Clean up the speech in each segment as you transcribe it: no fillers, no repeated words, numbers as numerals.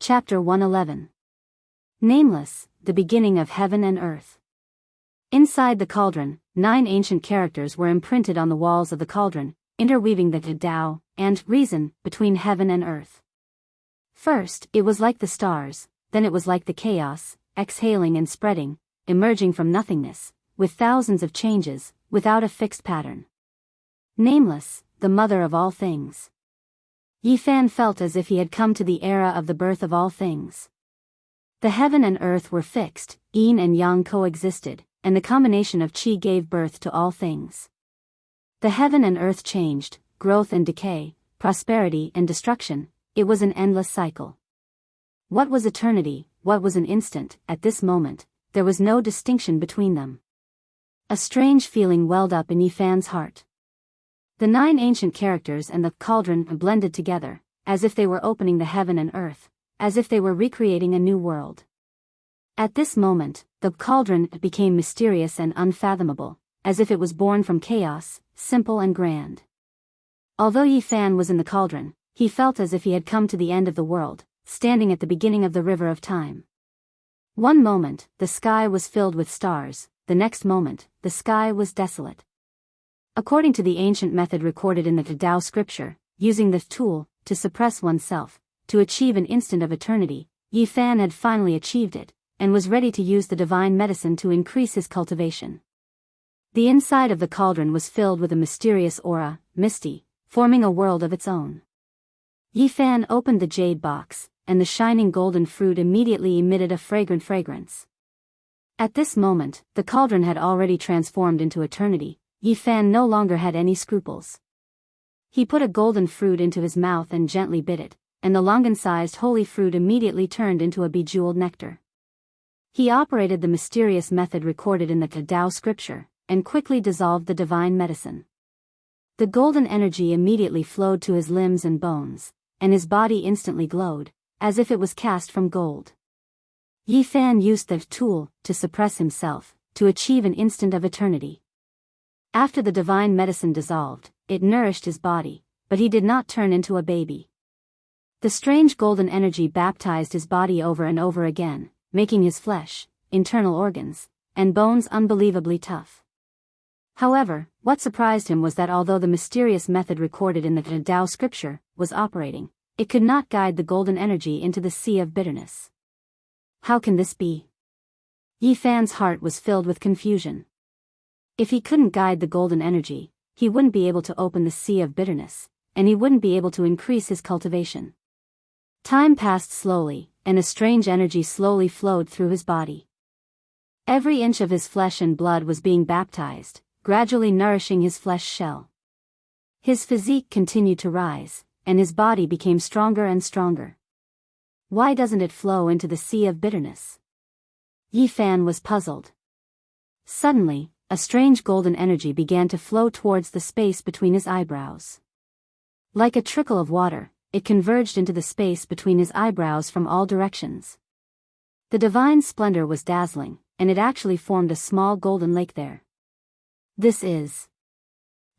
Chapter 111. Nameless, the beginning of heaven and earth. Inside the cauldron, 9 ancient characters were imprinted on the walls of the cauldron, interweaving the Tao and reason between heaven and earth. First, it was like the stars, then it was like the chaos, exhaling and spreading, emerging from nothingness, with thousands of changes, without a fixed pattern. Nameless, the mother of all things. Yifan felt as if he had come to the era of the birth of all things. The heaven and earth were fixed, yin and yang coexisted, and the combination of qi gave birth to all things. The heaven and earth changed, growth and decay, prosperity and destruction, it was an endless cycle. What was eternity, what was an instant? At this moment, there was no distinction between them. A strange feeling welled up in Yifan's heart. The 9 ancient characters and the cauldron blended together, as if they were opening the heaven and earth, as if they were recreating a new world. At this moment, the cauldron became mysterious and unfathomable, as if it was born from chaos, simple and grand. Although Yifan was in the cauldron, he felt as if he had come to the end of the world, standing at the beginning of the river of time. One moment, the sky was filled with stars, the next moment, the sky was desolate. According to the ancient method recorded in the Tao scripture, using the tool to suppress oneself, to achieve an instant of eternity, Yifan had finally achieved it, and was ready to use the divine medicine to increase his cultivation. The inside of the cauldron was filled with a mysterious aura, misty, forming a world of its own. Yifan opened the jade box, and the shining golden fruit immediately emitted a fragrant fragrance. At this moment, the cauldron had already transformed into eternity. Yifan no longer had any scruples. He put a golden fruit into his mouth and gently bit it, and the longan-sized holy fruit immediately turned into a bejeweled nectar. He operated the mysterious method recorded in the Tao scripture, and quickly dissolved the divine medicine. The golden energy immediately flowed to his limbs and bones, and his body instantly glowed, as if it was cast from gold. Yifan used the tool to suppress himself, to achieve an instant of eternity. After the divine medicine dissolved, it nourished his body, but he did not turn into a baby. The strange golden energy baptized his body over and over again, making his flesh, internal organs, and bones unbelievably tough. However, what surprised him was that although the mysterious method recorded in the Tao scripture was operating, it could not guide the golden energy into the sea of bitterness. How can this be? Yifan's heart was filled with confusion. If he couldn't guide the golden energy, he wouldn't be able to open the sea of bitterness, and he wouldn't be able to increase his cultivation. Time passed slowly, and a strange energy slowly flowed through his body. Every inch of his flesh and blood was being baptized, gradually nourishing his flesh shell. His physique continued to rise, and his body became stronger and stronger. Why doesn't it flow into the sea of bitterness? Yifan was puzzled. Suddenly, a strange golden energy began to flow towards the space between his eyebrows. Like a trickle of water, it converged into the space between his eyebrows from all directions. The divine splendor was dazzling, and it actually formed a small golden lake there. This is.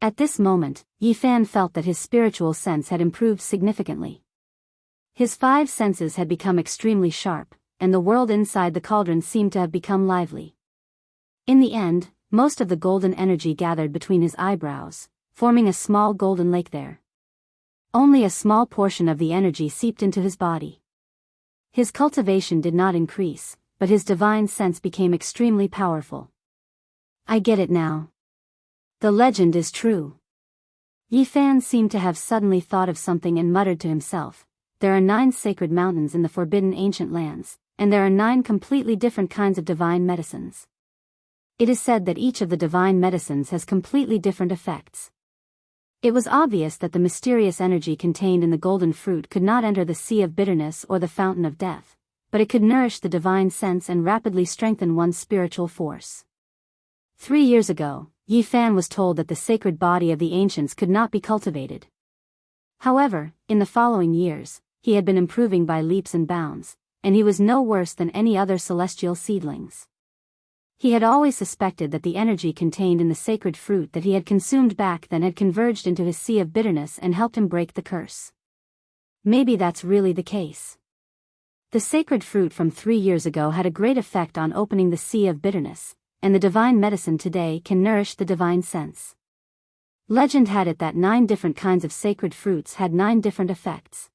At this moment, Yifan felt that his spiritual sense had improved significantly. His 5 senses had become extremely sharp, and the world inside the cauldron seemed to have become lively. In the end, most of the golden energy gathered between his eyebrows, forming a small golden lake there. Only a small portion of the energy seeped into his body. His cultivation did not increase, but his divine sense became extremely powerful. I get it now. The legend is true. Yifan seemed to have suddenly thought of something and muttered to himself, there are 9 sacred mountains in the forbidden ancient lands, and there are 9 completely different kinds of divine medicines. It is said that each of the divine medicines has completely different effects. It was obvious that the mysterious energy contained in the golden fruit could not enter the sea of bitterness or the fountain of death, but it could nourish the divine sense and rapidly strengthen one's spiritual force. 3 years ago, Yifan was told that the sacred body of the ancients could not be cultivated. However, in the following years, he had been improving by leaps and bounds, and he was no worse than any other celestial seedlings. He had always suspected that the energy contained in the sacred fruit that he had consumed back then had converged into his sea of bitterness and helped him break the curse. Maybe that's really the case. The sacred fruit from 3 years ago had a great effect on opening the sea of bitterness, and the divine medicine today can nourish the divine sense. Legend had it that 9 different kinds of sacred fruits had 9 different effects.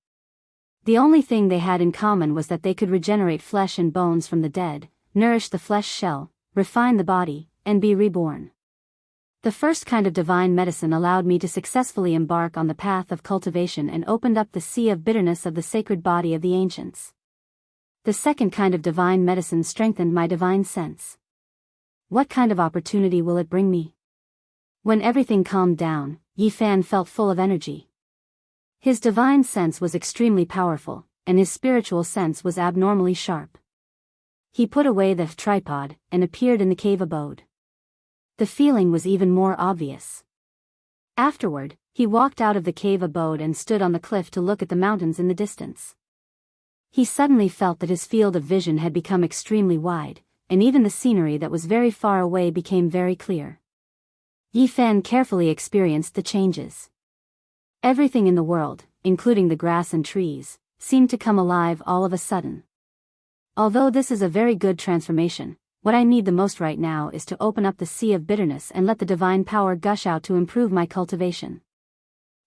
The only thing they had in common was that they could regenerate flesh and bones from the dead, nourish the flesh shell, refine the body, and be reborn. The first kind of divine medicine allowed me to successfully embark on the path of cultivation and opened up the sea of bitterness of the sacred body of the ancients. The second kind of divine medicine strengthened my divine sense. What kind of opportunity will it bring me? When everything calmed down, Yifan felt full of energy. His divine sense was extremely powerful, and his spiritual sense was abnormally sharp. He put away the tripod and appeared in the cave abode. The feeling was even more obvious. Afterward, he walked out of the cave abode and stood on the cliff to look at the mountains in the distance. He suddenly felt that his field of vision had become extremely wide, and even the scenery that was very far away became very clear. Yifan carefully experienced the changes. Everything in the world, including the grass and trees, seemed to come alive all of a sudden. Although this is a very good transformation, what I need the most right now is to open up the sea of bitterness and let the divine power gush out to improve my cultivation.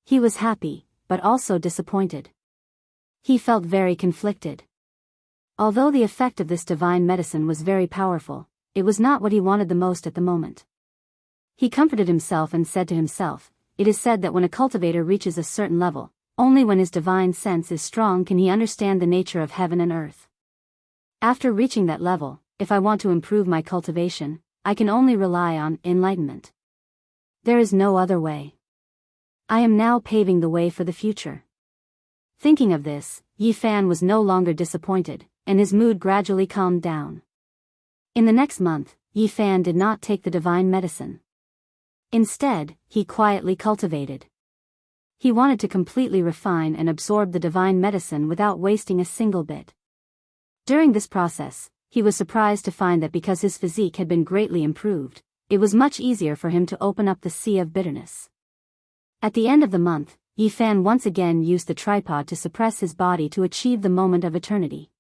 He was happy, but also disappointed. He felt very conflicted. Although the effect of this divine medicine was very powerful, it was not what he wanted the most at the moment. He comforted himself and said to himself, "It is said that when a cultivator reaches a certain level, only when his divine sense is strong can he understand the nature of heaven and earth. After reaching that level, if I want to improve my cultivation, I can only rely on enlightenment. There is no other way. I am now paving the way for the future." Thinking of this, Yifan was no longer disappointed, and his mood gradually calmed down. In the next month, Yifan did not take the divine medicine. Instead, he quietly cultivated. He wanted to completely refine and absorb the divine medicine without wasting a single bit. During this process, he was surprised to find that because his physique had been greatly improved, it was much easier for him to open up the sea of bitterness. At the end of the month, Yifan once again used the tripod to suppress his body to achieve the moment of eternity.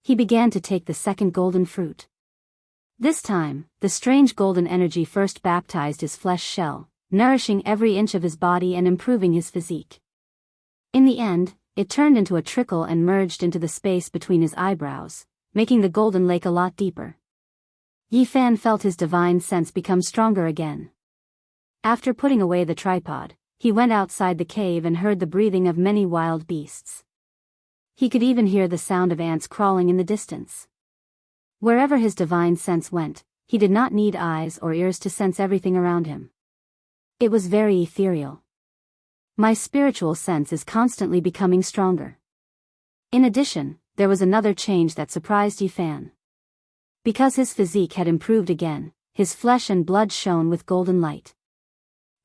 He began to take the second golden fruit. This time, the strange golden energy first baptized his flesh shell, nourishing every inch of his body and improving his physique. In the end, it turned into a trickle and merged into the space between his eyebrows, making the golden lake a lot deeper. Yifan felt his divine sense become stronger again. After putting away the tripod, he went outside the cave and heard the breathing of many wild beasts. He could even hear the sound of ants crawling in the distance. Wherever his divine sense went, he did not need eyes or ears to sense everything around him. It was very ethereal. My spiritual sense is constantly becoming stronger. In addition, there was another change that surprised Yifan. Because his physique had improved again, his flesh and blood shone with golden light.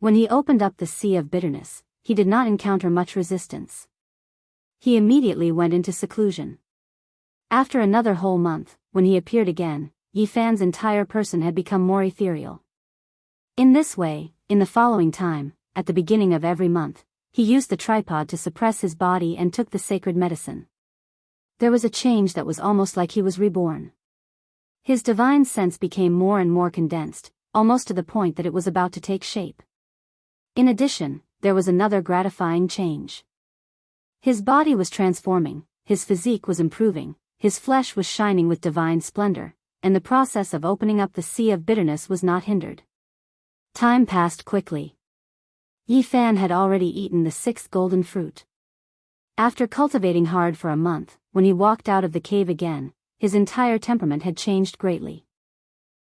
When he opened up the sea of bitterness, he did not encounter much resistance. He immediately went into seclusion. After another whole month, when he appeared again, Yifan's entire person had become more ethereal. In this way, in the following time, at the beginning of every month, he used the tripod to suppress his body and took the sacred medicine. There was a change that was almost like he was reborn. His divine sense became more and more condensed, almost to the point that it was about to take shape. In addition, there was another gratifying change. His body was transforming, his physique was improving, his flesh was shining with divine splendor, and the process of opening up the sea of bitterness was not hindered. Time passed quickly. Yifan had already eaten the 6th golden fruit. After cultivating hard for a month, when he walked out of the cave again, his entire temperament had changed greatly.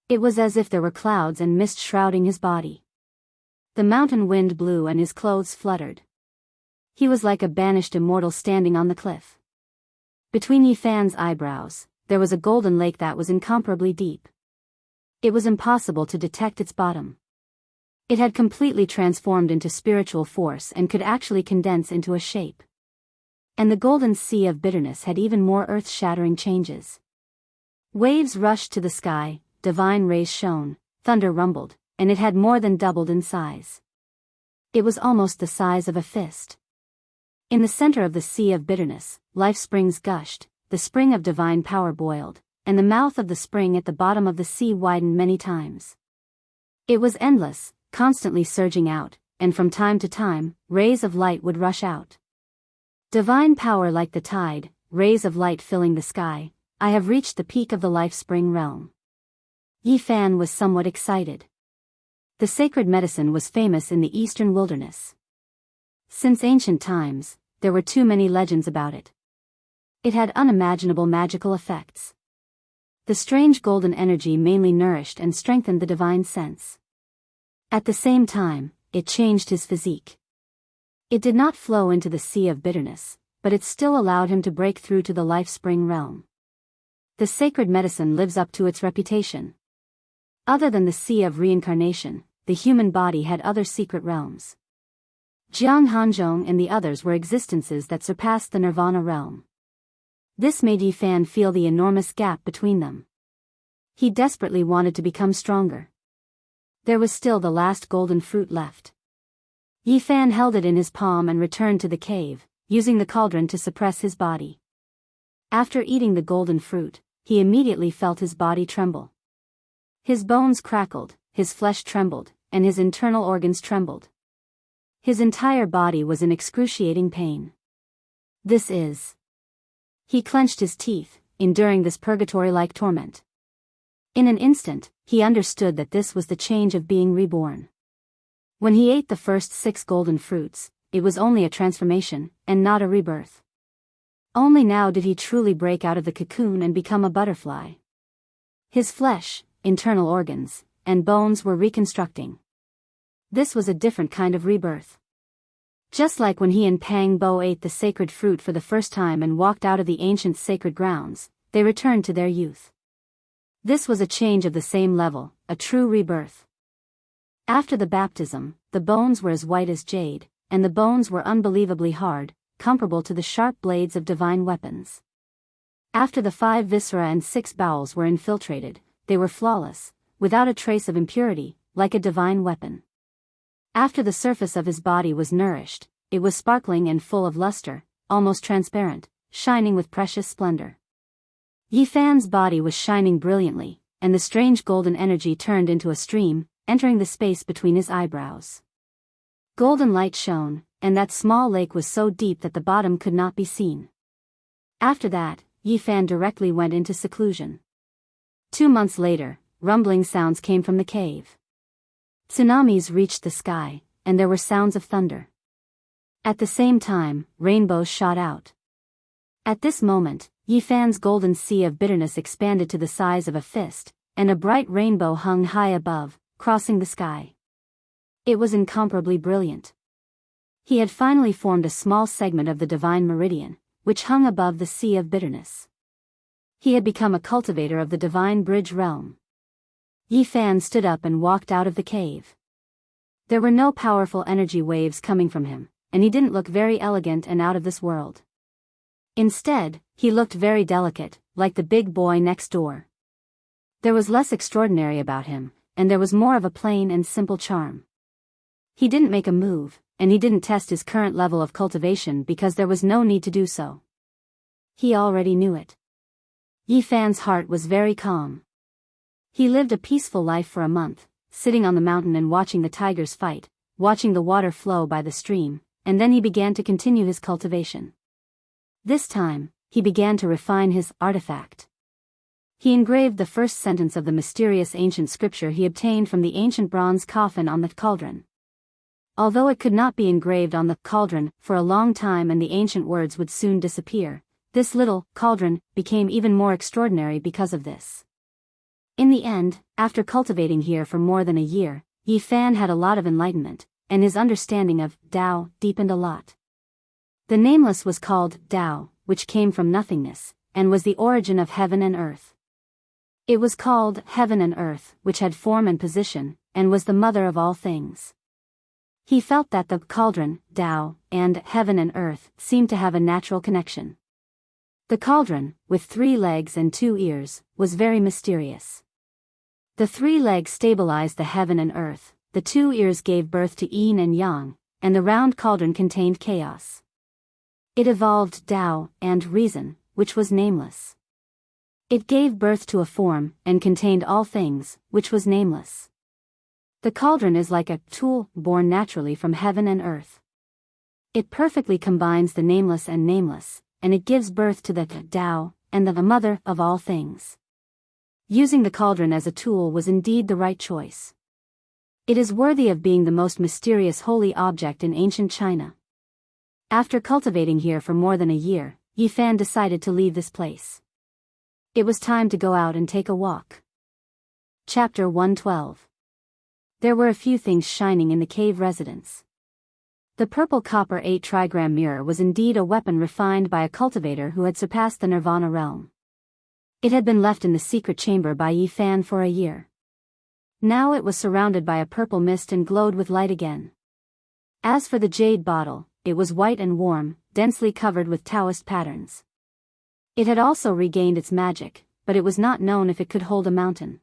It was as if there were clouds and mist shrouding his body. The mountain wind blew and his clothes fluttered. He was like a banished immortal standing on the cliff. Between Yifan's eyebrows, there was a golden lake that was incomparably deep. It was impossible to detect its bottom. It had completely transformed into spiritual force and could actually condense into a shape. And the golden sea of bitterness had even more earth-shattering changes. Waves rushed to the sky, divine rays shone, thunder rumbled, and it had more than doubled in size. It was almost the size of a fist. In the center of the sea of bitterness, life springs gushed, the spring of divine power boiled, and the mouth of the spring at the bottom of the sea widened many times. It was endless, constantly surging out, and from time to time, rays of light would rush out. Divine power like the tide, rays of light filling the sky. I have reached the peak of the life spring realm. Yi Fan was somewhat excited. The sacred medicine was famous in the eastern wilderness. Since ancient times, there were too many legends about it. It had unimaginable magical effects. The strange golden energy mainly nourished and strengthened the divine sense. At the same time, it changed his physique. It did not flow into the sea of bitterness, but it still allowed him to break through to the life spring realm. The sacred medicine lives up to its reputation. Other than the sea of reincarnation, the human body had other secret realms. Jianghu and the others were existences that surpassed the nirvana realm. This made Yi Fan feel the enormous gap between them. He desperately wanted to become stronger. There was still the last golden fruit left. Yi Fan held it in his palm and returned to the cave, using the cauldron to suppress his body. After eating the golden fruit, he immediately felt his body tremble. His bones crackled, his flesh trembled, and his internal organs trembled. His entire body was in excruciating pain. This is... He clenched his teeth, enduring this purgatory-like torment. In an instant, he understood that this was the change of being reborn. When he ate the first 6 golden fruits, it was only a transformation, and not a rebirth. Only now did he truly break out of the cocoon and become a butterfly. His flesh, internal organs, and bones were reconstructing. This was a different kind of rebirth. Just like when he and Pang Bo ate the sacred fruit for the first time and walked out of the ancient sacred grounds, they returned to their youth. This was a change of the same level, a true rebirth. After the baptism, the bones were as white as jade, and the bones were unbelievably hard, comparable to the sharp blades of divine weapons. After the 5 viscera and 6 bowels were infiltrated, they were flawless, without a trace of impurity, like a divine weapon. After the surface of his body was nourished, it was sparkling and full of luster, almost transparent, shining with precious splendor. Yi Fan's body was shining brilliantly, and the strange golden energy turned into a stream, entering the space between his eyebrows. Golden light shone, and that small lake was so deep that the bottom could not be seen. After that, Yi Fan directly went into seclusion. 2 months later, rumbling sounds came from the cave. Tsunamis reached the sky, and there were sounds of thunder. At the same time, rainbows shot out. At this moment, Yi Fan's golden sea of bitterness expanded to the size of a fist, and a bright rainbow hung high above, crossing the sky. It was incomparably brilliant. He had finally formed a small segment of the divine meridian, which hung above the sea of bitterness. He had become a cultivator of the divine bridge realm. Yi Fan stood up and walked out of the cave. There were no powerful energy waves coming from him, and he didn't look very elegant and out of this world. Instead, he looked very delicate, like the big boy next door. There was less extraordinary about him, and there was more of a plain and simple charm. He didn't make a move, and he didn't test his current level of cultivation because there was no need to do so. He already knew it. Yi Fan's heart was very calm. He lived a peaceful life for a month, sitting on the mountain and watching the tigers fight, watching the water flow by the stream, and then he began to continue his cultivation. This time, he began to refine his artifact. He engraved the first sentence of the mysterious ancient scripture he obtained from the ancient bronze coffin on the cauldron. Although it could not be engraved on the cauldron for a long time and the ancient words would soon disappear, this little cauldron became even more extraordinary because of this. In the end, after cultivating here for more than a year, Yi Fan had a lot of enlightenment, and his understanding of Tao deepened a lot. The nameless was called Tao, which came from nothingness, and was the origin of heaven and earth. It was called heaven and earth, which had form and position, and was the mother of all things. He felt that the cauldron, Tao, and heaven and earth seemed to have a natural connection. The cauldron, with 3 legs and 2 ears, was very mysterious. The 3 legs stabilized the heaven and earth, the 2 ears gave birth to yin and yang, and the round cauldron contained chaos. It evolved Tao and reason, which was nameless. It gave birth to a form, and contained all things, which was nameless. The cauldron is like a tool, born naturally from heaven and earth. It perfectly combines the nameless and nameless, and it gives birth to the Tao, and the mother of all things. Using the cauldron as a tool was indeed the right choice. It is worthy of being the most mysterious holy object in ancient China. After cultivating here for more than a year, Yi Fan decided to leave this place. It was time to go out and take a walk. Chapter 112. There were a few things shining in the cave residence. The purple copper 8 trigram mirror was indeed a weapon refined by a cultivator who had surpassed the Nirvana realm. It had been left in the secret chamber by Yi Fan for a year. Now it was surrounded by a purple mist and glowed with light again. As for the jade bottle, it was white and warm, densely covered with Daoist patterns. It had also regained its magic, but it was not known if it could hold a mountain.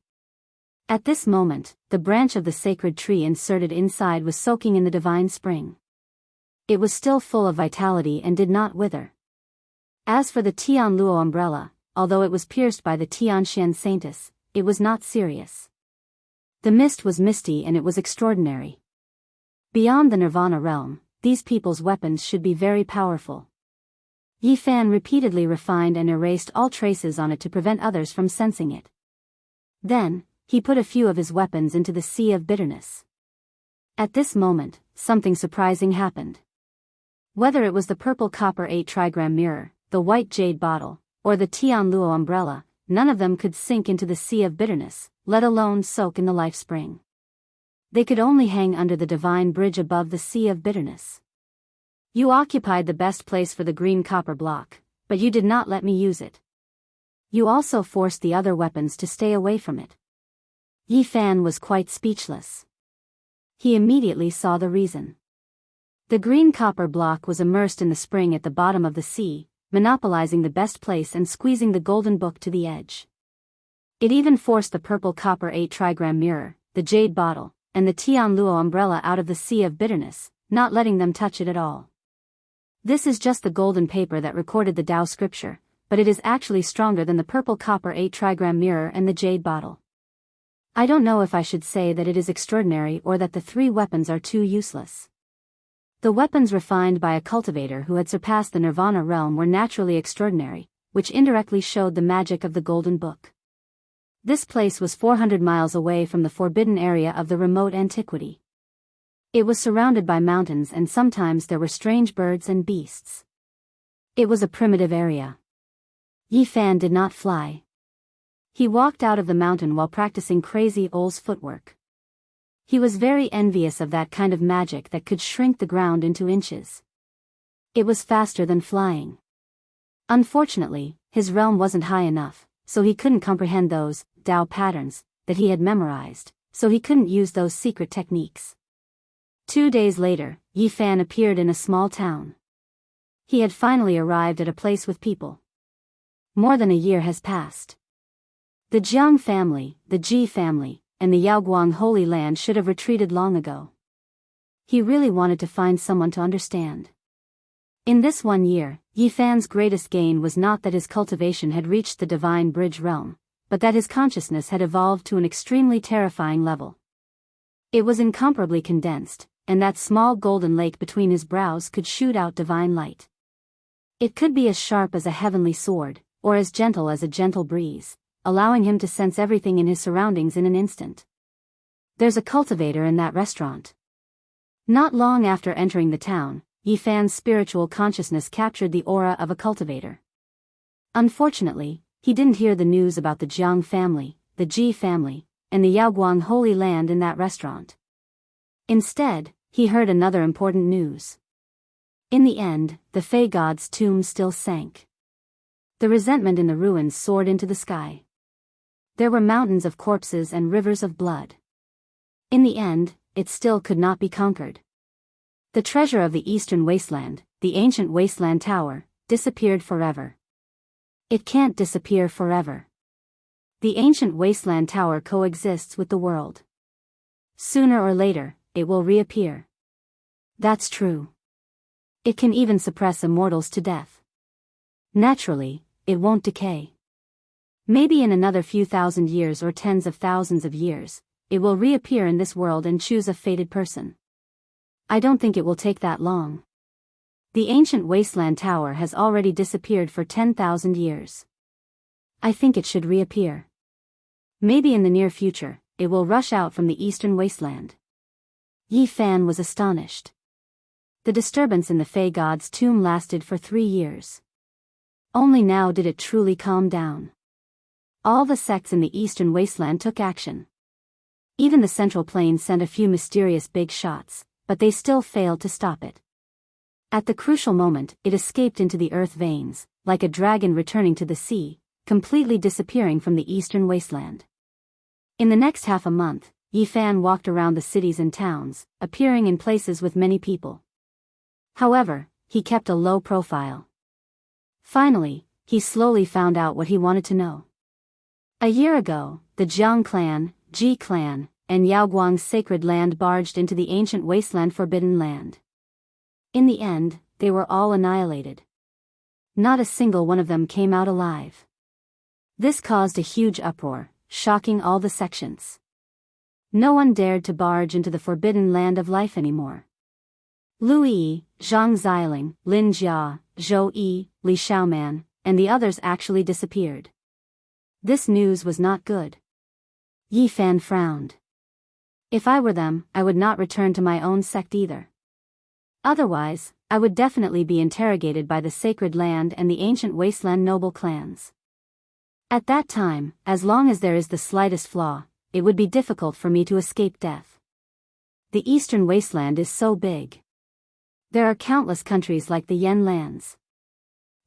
At this moment, the branch of the sacred tree inserted inside was soaking in the divine spring. It was still full of vitality and did not wither. As for the Tian Luo umbrella, although it was pierced by the Tian Xian Saintus, it was not serious. The mist was misty and it was extraordinary. Beyond the Nirvana realm, these people's weapons should be very powerful. Yi Fan repeatedly refined and erased all traces on it to prevent others from sensing it. Then, he put a few of his weapons into the sea of bitterness. At this moment, something surprising happened. Whether it was the purple copper 8 trigram mirror, the white jade bottle, or the Tian Luo umbrella, none of them could sink into the sea of bitterness, let alone soak in the life spring. They could only hang under the divine bridge above the sea of bitterness. You occupied the best place for the green copper block, but you did not let me use it. You also forced the other weapons to stay away from it. Yi Fan was quite speechless. He immediately saw the reason. The green copper block was immersed in the spring at the bottom of the sea, monopolizing the best place and squeezing the golden book to the edge. It even forced the purple copper 8 trigram mirror, the jade bottle, and the Tian Luo umbrella out of the sea of bitterness, not letting them touch it at all. This is just the golden paper that recorded the Tao scripture, but it is actually stronger than the purple copper 8 trigram mirror and the jade bottle. I don't know if I should say that it is extraordinary or that the three weapons are too useless. The weapons refined by a cultivator who had surpassed the Nirvana realm were naturally extraordinary, which indirectly showed the magic of the golden book. This place was 400 miles away from the forbidden area of the remote antiquity. It was surrounded by mountains and sometimes there were strange birds and beasts. It was a primitive area. Yi Fan did not fly. He walked out of the mountain while practicing crazy O's footwork. He was very envious of that kind of magic that could shrink the ground into inches. It was faster than flying. Unfortunately, his realm wasn't high enough, so he couldn't comprehend those Tao patterns that he had memorized, so he couldn't use those secret techniques. 2 days later, Yi Fan appeared in a small town. He had finally arrived at a place with people. More than a year has passed. The Jiang family, the Ji family, and the Yaoguang Holy Land should have retreated long ago. He really wanted to find someone to understand. In this 1 year, Yi Fan's greatest gain was not that his cultivation had reached the divine bridge realm, but that his consciousness had evolved to an extremely terrifying level. It was incomparably condensed, and that small golden lake between his brows could shoot out divine light. It could be as sharp as a heavenly sword, or as gentle as a gentle breeze, allowing him to sense everything in his surroundings in an instant. There's a cultivator in that restaurant. Not long after entering the town, Yi Fan's spiritual consciousness captured the aura of a cultivator. Unfortunately, he didn't hear the news about the Jiang family, the Ji family, and the Yaoguang Holy Land in that restaurant. Instead, he heard another important news. In the end, the Fey god's tomb still sank. The resentment in the ruins soared into the sky. There were mountains of corpses and rivers of blood. In the end, it still could not be conquered. The treasure of the eastern wasteland, the ancient wasteland tower, disappeared forever. It can't disappear forever. The ancient wasteland tower coexists with the world. Sooner or later, it will reappear. That's true. It can even suppress immortals to death. Naturally, it won't decay. Maybe in another few thousand years or tens of thousands of years, it will reappear in this world and choose a fated person. I don't think it will take that long. The ancient wasteland tower has already disappeared for 10,000 years. I think it should reappear. Maybe in the near future, it will rush out from the eastern wasteland. Yi Fan was astonished. The disturbance in the Fey God's tomb lasted for 3 years. Only now did it truly calm down. All the sects in the eastern wasteland took action. Even the Central Plains sent a few mysterious big shots, but they still failed to stop it. At the crucial moment, it escaped into the earth veins, like a dragon returning to the sea, completely disappearing from the eastern wasteland. In the next half a month, Yi Fan walked around the cities and towns, appearing in places with many people. However, he kept a low profile. Finally, he slowly found out what he wanted to know. A year ago, the Jiang clan, Ji clan, and Yaoguang's sacred land barged into the ancient wasteland Forbidden Land. In the end, they were all annihilated. Not a single one of them came out alive. This caused a huge uproar, shocking all the sections. No one dared to barge into the Forbidden Land of life anymore. Lu Yi, Zhang Xiling, Lin Jia, Zhou Yi, Li Xiaoman, and the others actually disappeared. This news was not good. Yi Fan frowned. If I were them, I would not return to my own sect either. Otherwise, I would definitely be interrogated by the Sacred Land and the ancient wasteland noble clans. At that time, as long as there is the slightest flaw, it would be difficult for me to escape death. The eastern wasteland is so big. There are countless countries like the Yen lands.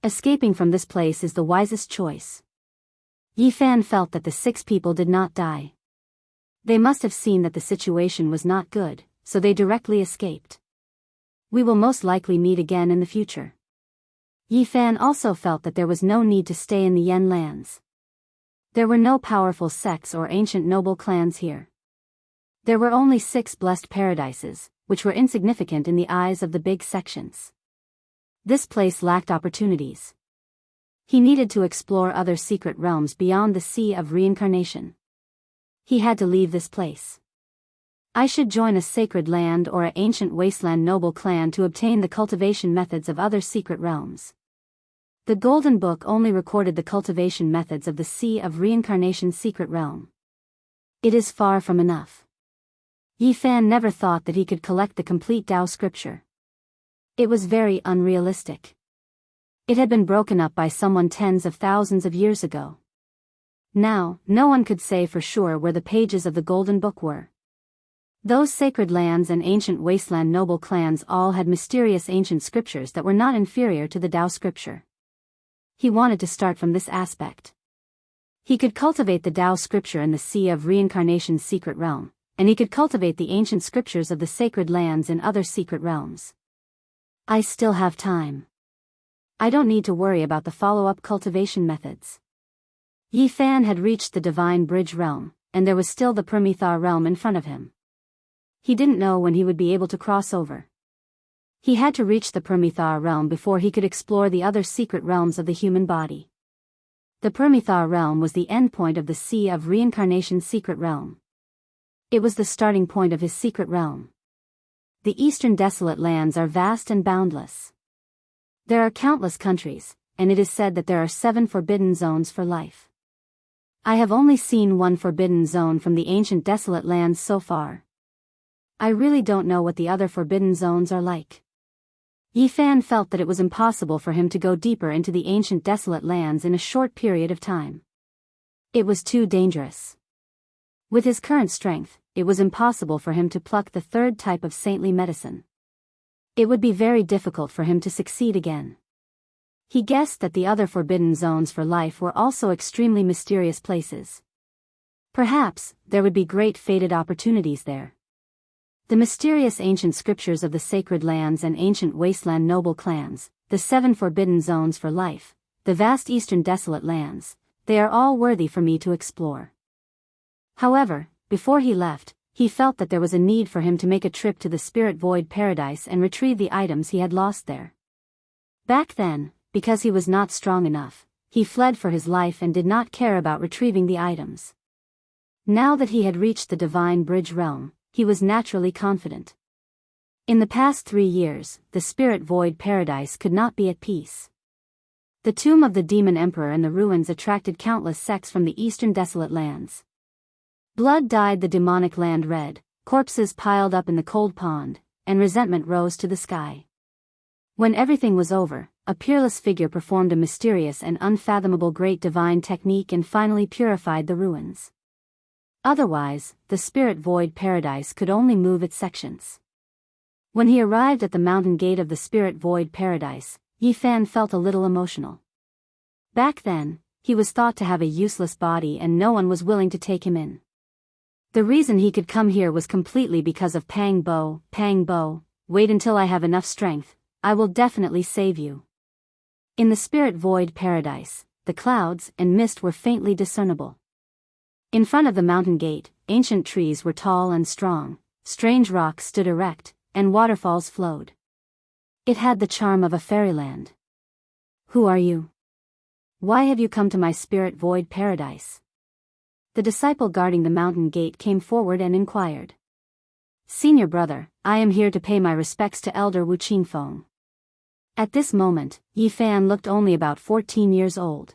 Escaping from this place is the wisest choice. Yi Fan felt that the 6 people did not die. They must have seen that the situation was not good, so they directly escaped. We will most likely meet again in the future. Yi Fan also felt that there was no need to stay in the Yen lands. There were no powerful sects or ancient noble clans here. There were only 6 blessed paradises, which were insignificant in the eyes of the big sections. This place lacked opportunities. He needed to explore other secret realms beyond the Sea of Reincarnation. He had to leave this place. I should join a sacred land or an ancient wasteland noble clan to obtain the cultivation methods of other secret realms. The Golden Book only recorded the cultivation methods of the Sea of Reincarnation secret realm. It is far from enough. Yi Fan never thought that he could collect the complete Tao scripture. It was very unrealistic. It had been broken up by someone tens of thousands of years ago. Now, no one could say for sure where the pages of the Golden Book were. Those sacred lands and ancient wasteland noble clans all had mysterious ancient scriptures that were not inferior to the Tao scripture. He wanted to start from this aspect. He could cultivate the Tao scripture in the Sea of Reincarnation's secret realm, and he could cultivate the ancient scriptures of the sacred lands in other secret realms. I still have time. I don't need to worry about the follow-up cultivation methods. Yi Fan had reached the Divine Bridge realm, and there was still the Permethar realm in front of him. He didn't know when he would be able to cross over. He had to reach the Permethar realm before he could explore the other secret realms of the human body. The Permethar realm was the endpoint of the Sea of Reincarnation's secret realm. It was the starting point of his secret realm. The eastern desolate lands are vast and boundless. There are countless countries, and it is said that there are 7 forbidden zones for life. I have only seen 1 forbidden zone from the ancient desolate lands so far. I really don't know what the other forbidden zones are like. Yi Fan felt that it was impossible for him to go deeper into the ancient desolate lands in a short period of time. It was too dangerous. With his current strength, it was impossible for him to pluck the 3rd type of saintly medicine. It would be very difficult for him to succeed again. He guessed that the other forbidden zones for life were also extremely mysterious places. Perhaps, there would be great fated opportunities there. The mysterious ancient scriptures of the sacred lands and ancient wasteland noble clans, the 7 forbidden zones for life, the vast eastern desolate lands, they are all worthy for me to explore. However, before he left, he felt that there was a need for him to make a trip to the Spirit Void Paradise and retrieve the items he had lost there. Back then, because he was not strong enough, he fled for his life and did not care about retrieving the items. Now that he had reached the Divine Bridge realm, he was naturally confident. In the past 3 years, the Spirit Void Paradise could not be at peace. The tomb of the Demon Emperor and the ruins attracted countless sects from the eastern desolate lands. Blood dyed the demonic land red, corpses piled up in the cold pond, and resentment rose to the sky. When everything was over, a peerless figure performed a mysterious and unfathomable great divine technique and finally purified the ruins. Otherwise, the Spirit Void Paradise could only move its sections. When he arrived at the mountain gate of the Spirit Void Paradise, Yi Fan felt a little emotional. Back then, he was thought to have a useless body and no one was willing to take him in. The reason he could come here was completely because of Pang Bo. Pang Bo, wait until I have enough strength, I will definitely save you. In the Spirit Void Paradise, the clouds and mist were faintly discernible. In front of the mountain gate, ancient trees were tall and strong, strange rocks stood erect, and waterfalls flowed. It had the charm of a fairyland. Who are you? Why have you come to my Spirit Void Paradise? The disciple guarding the mountain gate came forward and inquired. Senior brother, I am here to pay my respects to Elder Wu Qingfeng. At this moment, Yi Fan looked only about 14 years old.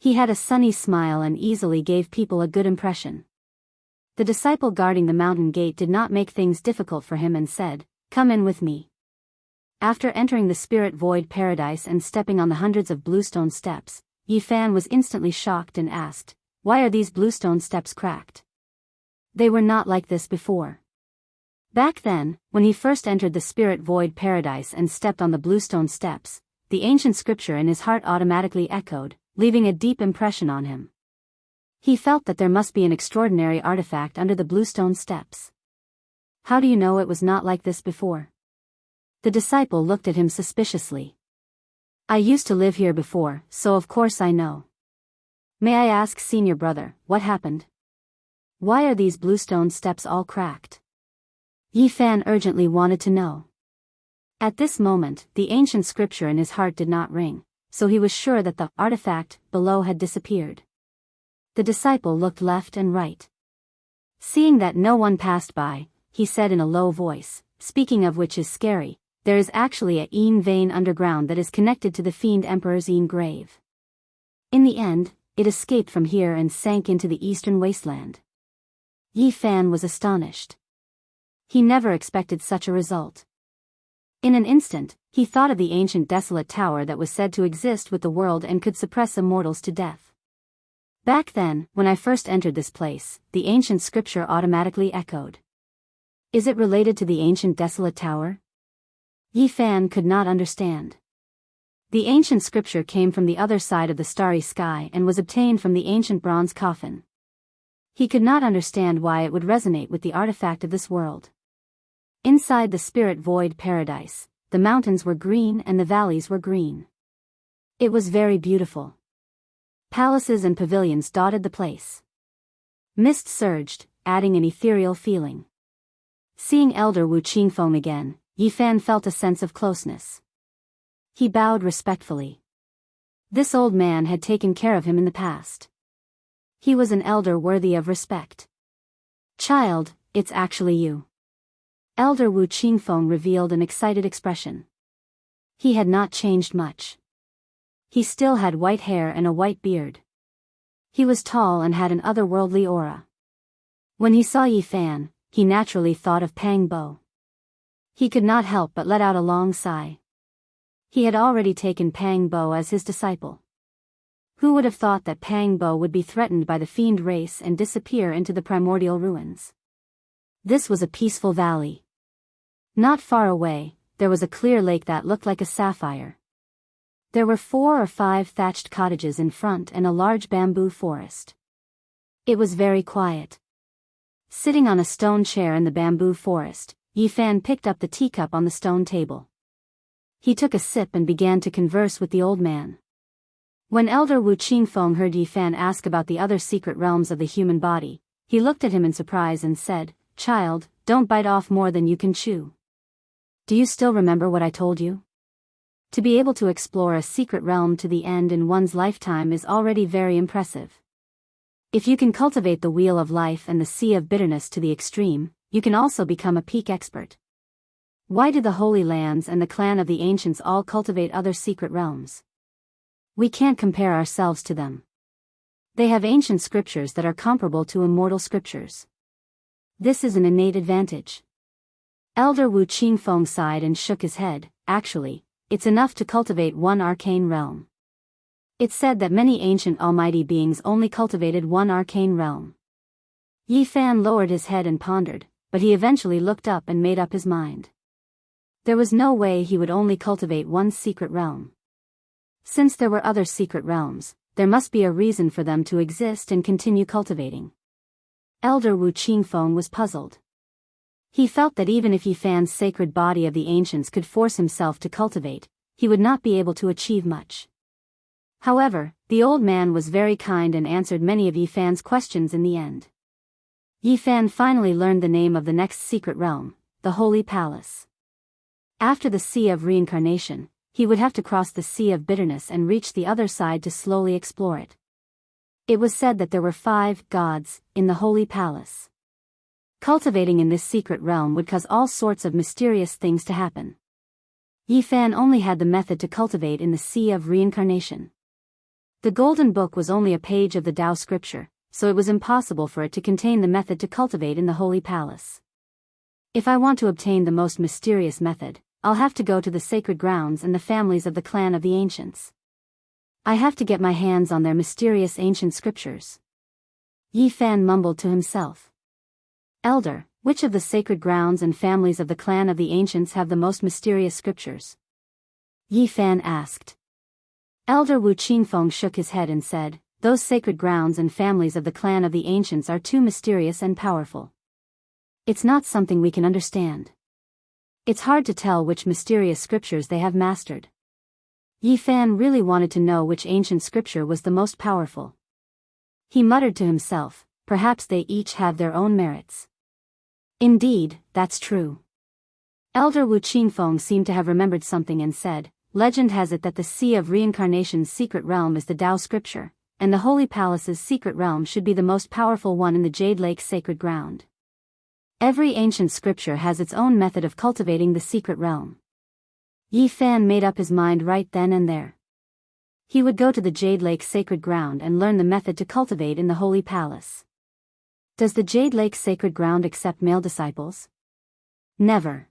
He had a sunny smile and easily gave people a good impression. The disciple guarding the mountain gate did not make things difficult for him and said, "Come in with me." After entering the Spirit Void Paradise and stepping on the hundreds of bluestone steps, Yi Fan was instantly shocked and asked, "Why are these bluestone steps cracked? They were not like this before." Back then, when he first entered the Spirit Void Paradise and stepped on the bluestone steps, the ancient scripture in his heart automatically echoed, leaving a deep impression on him. He felt that there must be an extraordinary artifact under the bluestone steps. How do you know it was not like this before? The disciple looked at him suspiciously. I used to live here before, so of course I know. May I ask, senior brother, what happened? Why are these bluestone steps all cracked? Yi Fan urgently wanted to know. At this moment, the ancient scripture in his heart did not ring, so he was sure that the artifact below had disappeared. The disciple looked left and right. Seeing that no one passed by, he said in a low voice, speaking of which is scary, there is actually a Yin vein underground that is connected to the Fiend Emperor's Yin grave. In the end, it escaped from here and sank into the eastern wasteland. Yi Fan was astonished. He never expected such a result. In an instant, he thought of the ancient desolate tower that was said to exist with the world and could suppress immortals to death. Back then, when I first entered this place, the ancient scripture automatically echoed. Is it related to the ancient desolate tower? Yi Fan could not understand. The ancient scripture came from the other side of the starry sky and was obtained from the ancient bronze coffin. He could not understand why it would resonate with the artifact of this world. Inside the Spirit Void Paradise, the mountains were green and the valleys were green. It was very beautiful. Palaces and pavilions dotted the place. Mist surged, adding an ethereal feeling. Seeing Elder Wu Qingfeng again, Yi Fan felt a sense of closeness. He bowed respectfully. This old man had taken care of him in the past. He was an elder worthy of respect. Child, it's actually you. Elder Wu Qingfeng revealed an excited expression. He had not changed much. He still had white hair and a white beard. He was tall and had an otherworldly aura. When he saw Yi Fan, he naturally thought of Pang Bo. He could not help but let out a long sigh. He had already taken Pang Bo as his disciple. Who would have thought that Pang Bo would be threatened by the fiend race and disappear into the primordial ruins? This was a peaceful valley. Not far away, there was a clear lake that looked like a sapphire. There were 4 or 5 thatched cottages in front and a large bamboo forest. It was very quiet. Sitting on a stone chair in the bamboo forest, Yi Fan picked up the teacup on the stone table. He took a sip and began to converse with the old man. When Elder Wu Qingfeng heard Yi Fan ask about the other secret realms of the human body, he looked at him in surprise and said, "Child, don't bite off more than you can chew. Do you still remember what I told you?" To be able to explore a secret realm to the end in one's lifetime is already very impressive. If you can cultivate the wheel of life and the sea of bitterness to the extreme, you can also become a peak expert. Why do the Holy Lands and the clan of the ancients all cultivate other secret realms? We can't compare ourselves to them. They have ancient scriptures that are comparable to immortal scriptures. This is an innate advantage. Elder Wu Qingfeng sighed and shook his head. Actually, it's enough to cultivate one arcane realm. It's said that many ancient almighty beings only cultivated one arcane realm. Yi Fan lowered his head and pondered, but he eventually looked up and made up his mind. There was no way he would only cultivate one secret realm. Since there were other secret realms, there must be a reason for them to exist and continue cultivating. Elder Wu Qingfeng was puzzled. He felt that even if Yi Fan's sacred body of the ancients could force himself to cultivate, he would not be able to achieve much. However, the old man was very kind and answered many of Yi Fan's questions in the end. Yi Fan finally learned the name of the next secret realm, the Holy Palace. After the Sea of Reincarnation, he would have to cross the Sea of Bitterness and reach the other side to slowly explore it. It was said that there were 5 gods in the Holy Palace. Cultivating in this secret realm would cause all sorts of mysterious things to happen. Yi Fan only had the method to cultivate in the Sea of Reincarnation. The Golden Book was only a page of the Tao scripture, so it was impossible for it to contain the method to cultivate in the Holy Palace. If I want to obtain the most mysterious method, I'll have to go to the sacred grounds and the families of the clan of the ancients. I have to get my hands on their mysterious ancient scriptures. Yi Fan mumbled to himself. Elder, which of the sacred grounds and families of the clan of the ancients have the most mysterious scriptures? Yi Fan asked. Elder Wu Qingfeng shook his head and said, those sacred grounds and families of the clan of the ancients are too mysterious and powerful. It's not something we can understand. It's hard to tell which mysterious scriptures they have mastered. Yi Fan really wanted to know which ancient scripture was the most powerful. He muttered to himself, perhaps they each have their own merits. Indeed, that's true. Elder Wu Qingfeng seemed to have remembered something and said, legend has it that the Sea of Reincarnation's secret realm is the Tao scripture, and the Holy Palace's secret realm should be the most powerful one in the Jade Lake's sacred ground. Every ancient scripture has its own method of cultivating the secret realm. Yi Fan made up his mind right then and there. He would go to the Jade Lake's sacred ground and learn the method to cultivate in the Holy Palace. Does the Jade Lake's sacred ground accept male disciples? Never.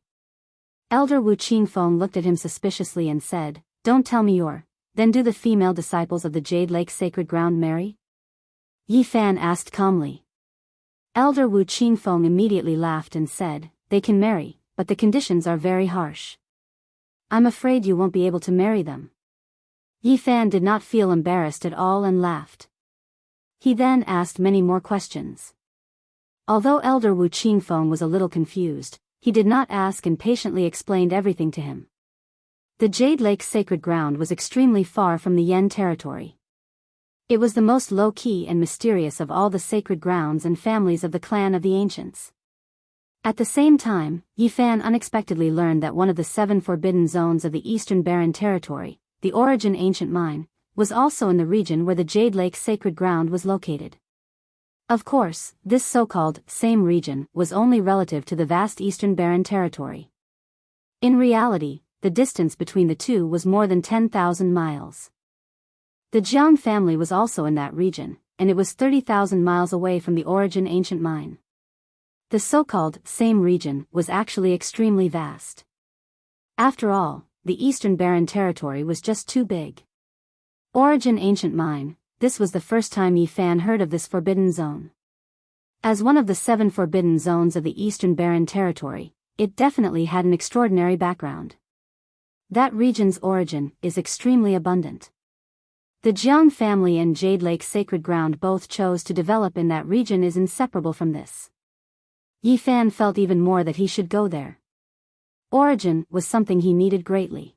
Elder Wu Qingfeng looked at him suspiciously and said, don't tell me then do the female disciples of the Jade Lake's sacred ground marry? Yi Fan asked calmly. Elder Wu Qingfeng immediately laughed and said, they can marry, but the conditions are very harsh. I'm afraid you won't be able to marry them. Yi Fan did not feel embarrassed at all and laughed. He then asked many more questions. Although Elder Wu Qingfeng was a little confused, he did not ask and patiently explained everything to him. The Jade Lake's sacred ground was extremely far from the Yen territory. It was the most low-key and mysterious of all the sacred grounds and families of the clan of the ancients. At the same time, Yi Fan unexpectedly learned that one of the 7 forbidden zones of the Eastern Barren Territory, the Origin Ancient Mine, was also in the region where the Jade Lake's sacred ground was located. Of course, this so-called same region was only relative to the vast Eastern Barren Territory. In reality, the distance between the two was more than 10,000 miles. The Jiang family was also in that region, and it was 30,000 miles away from the Origin Ancient Mine. The so-called same region was actually extremely vast. After all, the Eastern Barren Territory was just too big. Origin Ancient Mine, this was the first time Yi Fan heard of this forbidden zone. As one of the 7 forbidden zones of the Eastern Barren Territory, it definitely had an extraordinary background. That region's origin is extremely abundant. The Jiang family and Jade Lake sacred ground both chose to develop in that region is inseparable from this. Yi Fan felt even more that he should go there. Origin was something he needed greatly.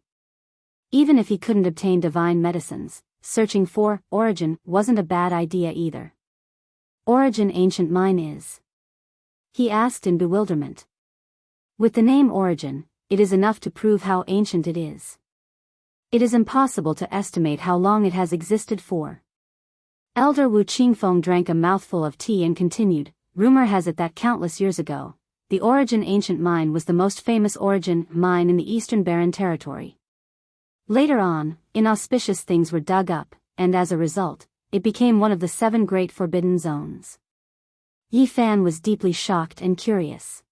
Even if he couldn't obtain divine medicines, searching for Origin wasn't a bad idea either. Origin Ancient Mine is? He asked in bewilderment. With the name Origin, it is enough to prove how ancient it is. It is impossible to estimate how long it has existed for. Elder Wu Qingfeng drank a mouthful of tea and continued, rumor has it that countless years ago, the Origin ancient mine was the most famous Origin mine in the Eastern Barren Territory. Later on, inauspicious things were dug up, and as a result, it became one of the 7 great forbidden zones. Yi Fan was deeply shocked and curious.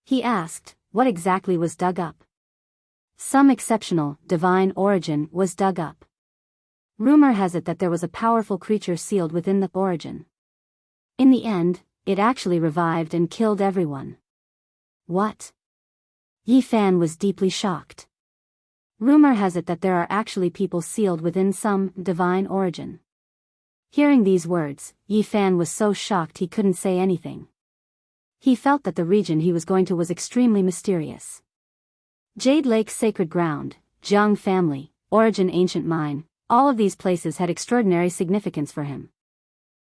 He asked, what exactly was dug up? Some exceptional, divine origin was dug up. Rumor has it that there was a powerful creature sealed within the origin. In the end, it actually revived and killed everyone. What? Yi Fan was deeply shocked. Rumor has it that there are actually people sealed within some divine origin. Hearing these words, Yi Fan was so shocked he couldn't say anything. He felt that the region he was going to was extremely mysterious. Jade Lake Sacred Ground, Jianghu family, Origin Ancient Mine, all of these places had extraordinary significance for him.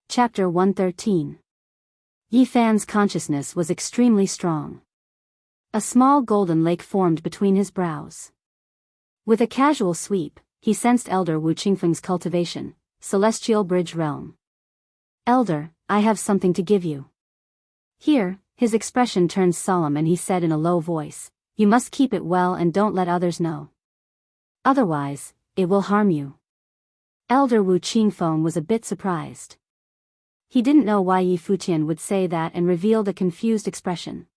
Chapter 113. Yi Fan's consciousness was extremely strong. A small golden lake formed between his brows. With a casual sweep, he sensed Elder Wu Qingfeng's cultivation, Celestial Bridge Realm. Elder, I have something to give you. Here, his expression turned solemn and he said in a low voice, you must keep it well and don't let others know. Otherwise, it will harm you. Elder Wu Qingfeng was a bit surprised. He didn't know why Yi Fuqian would say that and revealed a confused expression.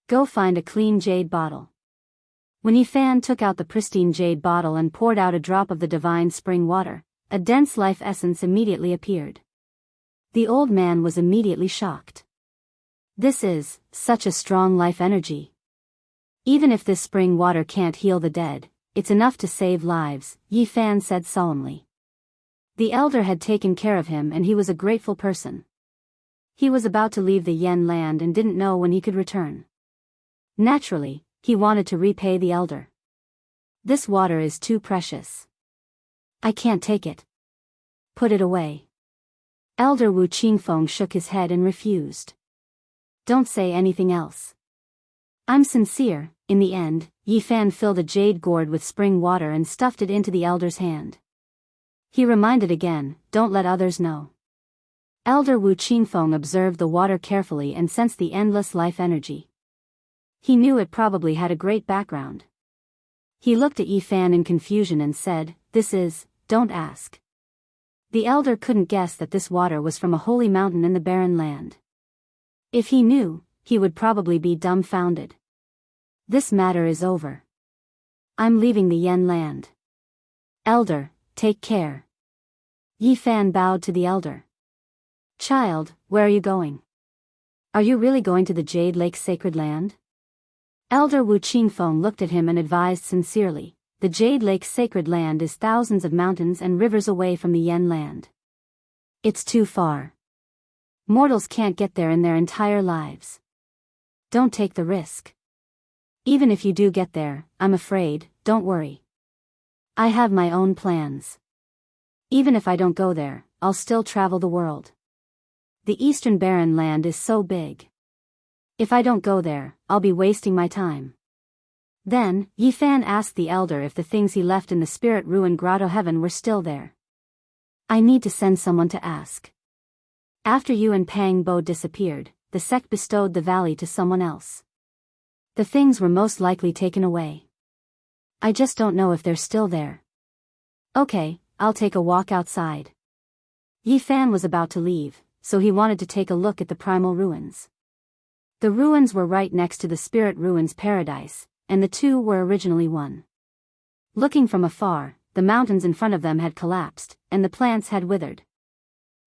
Go find a clean jade bottle. When Yi Fan took out the pristine jade bottle and poured out a drop of the divine spring water, a dense life essence immediately appeared. The old man was immediately shocked. This is such a strong life energy. Even if this spring water can't heal the dead, it's enough to save lives, Yi Fan said solemnly. The elder had taken care of him and he was a grateful person. He was about to leave the Yen land and didn't know when he could return. Naturally, he wanted to repay the elder. This water is too precious. I can't take it. Put it away. Elder Wu Qingfeng shook his head and refused. Don't say anything else. I'm sincere. In the end, Yi Fan filled a jade gourd with spring water and stuffed it into the elder's hand. He reminded again, don't let others know. Elder Wu Qingfeng observed the water carefully and sensed the endless life energy. He knew it probably had a great background. He looked at Yi Fan in confusion and said, don't ask. The elder couldn't guess that this water was from a holy mountain in the barren land. If he knew, he would probably be dumbfounded. This matter is over. I'm leaving the Yen land. Elder, take care. Yi Fan bowed to the elder. Child, where are you going? Are you really going to the Jade Lake Sacred Land? Elder Wu Qingfeng looked at him and advised sincerely, the Jade Lake Sacred Land is thousands of mountains and rivers away from the Yen land. It's too far. Mortals can't get there in their entire lives. Don't take the risk. Even if you do get there, I'm afraid, don't worry. I have my own plans. Even if I don't go there, I'll still travel the world. The Eastern Barren Land is so big. If I don't go there, I'll be wasting my time. Then, Yi Fan asked the elder if the things he left in the spirit ruin grotto heaven were still there. I need to send someone to ask. After you and Pang Bo disappeared, the sect bestowed the valley to someone else. The things were most likely taken away. I just don't know if they're still there. Okay, I'll take a walk outside. Yi Fan was about to leave, so he wanted to take a look at the primal ruins. The ruins were right next to the spirit ruins paradise, and the two were originally one. Looking from afar, the mountains in front of them had collapsed, and the plants had withered.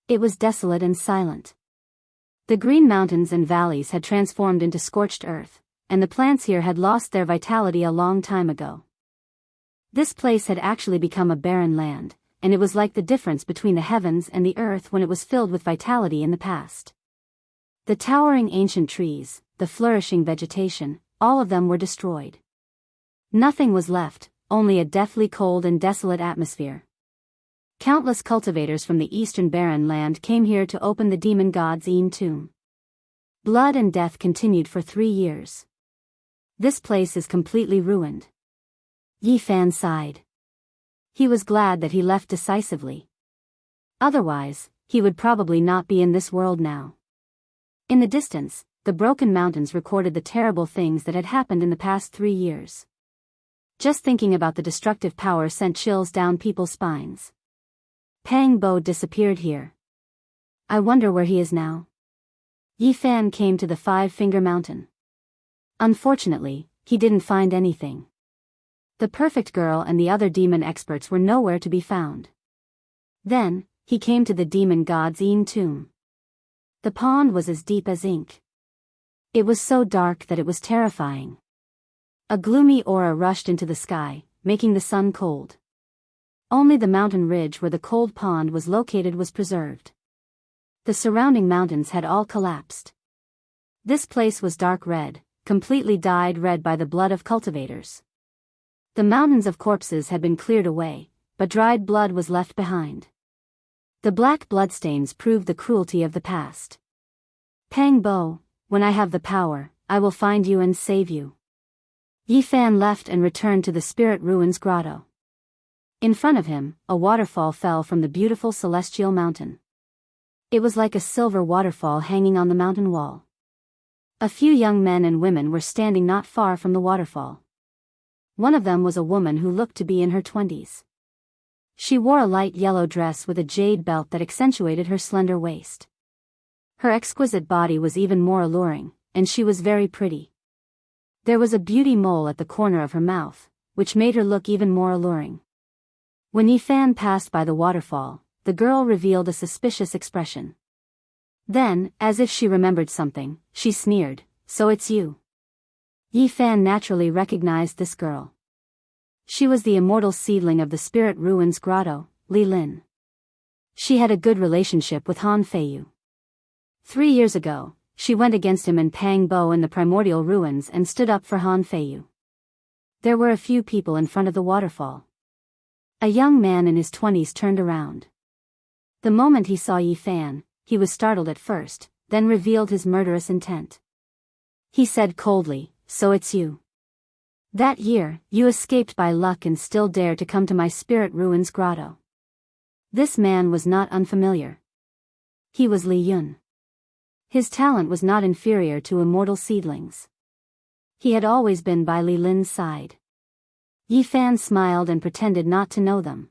It was desolate and silent. The green mountains and valleys had transformed into scorched earth, and the plants here had lost their vitality a long time ago. This place had actually become a barren land, and it was like the difference between the heavens and the earth when it was filled with vitality in the past. The towering ancient trees, the flourishing vegetation, all of them were destroyed. Nothing was left, only a deathly cold and desolate atmosphere. Countless cultivators from the Eastern Barren Land came here to open the demon god's tomb. Blood and death continued for 3 years. This place is completely ruined. Yi Fan sighed. He was glad that he left decisively. Otherwise, he would probably not be in this world now. In the distance, the broken mountains recorded the terrible things that had happened in the past 3 years. Just thinking about the destructive power sent chills down people's spines. Pang Bo disappeared here. I wonder where he is now. Yi Fan came to the Five-Finger Mountain. Unfortunately, he didn't find anything. The perfect girl and the other demon experts were nowhere to be found. Then, he came to the demon god's tomb. The pond was as deep as ink. It was so dark that it was terrifying. A gloomy aura rushed into the sky, making the sun cold. Only the mountain ridge where the cold pond was located was preserved. The surrounding mountains had all collapsed. This place was dark red, completely dyed red by the blood of cultivators. The mountains of corpses had been cleared away, but dried blood was left behind. The black bloodstains proved the cruelty of the past. Pang Bo, when I have the power, I will find you and save you. Yi Fan left and returned to the Spirit Ruins grotto. In front of him, a waterfall fell from the beautiful celestial mountain. It was like a silver waterfall hanging on the mountain wall. A few young men and women were standing not far from the waterfall. One of them was a woman who looked to be in her 20s. She wore a light yellow dress with a jade belt that accentuated her slender waist. Her exquisite body was even more alluring, and she was very pretty. There was a beauty mole at the corner of her mouth, which made her look even more alluring. When Yi Fan passed by the waterfall, the girl revealed a suspicious expression. Then, as if she remembered something, she sneered, "So it's you." Yi Fan naturally recognized this girl. She was the immortal seedling of the Spirit Ruins grotto, Li Lin. She had a good relationship with Han Feiyu. 3 years ago, she went against him and Pang Bo in the primordial ruins and stood up for Han Feiyu. There were a few people in front of the waterfall. A young man in his 20s turned around. The moment he saw Yi Fan, he was startled at first, then revealed his murderous intent. He said coldly, "So it's you. That year, you escaped by luck and still dare to come to my Spirit Ruins grotto." This man was not unfamiliar. He was Li Yun. His talent was not inferior to immortal seedlings. He had always been by Li Lin's side. Yi Fan smiled and pretended not to know them.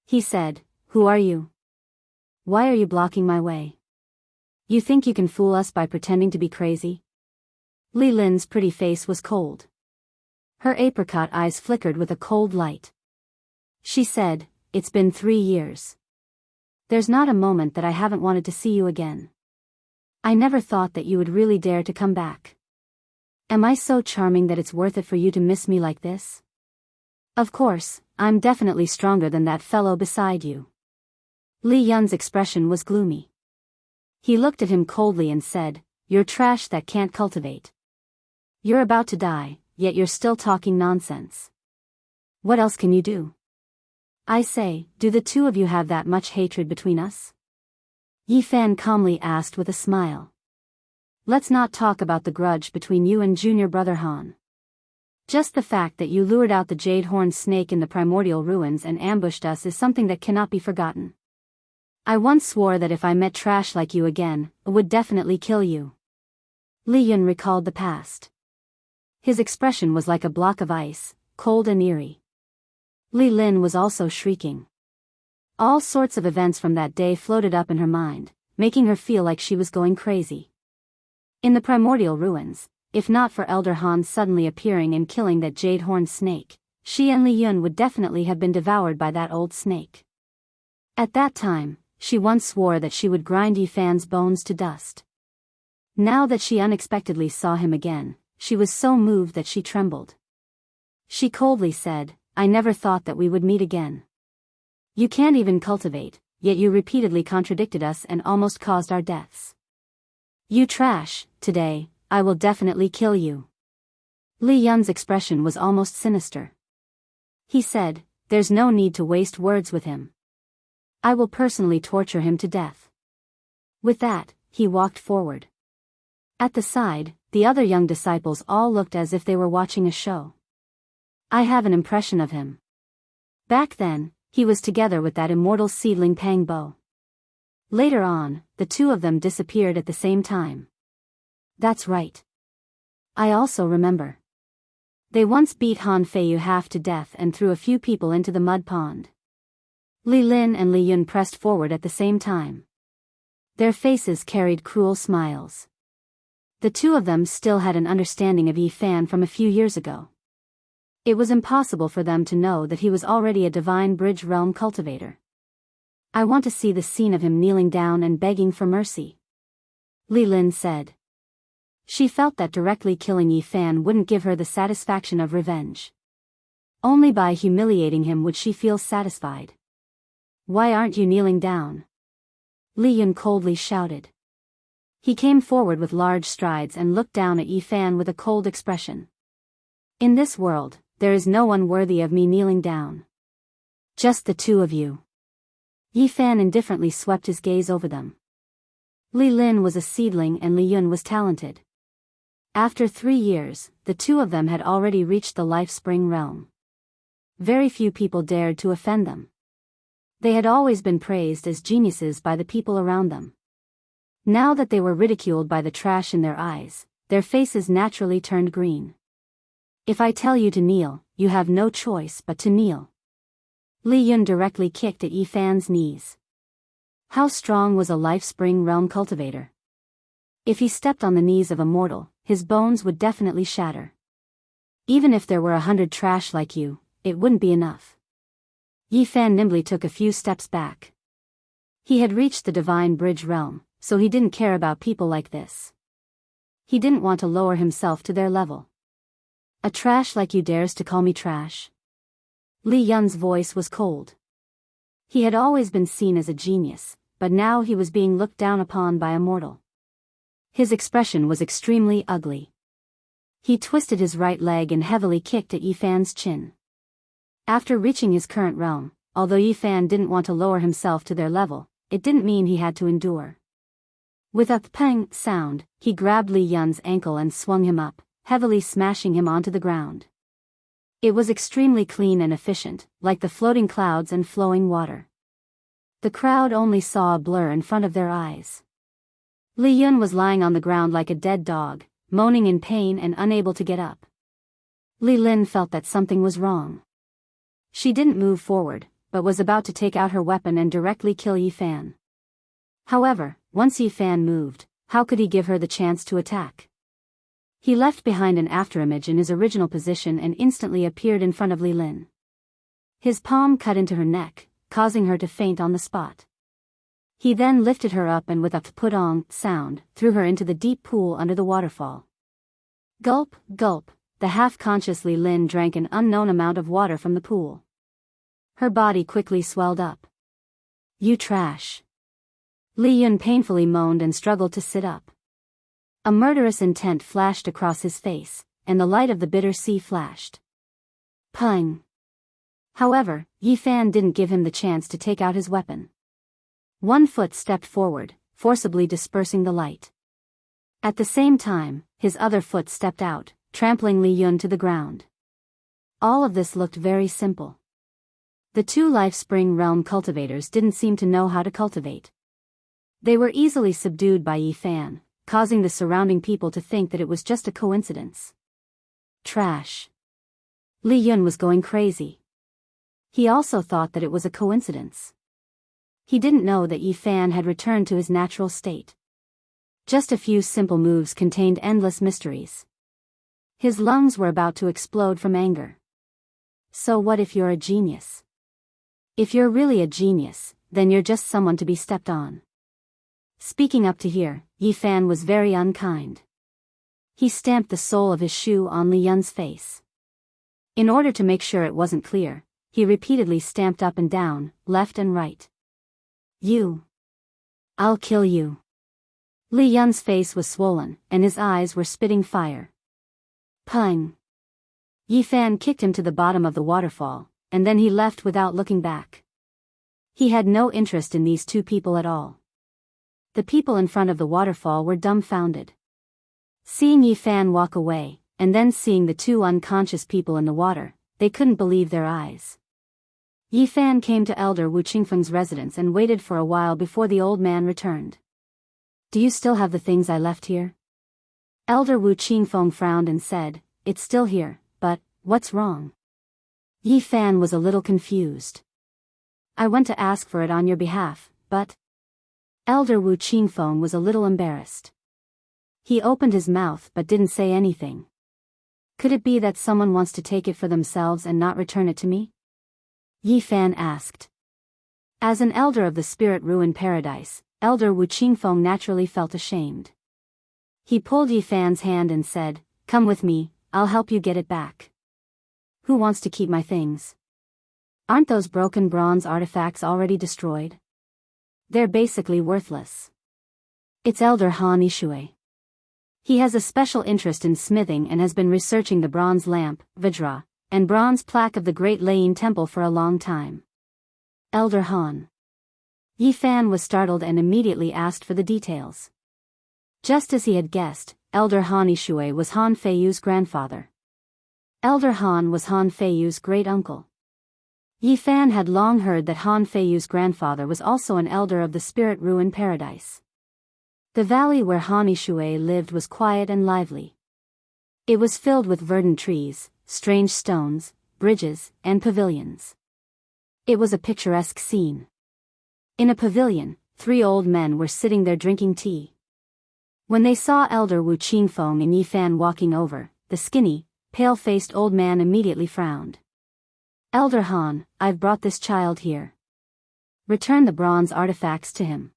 He said, "Who are you? Why are you blocking my way? You think you can fool us by pretending to be crazy?" Li Lin's pretty face was cold. Her apricot eyes flickered with a cold light. She said, "It's been 3 years. There's not a moment that I haven't wanted to see you again. I never thought that you would really dare to come back. Am I so charming that it's worth it for you to miss me like this? Of course, I'm definitely stronger than that fellow beside you." Li Yun's expression was gloomy. He looked at him coldly and said, "You're trash that can't cultivate. You're about to die, yet you're still talking nonsense. What else can you do? I say, do the two of you have that much hatred between us?" Yi Fan calmly asked with a smile. "Let's not talk about the grudge between you and junior brother Han. Just the fact that you lured out the jade-horned snake in the primordial ruins and ambushed us is something that cannot be forgotten. I once swore that if I met trash like you again, I would definitely kill you." Li Yun recalled the past. His expression was like a block of ice, cold and eerie. Li Lin was also shrieking. All sorts of events from that day floated up in her mind, making her feel like she was going crazy. In the primordial ruins, if not for Elder Han suddenly appearing and killing that jade-horned snake, she and Li Yun would definitely have been devoured by that old snake. At that time, she once swore that she would grind Yi Fan's bones to dust. Now that she unexpectedly saw him again, she was so moved that she trembled. She coldly said, "I never thought that we would meet again. You can't even cultivate, yet you repeatedly contradicted us and almost caused our deaths. You trash, today, I will definitely kill you." Li Yun's expression was almost sinister. He said, "There's no need to waste words with him. I will personally torture him to death." With that, he walked forward. At the side, the other young disciples all looked as if they were watching a show. "I have an impression of him. Back then, he was together with that immortal seedling Pang Bo. Later on, the two of them disappeared at the same time. That's right. I also remember. They once beat Han Feiyu half to death and threw a few people into the mud pond. Li Lin and Li Yun pressed forward at the same time. Their faces carried cruel smiles. The two of them still had an understanding of Yi Fan from a few years ago. It was impossible for them to know that he was already a divine bridge realm cultivator. I want to see the scene of him kneeling down and begging for mercy, Li Lin said. She felt that directly killing Yi Fan wouldn't give her the satisfaction of revenge. Only by humiliating him would she feel satisfied. Why aren't you kneeling down? Li Yun coldly shouted. He came forward with large strides and looked down at Yi Fan with a cold expression. In this world, there is no one worthy of me kneeling down. Just the two of you. Yi Fan indifferently swept his gaze over them. Li Lin was a seedling and Li Yun was talented. After 3 years, the two of them had already reached the life spring realm. Very few people dared to offend them. They had always been praised as geniuses by the people around them. Now that they were ridiculed by the trash in their eyes, their faces naturally turned green. If I tell you to kneel, you have no choice but to kneel. Li Yun directly kicked at Yi Fan's knees. How strong was a life spring realm cultivator? If he stepped on the knees of a mortal, his bones would definitely shatter. Even if there were 100 trash like you, it wouldn't be enough. Yi Fan nimbly took a few steps back. He had reached the divine bridge realm, so he didn't care about people like this. He didn't want to lower himself to their level. A trash like you dares to call me trash? Li Yun's voice was cold. He had always been seen as a genius, but now he was being looked down upon by a mortal. His expression was extremely ugly. He twisted his right leg and heavily kicked at Yi Fan's chin. After reaching his current realm, although Yi Fan didn't want to lower himself to their level, it didn't mean he had to endure. With a pang sound, he grabbed Li Yun's ankle and swung him up, heavily smashing him onto the ground. It was extremely clean and efficient, like the floating clouds and flowing water. The crowd only saw a blur in front of their eyes. Li Yun was lying on the ground like a dead dog, moaning in pain and unable to get up. Li Lin felt that something was wrong. She didn't move forward, but was about to take out her weapon and directly kill Yi Fan. However, once Yi Fan moved, how could he give her the chance to attack? He left behind an afterimage in his original position and instantly appeared in front of Li Lin. His palm cut into her neck, causing her to faint on the spot. He then lifted her up and with a put-on sound, threw her into the deep pool under the waterfall. Gulp, gulp, the half-conscious Li Lin drank an unknown amount of water from the pool. Her body quickly swelled up. You trash. Li Yun painfully moaned and struggled to sit up. A murderous intent flashed across his face, and the light of the bitter sea flashed. Pung. However, Yi Fan didn't give him the chance to take out his weapon. One foot stepped forward, forcibly dispersing the light. At the same time, his other foot stepped out, trampling Li Yun to the ground. All of this looked very simple. The two life spring realm cultivators didn't seem to know how to cultivate. They were easily subdued by Yi Fan, causing the surrounding people to think that it was just a coincidence. Trash. Li Yun was going crazy. He also thought that it was a coincidence. He didn't know that Yi Fan had returned to his natural state. Just a few simple moves contained endless mysteries. His lungs were about to explode from anger. So what if you're a genius? If you're really a genius, then you're just someone to be stepped on. Speaking up to here, Yi Fan was very unkind. He stamped the sole of his shoe on Li Yun's face. In order to make sure it wasn't clear, he repeatedly stamped up and down, left and right. You. I'll kill you. Li Yun's face was swollen, and his eyes were spitting fire. Pung. Yi Fan kicked him to the bottom of the waterfall, and then he left without looking back. He had no interest in these two people at all. The people in front of the waterfall were dumbfounded. Seeing Yi Fan walk away, and then seeing the two unconscious people in the water, they couldn't believe their eyes. Yi Fan came to Elder Wu Qingfeng's residence and waited for a while before the old man returned. Do you still have the things I left here? Elder Wu Qingfeng frowned and said, It's still here, but, what's wrong? Yi Fan was a little confused. I went to ask for it on your behalf, but... Elder Wu Qingfeng was a little embarrassed. He opened his mouth but didn't say anything. Could it be that someone wants to take it for themselves and not return it to me? Yi Fan asked. As an elder of the Spirit Ruin Paradise, Elder Wu Qingfeng naturally felt ashamed. He pulled Yi Fan's hand and said, Come with me, I'll help you get it back. Who wants to keep my things? Aren't those broken bronze artifacts already destroyed? They're basically worthless. It's Elder Han Ishui. He has a special interest in smithing and has been researching the bronze lamp, Vajra, and bronze plaque of the Great Lane Temple for a long time. Elder Han. Yi Fan was startled and immediately asked for the details. Just as he had guessed, Elder Han Ishui was Han Feiyu's grandfather. Elder Han was Han Feiyu's great-uncle. Yi Fan had long heard that Han Feiyu's grandfather was also an elder of the Spirit Ruin Paradise. The valley where Han Ishui lived was quiet and lively. It was filled with verdant trees, strange stones, bridges, and pavilions. It was a picturesque scene. In a pavilion, 3 old men were sitting there drinking tea. When they saw Elder Wu Qingfeng and Yi Fan walking over, the skinny, pale-faced old man immediately frowned. Elder Han, I've brought this child here. Return the bronze artifacts to him.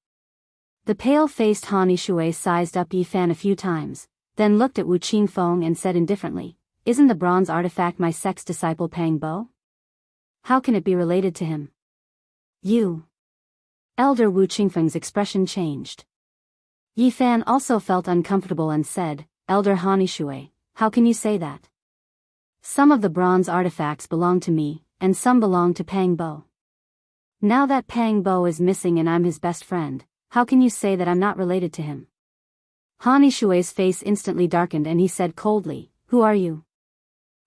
The pale-faced Han Ishui sized up Yi Fan a few times, then looked at Wu Qingfeng and said indifferently, Isn't the bronze artifact my sex disciple Pang Bo? How can it be related to him? You. Elder Wu Qingfeng's expression changed. Yi Fan also felt uncomfortable and said, Elder Han Ishui, how can you say that? Some of the bronze artifacts belong to me, and some belong to Pang Bo. Now that Pang Bo is missing and I'm his best friend, how can you say that I'm not related to him? Han Ishui's face instantly darkened and he said coldly, Who are you?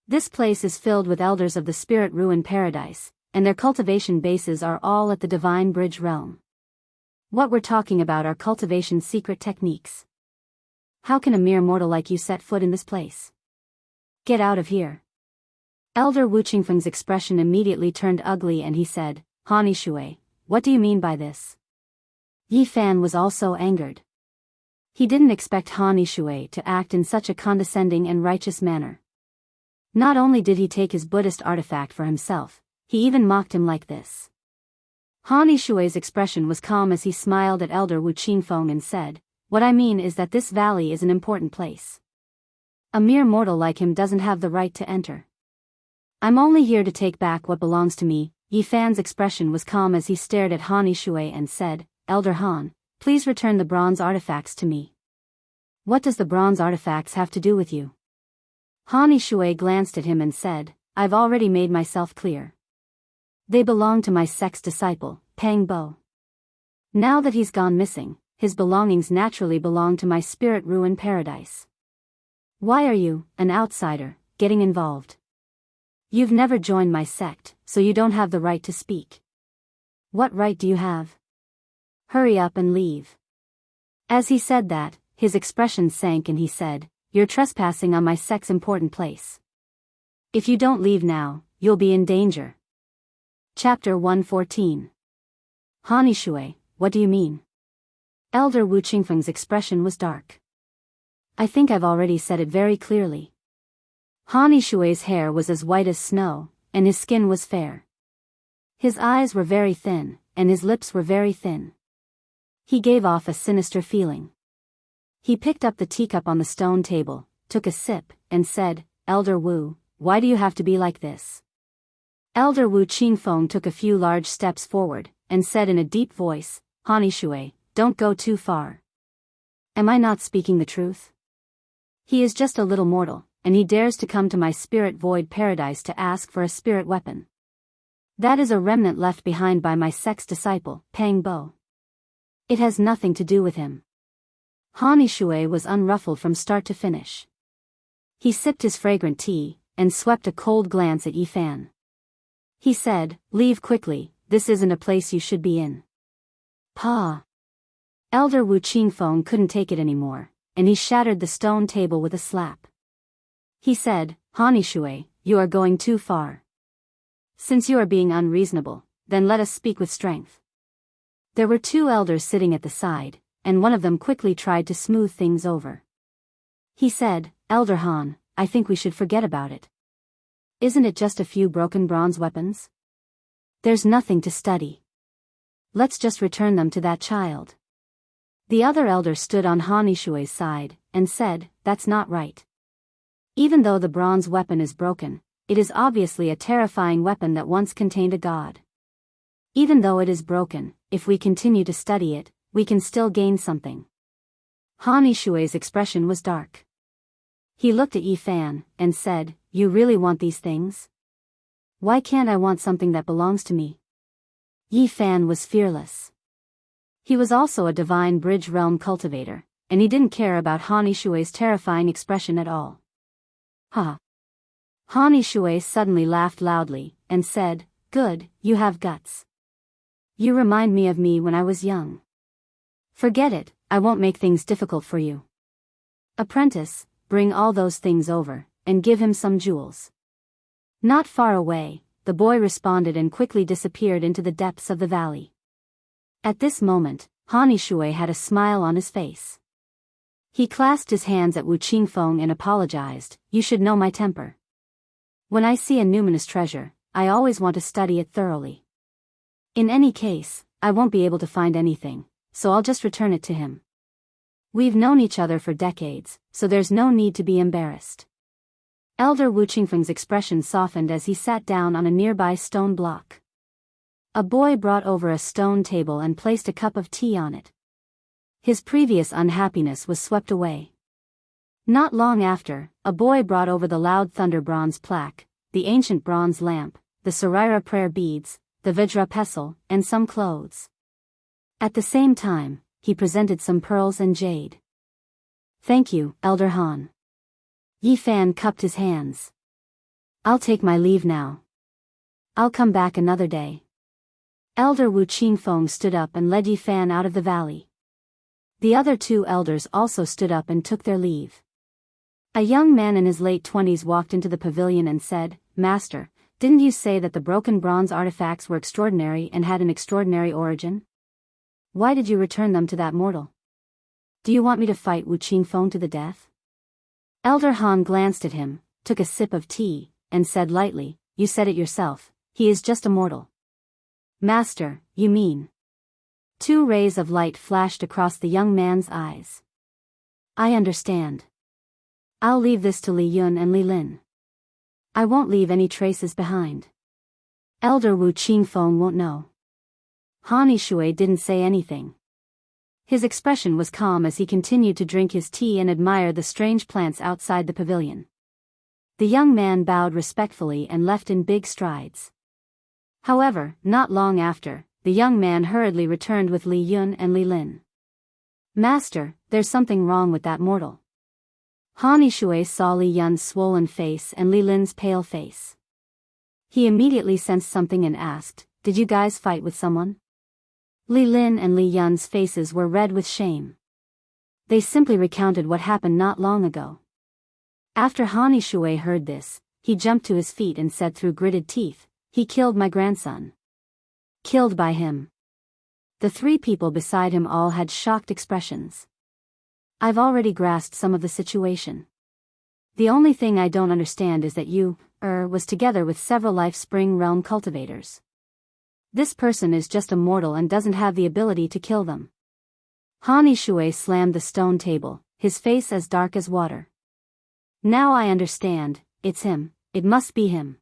This place is filled with elders of the Spirit Ruin Paradise, and their cultivation bases are all at the Divine Bridge realm. What we're talking about are cultivation secret techniques. How can a mere mortal like you set foot in this place? Get out of here. Elder Wu Qingfeng's expression immediately turned ugly and he said, Han Ishui, what do you mean by this? Yi Fan was also angered. He didn't expect Han Ishui to act in such a condescending and righteous manner. Not only did he take his Buddhist artifact for himself, he even mocked him like this. Han Ishui's expression was calm as he smiled at Elder Wu Qingfeng and said, What I mean is that this valley is an important place. A mere mortal like him doesn't have the right to enter. I'm only here to take back what belongs to me. Yi Fan's expression was calm as he stared at Han Ishui and said, Elder Han, please return the bronze artifacts to me. What does the bronze artifacts have to do with you? Han Ishui glanced at him and said, I've already made myself clear. They belong to my sex disciple, Pang Bo. Now that he's gone missing, his belongings naturally belong to my Spirit Ruin Paradise. Why are you, an outsider, getting involved? You've never joined my sect, so you don't have the right to speak. What right do you have? Hurry up and leave. As he said that, his expression sank and he said, You're trespassing on my sect's important place. If you don't leave now, you'll be in danger. Chapter 114. Han Ishui, what do you mean? Elder Wu Qingfeng's expression was dark. I think I've already said it very clearly. Han Ishui's hair was as white as snow, and his skin was fair. His eyes were very thin, and his lips were very thin. He gave off a sinister feeling. He picked up the teacup on the stone table, took a sip, and said, Elder Wu, why do you have to be like this? Elder Wu Qingfeng took a few large steps forward, and said in a deep voice, Han Ishui, don't go too far. Am I not speaking the truth? He is just a little mortal, and he dares to come to my spirit void paradise to ask for a spirit weapon. That is a remnant left behind by my sex disciple, Pang Bo. It has nothing to do with him. Han Ishui was unruffled from start to finish. He sipped his fragrant tea, and swept a cold glance at Yi Fan. He said, leave quickly, this isn't a place you should be in. Pa. Elder Wu Qingfeng couldn't take it anymore, and he shattered the stone table with a slap. He said, Hani Shui, you are going too far. Since you are being unreasonable, then let us speak with strength. There were 2 elders sitting at the side, and one of them quickly tried to smooth things over. He said, Elder Han, I think we should forget about it. Isn't it just a few broken bronze weapons? There's nothing to study. Let's just return them to that child. The other elder stood on Han Ishui's side, and said, that's not right. Even though the bronze weapon is broken, it is obviously a terrifying weapon that once contained a god. Even though it is broken, if we continue to study it, we can still gain something. Han Ishui's expression was dark. He looked at Yi Fan, and said, you really want these things? Why can't I want something that belongs to me? Yi Fan was fearless. He was also a divine bridge realm cultivator, and he didn't care about Han Ishui's terrifying expression at all. Ha! Han Ishui suddenly laughed loudly, and said, good, you have guts. You remind me of me when I was young. Forget it, I won't make things difficult for you. Apprentice, bring all those things over, and give him some jewels. Not far away, the boy responded and quickly disappeared into the depths of the valley. At this moment, Han Ishui had a smile on his face. He clasped his hands at Wu Qingfeng and apologized, you should know my temper. When I see a numinous treasure, I always want to study it thoroughly. In any case, I won't be able to find anything, so I'll just return it to him. We've known each other for decades, so there's no need to be embarrassed. Elder Wu Qingfeng's expression softened as he sat down on a nearby stone block. A boy brought over a stone table and placed a cup of tea on it. His previous unhappiness was swept away. Not long after, a boy brought over the loud thunder bronze plaque, the ancient bronze lamp, the Sarira prayer beads, the Vajra pestle, and some clothes. At the same time, he presented some pearls and jade. Thank you, Elder Han. Yi Fan cupped his hands. I'll take my leave now. I'll come back another day. Elder Wu Qingfeng stood up and led Yi Fan out of the valley. The other 2 elders also stood up and took their leave. A young man in his late 20s walked into the pavilion and said, Master, didn't you say that the broken bronze artifacts were extraordinary and had an extraordinary origin? Why did you return them to that mortal? Do you want me to fight Wu Qingfeng to the death? Elder Han glanced at him, took a sip of tea, and said lightly, you said it yourself, he is just a mortal. Master, you mean? 2 rays of light flashed across the young man's eyes. I understand. I'll leave this to Li Yun and Li Lin. I won't leave any traces behind. Elder Wu Qingfeng won't know. Han Ishui didn't say anything. His expression was calm as he continued to drink his tea and admire the strange plants outside the pavilion. The young man bowed respectfully and left in big strides. However, not long after, the young man hurriedly returned with Li Yun and Li Lin. Master, there's something wrong with that mortal. Han Ishui saw Li Yun's swollen face and Li Lin's pale face. He immediately sensed something and asked, did you guys fight with someone? Li Lin and Li Yun's faces were red with shame. They simply recounted what happened not long ago. After Han Ishui heard this, he jumped to his feet and said through gritted teeth, he killed my grandson. Killed by him. The 3 people beside him all had shocked expressions. I've already grasped some of the situation. The only thing I don't understand is that you, was together with several Life Spring Realm cultivators. This person is just a mortal and doesn't have the ability to kill them. Han Ishui slammed the stone table, his face as dark as water. Now I understand, it's him, it must be him.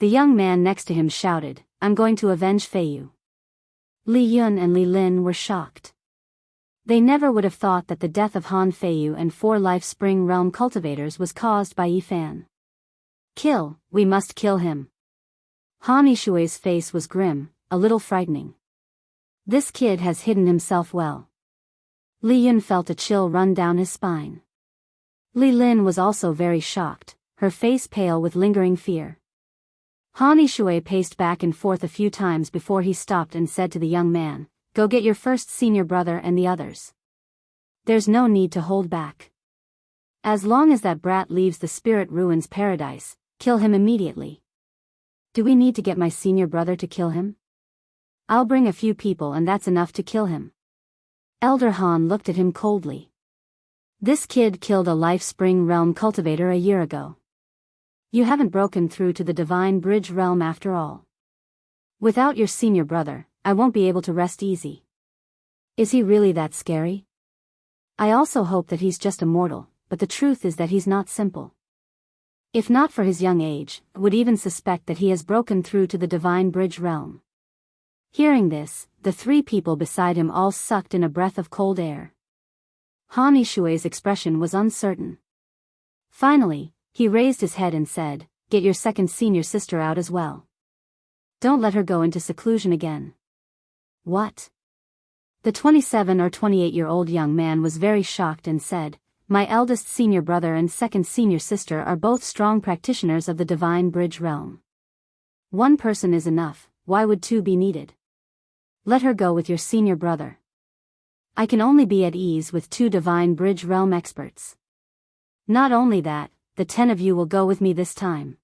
The young man next to him shouted, I'm going to avenge Feiyu. Li Yun and Li Lin were shocked. They never would have thought that the death of Han Feiyu and 4 Life Spring Realm cultivators was caused by Yi Fan. Kill, we must kill him. Han Ishui's face was grim, a little frightening. This kid has hidden himself well. Li Yun felt a chill run down his spine. Li Lin was also very shocked, her face pale with lingering fear. Han Yishui paced back and forth a few times before he stopped and said to the young man, "Go get your first senior brother and the others. There's no need to hold back. As long as that brat leaves the spirit ruins paradise, kill him immediately." "Do we need to get my senior brother to kill him?" "I'll bring a few people and that's enough to kill him." Elder Han looked at him coldly. "This kid killed a Life Spring Realm cultivator a year ago. You haven't broken through to the Divine Bridge Realm after all. Without your senior brother, I won't be able to rest easy." "Is he really that scary?" "I also hope that he's just a mortal, but the truth is that he's not simple. If not for his young age, I would even suspect that he has broken through to the Divine Bridge Realm." Hearing this, the three people beside him all sucked in a breath of cold air. Han Yishui's expression was uncertain. Finally, he raised his head and said, "Get your second senior sister out as well. Don't let her go into seclusion again." "What?" The 27 or 28-year-old young man was very shocked and said, "My eldest senior brother and second senior sister are both strong practitioners of the Divine Bridge Realm. One person is enough, why would two be needed? Let her go with your senior brother. I can only be at ease with two Divine Bridge Realm experts. Not only that, the 10 of you will go with me this time."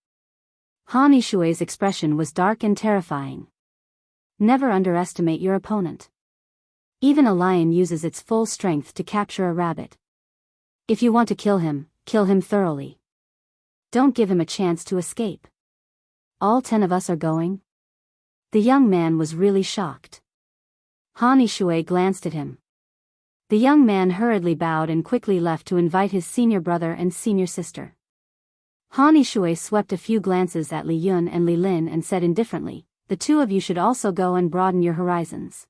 Han Yishui's expression was dark and terrifying. Never underestimate your opponent. Even a lion uses its full strength to capture a rabbit. If you want to kill him thoroughly. Don't give him a chance to escape. "All 10 of us are going?" The young man was really shocked. Han Yishui glanced at him. The young man hurriedly bowed and quickly left to invite his senior brother and senior sister. Han Yishui swept a few glances at Li Yun and Li Lin and said indifferently, "The two of you should also go and broaden your horizons."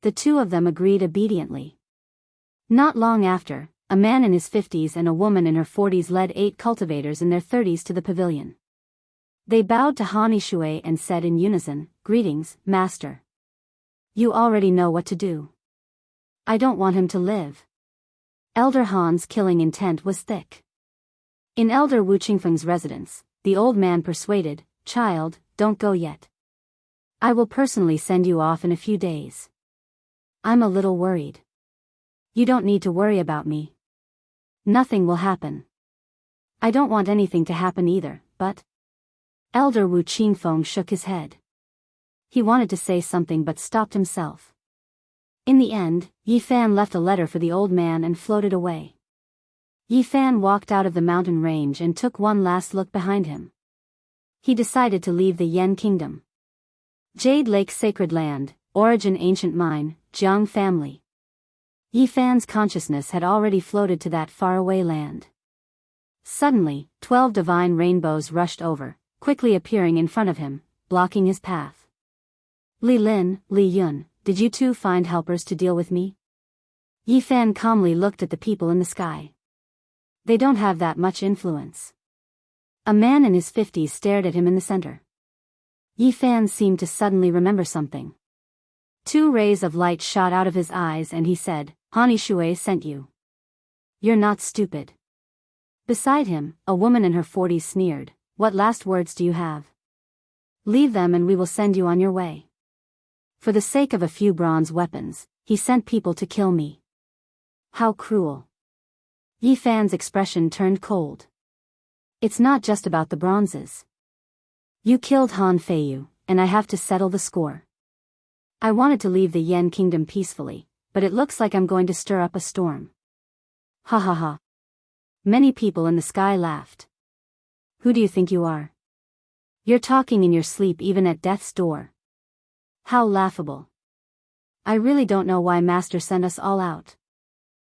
The two of them agreed obediently. Not long after, a man in his 50s and a woman in her 40s led 8 cultivators in their 30s to the pavilion. They bowed to Han Yishui and said in unison, "Greetings, Master. You already know what to do." "I don't want him to live." Elder Han's killing intent was thick. In Elder Wu Qingfeng's residence, the old man persuaded, "Child, don't go yet. I will personally send you off in a few days. I'm a little worried." "You don't need to worry about me. Nothing will happen." "I don't want anything to happen either, but..." Elder Wu Qingfeng shook his head. He wanted to say something but stopped himself. In the end, Yi Fan left a letter for the old man and floated away. Yi Fan walked out of the mountain range and took one last look behind him. He decided to leave the Yen Kingdom. Jade Lake Sacred Land, Origin Ancient Mine, Jianghu family. Yi Fan's consciousness had already floated to that faraway land. Suddenly, 12 divine rainbows rushed over, quickly appearing in front of him, blocking his path. "Li Lin, Li Yun, did you two find helpers to deal with me?" Yi Fan calmly looked at the people in the sky. "They don't have that much influence." A man in his 50s stared at him in the center. Yi Fan seemed to suddenly remember something. 2 rays of light shot out of his eyes and he said, "Han Yishui sent you. You're not stupid." Beside him, a woman in her 40s sneered, "What last words do you have? Leave them and we will send you on your way." For the sake of a few bronze weapons, he sent people to kill me. How cruel. Yi Fan's expression turned cold. "It's not just about the bronzes. You killed Han Feiyu, and I have to settle the score. I wanted to leave the Yen Kingdom peacefully, but it looks like I'm going to stir up a storm." Ha ha ha. Many people in the sky laughed. "Who do you think you are? You're talking in your sleep even at death's door. How laughable. I really don't know why Master sent us all out.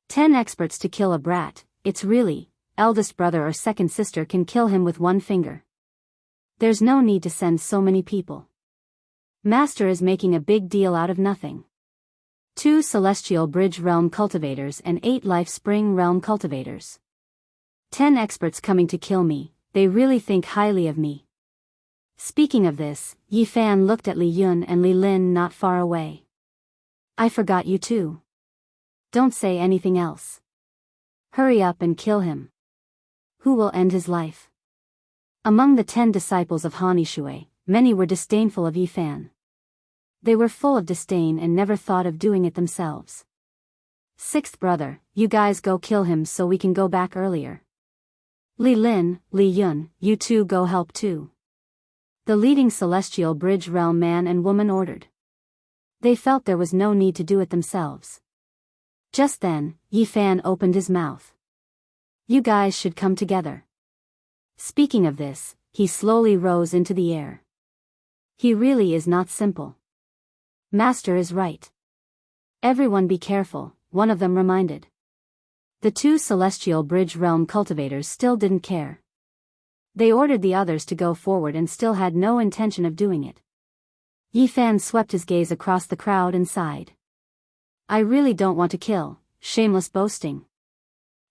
10 experts to kill a brat, it's really, eldest brother or second sister can kill him with one finger. There's no need to send so many people. Master is making a big deal out of nothing. 2 Celestial Bridge Realm cultivators and 8 Life Spring Realm cultivators. 10 experts coming to kill me, they really think highly of me." Speaking of this, Yi Fan looked at Li Yun and Li Lin not far away. "I forgot you too. Don't say anything else. Hurry up and kill him. Who will end his life?" Among the 10 disciples of Han Yishui, many were disdainful of Yi Fan. They were full of disdain and never thought of doing it themselves. Sixth brother, you guys go kill him so we can go back earlier. Li Lin, Li Yun, you two go help too. The leading celestial bridge realm man and woman ordered. They felt there was no need to do it themselves. Just then, Yi Fan opened his mouth. You guys should come together. Speaking of this, he slowly rose into the air. He really is not simple. Master is right. Everyone be careful, one of them reminded. The 2 celestial bridge realm cultivators still didn't care. They ordered the others to go forward and still had no intention of doing it. Yi Fan swept his gaze across the crowd and sighed. I really don't want to kill, shameless boasting.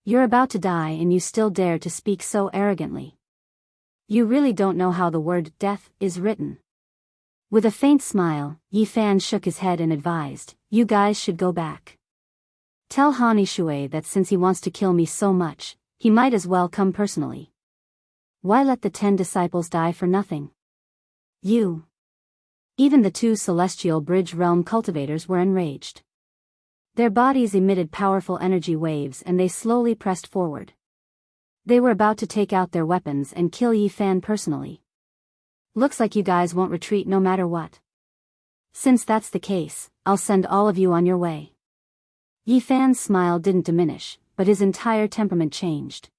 You're about to die and you still dare to speak so arrogantly. You really don't know how the word death is written. With a faint smile, Yi Fan shook his head and advised, you guys should go back. Tell Han Yishui that since he wants to kill me so much, he might as well come personally. Why let the 10 disciples die for nothing? Even the 2 celestial bridge realm cultivators were enraged. Their bodies emitted powerful energy waves and they slowly pressed forward. They were about to take out their weapons and kill Yi Fan personally. Looks like you guys won't retreat no matter what. Since that's the case, I'll send all of you on your way. Yi Fan's smile didn't diminish, but his entire temperament changed.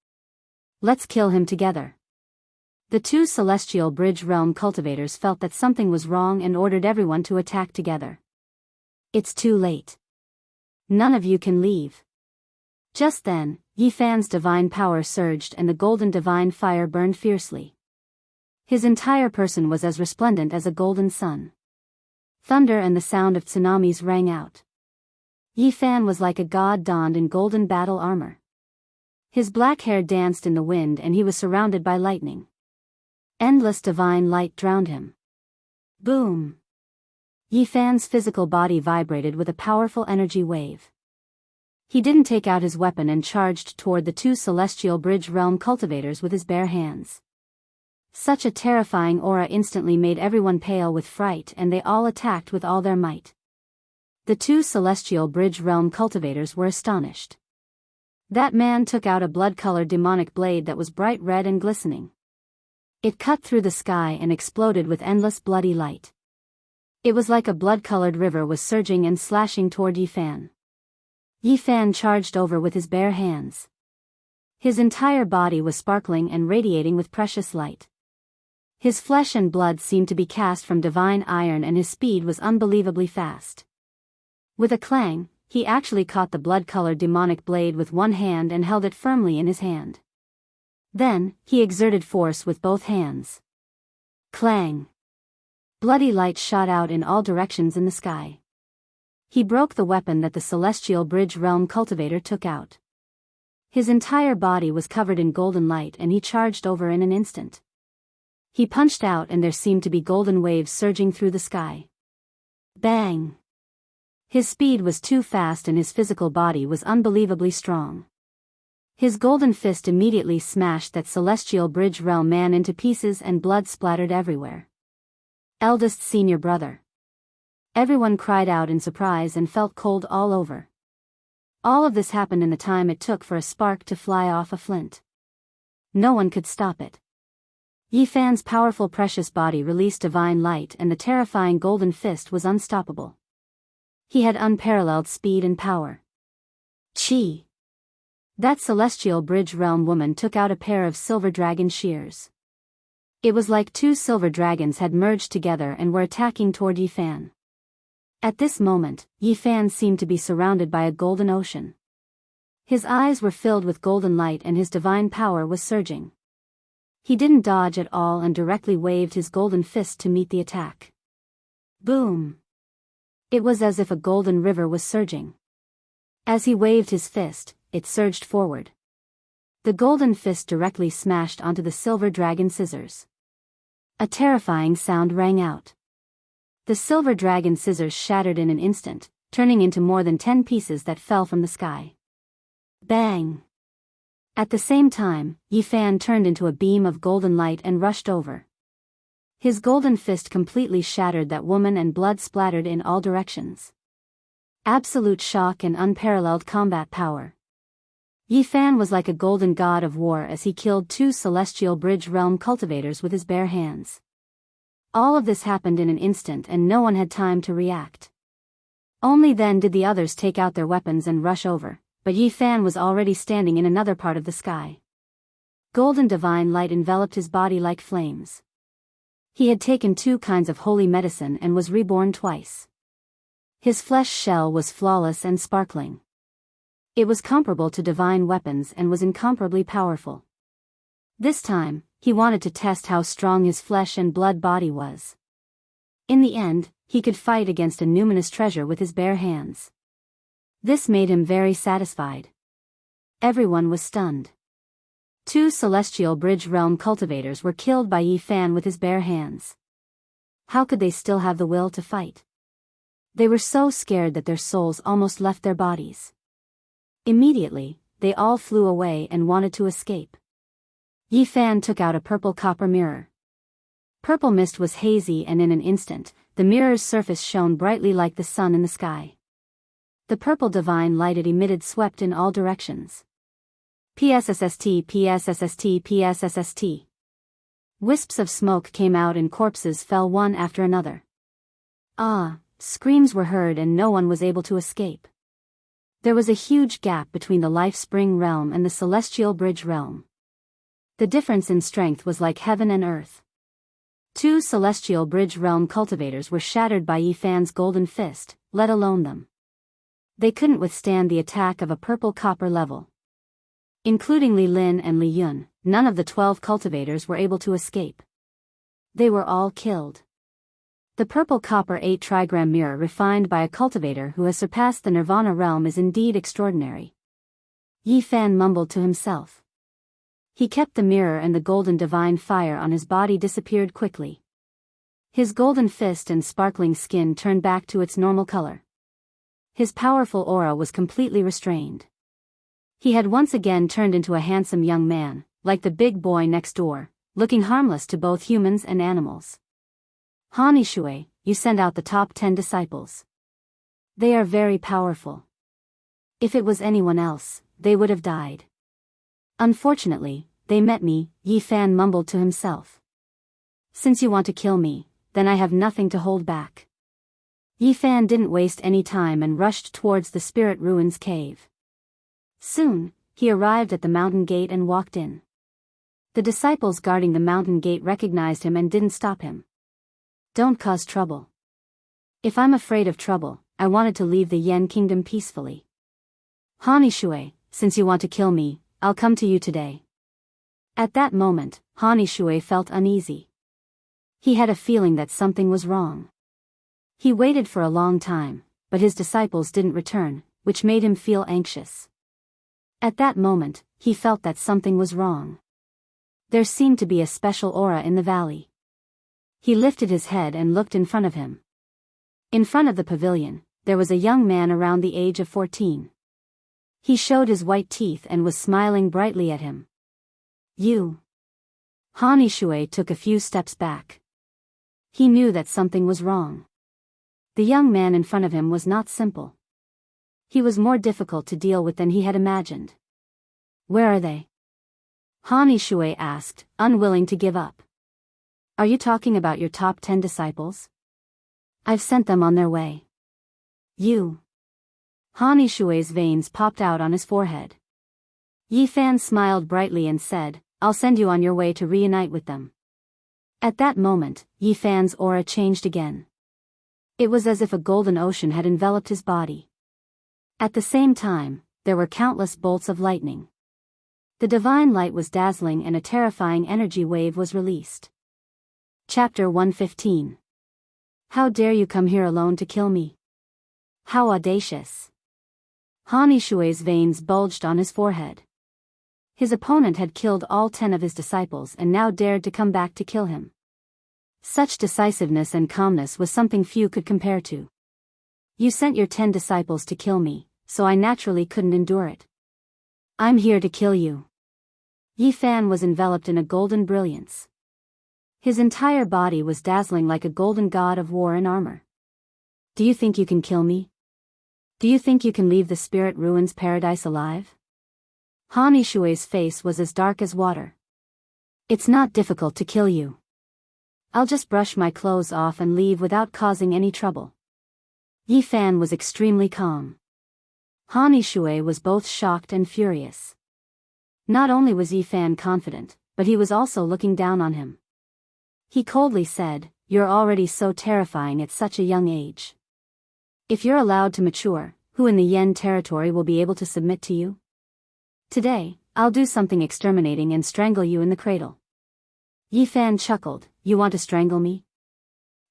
Let's kill him together. The 2 celestial bridge realm cultivators felt that something was wrong and ordered everyone to attack together. It's too late. None of you can leave. Just then, Yi Fan's divine power surged and the golden divine fire burned fiercely. His entire person was as resplendent as a golden sun. Thunder and the sound of tsunamis rang out. Yi Fan was like a god donned in golden battle armor. His black hair danced in the wind and he was surrounded by lightning. Endless divine light drowned him. Boom! Yi Fan's physical body vibrated with a powerful energy wave. He didn't take out his weapon and charged toward the 2 celestial bridge realm cultivators with his bare hands. Such a terrifying aura instantly made everyone pale with fright and they all attacked with all their might. The 2 celestial bridge realm cultivators were astonished. That man took out a blood-colored demonic blade that was bright red and glistening. It cut through the sky and exploded with endless bloody light. It was like a blood-colored river was surging and slashing toward Yi Fan. Yi Fan charged over with his bare hands. His entire body was sparkling and radiating with precious light. His flesh and blood seemed to be cast from divine iron and his speed was unbelievably fast. With a clang, he actually caught the blood-colored demonic blade with one hand and held it firmly in his hand. Then, he exerted force with both hands. Clang! Bloody light shot out in all directions in the sky. He broke the weapon that the celestial bridge realm cultivator took out. His entire body was covered in golden light and he charged over in an instant. He punched out and there seemed to be golden waves surging through the sky. Bang! His speed was too fast and his physical body was unbelievably strong. His golden fist immediately smashed that celestial bridge realm man into pieces and blood splattered everywhere. Eldest senior brother. Everyone cried out in surprise and felt cold all over. All of this happened in the time it took for a spark to fly off a flint. No one could stop it. Yi Fan's powerful precious body released divine light and the terrifying golden fist was unstoppable. He had unparalleled speed and power. Chi! That celestial bridge realm woman took out a pair of silver dragon shears. It was like 2 silver dragons had merged together and were attacking toward Yi Fan. At this moment, Yi Fan seemed to be surrounded by a golden ocean. His eyes were filled with golden light and his divine power was surging. He didn't dodge at all and directly waved his golden fist to meet the attack. Boom! It was as if a golden river was surging. As he waved his fist, it surged forward. The golden fist directly smashed onto the silver dragon scissors. A terrifying sound rang out. The silver dragon scissors shattered in an instant, turning into more than 10 pieces that fell from the sky. Bang! At the same time, Yi Fan turned into a beam of golden light and rushed over. His golden fist completely shattered that woman and blood splattered in all directions. Absolute shock and unparalleled combat power. Yi Fan was like a golden god of war as he killed 2 celestial bridge realm cultivators with his bare hands. All of this happened in an instant and no one had time to react. Only then did the others take out their weapons and rush over, but Yi Fan was already standing in another part of the sky. Golden divine light enveloped his body like flames. He had taken 2 kinds of holy medicine and was reborn twice. His flesh shell was flawless and sparkling. It was comparable to divine weapons and was incomparably powerful. This time, he wanted to test how strong his flesh and blood body was. In the end, he could fight against a numinous treasure with his bare hands. This made him very satisfied. Everyone was stunned. 2 celestial bridge realm cultivators were killed by Yi Fan with his bare hands. How could they still have the will to fight? They were so scared that their souls almost left their bodies. Immediately, they all flew away and wanted to escape. Yi Fan took out a purple copper mirror. Purple mist was hazy and in an instant, the mirror's surface shone brightly like the sun in the sky. The purple divine light it emitted swept in all directions. PSSST, PSSST, PSSST. Wisps of smoke came out and corpses fell one after another. Ah! Screams were heard and no one was able to escape. There was a huge gap between the Life Spring realm and the Celestial Bridge realm. The difference in strength was like heaven and earth. 2 Celestial Bridge realm cultivators were shattered by Yi Fan's golden fist, let alone them. They couldn't withstand the attack of a purple copper level. Including Li Lin and Li Yun, none of the 12 cultivators were able to escape. They were all killed. The purple copper 8 trigram mirror refined by a cultivator who has surpassed the Nirvana realm is indeed extraordinary. Yi Fan mumbled to himself. He kept the mirror and the golden divine fire on his body disappeared quickly. His golden fist and sparkling skin turned back to its normal color. His powerful aura was completely restrained. He had once again turned into a handsome young man, like the big boy next door, looking harmless to both humans and animals. Han Yishui, you send out the top 10 disciples. They are very powerful. If it was anyone else, they would have died. Unfortunately, they met me, Yi Fan mumbled to himself. Since you want to kill me, then I have nothing to hold back. Yi Fan didn't waste any time and rushed towards the Spirit Ruins cave. Soon, he arrived at the mountain gate and walked in. The disciples guarding the mountain gate recognized him and didn't stop him. Don't cause trouble. If I'm afraid of trouble, I wanted to leave the Yen kingdom peacefully. Han Yishui, since you want to kill me, I'll come to you today. At that moment, Han Yishui felt uneasy. He had a feeling that something was wrong. He waited for a long time, but his disciples didn't return, which made him feel anxious. At that moment, he felt that something was wrong. There seemed to be a special aura in the valley. He lifted his head and looked in front of him. In front of the pavilion, there was a young man around the age of 14. He showed his white teeth and was smiling brightly at him. You. Han Yishui took a few steps back. He knew that something was wrong. The young man in front of him was not simple. He was more difficult to deal with than he had imagined. Where are they? Han Yishui asked, unwilling to give up. Are you talking about your top 10 disciples? I've sent them on their way. You. Han Yishui's veins popped out on his forehead. Yi Fan smiled brightly and said, I'll send you on your way to reunite with them. At that moment, Yi Fan's aura changed again. It was as if a golden ocean had enveloped his body. At the same time, there were countless bolts of lightning. The divine light was dazzling and a terrifying energy wave was released. Chapter 115. How dare you come here alone to kill me? How audacious. Han Yishui's veins bulged on his forehead. His opponent had killed all 10 of his disciples and now dared to come back to kill him. Such decisiveness and calmness was something few could compare to. You sent your 10 disciples to kill me, so I naturally couldn't endure it. I'm here to kill you. Yi Fan was enveloped in a golden brilliance. His entire body was dazzling like a golden god of war in armor. Do you think you can kill me? Do you think you can leave the spirit ruins paradise alive? Han Yishui's face was as dark as water. It's not difficult to kill you. I'll just brush my clothes off and leave without causing any trouble. Yi Fan was extremely calm. Han Yishui was both shocked and furious. Not only was Yi Fan confident, but he was also looking down on him. He coldly said, "You're already so terrifying at such a young age. If you're allowed to mature, who in the Yen territory will be able to submit to you? Today, I'll do something exterminating and strangle you in the cradle." Yi Fan chuckled, "You want to strangle me?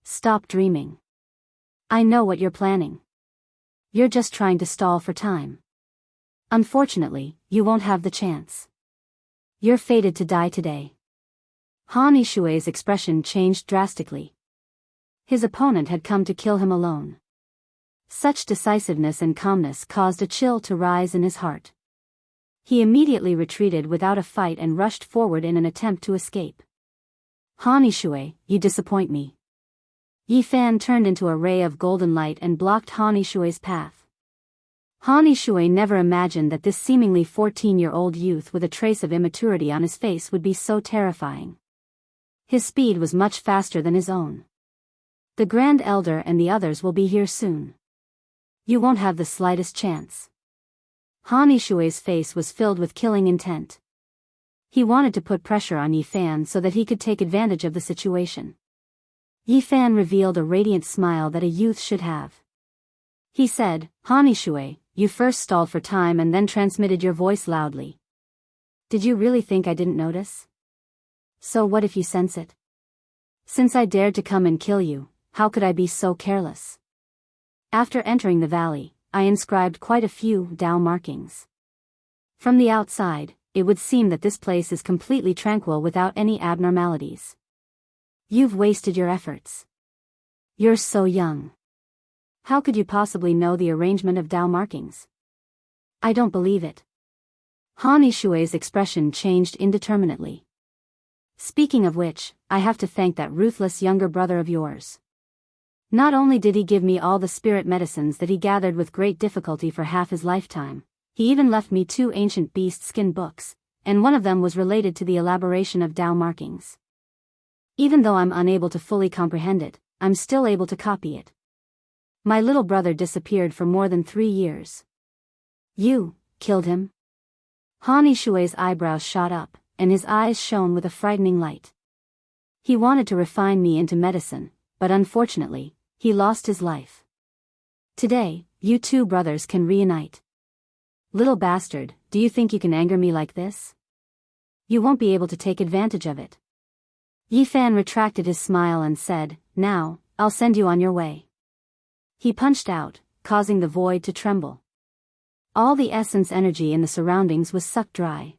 Stop dreaming. I know what you're planning. You're just trying to stall for time. Unfortunately, you won't have the chance. You're fated to die today." Han Yishui's expression changed drastically. His opponent had come to kill him alone. Such decisiveness and calmness caused a chill to rise in his heart. He immediately retreated without a fight and rushed forward in an attempt to escape. "Han Yishui, you disappoint me." Yi Fan turned into a ray of golden light and blocked Han Yishui's path. Han Yishui never imagined that this seemingly 14-year-old youth with a trace of immaturity on his face would be so terrifying. His speed was much faster than his own. "The Grand Elder and the others will be here soon. You won't have the slightest chance." Han Yishui's face was filled with killing intent. He wanted to put pressure on Yi Fan so that he could take advantage of the situation. Yi Fan revealed a radiant smile that a youth should have. He said, "Han Yishui, you first stalled for time and then transmitted your voice loudly. Did you really think I didn't notice? So what if you sense it? Since I dared to come and kill you, how could I be so careless?" After entering the valley, I inscribed quite a few Dao markings. From the outside, it would seem that this place is completely tranquil without any abnormalities. You've wasted your efforts. You're so young. How could you possibly know the arrangement of Dao markings? I don't believe it. Han Yishui's expression changed indeterminately. Speaking of which, I have to thank that ruthless younger brother of yours. Not only did he give me all the spirit medicines that he gathered with great difficulty for half his lifetime, he even left me 2 ancient beast skin books, and one of them was related to the elaboration of Dao markings. Even though I'm unable to fully comprehend it, I'm still able to copy it. My little brother disappeared for more than 3 years. You killed him? Han Yishui's eyebrows shot up, and his eyes shone with a frightening light. He wanted to refine me into medicine, but unfortunately, he lost his life. Today, you 2 brothers can reunite. Little bastard, do you think you can anger me like this? You won't be able to take advantage of it. Yi Fan retracted his smile and said, "Now, I'll send you on your way." He punched out, causing the void to tremble. All the essence energy in the surroundings was sucked dry.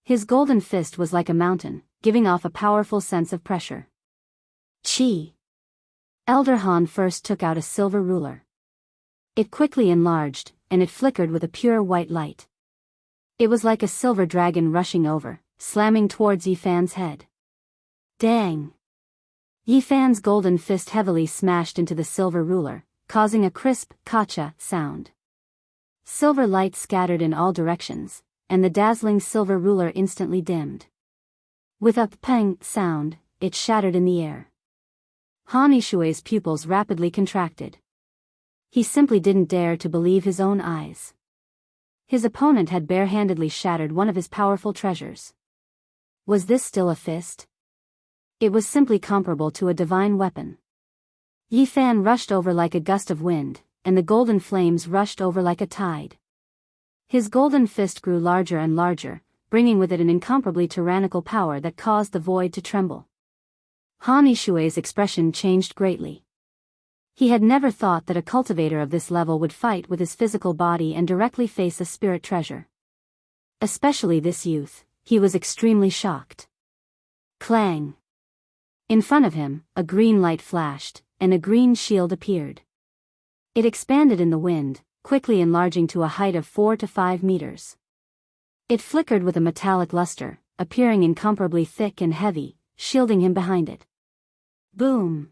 His golden fist was like a mountain, giving off a powerful sense of pressure. Chi. Elder Han first took out a silver ruler. It quickly enlarged, and it flickered with a pure white light. It was like a silver dragon rushing over, slamming towards Yi Fan's head. Dang! Yi Fan's golden fist heavily smashed into the silver ruler, causing a crisp, kacha sound. Silver light scattered in all directions, and the dazzling silver ruler instantly dimmed. With a pang sound, it shattered in the air. Han Yishui's pupils rapidly contracted. He simply didn't dare to believe his own eyes. His opponent had barehandedly shattered one of his powerful treasures. Was this still a fist? It was simply comparable to a divine weapon. Yi Fan rushed over like a gust of wind, and the golden flames rushed over like a tide. His golden fist grew larger and larger, bringing with it an incomparably tyrannical power that caused the void to tremble. Han Yishui's expression changed greatly. He had never thought that a cultivator of this level would fight with his physical body and directly face a spirit treasure. Especially this youth, he was extremely shocked. Clang! In front of him, a green light flashed, and a green shield appeared. It expanded in the wind, quickly enlarging to a height of 4 to 5 meters. It flickered with a metallic luster, appearing incomparably thick and heavy, shielding him behind it. Boom!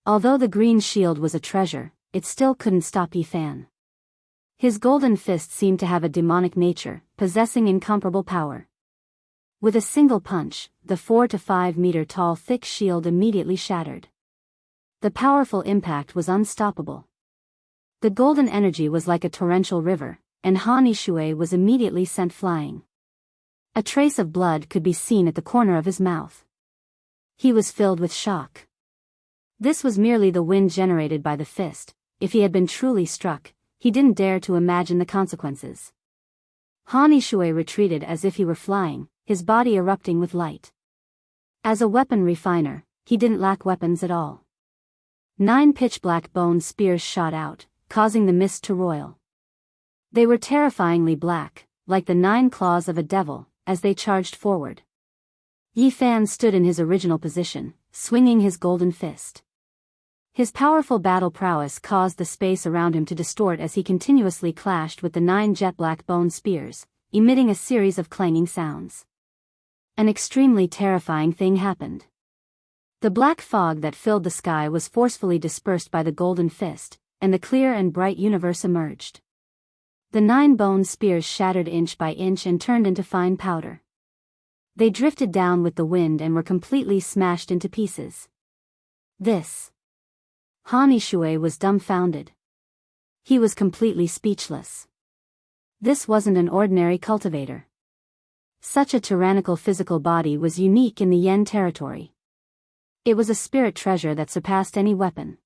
Although the green shield was a treasure, it still couldn't stop Yifan. His golden fist seemed to have a demonic nature, possessing incomparable power. With a single punch, the 4 to 5 meter tall thick shield immediately shattered. The powerful impact was unstoppable. The golden energy was like a torrential river, and Han Yishui was immediately sent flying. A trace of blood could be seen at the corner of his mouth. He was filled with shock. This was merely the wind generated by the fist. If he had been truly struck, he didn't dare to imagine the consequences. Han Yishui retreated as if he were flying, his body erupting with light. As a weapon refiner, he didn't lack weapons at all. 9 pitch-black bone spears shot out, causing the mist to roil. They were terrifyingly black, like the 9 claws of a devil, as they charged forward. Yifan stood in his original position, swinging his golden fist. His powerful battle prowess caused the space around him to distort as he continuously clashed with the 9 jet-black bone spears, emitting a series of clanging sounds. An extremely terrifying thing happened. The black fog that filled the sky was forcefully dispersed by the golden fist, and the clear and bright universe emerged. The 9 bone spears shattered inch by inch and turned into fine powder. They drifted down with the wind and were completely smashed into pieces. This. Han Yishui was dumbfounded. He was completely speechless. This wasn't an ordinary cultivator. Such a tyrannical physical body was unique in the Yen territory. It was a spirit treasure that surpassed any weapon.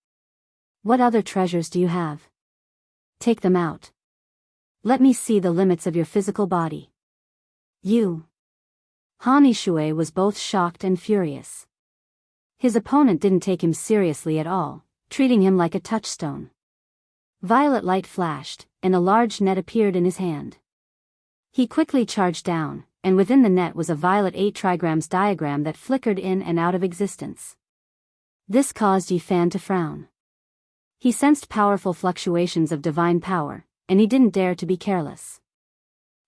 What other treasures do you have? Take them out. Let me see the limits of your physical body. You. Han Yishui was both shocked and furious. His opponent didn't take him seriously at all, treating him like a touchstone. Violet light flashed, and a large net appeared in his hand. He quickly charged down, and within the net was a violet 8 trigrams diagram that flickered in and out of existence. This caused Yifan to frown. He sensed powerful fluctuations of divine power, and he didn't dare to be careless.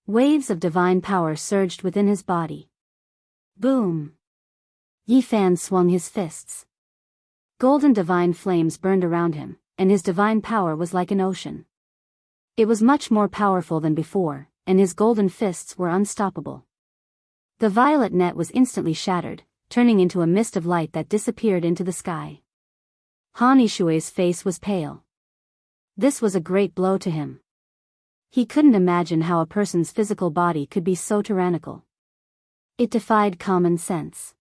Waves of divine power surged within his body. Boom! Yifan swung his fists. Golden divine flames burned around him, and his divine power was like an ocean. It was much more powerful than before, and his golden fists were unstoppable. The violet net was instantly shattered, turning into a mist of light that disappeared into the sky. Han Yishui's face was pale. This was a great blow to him. He couldn't imagine how a person's physical body could be so tyrannical. It defied common sense.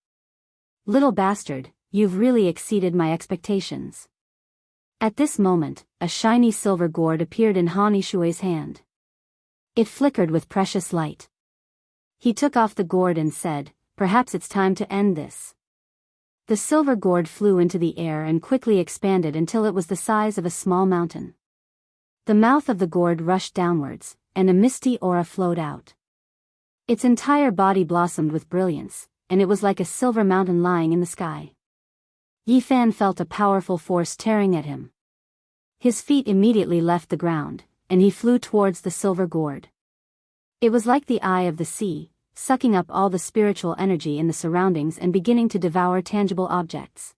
Little bastard, you've really exceeded my expectations. At this moment, a shiny silver gourd appeared in Han Yishui's hand. It flickered with precious light. He took off the gourd and said, "Perhaps it's time to end this." The silver gourd flew into the air and quickly expanded until it was the size of a small mountain. The mouth of the gourd rushed downwards, and a misty aura flowed out. Its entire body blossomed with brilliance, and it was like a silver mountain lying in the sky. Yifan felt a powerful force tearing at him. His feet immediately left the ground, and he flew towards the silver gourd. It was like the eye of the sea, sucking up all the spiritual energy in the surroundings and beginning to devour tangible objects.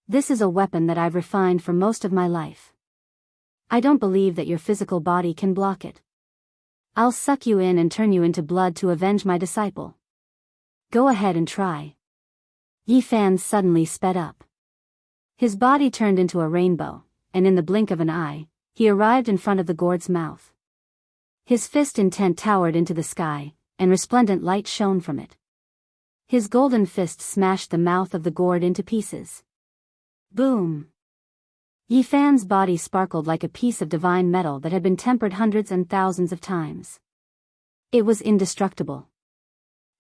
This is a weapon that I've refined for most of my life. I don't believe that your physical body can block it. I'll suck you in and turn you into blood to avenge my disciple. Go ahead and try. Yifan suddenly sped up. His body turned into a rainbow, and in the blink of an eye, he arrived in front of the gourd's mouth. His fist intent towered into the sky, and resplendent light shone from it. His golden fist smashed the mouth of the gourd into pieces. Boom! Yifan's body sparkled like a piece of divine metal that had been tempered hundreds and thousands of times. It was indestructible.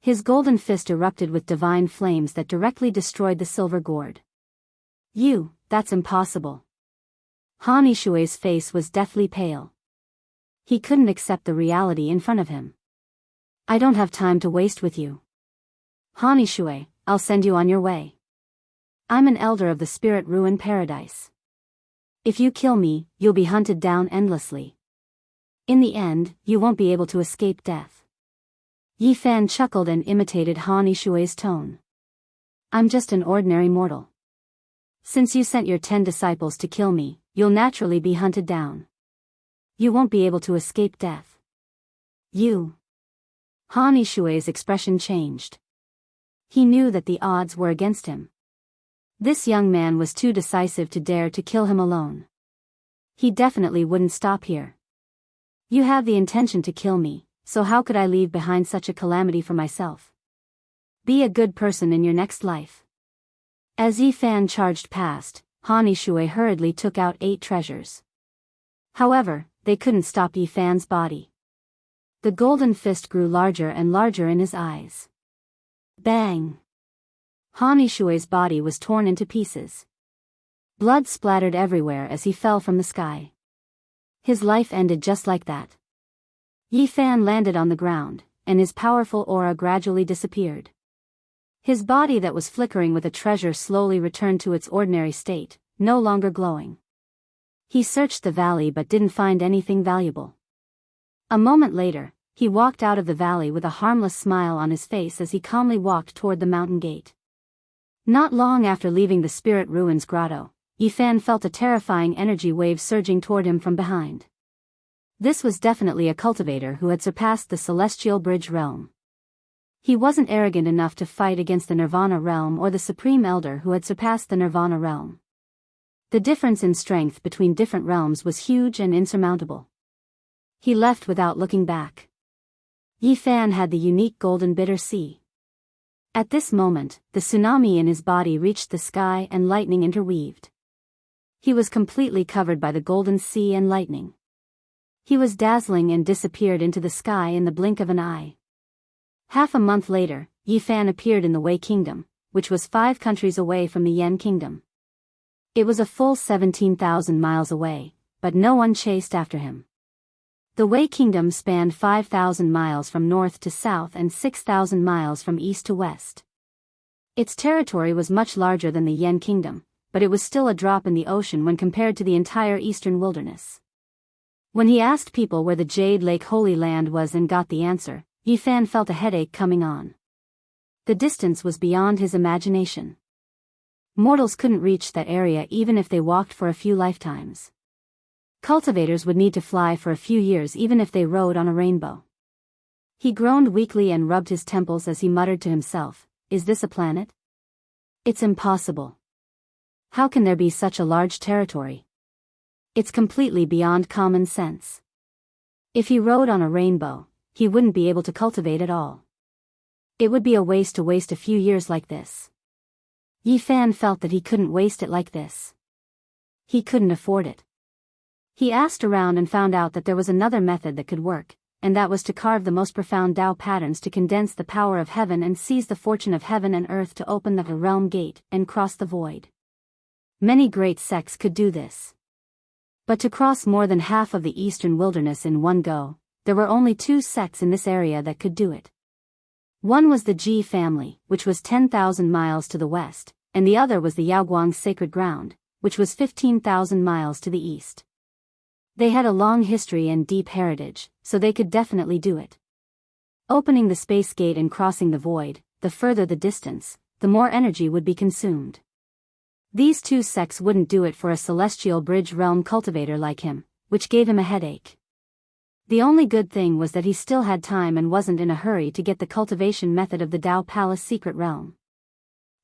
His golden fist erupted with divine flames that directly destroyed the silver gourd. That's impossible. Han Yishui's face was deathly pale. He couldn't accept the reality in front of him. I don't have time to waste with you. Han Yishui, I'll send you on your way. I'm an elder of the Spirit Ruin Paradise. If you kill me, you'll be hunted down endlessly. In the end, you won't be able to escape death. Yi Fan chuckled and imitated Han Yishui's tone. I'm just an ordinary mortal. Since you sent your 10 disciples to kill me, you'll naturally be hunted down. You won't be able to escape death. You. Han Yishui's expression changed. He knew that the odds were against him. This young man was too decisive to dare to kill him alone. He definitely wouldn't stop here. You have the intention to kill me, so how could I leave behind such a calamity for myself? Be a good person in your next life. As Yi Fan charged past, Han Yishui hurriedly took out 8 treasures. However, they couldn't stop Yi Fan's body. The golden fist grew larger and larger in his eyes. Bang! Han Yishui's body was torn into pieces. Blood splattered everywhere as he fell from the sky. His life ended just like that. Yi Fan landed on the ground, and his powerful aura gradually disappeared. His body that was flickering with a treasure slowly returned to its ordinary state, no longer glowing. He searched the valley but didn't find anything valuable. A moment later, he walked out of the valley with a harmless smile on his face as he calmly walked toward the mountain gate. Not long after leaving the Spirit Ruins grotto, Yi Fan felt a terrifying energy wave surging toward him from behind. This was definitely a cultivator who had surpassed the Celestial Bridge realm. He wasn't arrogant enough to fight against the Nirvana realm or the Supreme Elder who had surpassed the Nirvana realm. The difference in strength between different realms was huge and insurmountable. He left without looking back. Yi Fan had the unique golden bitter sea. At this moment, the tsunami in his body reached the sky and lightning interweaved. He was completely covered by the golden sea and lightning. He was dazzling and disappeared into the sky in the blink of an eye. Half a month later, Yi Fan appeared in the Wei Kingdom, which was 5 countries away from the Yan Kingdom. It was a full 17,000 miles away, but no one chased after him. The Wei Kingdom spanned 5,000 miles from north to south and 6,000 miles from east to west. Its territory was much larger than the Yan Kingdom, but it was still a drop in the ocean when compared to the entire eastern wilderness. When he asked people where the Jade Lake Holy Land was and got the answer, Yi Fan felt a headache coming on. The distance was beyond his imagination. Mortals couldn't reach that area even if they walked for a few lifetimes. Cultivators would need to fly for a few years even if they rode on a rainbow. He groaned weakly and rubbed his temples as he muttered to himself, "Is this a planet? It's impossible. How can there be such a large territory? It's completely beyond common sense. If he rode on a rainbow, he wouldn't be able to cultivate at all. It would be a waste to waste a few years like this." Yi Fan felt that he couldn't waste it like this. He couldn't afford it. He asked around and found out that there was another method that could work, and that was to carve the most profound Tao patterns to condense the power of heaven and seize the fortune of heaven and earth to open the realm gate and cross the void. Many great sects could do this. But to cross more than half of the eastern wilderness in one go, there were only 2 sects in this area that could do it. One was the Ji family, which was 10,000 miles to the west, and the other was the Yaoguang sacred ground, which was 15,000 miles to the east. They had a long history and deep heritage, so they could definitely do it. Opening the space gate and crossing the void, the further the distance, the more energy would be consumed. These 2 sects wouldn't do it for a Celestial Bridge realm cultivator like him, which gave him a headache. The only good thing was that he still had time and wasn't in a hurry to get the cultivation method of the Tao Palace secret realm.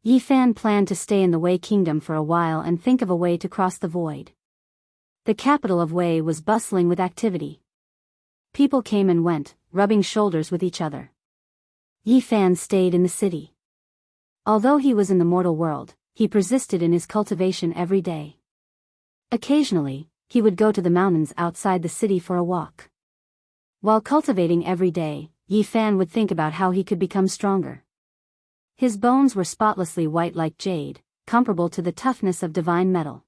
Yi Fan planned to stay in the Wei Kingdom for a while and think of a way to cross the void. The capital of Wei was bustling with activity. People came and went, rubbing shoulders with each other. Yi Fan stayed in the city. Although he was in the mortal world, he persisted in his cultivation every day. Occasionally, he would go to the mountains outside the city for a walk. While cultivating every day, Yi Fan would think about how he could become stronger. His bones were spotlessly white like jade, comparable to the toughness of divine metal.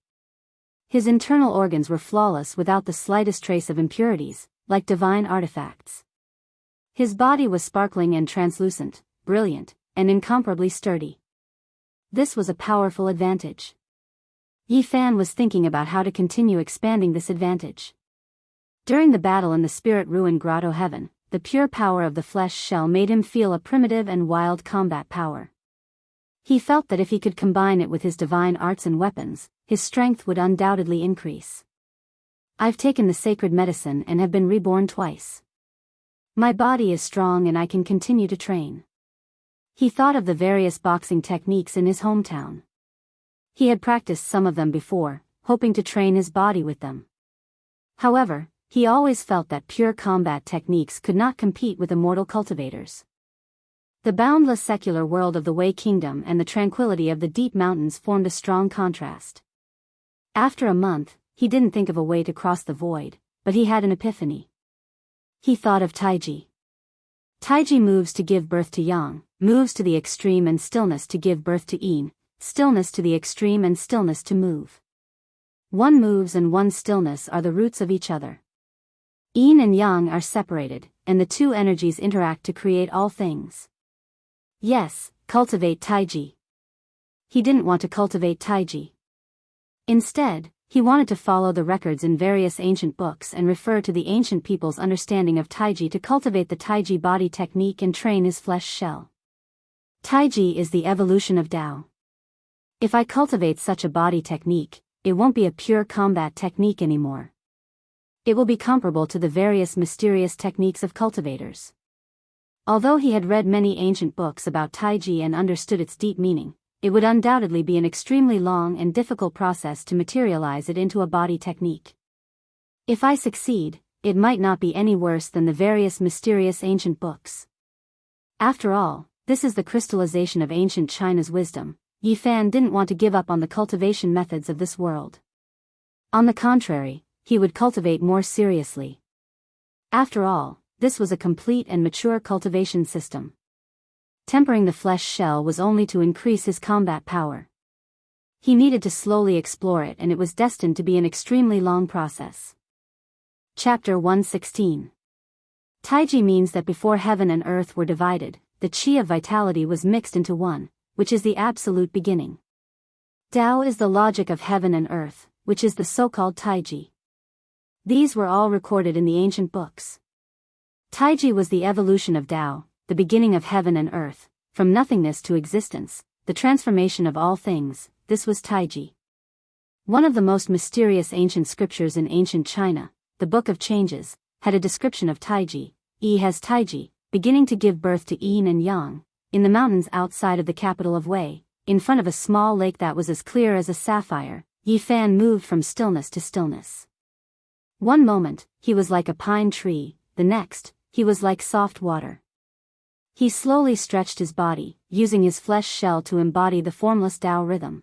His internal organs were flawless without the slightest trace of impurities, like divine artifacts. His body was sparkling and translucent, brilliant, and incomparably sturdy. This was a powerful advantage. Yi Fan was thinking about how to continue expanding this advantage. During the battle in the Spirit Ruin Grotto Heaven, the pure power of the flesh shell made him feel a primitive and wild combat power. He felt that if he could combine it with his divine arts and weapons, his strength would undoubtedly increase. I've taken the sacred medicine and have been reborn twice. My body is strong and I can continue to train. He thought of the various boxing techniques in his hometown. He had practiced some of them before, hoping to train his body with them. However, he always felt that pure combat techniques could not compete with immortal cultivators. The boundless secular world of the Wei Kingdom and the tranquility of the deep mountains formed a strong contrast. After a month, he didn't think of a way to cross the void, but he had an epiphany. He thought of Taiji. Taiji moves to give birth to yang, moves to the extreme and stillness to give birth to yin, stillness to the extreme and stillness to move. One moves and one stillness are the roots of each other. Yin and yang are separated, and the two energies interact to create all things. Yes, cultivate Taiji. He didn't want to cultivate Taiji. Instead, he wanted to follow the records in various ancient books and refer to the ancient people's understanding of Taiji to cultivate the Taiji body technique and train his flesh shell. Taiji is the evolution of Tao. If I cultivate such a body technique, it won't be a pure combat technique anymore. It will be comparable to the various mysterious techniques of cultivators. Although he had read many ancient books about Taiji and understood its deep meaning, it would undoubtedly be an extremely long and difficult process to materialize it into a body technique. If I succeed, it might not be any worse than the various mysterious ancient books. After all, this is the crystallization of ancient China's wisdom. Yi Fan didn't want to give up on the cultivation methods of this world. On the contrary, he would cultivate more seriously. After all, this was a complete and mature cultivation system. Tempering the flesh shell was only to increase his combat power. He needed to slowly explore it, and it was destined to be an extremely long process. Chapter 116. Taiji means that before heaven and earth were divided, the qi of vitality was mixed into one, which is the absolute beginning. Tao is the logic of heaven and earth, which is the so-called Taiji. These were all recorded in the ancient books. Taiji was the evolution of Tao, the beginning of heaven and earth, from nothingness to existence, the transformation of all things. This was Taiji. One of the most mysterious ancient scriptures in ancient China, the Book of Changes, had a description of Taiji. Yi has Taiji, beginning to give birth to yin and yang, in the mountains outside of the capital of Wei, in front of a small lake that was as clear as a sapphire. Yi Fan moved from stillness to stillness. One moment, he was like a pine tree, the next, he was like soft water. He slowly stretched his body, using his flesh shell to embody the formless Tao rhythm.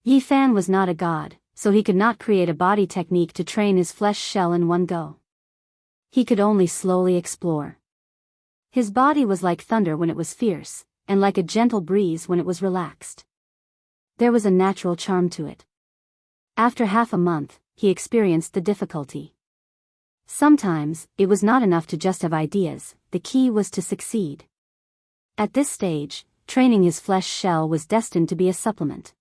Yi Fan was not a god, so he could not create a body technique to train his flesh shell in one go. He could only slowly explore. His body was like thunder when it was fierce, and like a gentle breeze when it was relaxed. There was a natural charm to it. After half a month, he experienced the difficulty. Sometimes, it was not enough to just have ideas, the key was to succeed. At this stage, training his flesh shell was destined to be a supplement.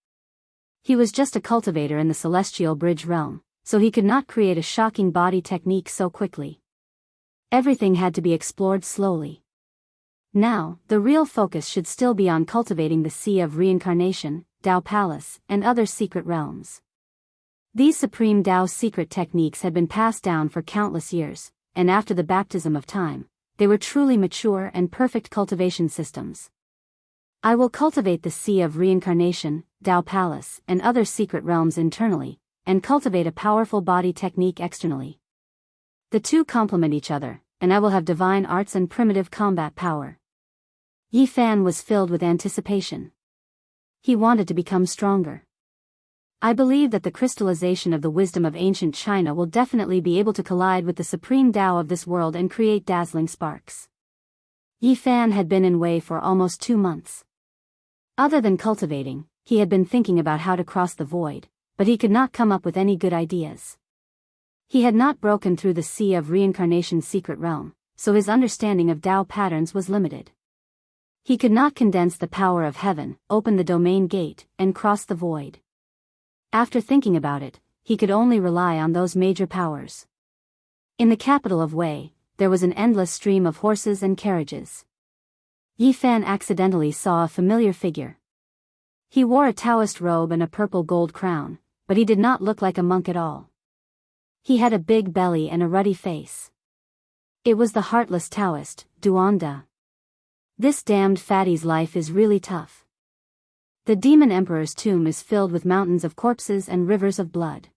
He was just a cultivator in the celestial bridge realm, so he could not create a shocking body technique so quickly. Everything had to be explored slowly. Now, the real focus should still be on cultivating the Sea of Reincarnation, Tao Palace, and other secret realms. These supreme Tao secret techniques had been passed down for countless years, and after the baptism of time, they were truly mature and perfect cultivation systems. I will cultivate the Sea of Reincarnation, Tao Palace, and other secret realms internally, and cultivate a powerful body technique externally. The two complement each other, and I will have divine arts and primitive combat power. Yi Fan was filled with anticipation. He wanted to become stronger. I believe that the crystallization of the wisdom of ancient China will definitely be able to collide with the supreme Tao of this world and create dazzling sparks. Yi Fan had been in Wei for almost 2 months. Other than cultivating, he had been thinking about how to cross the void, but he could not come up with any good ideas. He had not broken through the Sea of Reincarnation secret realm, so his understanding of Tao patterns was limited. He could not condense the power of heaven, open the domain gate, and cross the void. After thinking about it, he could only rely on those major powers. In the capital of Wei, there was an endless stream of horses and carriages. Yi Fan accidentally saw a familiar figure. He wore a Taoist robe and a purple gold crown, but he did not look like a monk at all. He had a big belly and a ruddy face. It was the heartless Taoist, Duanda. This damned fatty's life is really tough. The demon emperor's tomb is filled with mountains of corpses and rivers of blood.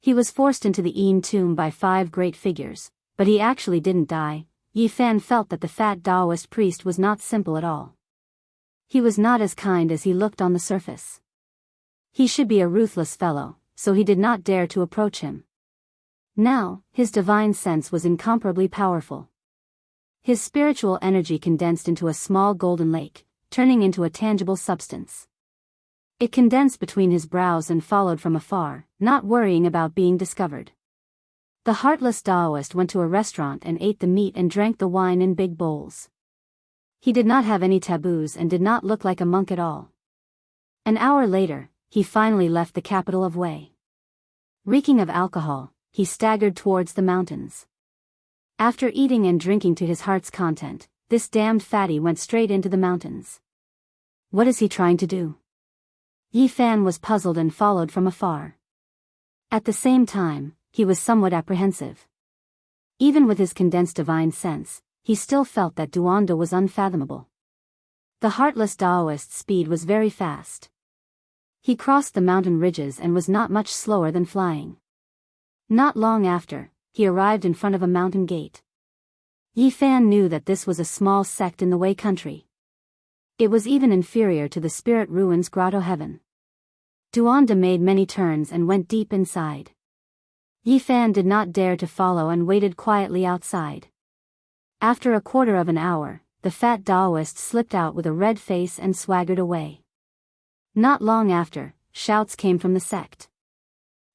He was forced into the Yin tomb by 5 great figures, but he actually didn't die. Yi Fan felt that the fat Daoist priest was not simple at all. He was not as kind as he looked on the surface. He should be a ruthless fellow, so he did not dare to approach him. Now, his divine sense was incomparably powerful. His spiritual energy condensed into a small golden lake, turning into a tangible substance. It condensed between his brows and followed from afar, not worrying about being discovered. The heartless Daoist went to a restaurant and ate the meat and drank the wine in big bowls. He did not have any taboos and did not look like a monk at all. An hour later, he finally left the capital of Wei. Reeking of alcohol, he staggered towards the mountains. After eating and drinking to his heart's content, this damned fatty went straight into the mountains. What is he trying to do? Yi Fan was puzzled and followed from afar. At the same time, he was somewhat apprehensive. Even with his condensed divine sense, he still felt that Duanda was unfathomable. The heartless Daoist's speed was very fast. He crossed the mountain ridges and was not much slower than flying. Not long after, he arrived in front of a mountain gate. Yi Fan knew that this was a small sect in the Wei country. It was even inferior to the Spirit Ruins Grotto Heaven. Duanda made many turns and went deep inside. Yi Fan did not dare to follow and waited quietly outside. After a quarter of an hour, the fat Daoist slipped out with a red face and swaggered away. Not long after, shouts came from the sect.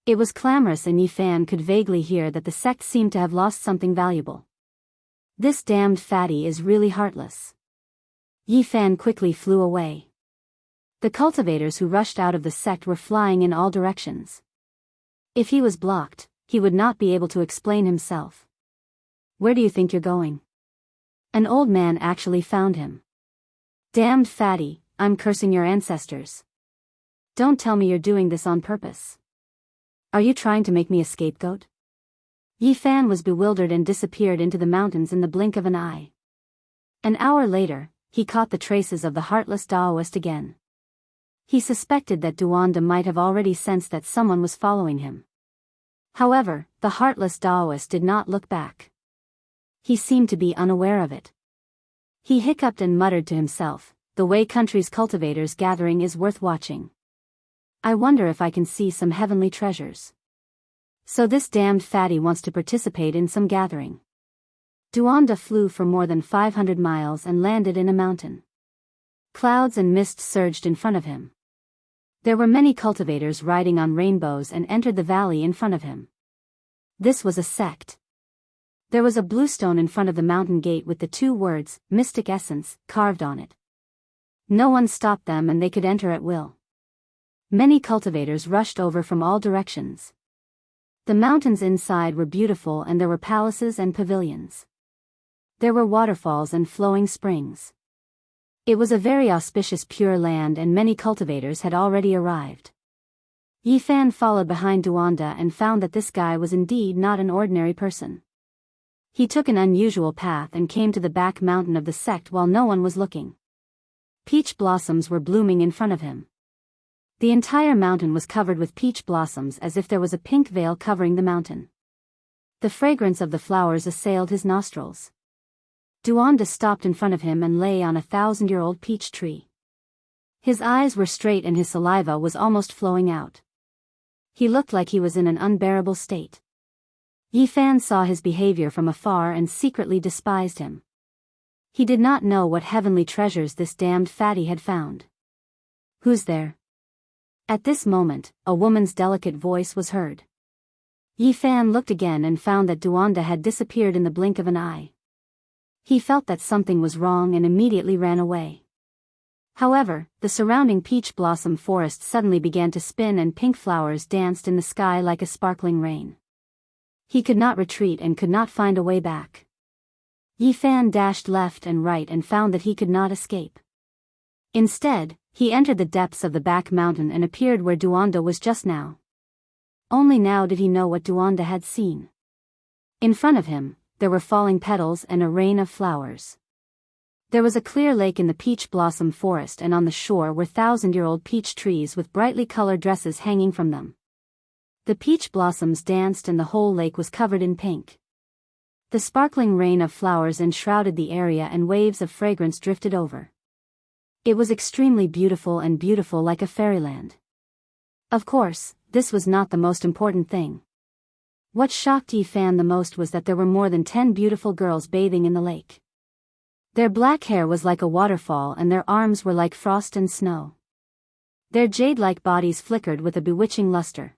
It was clamorous and Yi Fan could vaguely hear that the sect seemed to have lost something valuable. This damned fatty is really heartless. Yi Fan quickly flew away. The cultivators who rushed out of the sect were flying in all directions. If he was blocked, he would not be able to explain himself. Where do you think you're going? An old man actually found him. Damned fatty, I'm cursing your ancestors. Don't tell me you're doing this on purpose. Are you trying to make me a scapegoat? Yi Fan was bewildered and disappeared into the mountains in the blink of an eye. An hour later, he caught the traces of the heartless Daoist again. He suspected that Duanda might have already sensed that someone was following him. However, the heartless Daoist did not look back. He seemed to be unaware of it. He hiccuped and muttered to himself, the Wei country's cultivators gathering is worth watching. I wonder if I can see some heavenly treasures. So this damned fatty wants to participate in some gathering. Duanda flew for more than 500 miles and landed in a mountain. Clouds and mist surged in front of him. There were many cultivators riding on rainbows and entered the valley in front of him. This was a sect. There was a blue stone in front of the mountain gate with the 2 words, Mystic Essence, carved on it. No one stopped them and they could enter at will. Many cultivators rushed over from all directions. The mountains inside were beautiful and there were palaces and pavilions. There were waterfalls and flowing springs. It was a very auspicious pure land and many cultivators had already arrived. Yi Fan followed behind Duanda and found that this guy was indeed not an ordinary person. He took an unusual path and came to the back mountain of the sect while no one was looking. Peach blossoms were blooming in front of him. The entire mountain was covered with peach blossoms as if there was a pink veil covering the mountain. The fragrance of the flowers assailed his nostrils. Duanda stopped in front of him and lay on a 1,000-year-old peach tree. His eyes were straight and his saliva was almost flowing out. He looked like he was in an unbearable state. Yi Fan saw his behavior from afar and secretly despised him. He did not know what heavenly treasures this damned fatty had found. Who's there? At this moment, a woman's delicate voice was heard. Yi Fan looked again and found that Duanda had disappeared in the blink of an eye. He felt that something was wrong and immediately ran away. However, the surrounding peach blossom forest suddenly began to spin and pink flowers danced in the sky like a sparkling rain. He could not retreat and could not find a way back. Yi Fan dashed left and right and found that he could not escape. Instead, he entered the depths of the back mountain and appeared where Duanda was just now. Only now did he know what Duanda had seen. In front of him, there were falling petals and a rain of flowers. There was a clear lake in the peach blossom forest, and on the shore were thousand-year-old peach trees with brightly colored dresses hanging from them. The peach blossoms danced and the whole lake was covered in pink. The sparkling rain of flowers enshrouded the area and waves of fragrance drifted over. It was extremely beautiful and beautiful like a fairyland. Of course, this was not the most important thing. What shocked Yi Fan the most was that there were more than 10 beautiful girls bathing in the lake. Their black hair was like a waterfall and their arms were like frost and snow. Their jade-like bodies flickered with a bewitching luster.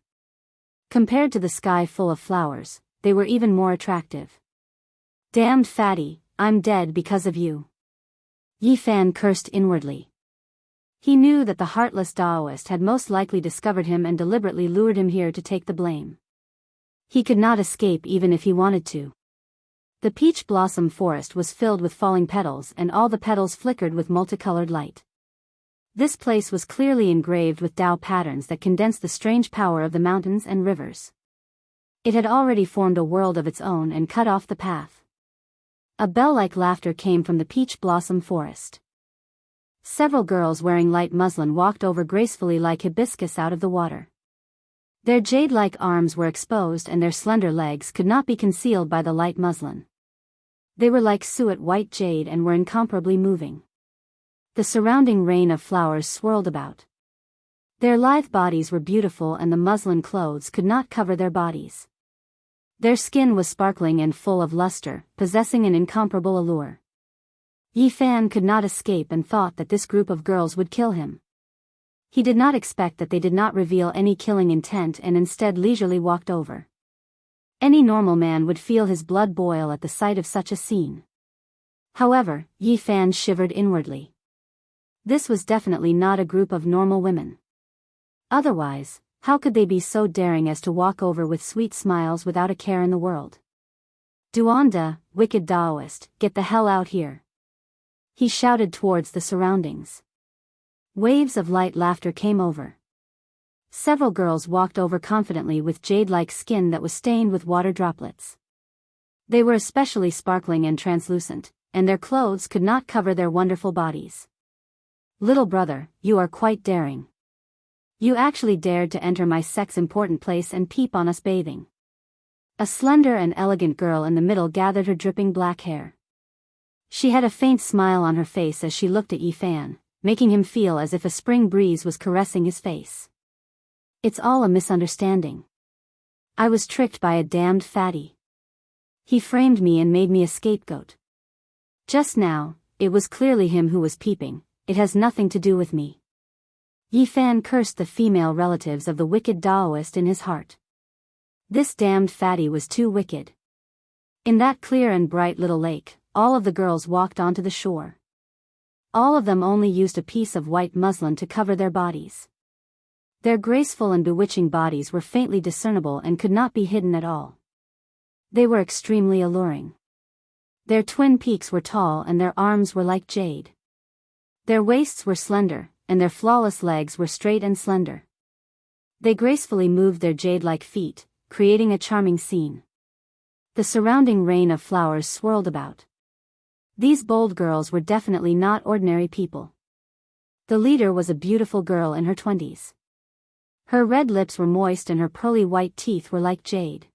Compared to the sky full of flowers, they were even more attractive. Damned fatty, I'm dead because of you. Yi Fan cursed inwardly. He knew that the heartless Daoist had most likely discovered him and deliberately lured him here to take the blame. He could not escape even if he wanted to. The peach blossom forest was filled with falling petals and all the petals flickered with multicolored light. This place was clearly engraved with Dao patterns that condensed the strange power of the mountains and rivers. It had already formed a world of its own and cut off the path. A bell-like laughter came from the peach blossom forest. Several girls wearing light muslin walked over gracefully like hibiscus out of the water. Their jade-like arms were exposed and their slender legs could not be concealed by the light muslin. They were like suet white jade and were incomparably moving. The surrounding rain of flowers swirled about. Their lithe bodies were beautiful and the muslin clothes could not cover their bodies. Their skin was sparkling and full of luster, possessing an incomparable allure. Yi Fan could not escape and thought that this group of girls would kill him. He did not expect that they did not reveal any killing intent and instead leisurely walked over. Any normal man would feel his blood boil at the sight of such a scene. However, Yi Fan shivered inwardly. This was definitely not a group of normal women. Otherwise, how could they be so daring as to walk over with sweet smiles without a care in the world? Duanda, wicked Daoist, get the hell out here. He shouted towards the surroundings. Waves of light laughter came over. Several girls walked over confidently with jade-like skin that was stained with water droplets. They were especially sparkling and translucent, and their clothes could not cover their wonderful bodies. Little brother, you are quite daring. You actually dared to enter my sex-important place and peep on us bathing. A slender and elegant girl in the middle gathered her dripping black hair. She had a faint smile on her face as she looked at Yi Fan, making him feel as if a spring breeze was caressing his face. It's all a misunderstanding. I was tricked by a damned fatty. He framed me and made me a scapegoat. Just now, it was clearly him who was peeping. It has nothing to do with me. Yi Fan cursed the female relatives of the wicked Daoist in his heart. This damned fatty was too wicked. In that clear and bright little lake, all of the girls walked onto the shore. All of them only used a piece of white muslin to cover their bodies. Their graceful and bewitching bodies were faintly discernible and could not be hidden at all. They were extremely alluring. Their twin peaks were tall and their arms were like jade. Their waists were slender, and their flawless legs were straight and slender. They gracefully moved their jade-like feet, creating a charming scene. The surrounding rain of flowers swirled about. These bold girls were definitely not ordinary people. The leader was a beautiful girl in her 20s. Her red lips were moist and her pearly white teeth were like jade.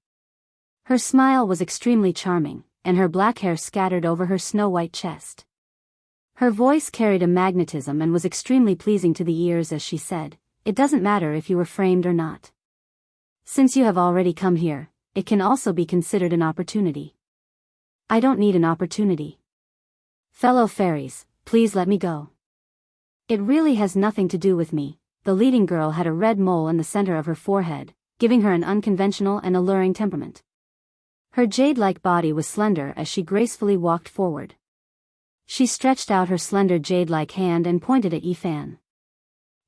Her smile was extremely charming, and her black hair scattered over her snow-white chest. Her voice carried a magnetism and was extremely pleasing to the ears as she said, "It doesn't matter if you were framed or not. Since you have already come here, it can also be considered an opportunity. I don't need an opportunity. Fellow fairies, please let me go. It really has nothing to do with me." The leading girl had a red mole in the center of her forehead, giving her an unconventional and alluring temperament. Her jade-like body was slender as she gracefully walked forward. She stretched out her slender jade-like hand and pointed at Yi Fan.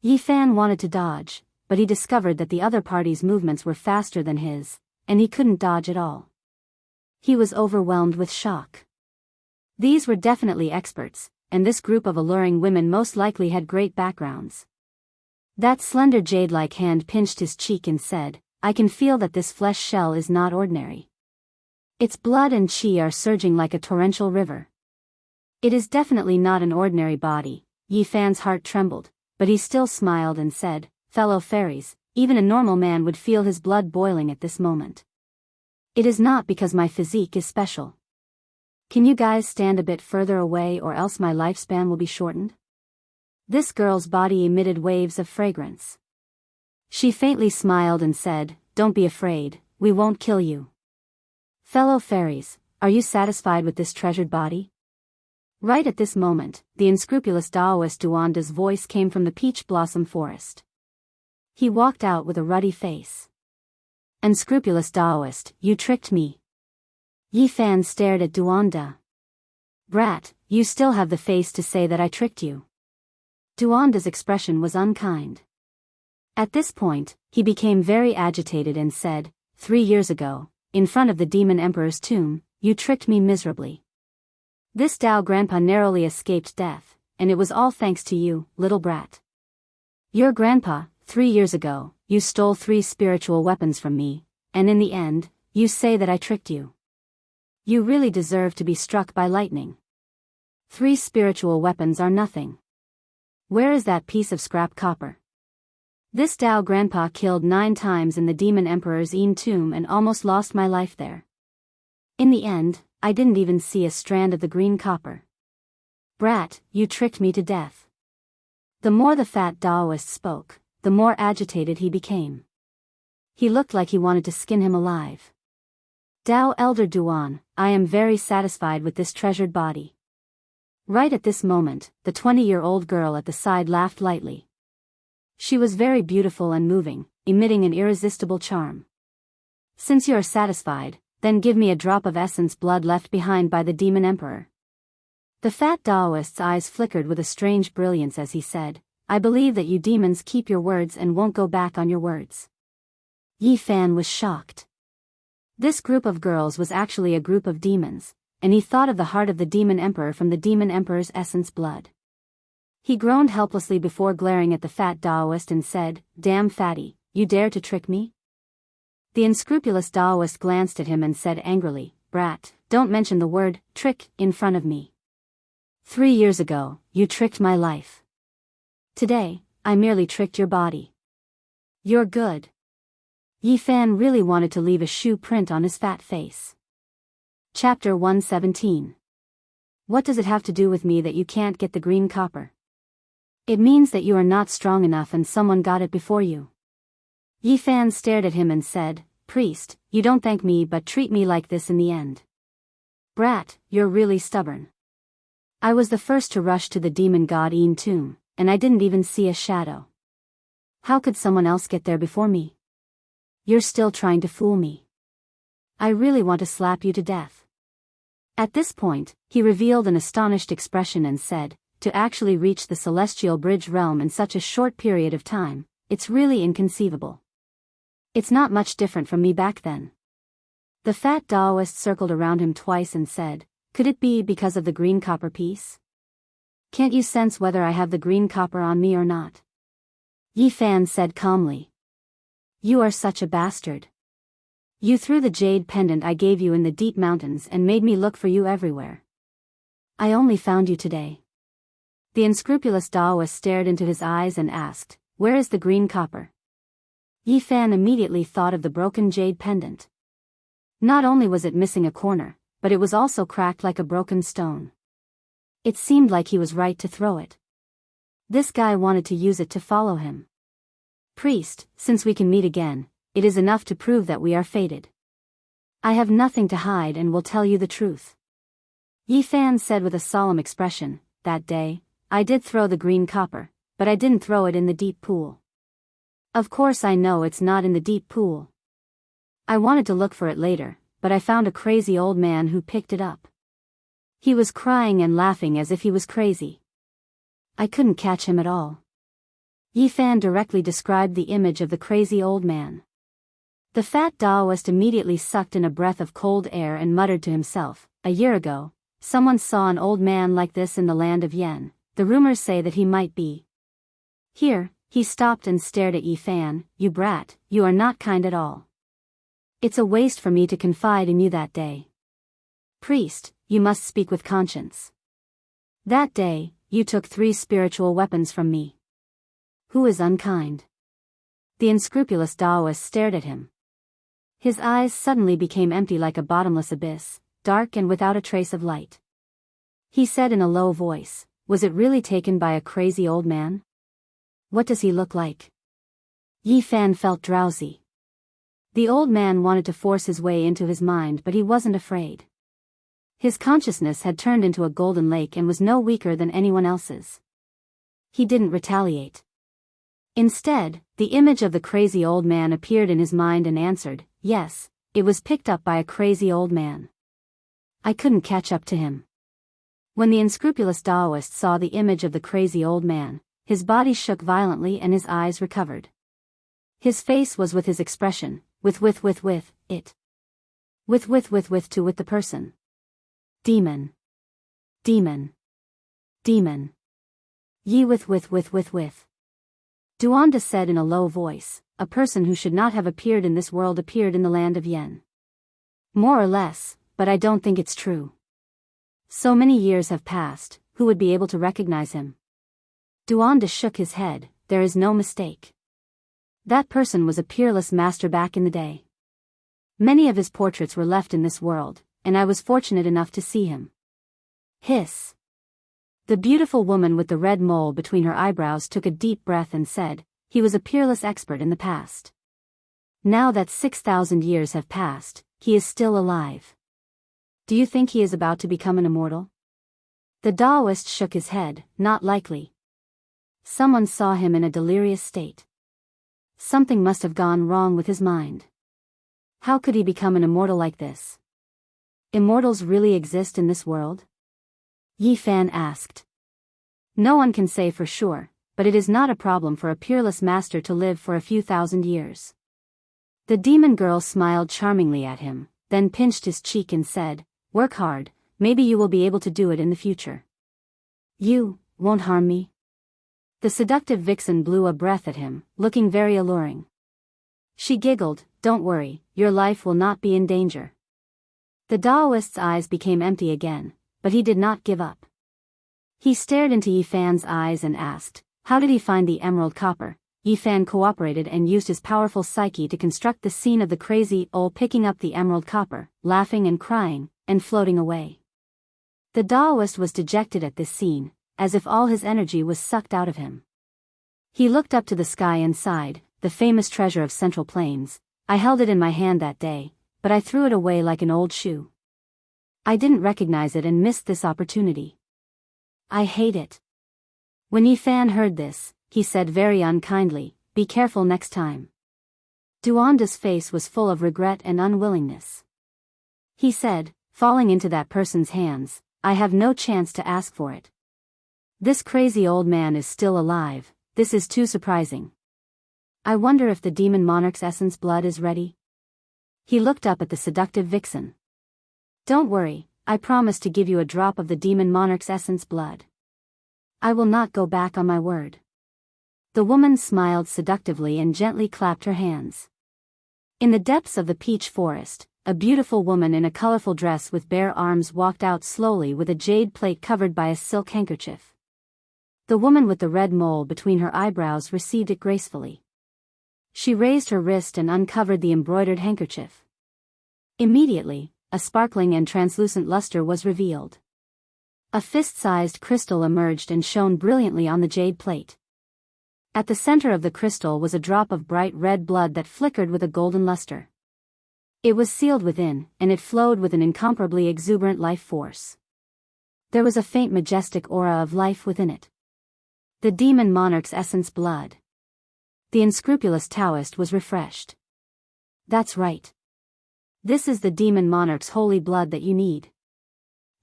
Yi Fan wanted to dodge, but he discovered that the other party's movements were faster than his, and he couldn't dodge at all. He was overwhelmed with shock. These were definitely experts, and this group of alluring women most likely had great backgrounds. That slender jade-like hand pinched his cheek and said, I can feel that this flesh shell is not ordinary. Its blood and qi are surging like a torrential river. It is definitely not an ordinary body. Yi Fan's heart trembled, but he still smiled and said, fellow fairies, even a normal man would feel his blood boiling at this moment. It is not because my physique is special. Can you guys stand a bit further away or else my lifespan will be shortened? This girl's body emitted waves of fragrance. She faintly smiled and said, don't be afraid, we won't kill you. Fellow fairies, are you satisfied with this treasured body? Right at this moment, the unscrupulous Daoist Duanda's voice came from the peach blossom forest. He walked out with a ruddy face. Unscrupulous Daoist, you tricked me. Yi Fan stared at Duanda. Brat, you still have the face to say that I tricked you. Duanda's expression was unkind. At this point, he became very agitated and said, 3 years ago, in front of the Demon Emperor's tomb, you tricked me miserably. This Dao grandpa narrowly escaped death, and it was all thanks to you, little brat. Your grandpa, 3 years ago, you stole 3 spiritual weapons from me, and in the end, you say that I tricked you. You really deserve to be struck by lightning. 3 spiritual weapons are nothing. Where is that piece of scrap copper? This Dao grandpa killed 9 times in the Demon Emperor's tomb and almost lost my life there. In the end, I didn't even see a strand of the green copper. Brat, you tricked me to death. The more the fat Daoist spoke, the more agitated he became. He looked like he wanted to skin him alive. Dao Elder Duan, I am very satisfied with this treasured body. Right at this moment, the 20-year-old girl at the side laughed lightly. She was very beautiful and moving, emitting an irresistible charm. Since you are satisfied, then give me a drop of essence blood left behind by the Demon Emperor. The fat Daoist's eyes flickered with a strange brilliance as he said, I believe that you demons keep your words and won't go back on your words. Yi Fan was shocked. This group of girls was actually a group of demons, and he thought of the heart of the Demon Emperor from the Demon Emperor's essence blood. He groaned helplessly before glaring at the fat Daoist and said, damn fatty, you dare to trick me? The unscrupulous Daoist glanced at him and said angrily, brat, don't mention the word, trick, in front of me. 3 years ago, you tricked my life. Today, I merely tricked your body. You're good. Yi Fan really wanted to leave a shoe print on his fat face. Chapter 117. What does it have to do with me that you can't get the green copper? It means that you are not strong enough and someone got it before you. Yi Fan stared at him and said, priest, you don't thank me but treat me like this in the end. Brat, you're really stubborn. I was the first to rush to the demon god tomb, and I didn't even see a shadow. How could someone else get there before me? You're still trying to fool me. I really want to slap you to death. At this point, he revealed an astonished expression and said, to actually reach the celestial bridge realm in such a short period of time, it's really inconceivable. It's not much different from me back then. The fat Daoist circled around him twice and said, could it be because of the green copper piece? Can't you sense whether I have the green copper on me or not? Yi Fan said calmly. You are such a bastard. You threw the jade pendant I gave you in the deep mountains and made me look for you everywhere. I only found you today. The unscrupulous Daoist stared into his eyes and asked, where is the green copper? Yi Fan immediately thought of the broken jade pendant. Not only was it missing a corner, but it was also cracked like a broken stone. It seemed like he was right to throw it. This guy wanted to use it to follow him. Priest, since we can meet again, it is enough to prove that we are fated. I have nothing to hide and will tell you the truth. Yi Fan said with a solemn expression, that day, I did throw the green copper, but I didn't throw it in the deep pool. Of course I know it's not in the deep pool. I wanted to look for it later, but I found a crazy old man who picked it up. He was crying and laughing as if he was crazy. I couldn't catch him at all. Yi Fan directly described the image of the crazy old man. The fat Daoist immediately sucked in a breath of cold air and muttered to himself, a year ago, Someone saw an old man like this in the land of Yen. The rumors say that he might be here. He stopped and stared at Yi Fan. You brat, you are not kind at all. It's a waste for me to confide in you that day. Priest, you must speak with conscience. That day, you took 3 spiritual weapons from me. Who is unkind? The unscrupulous Daoist stared at him. His eyes suddenly became empty like a bottomless abyss, dark and without a trace of light. He said in a low voice, was it really taken by a crazy old man? What does he look like? Yi Fan felt drowsy. The old man wanted to force his way into his mind, but he wasn't afraid. His consciousness had turned into a golden lake and was no weaker than anyone else's. He didn't retaliate. Instead, the image of the crazy old man appeared in his mind and answered, yes, it was picked up by a crazy old man. I couldn't catch up to him. When the unscrupulous Daoist saw the image of the crazy old man, his body shook violently and his eyes recovered. His face was with his expression, with it. With the person. Demon. Demon. Demon. Yi with. Duanda said in a low voice, a person who should not have appeared in this world appeared in the land of Yen. More or less, but I don't think it's true. So many years have passed, who would be able to recognize him? Duanda shook his head, there is no mistake. That person was a peerless master back in the day. Many of his portraits were left in this world, and I was fortunate enough to see him. Hiss. The beautiful woman with the red mole between her eyebrows took a deep breath and said, he was a peerless expert in the past. Now that 6,000 years have passed, he is still alive. Do you think he is about to become an immortal? The Daoist shook his head, not likely. Someone saw him in a delirious state. Something must have gone wrong with his mind. How could he become an immortal like this? Immortals really exist in this world? Yi Fan asked. No one can say for sure, but it is not a problem for a peerless master to live for a few thousand years. The demon girl smiled charmingly at him, then pinched his cheek and said, work hard, maybe you will be able to do it in the future. You won't harm me? The seductive vixen blew a breath at him, looking very alluring. She giggled, don't worry, your life will not be in danger. The Daoist's eyes became empty again, but he did not give up. He stared into Yi Fan's eyes and asked, how did he find the emerald copper? Yi Fan cooperated and used his powerful psyche to construct the scene of the crazy old picking up the emerald copper, laughing and crying, and floating away. The Daoist was dejected at this scene, as if all his energy was sucked out of him. He looked up to the sky and sighed, the famous treasure of Central Plains, I held it in my hand that day, but I threw it away like an old shoe. I didn't recognize it and missed this opportunity. I hate it. When Yi Fan heard this, he said very unkindly, be careful next time. Duanda's face was full of regret and unwillingness. He said, falling into that person's hands, I have no chance to ask for it. This crazy old man is still alive, this is too surprising. I wonder if the demon monarch's essence blood is ready? He looked up at the seductive vixen. Don't worry, I promise to give you a drop of the demon monarch's essence blood. I will not go back on my word. The woman smiled seductively and gently clapped her hands. In the depths of the peach forest, a beautiful woman in a colorful dress with bare arms walked out slowly with a jade plate covered by a silk handkerchief. The woman with the red mole between her eyebrows received it gracefully. She raised her wrist and uncovered the embroidered handkerchief. Immediately, a sparkling and translucent luster was revealed. A fist-sized crystal emerged and shone brilliantly on the jade plate. At the center of the crystal was a drop of bright red blood that flickered with a golden luster. It was sealed within, and it flowed with an incomparably exuberant life force. There was a faint majestic aura of life within it. The demon monarch's essence blood. The unscrupulous Taoist was refreshed. That's right. This is the demon monarch's holy blood that you need.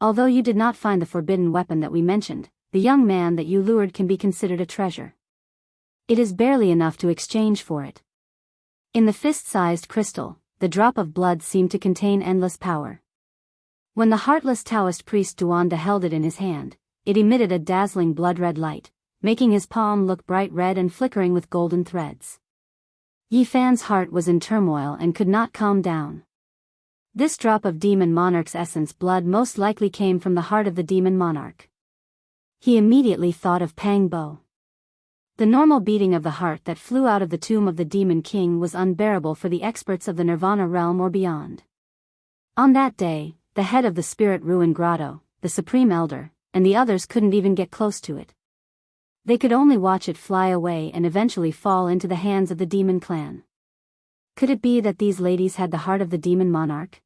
Although you did not find the forbidden weapon that we mentioned, the young man that you lured can be considered a treasure. It is barely enough to exchange for it. In the fist-sized crystal, the drop of blood seemed to contain endless power. When the heartless Taoist priest Duanda held it in his hand, it emitted a dazzling blood-red light, making his palm look bright red and flickering with golden threads. Yi Fan's heart was in turmoil and could not calm down. This drop of demon monarch's essence blood most likely came from the heart of the demon monarch. He immediately thought of Pang Bo. The normal beating of the heart that flew out of the tomb of the demon king was unbearable for the experts of the Nirvana realm or beyond. On that day, the head of the spirit ruin grotto, the supreme elder, and the others couldn't even get close to it. They could only watch it fly away and eventually fall into the hands of the demon clan. Could it be that these ladies had the heart of the demon monarch?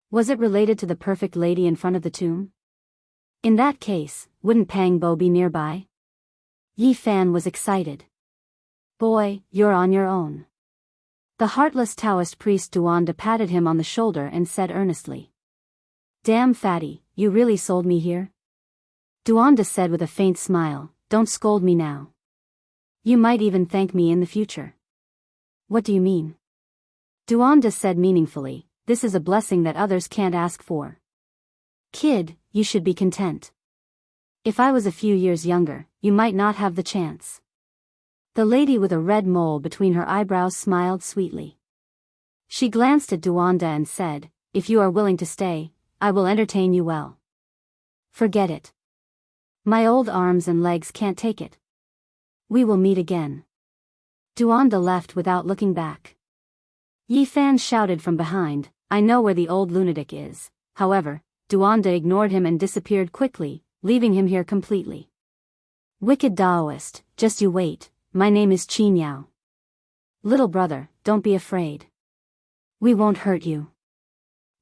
Was it related to the perfect lady in front of the tomb? In that case, wouldn't Pang Bo be nearby? Yi Fan was excited. Boy, you're on your own. The heartless Taoist priest Duanda patted him on the shoulder and said earnestly. Damn fatty, you really sold me here? Duanda said with a faint smile, don't scold me now. You might even thank me in the future. What do you mean? Duanda said meaningfully, this is a blessing that others can't ask for. Kid, you should be content. If I was a few years younger, you might not have the chance. The lady with a red mole between her eyebrows smiled sweetly. She glanced at Duanda and said, if you are willing to stay, I will entertain you well. Forget it. My old arms and legs can't take it. We will meet again. Duanda left without looking back. Yi Fan shouted from behind, I know where the old lunatic is. However, Duanda ignored him and disappeared quickly, leaving him here completely. Wicked Daoist, just you wait, my name is Qin Yao. Little brother, don't be afraid. We won't hurt you.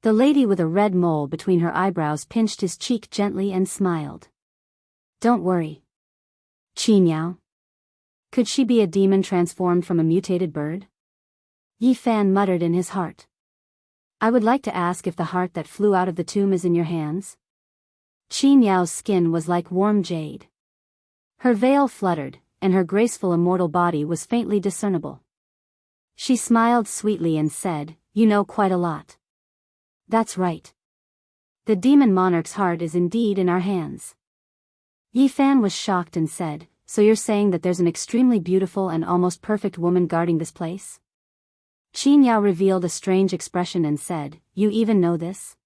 The lady with a red mole between her eyebrows pinched his cheek gently and smiled. Don't worry. Qin Yao? Could she be a demon transformed from a mutated bird? Yi Fan muttered in his heart. I would like to ask if the heart that flew out of the tomb is in your hands. Qin Yao's skin was like warm jade. Her veil fluttered, and her graceful immortal body was faintly discernible. She smiled sweetly and said, you know quite a lot. That's right. The demon monarch's heart is indeed in our hands. Yi Fan was shocked and said, so you're saying that there's an extremely beautiful and almost perfect woman guarding this place? Qin Yao revealed a strange expression and said, you even know this?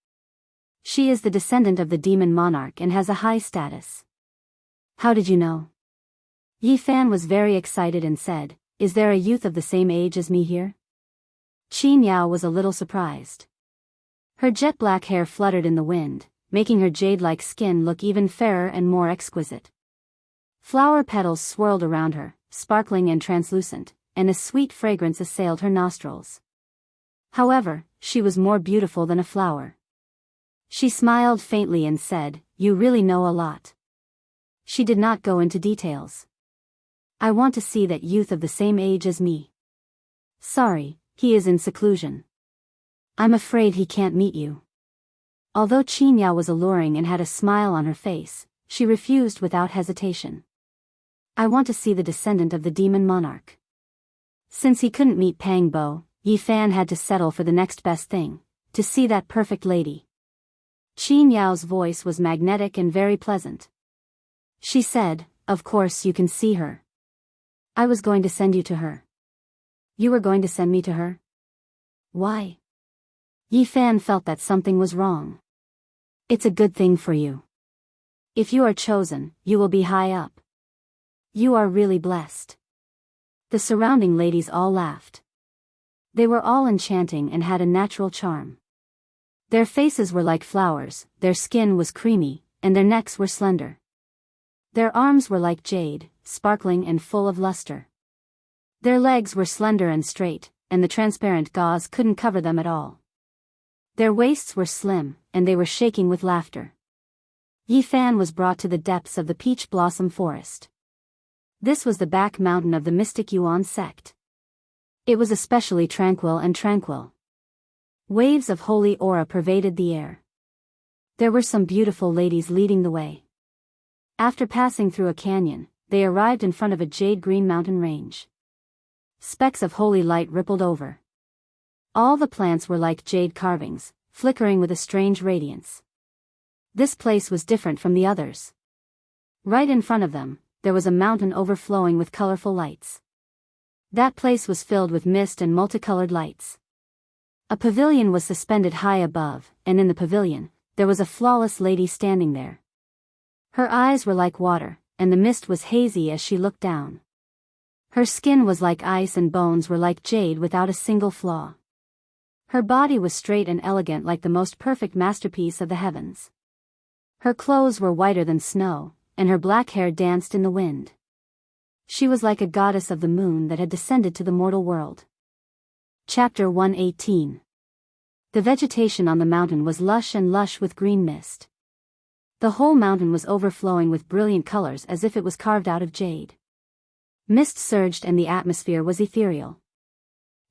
She is the descendant of the demon monarch and has a high status. How did you know? Yi Fan was very excited and said, is there a youth of the same age as me here? Qin Yao was a little surprised. Her jet-black hair fluttered in the wind, making her jade-like skin look even fairer and more exquisite. Flower petals swirled around her, sparkling and translucent, and a sweet fragrance assailed her nostrils. However, she was more beautiful than a flower. She smiled faintly and said, you really know a lot. She did not go into details. I want to see that youth of the same age as me. Sorry, he is in seclusion. I'm afraid he can't meet you. Although Qin Yao was alluring and had a smile on her face, she refused without hesitation. I want to see the descendant of the demon monarch. Since he couldn't meet Pang Bo, Yi Fan had to settle for the next best thing, to see that perfect lady. Qin Yao's voice was magnetic and very pleasant. She said, of course you can see her. I was going to send you to her. You were going to send me to her? Why? Yi Fan felt that something was wrong. It's a good thing for you. If you are chosen, you will be high up. You are really blessed. The surrounding ladies all laughed. They were all enchanting and had a natural charm. Their faces were like flowers, their skin was creamy, and their necks were slender. Their arms were like jade, sparkling and full of luster. Their legs were slender and straight, and the transparent gauze couldn't cover them at all. Their waists were slim, and they were shaking with laughter. Yi Fan was brought to the depths of the peach blossom forest. This was the back mountain of the mystic Yuan sect. It was especially tranquil. Waves of holy aura pervaded the air. There were some beautiful ladies leading the way. After passing through a canyon, they arrived in front of a jade-green mountain range. Specks of holy light rippled over. All the plants were like jade carvings, flickering with a strange radiance. This place was different from the others. Right in front of them, there was a mountain overflowing with colorful lights. That place was filled with mist and multicolored lights. A pavilion was suspended high above, and in the pavilion, there was a flawless lady standing there. Her eyes were like water, and the mist was hazy as she looked down. Her skin was like ice and bones were like jade without a single flaw. Her body was straight and elegant like the most perfect masterpiece of the heavens. Her clothes were whiter than snow, and her black hair danced in the wind. She was like a goddess of the moon that had descended to the mortal world. Chapter 118. The vegetation on the mountain was lush with green mist. The whole mountain was overflowing with brilliant colors as if it was carved out of jade. Mist surged and the atmosphere was ethereal.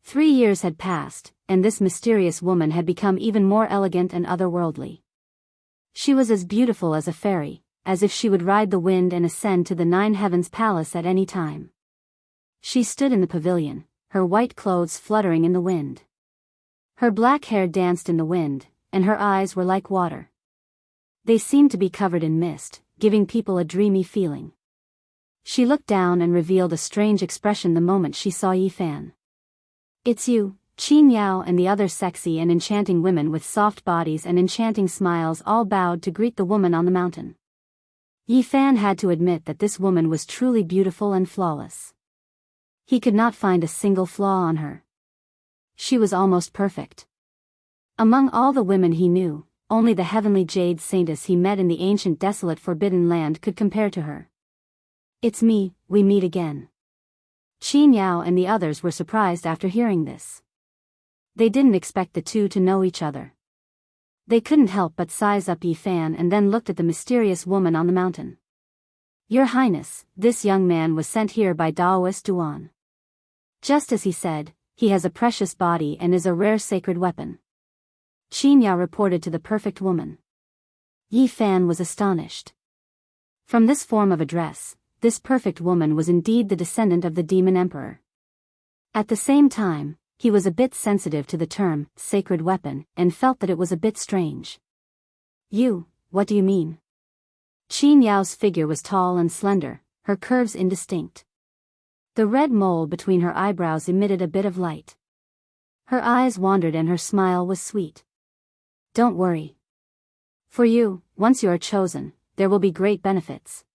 3 years had passed, and this mysterious woman had become even more elegant and otherworldly. She was as beautiful as a fairy, as if she would ride the wind and ascend to the 9 heavens palace at any time. She stood in the pavilion, her white clothes fluttering in the wind. Her black hair danced in the wind, and her eyes were like water. They seemed to be covered in mist, giving people a dreamy feeling. She looked down and revealed a strange expression the moment she saw Yi Fan. "It's you, Qin Yao," and the other sexy and enchanting women with soft bodies and enchanting smiles all bowed to greet the woman on the mountain. Yi Fan had to admit that this woman was truly beautiful and flawless. He could not find a single flaw on her. She was almost perfect. Among all the women he knew, only the heavenly jade saintess he met in the ancient desolate forbidden land could compare to her. "It's me, we meet again." Qin Yao and the others were surprised after hearing this. They didn't expect the two to know each other. They couldn't help but size up Yi Fan and then looked at the mysterious woman on the mountain. "Your Highness, this young man was sent here by Daoist Duan. Just as he said, he has a precious body and is a rare sacred weapon." Qin Yao reported to the perfect woman. Yi Fan was astonished. From this form of address, this perfect woman was indeed the descendant of the demon emperor. At the same time, he was a bit sensitive to the term, sacred weapon, and felt that it was a bit strange. "You, what do you mean?" Qin Yao's figure was tall and slender, her curves indistinct. The red mole between her eyebrows emitted a bit of light. Her eyes wandered and her smile was sweet. "Don't worry. For you, once you are chosen, there will be great benefits."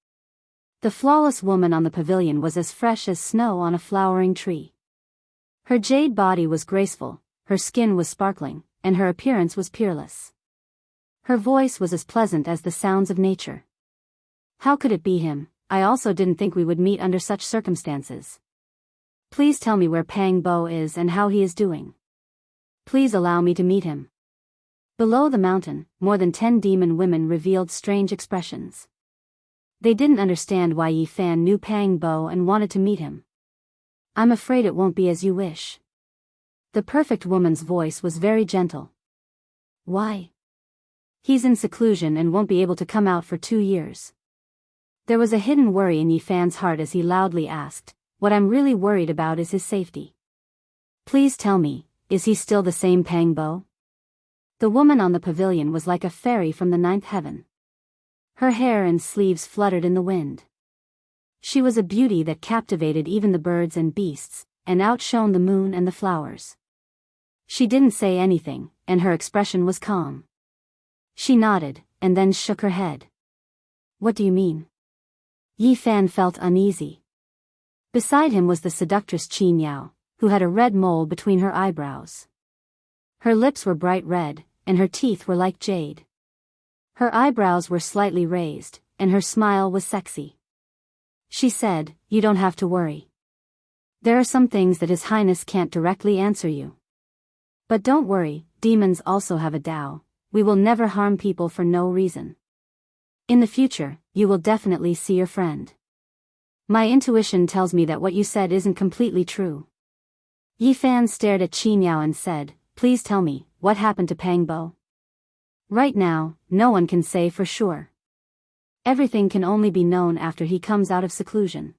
The flawless woman on the pavilion was as fresh as snow on a flowering tree. Her jade body was graceful, her skin was sparkling, and her appearance was peerless. Her voice was as pleasant as the sounds of nature. "How could it be him? I also didn't think we would meet under such circumstances. Please tell me where Pang Bo is and how he is doing. Please allow me to meet him." Below the mountain, more than 10 demon women revealed strange expressions. They didn't understand why Yi Fan knew Pang Bo and wanted to meet him. "I'm afraid it won't be as you wish." The perfect woman's voice was very gentle. "Why?" "He's in seclusion and won't be able to come out for 2 years." There was a hidden worry in Yi Fan's heart as he loudly asked, "What I'm really worried about is his safety. Please tell me, is he still the same Pang Bo?" The woman on the pavilion was like a fairy from the 9th heaven. Her hair and sleeves fluttered in the wind. She was a beauty that captivated even the birds and beasts, and outshone the moon and the flowers. She didn't say anything, and her expression was calm. She nodded, and then shook her head. "What do you mean?" Yi Fan felt uneasy. Beside him was the seductress Qin Yao, who had a red mole between her eyebrows. Her lips were bright red, and her teeth were like jade. Her eyebrows were slightly raised, and her smile was sexy. She said, "You don't have to worry. There are some things that His Highness can't directly answer you. But don't worry, demons also have a Tao. We will never harm people for no reason. In the future, you will definitely see your friend. My intuition tells me that what you said isn't completely true." Yi Fan stared at Qin Yao and said, "Please tell me, what happened to Pang Bo?" "Right now, no one can say for sure. Everything can only be known after he comes out of seclusion."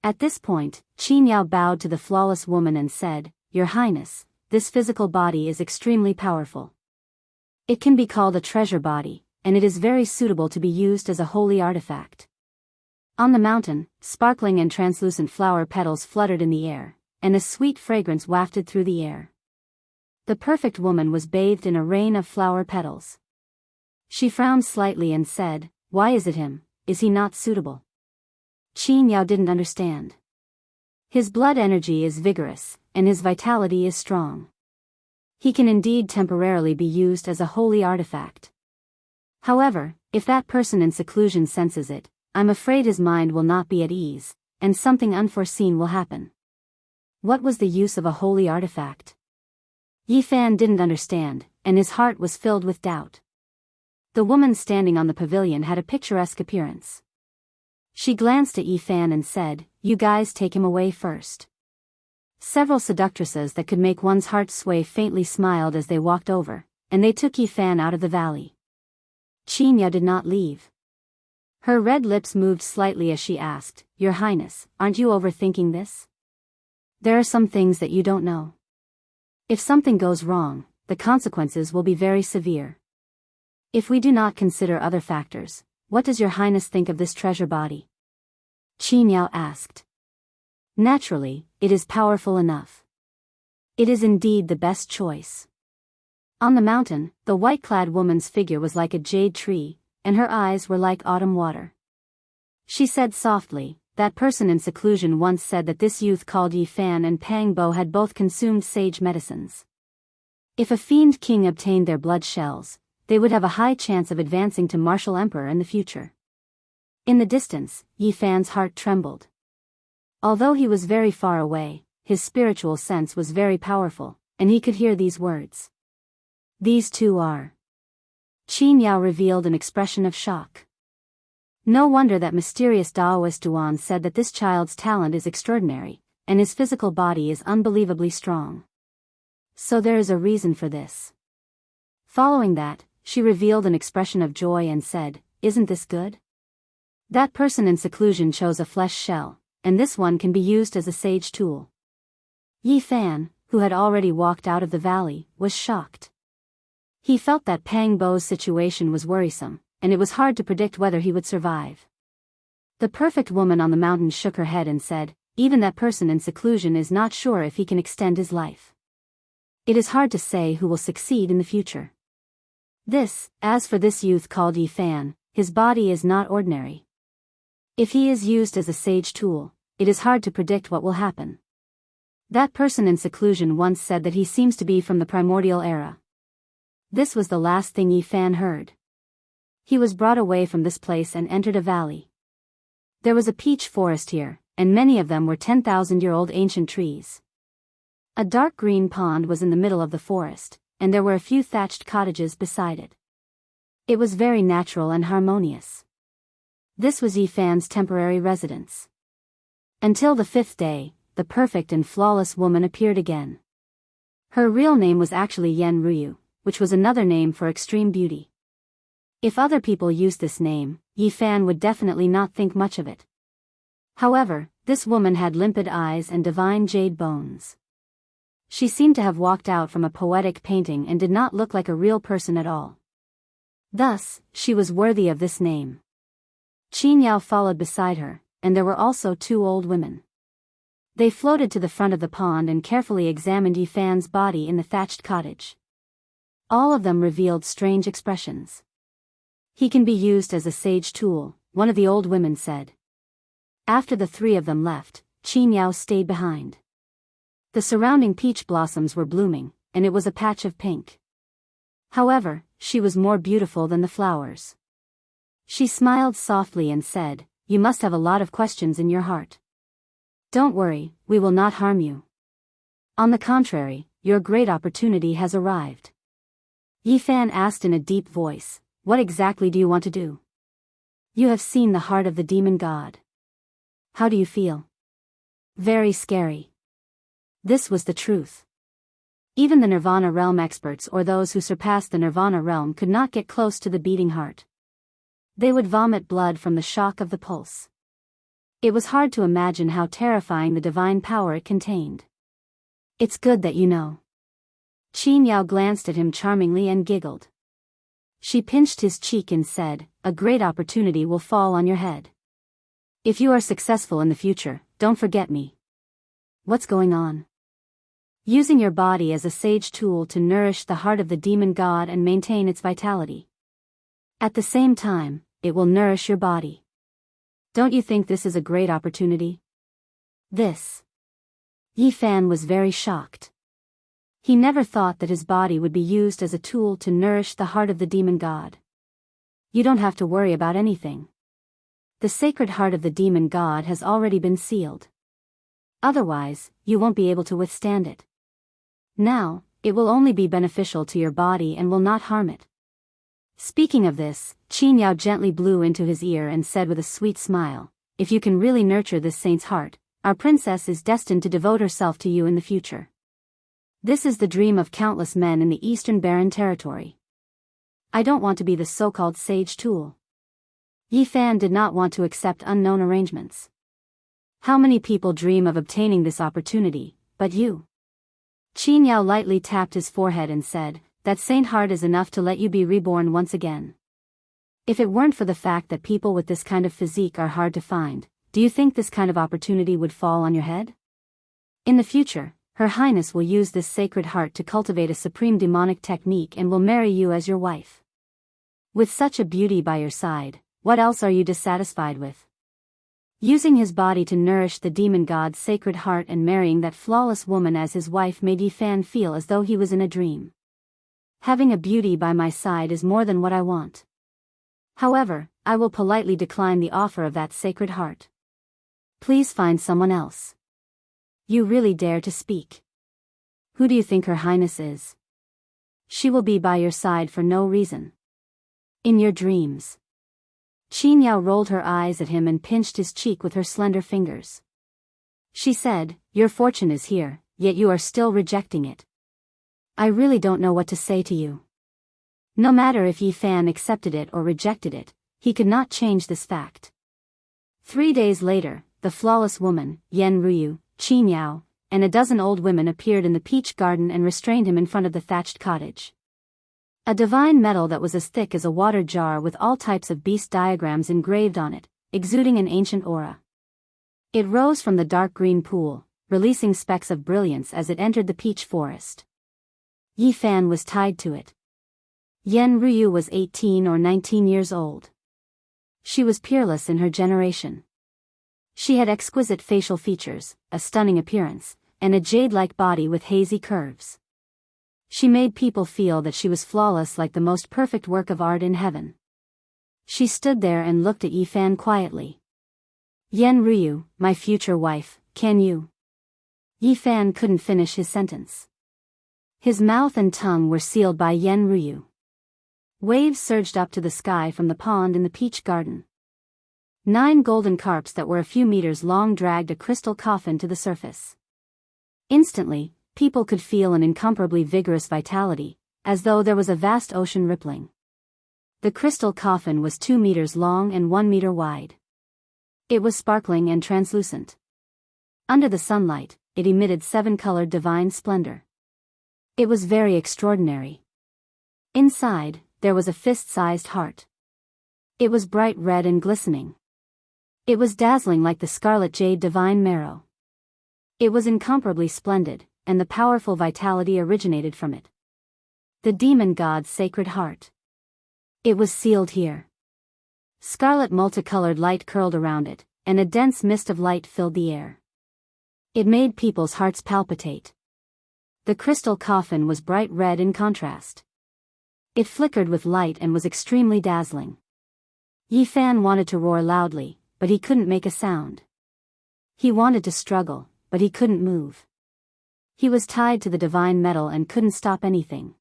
At this point, Qin Yao bowed to the flawless woman and said, "Your Highness, this physical body is extremely powerful. It can be called a treasure body, and it is very suitable to be used as a holy artifact. On the mountain, sparkling and translucent flower petals fluttered in the air, and a sweet fragrance wafted through the air. The perfect woman was bathed in a rain of flower petals. She frowned slightly and said, "Why is it him? Is he not suitable?" Qin Yao didn't understand. His blood energy is vigorous, and his vitality is strong. He can indeed temporarily be used as a holy artifact. However, if that person in seclusion senses it, I'm afraid his mind will not be at ease, and something unforeseen will happen. What was the use of a holy artifact? Yi Fan didn't understand, and his heart was filled with doubt. The woman standing on the pavilion had a picturesque appearance. She glanced at Yi Fan and said, "You guys take him away first." Several seductresses that could make one's heart sway faintly smiled as they walked over, and they took Yi Fan out of the valley. Qin Yao did not leave. Her red lips moved slightly as she asked, "Your Highness, aren't you overthinking this? There are some things that you don't know. If something goes wrong, the consequences will be very severe. If we do not consider other factors, what does your Highness think of this treasure body?" Qin Yao asked. "Naturally, it is powerful enough. It is indeed the best choice." On the mountain, the white-clad woman's figure was like a jade tree, and her eyes were like autumn water. She said softly, "That person in seclusion once said that this youth called Yi Fan and Pang Bo had both consumed sage medicines. If a fiend king obtained their blood shells, they would have a high chance of advancing to martial emperor in the future." In the distance, Yi Fan's heart trembled. Although he was very far away, his spiritual sense was very powerful, and he could hear these words. "These two are." Qin Yao revealed an expression of shock. No wonder that mysterious Daoist Duan said that this child's talent is extraordinary, and his physical body is unbelievably strong. So there is a reason for this. Following that, she revealed an expression of joy and said, "Isn't this good? That person in seclusion chose a flesh shell, and this one can be used as a sage tool." Yi Fan, who had already walked out of the valley, was shocked. He felt that Pang Bo's situation was worrisome, and it was hard to predict whether he would survive. The perfect woman on the mountain shook her head and said, "Even that person in seclusion is not sure if he can extend his life. It is hard to say who will succeed in the future. As for this youth called Yi Fan, his body is not ordinary. If he is used as a sage tool, it is hard to predict what will happen. That person in seclusion once said that he seems to be from the primordial era." This was the last thing Yi Fan heard. He was brought away from this place and entered a valley. There was a peach forest here, and many of them were 10,000-year-old ancient trees. A dark green pond was in the middle of the forest, and there were a few thatched cottages beside it. It was very natural and harmonious. This was Yi Fan's temporary residence. Until the 5th day, the perfect and flawless woman appeared again. Her real name was actually Yen Ruyu, which was another name for extreme beauty. If other people used this name, Yi Fan would definitely not think much of it. However, this woman had limpid eyes and divine jade bones. She seemed to have walked out from a poetic painting and did not look like a real person at all. Thus, she was worthy of this name. Qin Yao followed beside her, and there were also 2 old women. They floated to the front of the pond and carefully examined Yi Fan's body in the thatched cottage. All of them revealed strange expressions. "He can be used as a sage tool," one of the old women said. After the 3 of them left, Qin Yao stayed behind. The surrounding peach blossoms were blooming, and it was a patch of pink. However, she was more beautiful than the flowers. She smiled softly and said, "You must have a lot of questions in your heart. Don't worry, we will not harm you. On the contrary, your great opportunity has arrived." Yi Fan asked in a deep voice, "What exactly do you want to do? You have seen the heart of the demon god. How do you feel?" "Very scary." This was the truth. Even the Nirvana realm experts or those who surpassed the Nirvana realm could not get close to the beating heart. They would vomit blood from the shock of the pulse. It was hard to imagine how terrifying the divine power it contained. "It's good that you know." Qin Yao glanced at him charmingly and giggled. She pinched his cheek and said, "A great opportunity will fall on your head. If you are successful in the future, don't forget me." What's going on? Using your body as a sage tool to nourish the heart of the demon god and maintain its vitality. At the same time, it will nourish your body. Don't you think this is a great opportunity? This. Yi Fan was very shocked. He never thought that his body would be used as a tool to nourish the heart of the demon god. You don't have to worry about anything. The sacred heart of the demon god has already been sealed. Otherwise, you won't be able to withstand it. Now, it will only be beneficial to your body and will not harm it. Speaking of this, Qin Yao gently blew into his ear and said with a sweet smile, "If you can really nurture this saint's heart, our princess is destined to devote herself to you in the future. This is the dream of countless men in the Eastern Barren Territory. I don't want to be the so-called sage tool." Yi Fan did not want to accept unknown arrangements. How many people dream of obtaining this opportunity, but you? Qin Yao lightly tapped his forehead and said, "That saint heart is enough to let you be reborn once again. If it weren't for the fact that people with this kind of physique are hard to find, do you think this kind of opportunity would fall on your head? In the future, Her Highness will use this sacred heart to cultivate a supreme demonic technique and will marry you as your wife. With such a beauty by your side, what else are you dissatisfied with?" Using his body to nourish the demon god's sacred heart and marrying that flawless woman as his wife made Yi Fan feel as though he was in a dream. Having a beauty by my side is more than what I want. However, I will politely decline the offer of that sacred heart. Please find someone else. You really dare to speak. Who do you think Her Highness is? She will be by your side for no reason. In your dreams. Qin Yao rolled her eyes at him and pinched his cheek with her slender fingers. She said, "Your fortune is here, yet you are still rejecting it. I really don't know what to say to you." No matter if Yi Fan accepted it or rejected it, he could not change this fact. 3 days later, the flawless woman, Yen Ruyu, Qin Yao, and a dozen old women appeared in the peach garden and restrained him in front of the thatched cottage. A divine metal that was as thick as a water jar with all types of beast diagrams engraved on it, exuding an ancient aura. It rose from the dark green pool, releasing specks of brilliance as it entered the peach forest. Yi Fan was tied to it. Yen Ruyu was 18 or 19 years old. She was peerless in her generation. She had exquisite facial features, a stunning appearance, and a jade-like body with hazy curves. She made people feel that she was flawless like the most perfect work of art in heaven. She stood there and looked at Yi Fan quietly. "Yen Ruyu, my future wife, can you?" Yi Fan couldn't finish his sentence. His mouth and tongue were sealed by Yen Ruyu. Waves surged up to the sky from the pond in the peach garden. 9 golden carps that were a few meters long dragged a crystal coffin to the surface. Instantly, people could feel an incomparably vigorous vitality, as though there was a vast ocean rippling. The crystal coffin was 2 meters long and 1 meter wide. It was sparkling and translucent. Under the sunlight, it emitted 7-colored divine splendor. It was very extraordinary. Inside, there was a fist-sized heart. It was bright red and glistening. It was dazzling like the scarlet jade divine marrow. It was incomparably splendid, and the powerful vitality originated from it. The demon god's sacred heart. It was sealed here. Scarlet multicolored light curled around it, and a dense mist of light filled the air. It made people's hearts palpitate. The crystal coffin was bright red in contrast. It flickered with light and was extremely dazzling. Yi Fan wanted to roar loudly, but he couldn't make a sound. He wanted to struggle, but he couldn't move. He was tied to the divine metal and couldn't stop anything.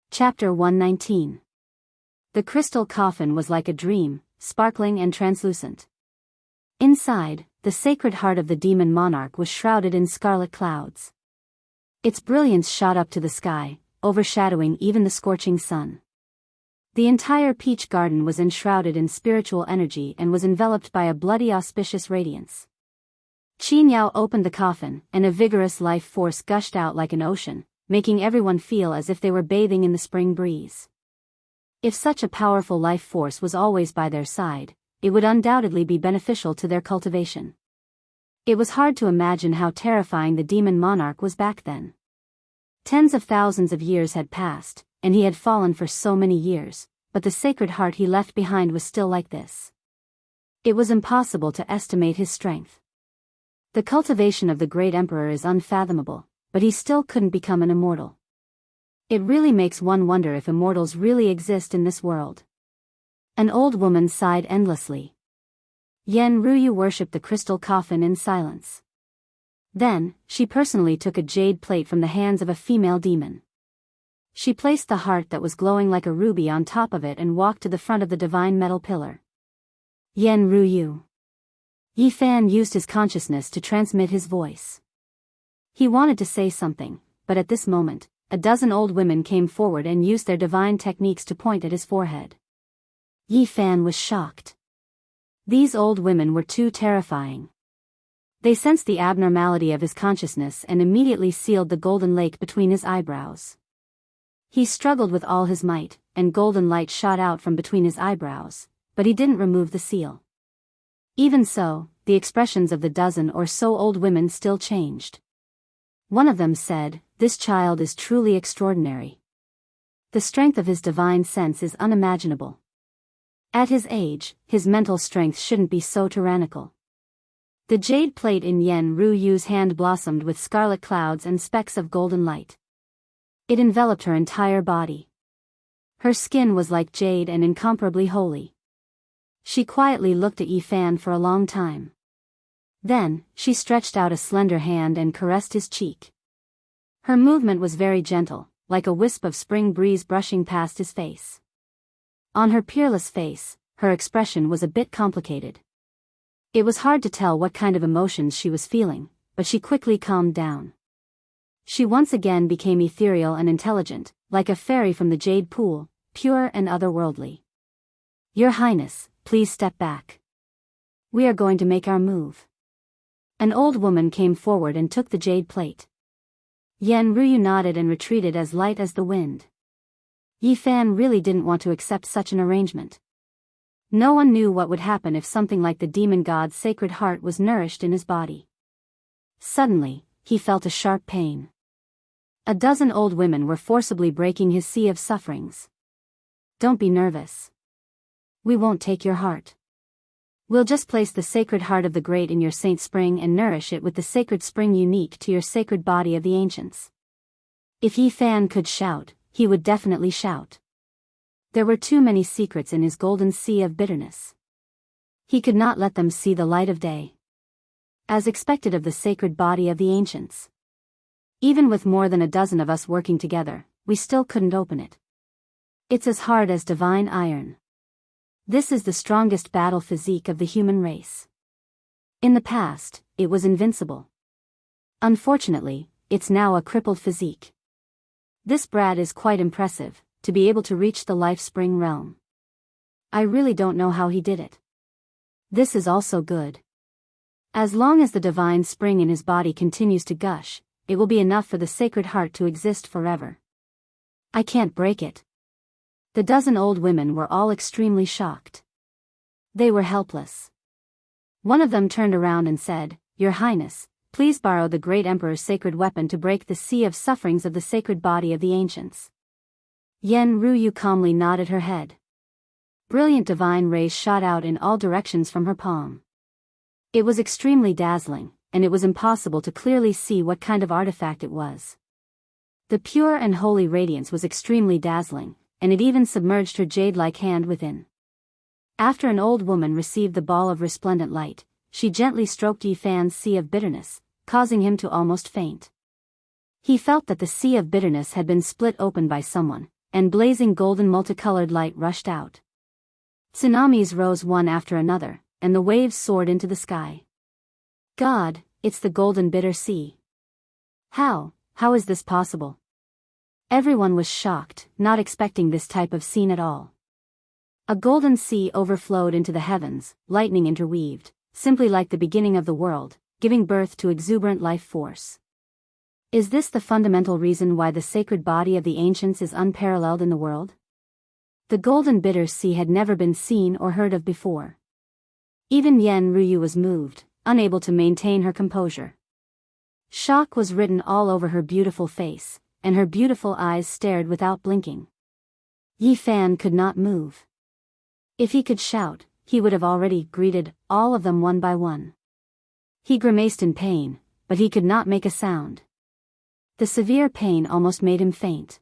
Chapter 119. The crystal coffin was like a dream, sparkling and translucent. Inside, the sacred heart of the demon monarch was shrouded in scarlet clouds. Its brilliance shot up to the sky, overshadowing even the scorching sun. The entire peach garden was enshrouded in spiritual energy and was enveloped by a bloody auspicious radiance. Qin Yao opened the coffin, and a vigorous life force gushed out like an ocean, making everyone feel as if they were bathing in the spring breeze. If such a powerful life force was always by their side, it would undoubtedly be beneficial to their cultivation. It was hard to imagine how terrifying the demon monarch was back then. Tens of thousands of years had passed, and he had fallen for so many years, but the sacred heart he left behind was still like this. It was impossible to estimate his strength. The cultivation of the great emperor is unfathomable, but he still couldn't become an immortal. It really makes one wonder if immortals really exist in this world. An old woman sighed endlessly. Yen Ruyu worshipped the crystal coffin in silence. Then, she personally took a jade plate from the hands of a female demon. She placed the heart that was glowing like a ruby on top of it and walked to the front of the divine metal pillar. Yen Ruyu. Yi Fan used his consciousness to transmit his voice. He wanted to say something, but at this moment, a dozen old women came forward and used their divine techniques to point at his forehead. Yi Fan was shocked. These old women were too terrifying. They sensed the abnormality of his consciousness and immediately sealed the golden lake between his eyebrows. He struggled with all his might, and golden light shot out from between his eyebrows, but he didn't remove the seal. Even so, the expressions of the dozen or so old women still changed. One of them said, "This child is truly extraordinary. The strength of his divine sense is unimaginable. At his age, his mental strength shouldn't be so tyrannical." The jade plate in Yen Ruyu's hand blossomed with scarlet clouds and specks of golden light. It enveloped her entire body. Her skin was like jade and incomparably holy. She quietly looked at Yi Fan for a long time. Then, she stretched out a slender hand and caressed his cheek. Her movement was very gentle, like a wisp of spring breeze brushing past his face. On her peerless face, her expression was a bit complicated. It was hard to tell what kind of emotions she was feeling, but she quickly calmed down. She once again became ethereal and intelligent, like a fairy from the jade pool, pure and otherworldly. "Your Highness, please step back. We are going to make our move." An old woman came forward and took the jade plate. Yen Ruyu nodded and retreated as light as the wind. Yi Fan really didn't want to accept such an arrangement. No one knew what would happen if something like the demon god's sacred heart was nourished in his body. Suddenly, he felt a sharp pain. A dozen old women were forcibly breaking his sea of sufferings. "Don't be nervous. We won't take your heart. We'll just place the sacred heart of the great in your saint spring and nourish it with the sacred spring unique to your sacred body of the ancients." If Yi Fan could shout, he would definitely shout. There were too many secrets in his golden sea of bitterness. He could not let them see the light of day. As expected of the sacred body of the ancients. Even with more than a dozen of us working together, we still couldn't open it. It's as hard as divine iron. This is the strongest battle physique of the human race. In the past, it was invincible. Unfortunately, it's now a crippled physique. This brat is quite impressive, to be able to reach the life spring realm. I really don't know how he did it. This is also good. As long as the divine spring in his body continues to gush, it will be enough for the sacred heart to exist forever. I can't break it. The dozen old women were all extremely shocked. They were helpless. One of them turned around and said, "Your Highness, please borrow the great emperor's sacred weapon to break the sea of sufferings of the sacred body of the ancients." Yen Ruyu calmly nodded her head. Brilliant divine rays shot out in all directions from her palm. It was extremely dazzling, and it was impossible to clearly see what kind of artifact it was. The pure and holy radiance was extremely dazzling, and it even submerged her jade-like hand within. After an old woman received the ball of resplendent light, she gently stroked Yi Fan's sea of bitterness, causing him to almost faint. He felt that the sea of bitterness had been split open by someone, and blazing golden multicolored light rushed out. Tsunamis rose one after another, and the waves soared into the sky. God, it's the golden bitter sea. How is this possible? Everyone was shocked, not expecting this type of scene at all. A golden sea overflowed into the heavens, lightning interweaved, simply like the beginning of the world, giving birth to exuberant life force. Is this the fundamental reason why the sacred body of the ancients is unparalleled in the world? The golden bitter sea had never been seen or heard of before. Even Yen Ruyu was moved, unable to maintain her composure. Shock was written all over her beautiful face, and her beautiful eyes stared without blinking. Yi Fan could not move. If he could shout, he would have already greeted all of them one by one. He grimaced in pain, but he could not make a sound. The severe pain almost made him faint.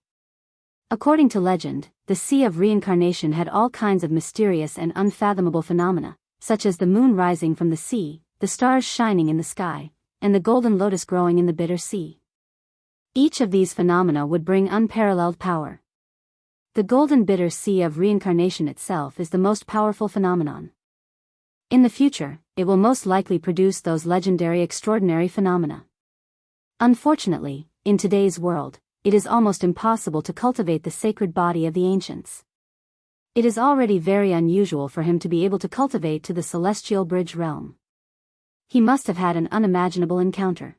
According to legend, the Sea of Reincarnation had all kinds of mysterious and unfathomable phenomena, such as the moon rising from the sea, the stars shining in the sky, and the golden lotus growing in the bitter sea. Each of these phenomena would bring unparalleled power. The golden bitter sea of reincarnation itself is the most powerful phenomenon. In the future, it will most likely produce those legendary extraordinary phenomena. Unfortunately, in today's world, it is almost impossible to cultivate the sacred body of the ancients. It is already very unusual for him to be able to cultivate to the celestial bridge realm. He must have had an unimaginable encounter.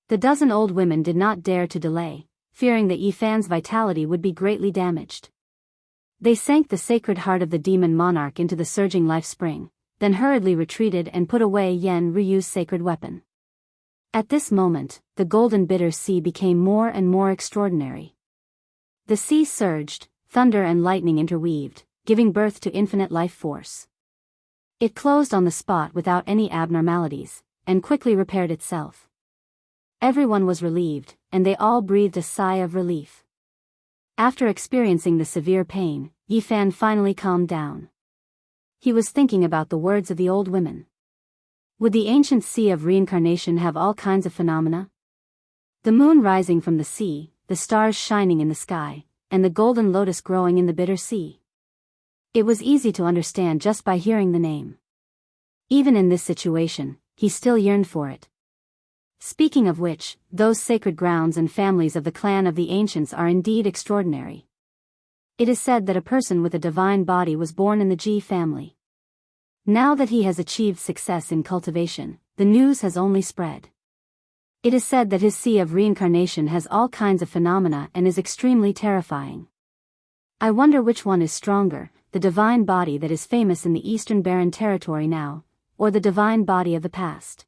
The dozen old women did not dare to delay, fearing that Yi Fan's vitality would be greatly damaged. They sank the sacred heart of the demon monarch into the surging life spring, then hurriedly retreated and put away Yen Ruyu's sacred weapon. At this moment, the golden bitter sea became more and more extraordinary. The sea surged, thunder and lightning interweaved, giving birth to infinite life force. It closed on the spot without any abnormalities, and quickly repaired itself. Everyone was relieved, and they all breathed a sigh of relief. After experiencing the severe pain, Yi Fan finally calmed down. He was thinking about the words of the old women. Would the ancient sea of reincarnation have all kinds of phenomena? The moon rising from the sea, the stars shining in the sky, and the golden lotus growing in the bitter sea. It was easy to understand just by hearing the name. Even in this situation, he still yearned for it. Speaking of which, those sacred grounds and families of the clan of the ancients are indeed extraordinary. It is said that a person with a divine body was born in the Ji family. Now that he has achieved success in cultivation, the news has only spread. It is said that his sea of reincarnation has all kinds of phenomena and is extremely terrifying. I wonder which one is stronger, the divine body that is famous in the Eastern Barren territory now, or the divine body of the past.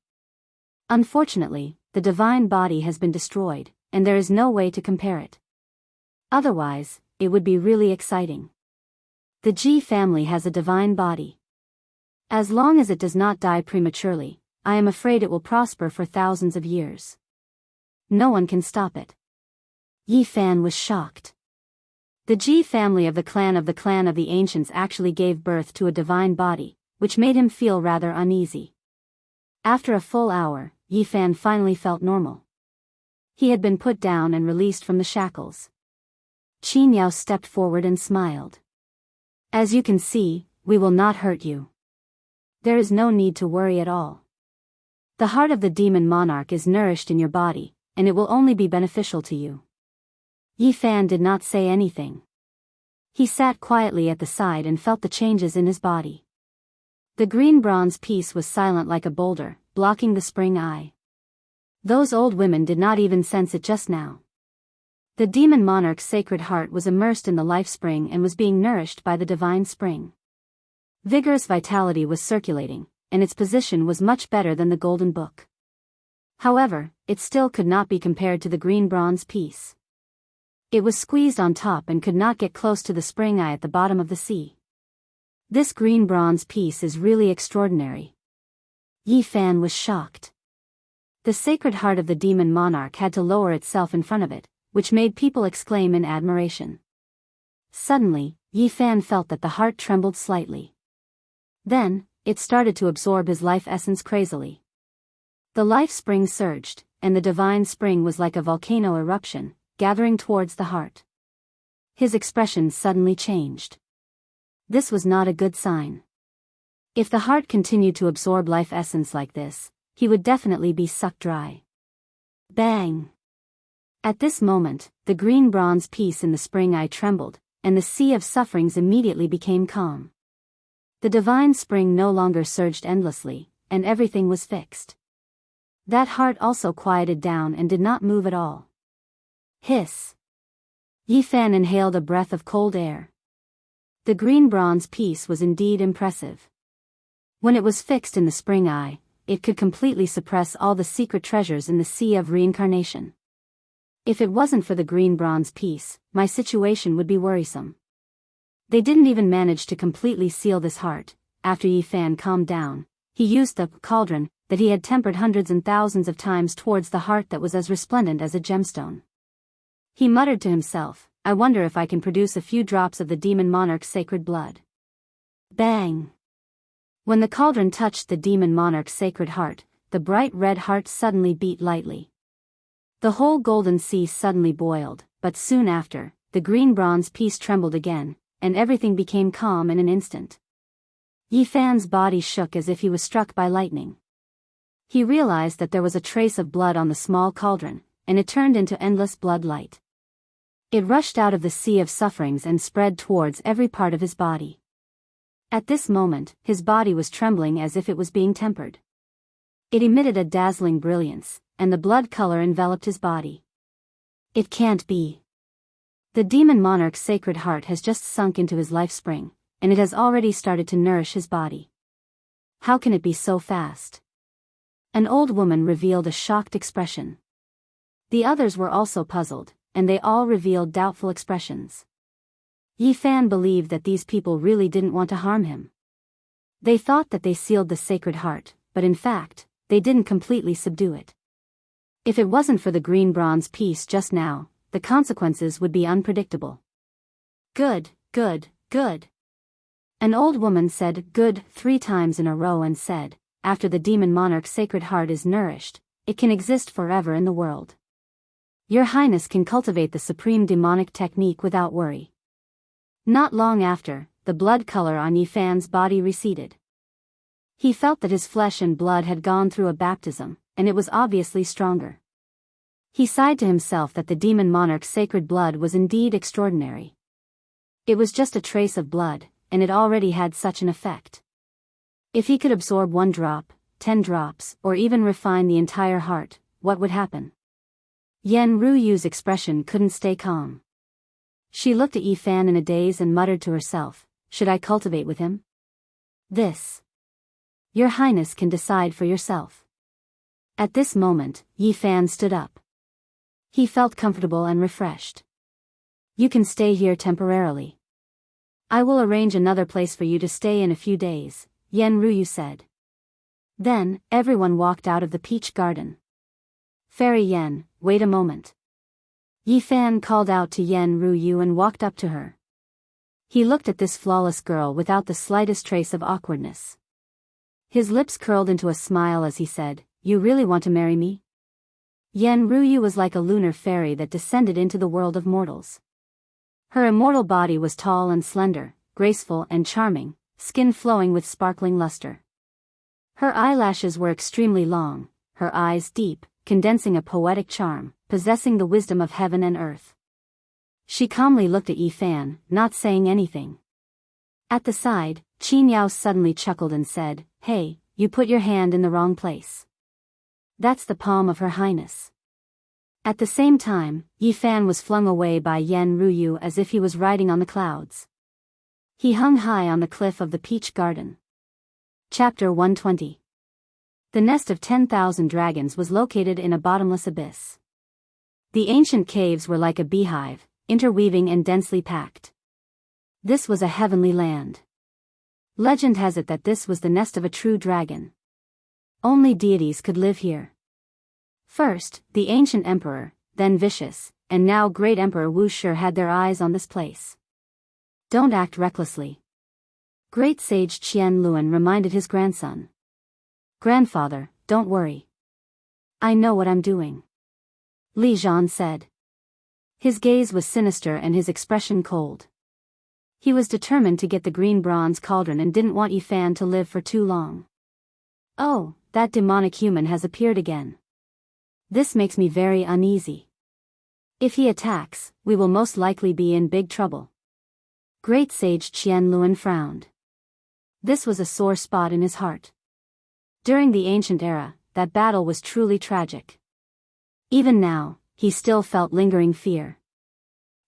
Unfortunately, the divine body has been destroyed, and there is no way to compare it. Otherwise, it would be really exciting. The Ji family has a divine body. As long as it does not die prematurely, I am afraid it will prosper for thousands of years. No one can stop it. Yi Fan was shocked. The Ji family of the clan of the ancients actually gave birth to a divine body, which made him feel rather uneasy. After a full hour, Yi Fan finally felt normal. He had been put down and released from the shackles. Qin Yao stepped forward and smiled. As you can see, we will not hurt you. There is no need to worry at all. The heart of the demon monarch is nourished in your body, and it will only be beneficial to you. Yi Fan did not say anything. He sat quietly at the side and felt the changes in his body. The green bronze piece was silent like a boulder, blocking the spring eye. Those old women did not even sense it just now. The demon monarch's sacred heart was immersed in the life spring and was being nourished by the divine spring. Vigorous vitality was circulating, and its position was much better than the golden book. However, it still could not be compared to the green bronze piece. It was squeezed on top and could not get close to the spring eye at the bottom of the sea. This green bronze piece is really extraordinary. Yi Fan was shocked. The sacred heart of the demon monarch had to lower itself in front of it, which made people exclaim in admiration. Suddenly, Yi Fan felt that the heart trembled slightly. Then, it started to absorb his life essence crazily. The life spring surged, and the divine spring was like a volcano eruption, gathering towards the heart. His expression suddenly changed. This was not a good sign. If the heart continued to absorb life essence like this, he would definitely be sucked dry. Bang! At this moment, the green bronze piece in the spring eye trembled, and the sea of sufferings immediately became calm. The divine spring no longer surged endlessly, and everything was fixed. That heart also quieted down and did not move at all. Hiss! Yi Fan inhaled a breath of cold air. The green bronze piece was indeed impressive. When it was fixed in the spring eye, it could completely suppress all the secret treasures in the sea of reincarnation. If it wasn't for the green bronze piece, my situation would be worrisome. They didn't even manage to completely seal this heart. After Yi Fan calmed down, he used the cauldron that he had tempered hundreds and thousands of times towards the heart that was as resplendent as a gemstone. He muttered to himself, I wonder if I can produce a few drops of the demon monarch's sacred blood. Bang! When the cauldron touched the demon monarch's sacred heart, the bright red heart suddenly beat lightly. The whole golden sea suddenly boiled, but soon after, the green bronze piece trembled again, and everything became calm in an instant. Yi Fan's body shook as if he was struck by lightning. He realized that there was a trace of blood on the small cauldron, and it turned into endless blood light. It rushed out of the sea of sufferings and spread towards every part of his body. At this moment, his body was trembling as if it was being tempered. It emitted a dazzling brilliance, and the blood color enveloped his body. It can't be. The demon monarch's sacred heart has just sunk into his life spring, and it has already started to nourish his body. How can it be so fast? An old woman revealed a shocked expression. The others were also puzzled, and they all revealed doubtful expressions. Yi Fan believed that these people really didn't want to harm him. They thought that they sealed the sacred heart, but in fact, they didn't completely subdue it. If it wasn't for the green bronze piece just now, the consequences would be unpredictable. Good, good, good. An old woman said good 3 times in a row and said, after the demon monarch's sacred heart is nourished, it can exist forever in the world. Your Highness can cultivate the supreme demonic technique without worry. Not long after, the blood color on Yi Fan's body receded. He felt that his flesh and blood had gone through a baptism, and it was obviously stronger. He sighed to himself that the demon monarch's sacred blood was indeed extraordinary. It was just a trace of blood, and it already had such an effect. If he could absorb 1 drop, 10 drops, or even refine the entire heart, what would happen? Yen Ruyu's expression couldn't stay calm. She looked at Yi Fan in a daze and muttered to herself, should I cultivate with him? This. Your Highness can decide for yourself. At this moment, Yi Fan stood up. He felt comfortable and refreshed. You can stay here temporarily. I will arrange another place for you to stay in a few days, Yen Ruyu said. Then, everyone walked out of the peach garden. Fairy Yen, wait a moment. Yi Fan called out to Yen Ruyu and walked up to her. He looked at this flawless girl without the slightest trace of awkwardness. His lips curled into a smile as he said, You really want to marry me? Yen Ruyu was like a lunar fairy that descended into the world of mortals. Her immortal body was tall and slender, graceful and charming, skin flowing with sparkling luster. Her eyelashes were extremely long, her eyes deep, condensing a poetic charm, possessing the wisdom of heaven and earth. She calmly looked at Yi Fan, not saying anything. At the side, Qin Yao suddenly chuckled and said, Hey, you put your hand in the wrong place. That's the palm of Her Highness. At the same time, Yi Fan was flung away by Yen Ruyu as if he was riding on the clouds. He hung high on the cliff of the peach garden. Chapter 120. The nest of 10,000 dragons was located in a bottomless abyss. The ancient caves were like a beehive, interweaving and densely packed. This was a heavenly land. Legend has it that this was the nest of a true dragon. Only deities could live here. First, the ancient emperor, then vicious, and now great Emperor Wuxia had their eyes on this place. Don't act recklessly. Great sage Qian Luan reminded his grandson. Grandfather, don't worry. I know what I'm doing. Li Zhan said. His gaze was sinister and his expression cold. He was determined to get the green bronze cauldron and didn't want Yi Fan to live for too long. Oh, that demonic human has appeared again. This makes me very uneasy. If he attacks, we will most likely be in big trouble. Great sage Qian Luan frowned. This was a sore spot in his heart. During the ancient era, that battle was truly tragic. Even now, he still felt lingering fear.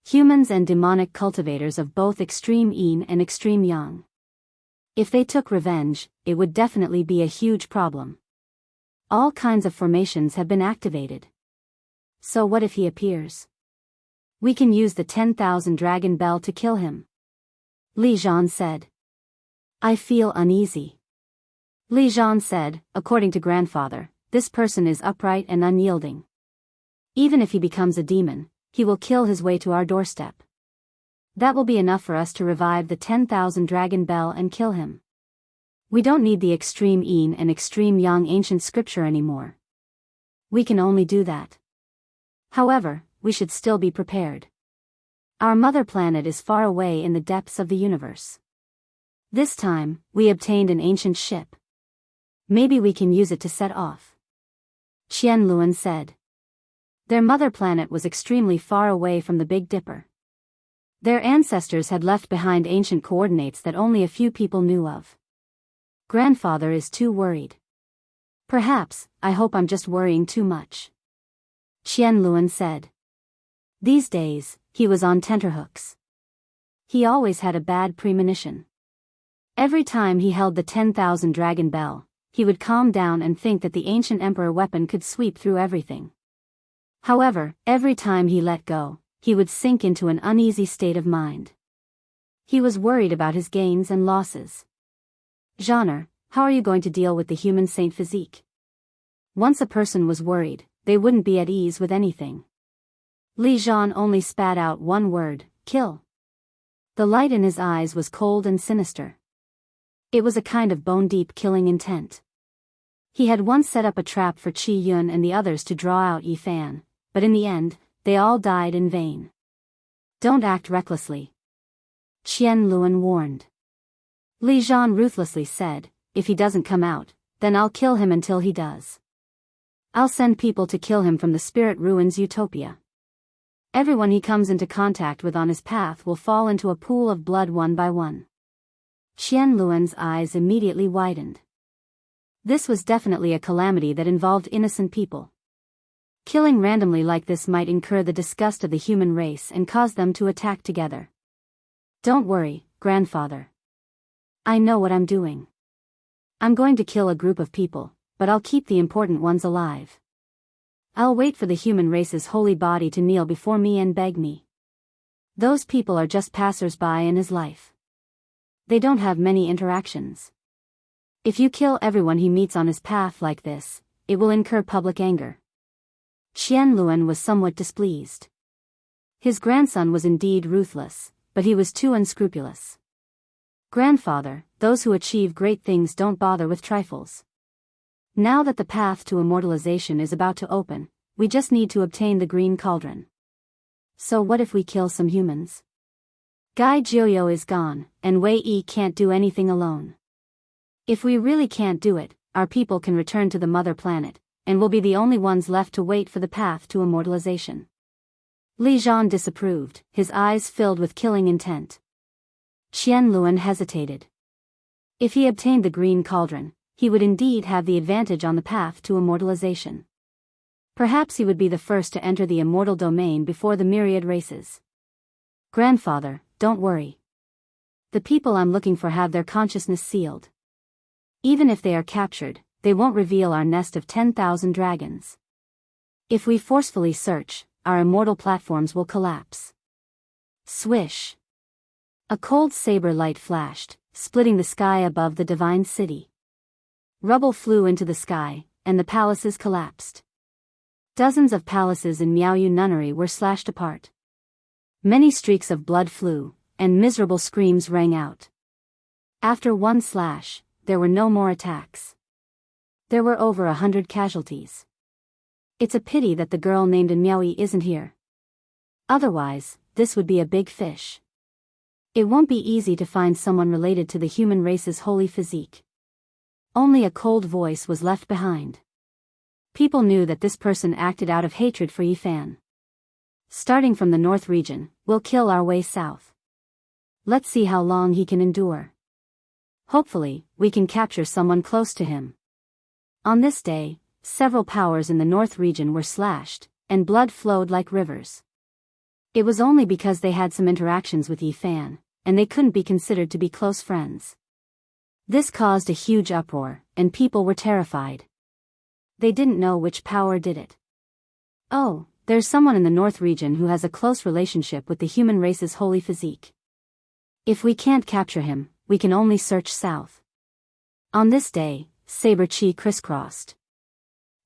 Humans and demonic cultivators of both extreme yin and extreme yang. If they took revenge, it would definitely be a huge problem. All kinds of formations have been activated. So what if he appears? We can use the 10,000 dragon bell to kill him. Li Zhan said. I feel uneasy. Li Zhan said, according to grandfather, this person is upright and unyielding. Even if he becomes a demon, he will kill his way to our doorstep. That will be enough for us to revive the 10,000 dragon bell and kill him. We don't need the extreme yin and extreme yang ancient scripture anymore. We can only do that. However, we should still be prepared. Our mother planet is far away in the depths of the universe. This time, we obtained an ancient ship. Maybe we can use it to set off. Qian Luan said. Their mother planet was extremely far away from the Big Dipper. Their ancestors had left behind ancient coordinates that only a few people knew of. Grandfather is too worried. Perhaps, I hope I'm just worrying too much. Qian Luan said. These days, he was on tenterhooks. He always had a bad premonition. Every time he held the 10,000 dragon bell, he would calm down and think that the ancient emperor weapon could sweep through everything. However, every time he let go, he would sink into an uneasy state of mind. He was worried about his gains and losses. Genre, how are you going to deal with the human saint physique? Once a person was worried, they wouldn't be at ease with anything. Li Zhan only spat out one word, kill. The light in his eyes was cold and sinister. It was a kind of bone-deep killing intent. He had once set up a trap for Qi Yun and the others to draw out Yi Fan, but in the end, they all died in vain. Don't act recklessly. Qian Luan warned. Li Zhan ruthlessly said, if he doesn't come out, then I'll kill him until he does. I'll send people to kill him from the spirit ruins utopia. Everyone he comes into contact with on his path will fall into a pool of blood one by one. Qian Luan's eyes immediately widened. This was definitely a calamity that involved innocent people. Killing randomly like this might incur the disgust of the human race and cause them to attack together. Don't worry, grandfather. I know what I'm doing. I'm going to kill a group of people, but I'll keep the important ones alive. I'll wait for the human race's holy body to kneel before me and beg me. Those people are just passers-by in his life. They don't have many interactions. If you kill everyone he meets on his path like this, it will incur public anger. Qian Luan was somewhat displeased. His grandson was indeed ruthless, but he was too unscrupulous. Grandfather, those who achieve great things don't bother with trifles. Now that the path to immortalization is about to open, we just need to obtain the green cauldron. So what if we kill some humans? Gai Jiuyo is gone, and Wei Yi can't do anything alone. If we really can't do it, our people can return to the mother planet, and we'll be the only ones left to wait for the path to immortalization. Li Zhan disapproved, his eyes filled with killing intent. Qian Luan hesitated. If he obtained the green cauldron, he would indeed have the advantage on the path to immortalization. Perhaps he would be the first to enter the immortal domain before the myriad races. Grandfather, don't worry. The people I'm looking for have their consciousness sealed. Even if they are captured, they won't reveal our nest of 10,000 dragons. If we forcefully search, our immortal platforms will collapse. Swish. A cold saber light flashed, splitting the sky above the divine city. Rubble flew into the sky, and the palaces collapsed. Dozens of palaces in Miaoyu nunnery were slashed apart. Many streaks of blood flew, and miserable screams rang out. After one slash, there were no more attacks. There were over 100 casualties. It's a pity that the girl named Miaoyi isn't here. Otherwise, this would be a big fish. It won't be easy to find someone related to the human race's holy physique. Only a cold voice was left behind. People knew that this person acted out of hatred for Yifan. Starting from the north region, we'll kill our way south. Let's see how long he can endure. Hopefully, we can capture someone close to him. On this day, several powers in the north region were slashed, and blood flowed like rivers. It was only because they had some interactions with Yi Fan, and they couldn't be considered to be close friends. This caused a huge uproar, and people were terrified. They didn't know which power did it. Oh, there's someone in the North region who has a close relationship with the human race's holy physique. If we can't capture him, we can only search south. On this day, Saber Chi crisscrossed.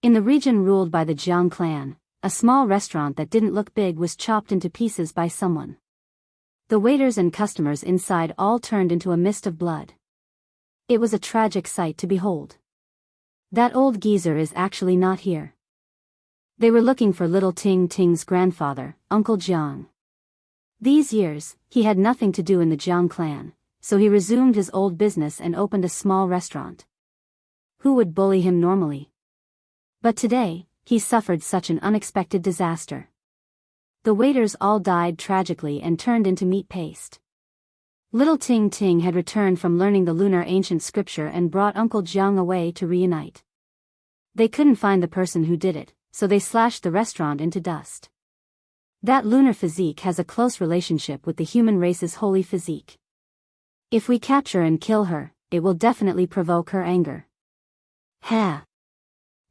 In the region ruled by the Jiang clan, a small restaurant that didn't look big was chopped into pieces by someone. The waiters and customers inside all turned into a mist of blood. It was a tragic sight to behold. That old geezer is actually not here. They were looking for little Ting Ting's grandfather, Uncle Jiang. These years, he had nothing to do in the Jiang clan, so he resumed his old business and opened a small restaurant. Who would bully him normally? But today, he suffered such an unexpected disaster. The waiters all died tragically and turned into meat paste. Little Ting Ting had returned from learning the lunar ancient scripture and brought Uncle Jiang away to reunite. They couldn't find the person who did it, so they slashed the restaurant into dust. That lunar physique has a close relationship with the human race's holy physique. If we capture and kill her, it will definitely provoke her anger. Ha!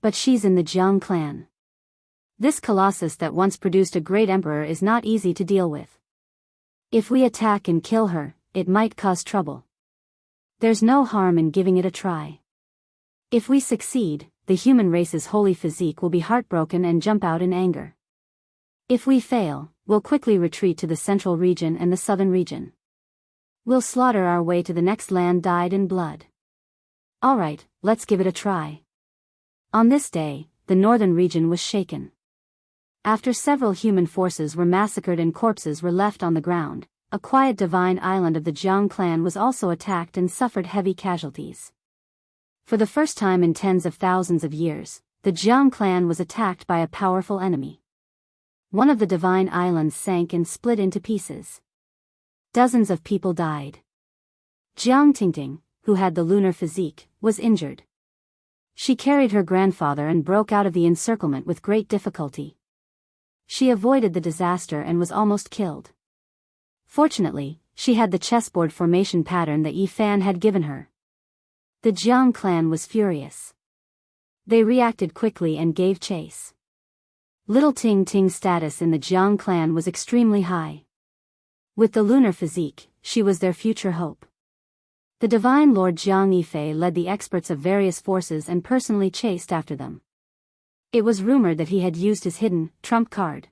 But she's in the Jiang clan. This colossus that once produced a great emperor is not easy to deal with. If we attack and kill her, it might cause trouble. There's no harm in giving it a try. If we succeed, the human race's holy physique will be heartbroken and jump out in anger. If we fail, we'll quickly retreat to the central region and the southern region. We'll slaughter our way to the next land dyed in blood. Alright, let's give it a try. On this day, the northern region was shaken. After several human forces were massacred and corpses were left on the ground, a quiet divine island of the Jiang clan was also attacked and suffered heavy casualties. For the first time in tens of thousands of years, the Jiang clan was attacked by a powerful enemy. One of the divine islands sank and split into pieces. Dozens of people died. Jiang Tingting, who had the lunar physique, was injured. She carried her grandfather and broke out of the encirclement with great difficulty. She avoided the disaster and was almost killed. Fortunately, she had the chessboard formation pattern that Yi Fan had given her. The Jiang clan was furious. They reacted quickly and gave chase. Little Ting Ting's status in the Jiang clan was extremely high. With the lunar physique, she was their future hope. The divine Lord Jiang Yifei led the experts of various forces and personally chased after them. It was rumored that he had used his hidden trump card.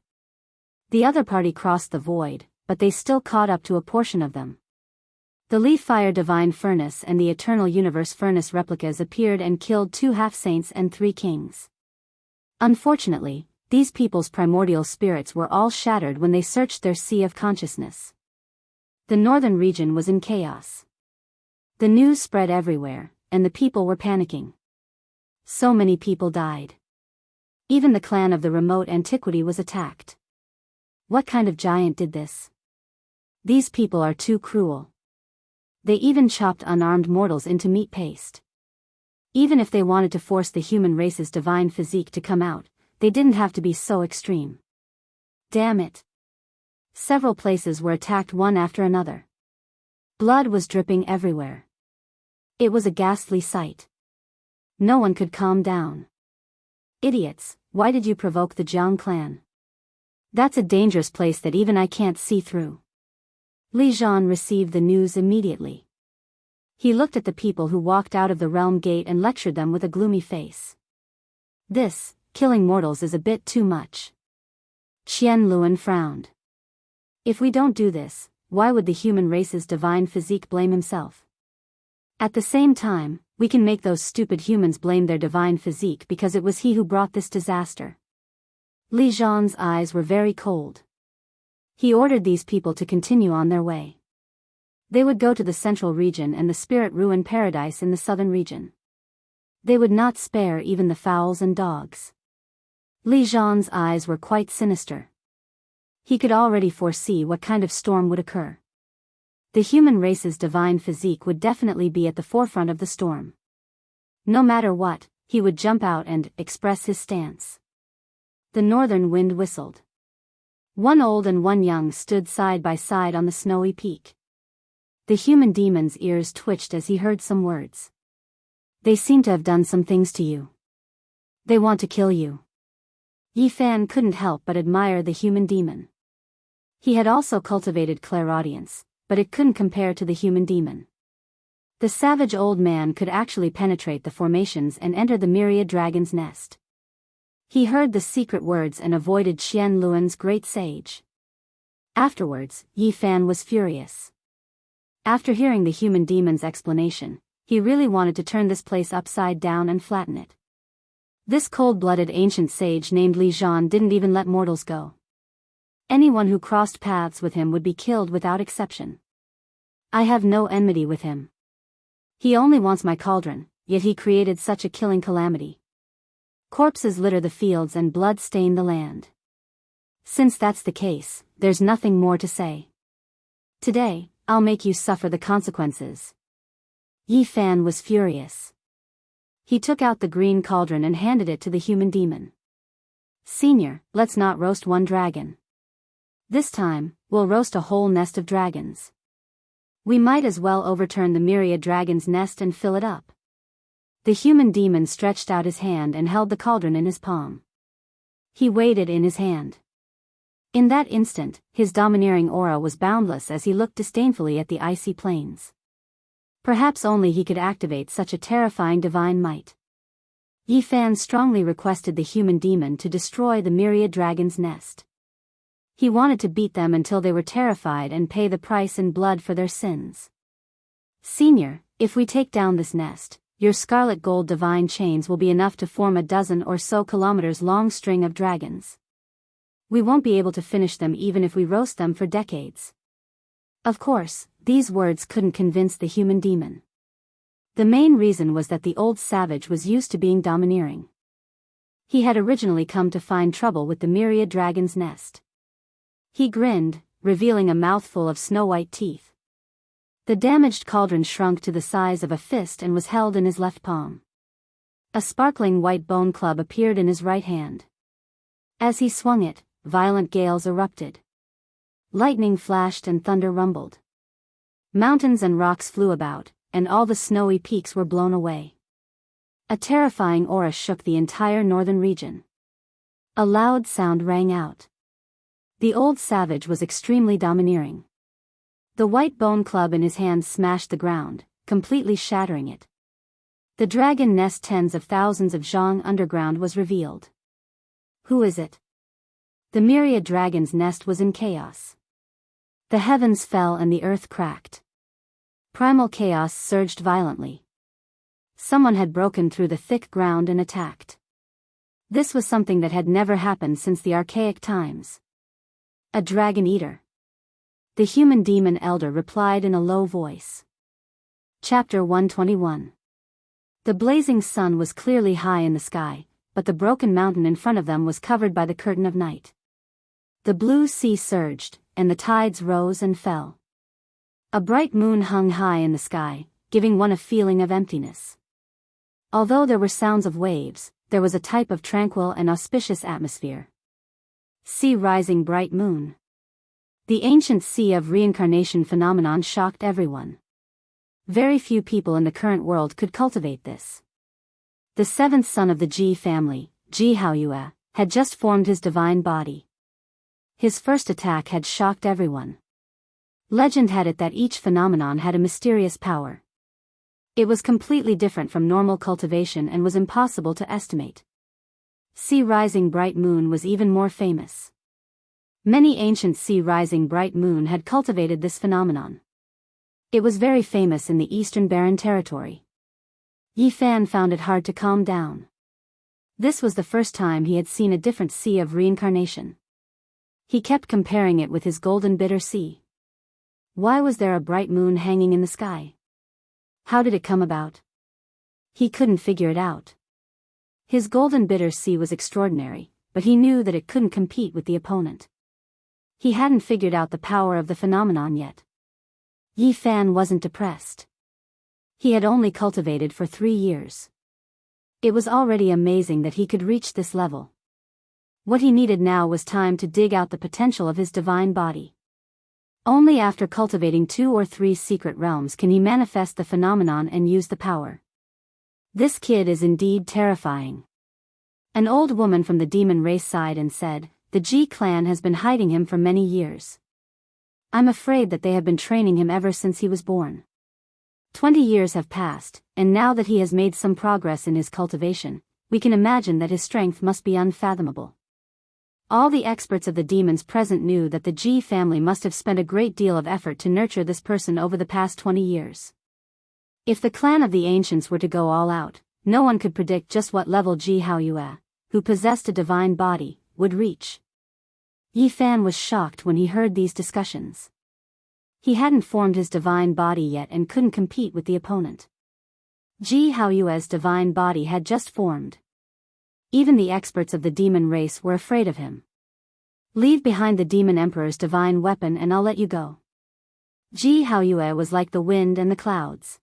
The other party crossed the void, but they still caught up to a portion of them. The Leaf Fire Divine Furnace and the Eternal Universe Furnace replicas appeared and killed 2 half-saints and 3 kings. Unfortunately, these people's primordial spirits were all shattered when they searched their sea of consciousness. The northern region was in chaos. The news spread everywhere, and the people were panicking. So many people died. Even the clan of the remote antiquity was attacked. What kind of giant did this? These people are too cruel. They even chopped unarmed mortals into meat paste. Even if they wanted to force the human race's divine physique to come out, they didn't have to be so extreme. Damn it. Several places were attacked one after another. Blood was dripping everywhere. It was a ghastly sight. No one could calm down. Idiots, why did you provoke the Jiang clan? That's a dangerous place that even I can't see through. Li Zhan received the news immediately. He looked at the people who walked out of the realm gate and lectured them with a gloomy face. This, killing mortals is a bit too much. Qian Luan frowned. If we don't do this, why would the human race's divine physique blame himself? At the same time, we can make those stupid humans blame their divine physique because it was he who brought this disaster. Li Zhan's eyes were very cold. He ordered these people to continue on their way. They would go to the central region and the spirit ruin paradise in the southern region. They would not spare even the fowls and dogs. Li Zhan's eyes were quite sinister. He could already foresee what kind of storm would occur. The human race's divine physique would definitely be at the forefront of the storm. No matter what, he would jump out and express his stance. The northern wind whistled. One old and one young stood side by side on the snowy peak. The human demon's ears twitched as he heard some words. They seem to have done some things to you. They want to kill you. Yi Fan couldn't help but admire the human demon. He had also cultivated clairaudience, but it couldn't compare to the human demon. The savage old man could actually penetrate the formations and enter the myriad dragon's nest. He heard the secret words and avoided Qian Luan's great sage. Afterwards, Yi Fan was furious. After hearing the human demon's explanation, he really wanted to turn this place upside down and flatten it. This cold-blooded ancient sage named Li Zhan didn't even let mortals go. Anyone who crossed paths with him would be killed without exception. I have no enmity with him. He only wants my cauldron, yet he created such a killing calamity. Corpses litter the fields and blood stain the land. Since that's the case, there's nothing more to say. Today, I'll make you suffer the consequences. Yi Fan was furious. He took out the green cauldron and handed it to the human demon. Senior, let's not roast one dragon. This time, we'll roast a whole nest of dragons. We might as well overturn the myriad dragon's nest and fill it up. The human demon stretched out his hand and held the cauldron in his palm. He weighed it in his hand. In that instant, his domineering aura was boundless as he looked disdainfully at the icy plains. Perhaps only he could activate such a terrifying divine might. Yi Fan strongly requested the human demon to destroy the myriad dragon's nest. He wanted to beat them until they were terrified and pay the price in blood for their sins. Senior, if we take down this nest, your scarlet gold divine chains will be enough to form a dozen or so kilometers long string of dragons. We won't be able to finish them even if we roast them for decades. Of course, these words couldn't convince the human demon. The main reason was that the old savage was used to being domineering. He had originally come to find trouble with the myriad dragon's nest. He grinned, revealing a mouthful of snow-white teeth. The damaged cauldron shrunk to the size of a fist and was held in his left palm. A sparkling white bone club appeared in his right hand. As he swung it, violent gales erupted. Lightning flashed and thunder rumbled. Mountains and rocks flew about, and all the snowy peaks were blown away. A terrifying aura shook the entire northern region. A loud sound rang out. The old savage was extremely domineering. The white bone club in his hand smashed the ground, completely shattering it. The dragon nest tens of thousands of Jianghu underground was revealed. Who is it? The myriad dragon's nest was in chaos. The heavens fell and the earth cracked. Primal chaos surged violently. Someone had broken through the thick ground and attacked. This was something that had never happened since the archaic times. A dragon eater. The human demon elder replied in a low voice. Chapter 121. The blazing sun was clearly high in the sky, but the broken mountain in front of them was covered by the curtain of night. The blue sea surged, and the tides rose and fell. A bright moon hung high in the sky, giving one a feeling of emptiness. Although there were sounds of waves, there was a type of tranquil and auspicious atmosphere. Sea rising bright moon. The ancient sea of reincarnation phenomenon shocked everyone. Very few people in the current world could cultivate this. The seventh son of the Ji family, Jianghu, had just formed his divine body. His first attack had shocked everyone. Legend had it that each phenomenon had a mysterious power. It was completely different from normal cultivation and was impossible to estimate. Sea rising bright moon was even more famous. Many ancient sea rising bright moon had cultivated this phenomenon. It was very famous in the eastern barren territory. Yi Fan found it hard to calm down. This was the first time he had seen a different sea of reincarnation. He kept comparing it with his golden bitter sea. Why was there a bright moon hanging in the sky? How did it come about? He couldn't figure it out. His golden bitter sea was extraordinary, but he knew that it couldn't compete with the opponent. He hadn't figured out the power of the phenomenon yet. Yi Fan wasn't depressed. He had only cultivated for 3 years. It was already amazing that he could reach this level. What he needed now was time to dig out the potential of his divine body. Only after cultivating 2 or 3 secret realms can he manifest the phenomenon and use the power. This kid is indeed terrifying. An old woman from the demon race sighed and said, "The Ji clan has been hiding him for many years. I'm afraid that they have been training him ever since he was born. 20 years have passed, and now that he has made some progress in his cultivation, we can imagine that his strength must be unfathomable." All the experts of the demons present knew that the Ji family must have spent a great deal of effort to nurture this person over the past 20 years. If the clan of the ancients were to go all out, no one could predict just what level Ji Haoyue, who possessed a divine body, would reach. Yi Fan was shocked when he heard these discussions. He hadn't formed his divine body yet and couldn't compete with the opponent. Ji Haoyue's divine body had just formed. Even the experts of the demon race were afraid of him. "Leave behind the demon emperor's divine weapon and I'll let you go." Ji Haoyue was like the wind and the clouds.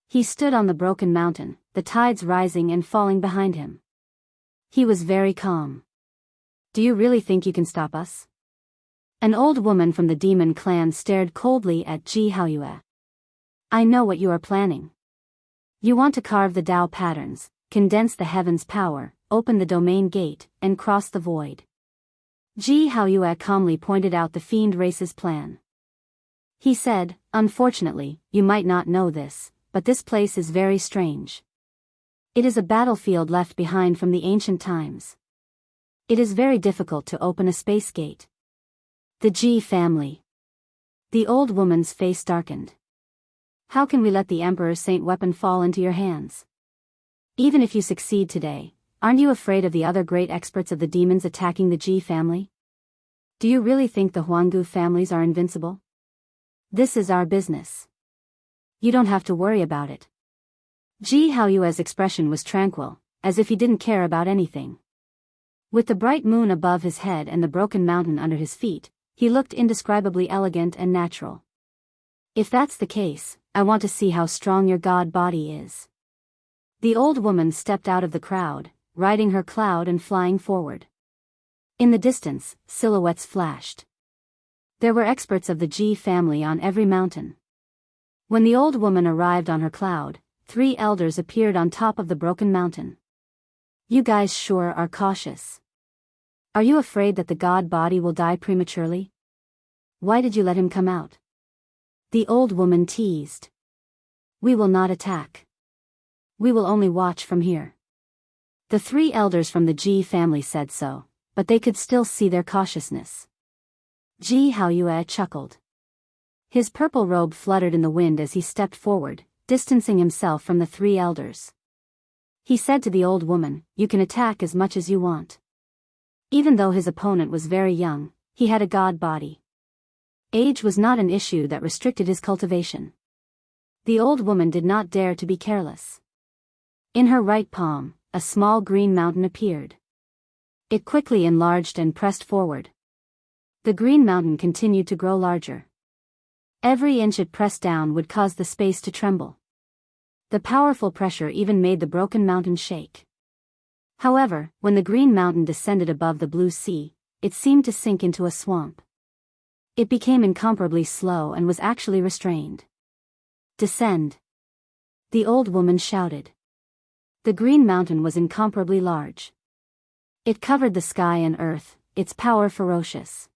He stood on the broken mountain, the tides rising and falling behind him. He was very calm. "Do you really think you can stop us?" An old woman from the demon clan stared coldly at Ji Haoyue. "I know what you are planning. You want to carve the Tao patterns, condense the heaven's power, open the domain gate, and cross the void." Ji Haoyue calmly pointed out the fiend race's plan. He said, "Unfortunately, you might not know this, but this place is very strange. It is a battlefield left behind from the ancient times. It is very difficult to open a space gate." The Ji family. The old woman's face darkened. "How can we let the Emperor's saint weapon fall into your hands? Even if you succeed today, aren't you afraid of the other great experts of the demons attacking the Ji family? Do you really think the Huanggu families are invincible? This is our business. You don't have to worry about it." Ji Haoyue's expression was tranquil, as if he didn't care about anything. With the bright moon above his head and the broken mountain under his feet, he looked indescribably elegant and natural. "If that's the case, I want to see how strong your god body is." The old woman stepped out of the crowd, riding her cloud and flying forward. In the distance, silhouettes flashed. There were experts of the Ji family on every mountain. When the old woman arrived on her cloud, 3 elders appeared on top of the broken mountain. "You guys sure are cautious. Are you afraid that the god body will die prematurely? Why did you let him come out?" The old woman teased. "We will not attack. We will only watch from here." The 3 elders from the Ji family said so, but they could still see their cautiousness. Ji Haoyue chuckled. His purple robe fluttered in the wind as he stepped forward, distancing himself from the 3 elders. He said to the old woman, "You can attack as much as you want." Even though his opponent was very young, he had a god body. Age was not an issue that restricted his cultivation. The old woman did not dare to be careless. In her right palm, a small green mountain appeared. It quickly enlarged and pressed forward. The green mountain continued to grow larger. Every inch it pressed down would cause the space to tremble. The powerful pressure even made the broken mountain shake. However, when the green mountain descended above the blue sea, it seemed to sink into a swamp. It became incomparably slow and was actually restrained. "Descend!" the old woman shouted. The green mountain was incomparably large. It covered the sky and earth, its power ferocious.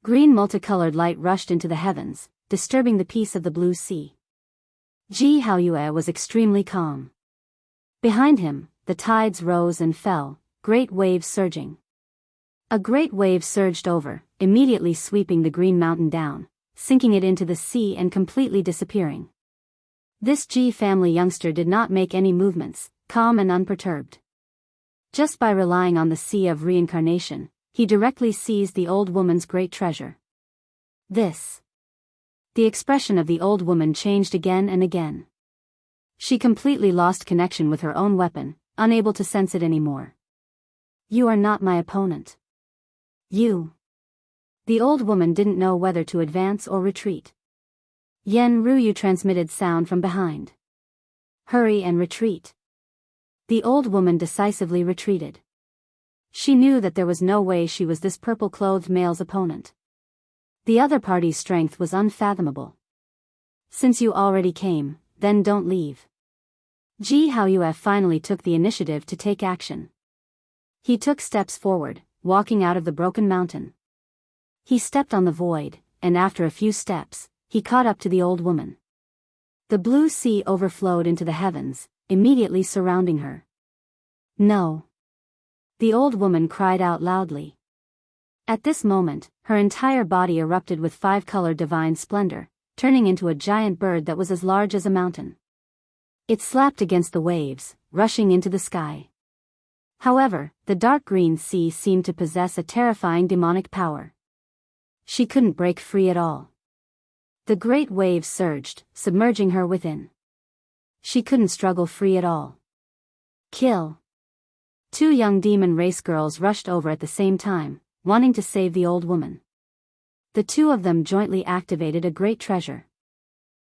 Green multicolored light rushed into the heavens, disturbing the peace of the blue sea. Ji Haoyue was extremely calm. Behind him, the tides rose and fell, great waves surging. A great wave surged over, immediately sweeping the green mountain down, sinking it into the sea and completely disappearing. This Ji family youngster did not make any movements, calm and unperturbed. Just by relying on the sea of reincarnation, he directly seized the old woman's great treasure. This. The expression of the old woman changed again and again. She completely lost connection with her own weapon, unable to sense it anymore. "You are not my opponent. You." The old woman didn't know whether to advance or retreat. Yen Ruyu transmitted sound from behind. "Hurry and retreat." The old woman decisively retreated. She knew that there was no way she was this purple-clothed male's opponent. The other party's strength was unfathomable. Since you already came, then don't leave. Jianghu finally took the initiative to take action. He took steps forward, walking out of the broken mountain. He stepped on the void, and after a few steps, he caught up to the old woman. The blue sea overflowed into the heavens, immediately surrounding her. No. The old woman cried out loudly. At this moment, her entire body erupted with five-colored divine splendor, turning into a giant bird that was as large as a mountain. It slapped against the waves, rushing into the sky. However, the dark green sea seemed to possess a terrifying demonic power. She couldn't break free at all. The great waves surged, submerging her within. She couldn't struggle free at all. Kill. Two young demon race girls rushed over at the same time, wanting to save the old woman. The two of them jointly activated a great treasure.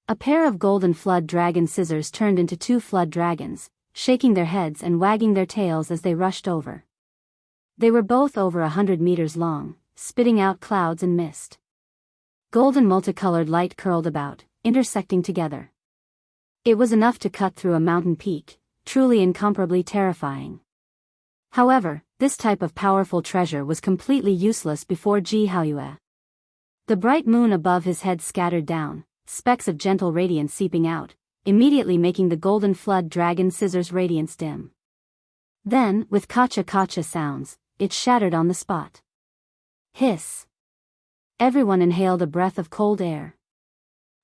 A pair of golden flood dragon scissors turned into two flood dragons, shaking their heads and wagging their tails as they rushed over. They were both over 100 meters long, spitting out clouds and mist. Golden multicolored light curled about, intersecting together. It was enough to cut through a mountain peak, truly incomparably terrifying. However, this type of powerful treasure was completely useless before Jianghu. The bright moon above his head scattered down, specks of gentle radiance seeping out, immediately making the golden flood dragon scissors' radiance dim. Then, with kacha-kacha sounds, it shattered on the spot. Hiss. Everyone inhaled a breath of cold air.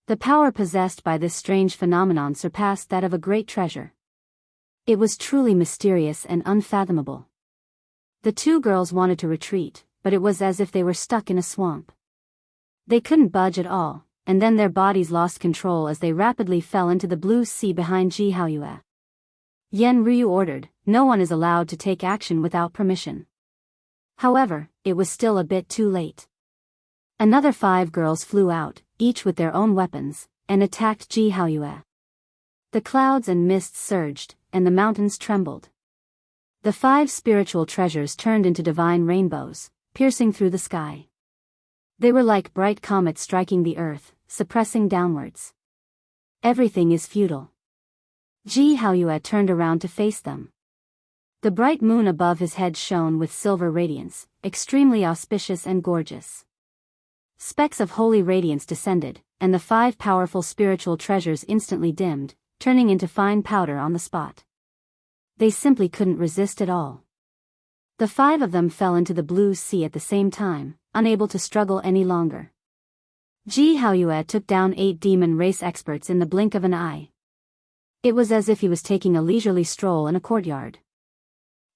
The power possessed by this strange phenomenon surpassed that of a great treasure. It was truly mysterious and unfathomable. The two girls wanted to retreat, but it was as if they were stuck in a swamp. They couldn't budge at all, and then their bodies lost control as they rapidly fell into the blue sea behind Jianghu. Yen Ryu ordered, "No one is allowed to take action without permission." However, it was still a bit too late. Another 5 girls flew out, each with their own weapons, and attacked Jianghu. The clouds and mists surged, and the mountains trembled. The 5 spiritual treasures turned into divine rainbows, piercing through the sky. They were like bright comets striking the earth, suppressing downwards. Everything is futile. Jianghu turned around to face them. The bright moon above his head shone with silver radiance, extremely auspicious and gorgeous. Specks of holy radiance descended, and the 5 powerful spiritual treasures instantly dimmed, turning into fine powder on the spot. They simply couldn't resist at all. The 5 of them fell into the blue sea at the same time, unable to struggle any longer. Jianghu took down 8 demon race experts in the blink of an eye. It was as if he was taking a leisurely stroll in a courtyard.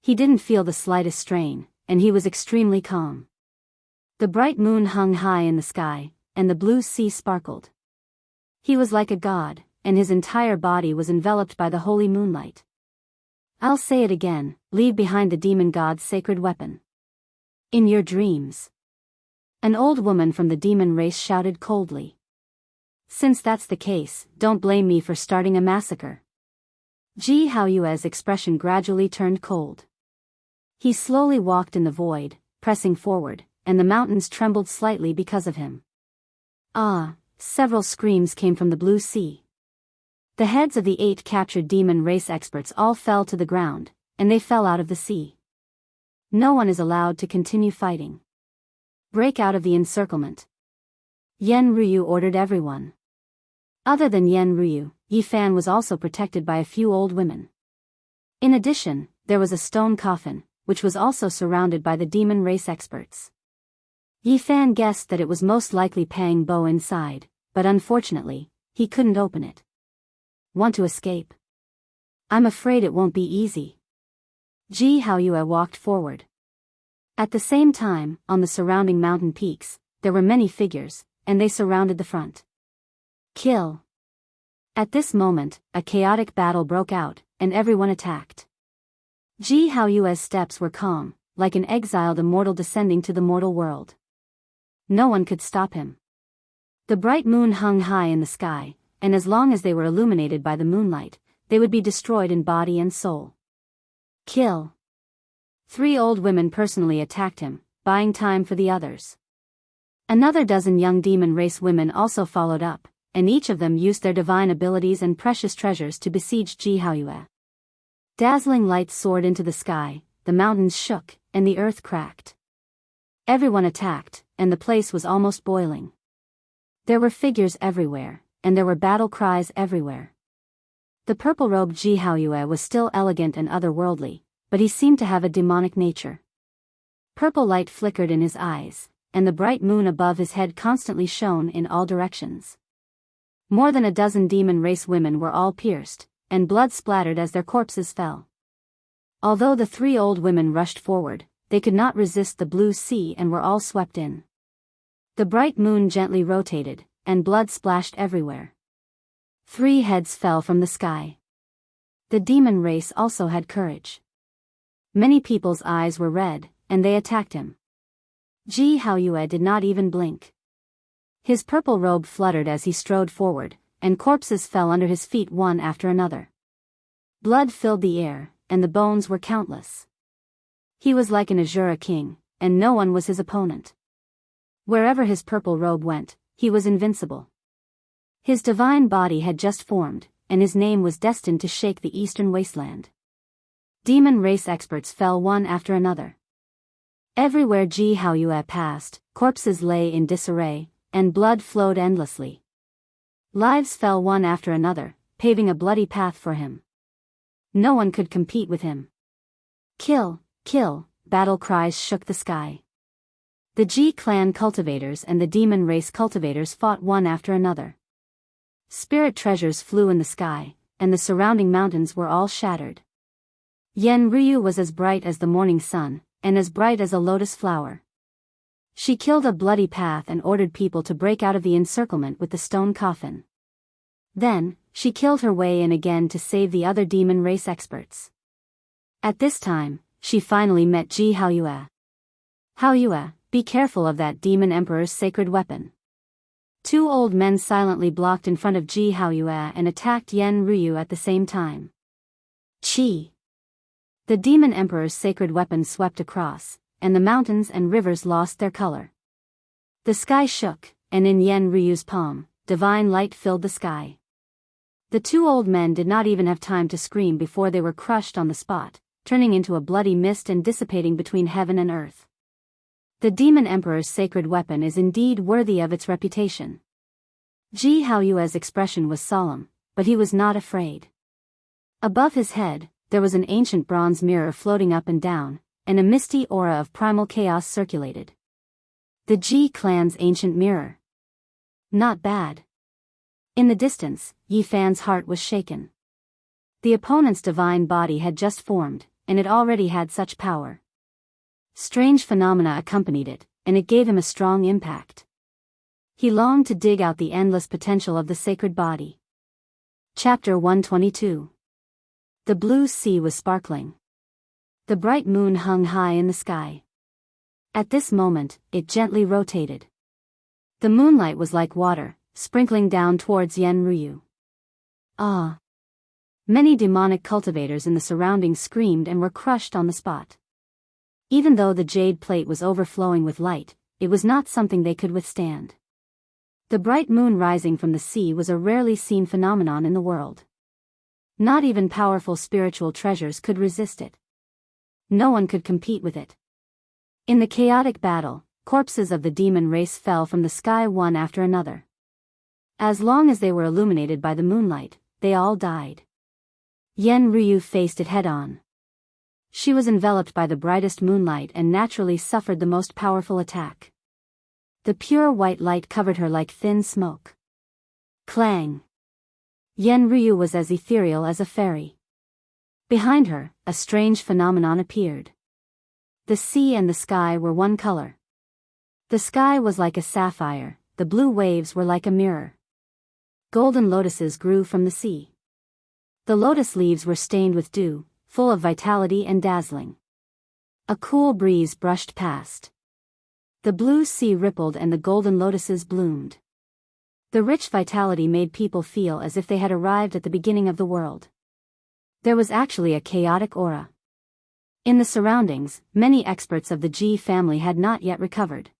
He didn't feel the slightest strain, and he was extremely calm. The bright moon hung high in the sky, and the blue sea sparkled. He was like a god, and his entire body was enveloped by the holy moonlight. I'll say it again, leave behind the demon god's sacred weapon. In your dreams. An old woman from the demon race shouted coldly. Since that's the case, don't blame me for starting a massacre. Jianghu's expression gradually turned cold. He slowly walked in the void, pressing forward, and the mountains trembled slightly because of him. Ah! Several screams came from the blue sea. The heads of the 8 captured demon race experts all fell to the ground, and they fell out of the sea. No one is allowed to continue fighting. Break out of the encirclement. Yen Ryu ordered everyone. Other than Yen Ryu, Yi Fan was also protected by a few old women. In addition, there was a stone coffin, which was also surrounded by the demon race experts. Yi Fan guessed that it was most likely Pang Bo inside, but unfortunately, he couldn't open it. Want to escape? I'm afraid it won't be easy. Jianghu walked forward. At the same time, on the surrounding mountain peaks, there were many figures, and they surrounded the front. Kill. At this moment, a chaotic battle broke out, and everyone attacked. Jianghu's steps were calm, like an exiled immortal descending to the mortal world. No one could stop him. The bright moon hung high in the sky, and as long as they were illuminated by the moonlight, they would be destroyed in body and soul. Kill. 3 old women personally attacked him, buying time for the others. Another dozen young demon race women also followed up, and each of them used their divine abilities and precious treasures to besiege Jianghu. Dazzling lights soared into the sky, the mountains shook, and the earth cracked. Everyone attacked, and the place was almost boiling. There were figures everywhere, and there were battle cries everywhere. The purple-robed Jianghu was still elegant and otherworldly, but he seemed to have a demonic nature. Purple light flickered in his eyes, and the bright moon above his head constantly shone in all directions. More than a dozen demon race women were all pierced, and blood splattered as their corpses fell. Although the 3 old women rushed forward, they could not resist the blue sea and were all swept in. The bright moon gently rotated, and blood splashed everywhere. 3 heads fell from the sky. The demon race also had courage. Many people's eyes were red, and they attacked him. Jianghu did not even blink. His purple robe fluttered as he strode forward, and corpses fell under his feet one after another. Blood filled the air, and the bones were countless. He was like an Azura king, and no one was his opponent. Wherever his purple robe went, he was invincible. His divine body had just formed, and his name was destined to shake the eastern wasteland. Demon race experts fell one after another. Everywhere Jianghu passed, corpses lay in disarray, and blood flowed endlessly. Lives fell one after another, paving a bloody path for him. No one could compete with him. Kill, kill, battle cries shook the sky. The Ji clan cultivators and the demon race cultivators fought one after another. Spirit treasures flew in the sky, and the surrounding mountains were all shattered. Enshrouded was as bright as the morning sun, and as bright as a lotus flower. She killed a bloody path and ordered people to break out of the encirclement with the stone coffin. Then, she killed her way in again to save the other demon race experts. At this time, she finally met Jianghu. Hao, be careful of that demon emperor's sacred weapon. 2 old men silently blocked in front of Jianghu and attacked Enshrouded at the same time. Chi! The demon emperor's sacred weapon swept across, and the mountains and rivers lost their color. The sky shook, and in Enshrouded's palm, divine light filled the sky. The 2 old men did not even have time to scream before they were crushed on the spot, turning into a bloody mist and dissipating between heaven and earth. The demon emperor's sacred weapon is indeed worthy of its reputation. Jianghu's expression was solemn, but he was not afraid. Above his head, there was an ancient bronze mirror floating up and down, and a misty aura of primal chaos circulated. The Ji clan's ancient mirror. Not bad. In the distance, Yi Fan's heart was shaken. The opponent's divine body had just formed, and it already had such power. Strange phenomena accompanied it, and it gave him a strong impact. He longed to dig out the endless potential of the sacred body. Chapter 122. The blue sea was sparkling. The bright moon hung high in the sky. At this moment, it gently rotated. The moonlight was like water, sprinkling down towards Enshrouded. Ah! Many demonic cultivators in the surroundings screamed and were crushed on the spot. Even though the jade plate was overflowing with light, it was not something they could withstand. The bright moon rising from the sea was a rarely seen phenomenon in the world. Not even powerful spiritual treasures could resist it. No one could compete with it. In the chaotic battle, corpses of the demon race fell from the sky one after another. As long as they were illuminated by the moonlight, they all died. Enshrouded faced it head-on. She was enveloped by the brightest moonlight and naturally suffered the most powerful attack. The pure white light covered her like thin smoke. Clang! Enshrouded was as ethereal as a fairy. Behind her, a strange phenomenon appeared. The sea and the sky were one color. The sky was like a sapphire, the blue waves were like a mirror. Golden lotuses grew from the sea. The lotus leaves were stained with dew, full of vitality and dazzling. A cool breeze brushed past. The blue sea rippled and the golden lotuses bloomed. The rich vitality made people feel as if they had arrived at the beginning of the world. There was actually a chaotic aura. In the surroundings, many experts of the Ji family had not yet recovered.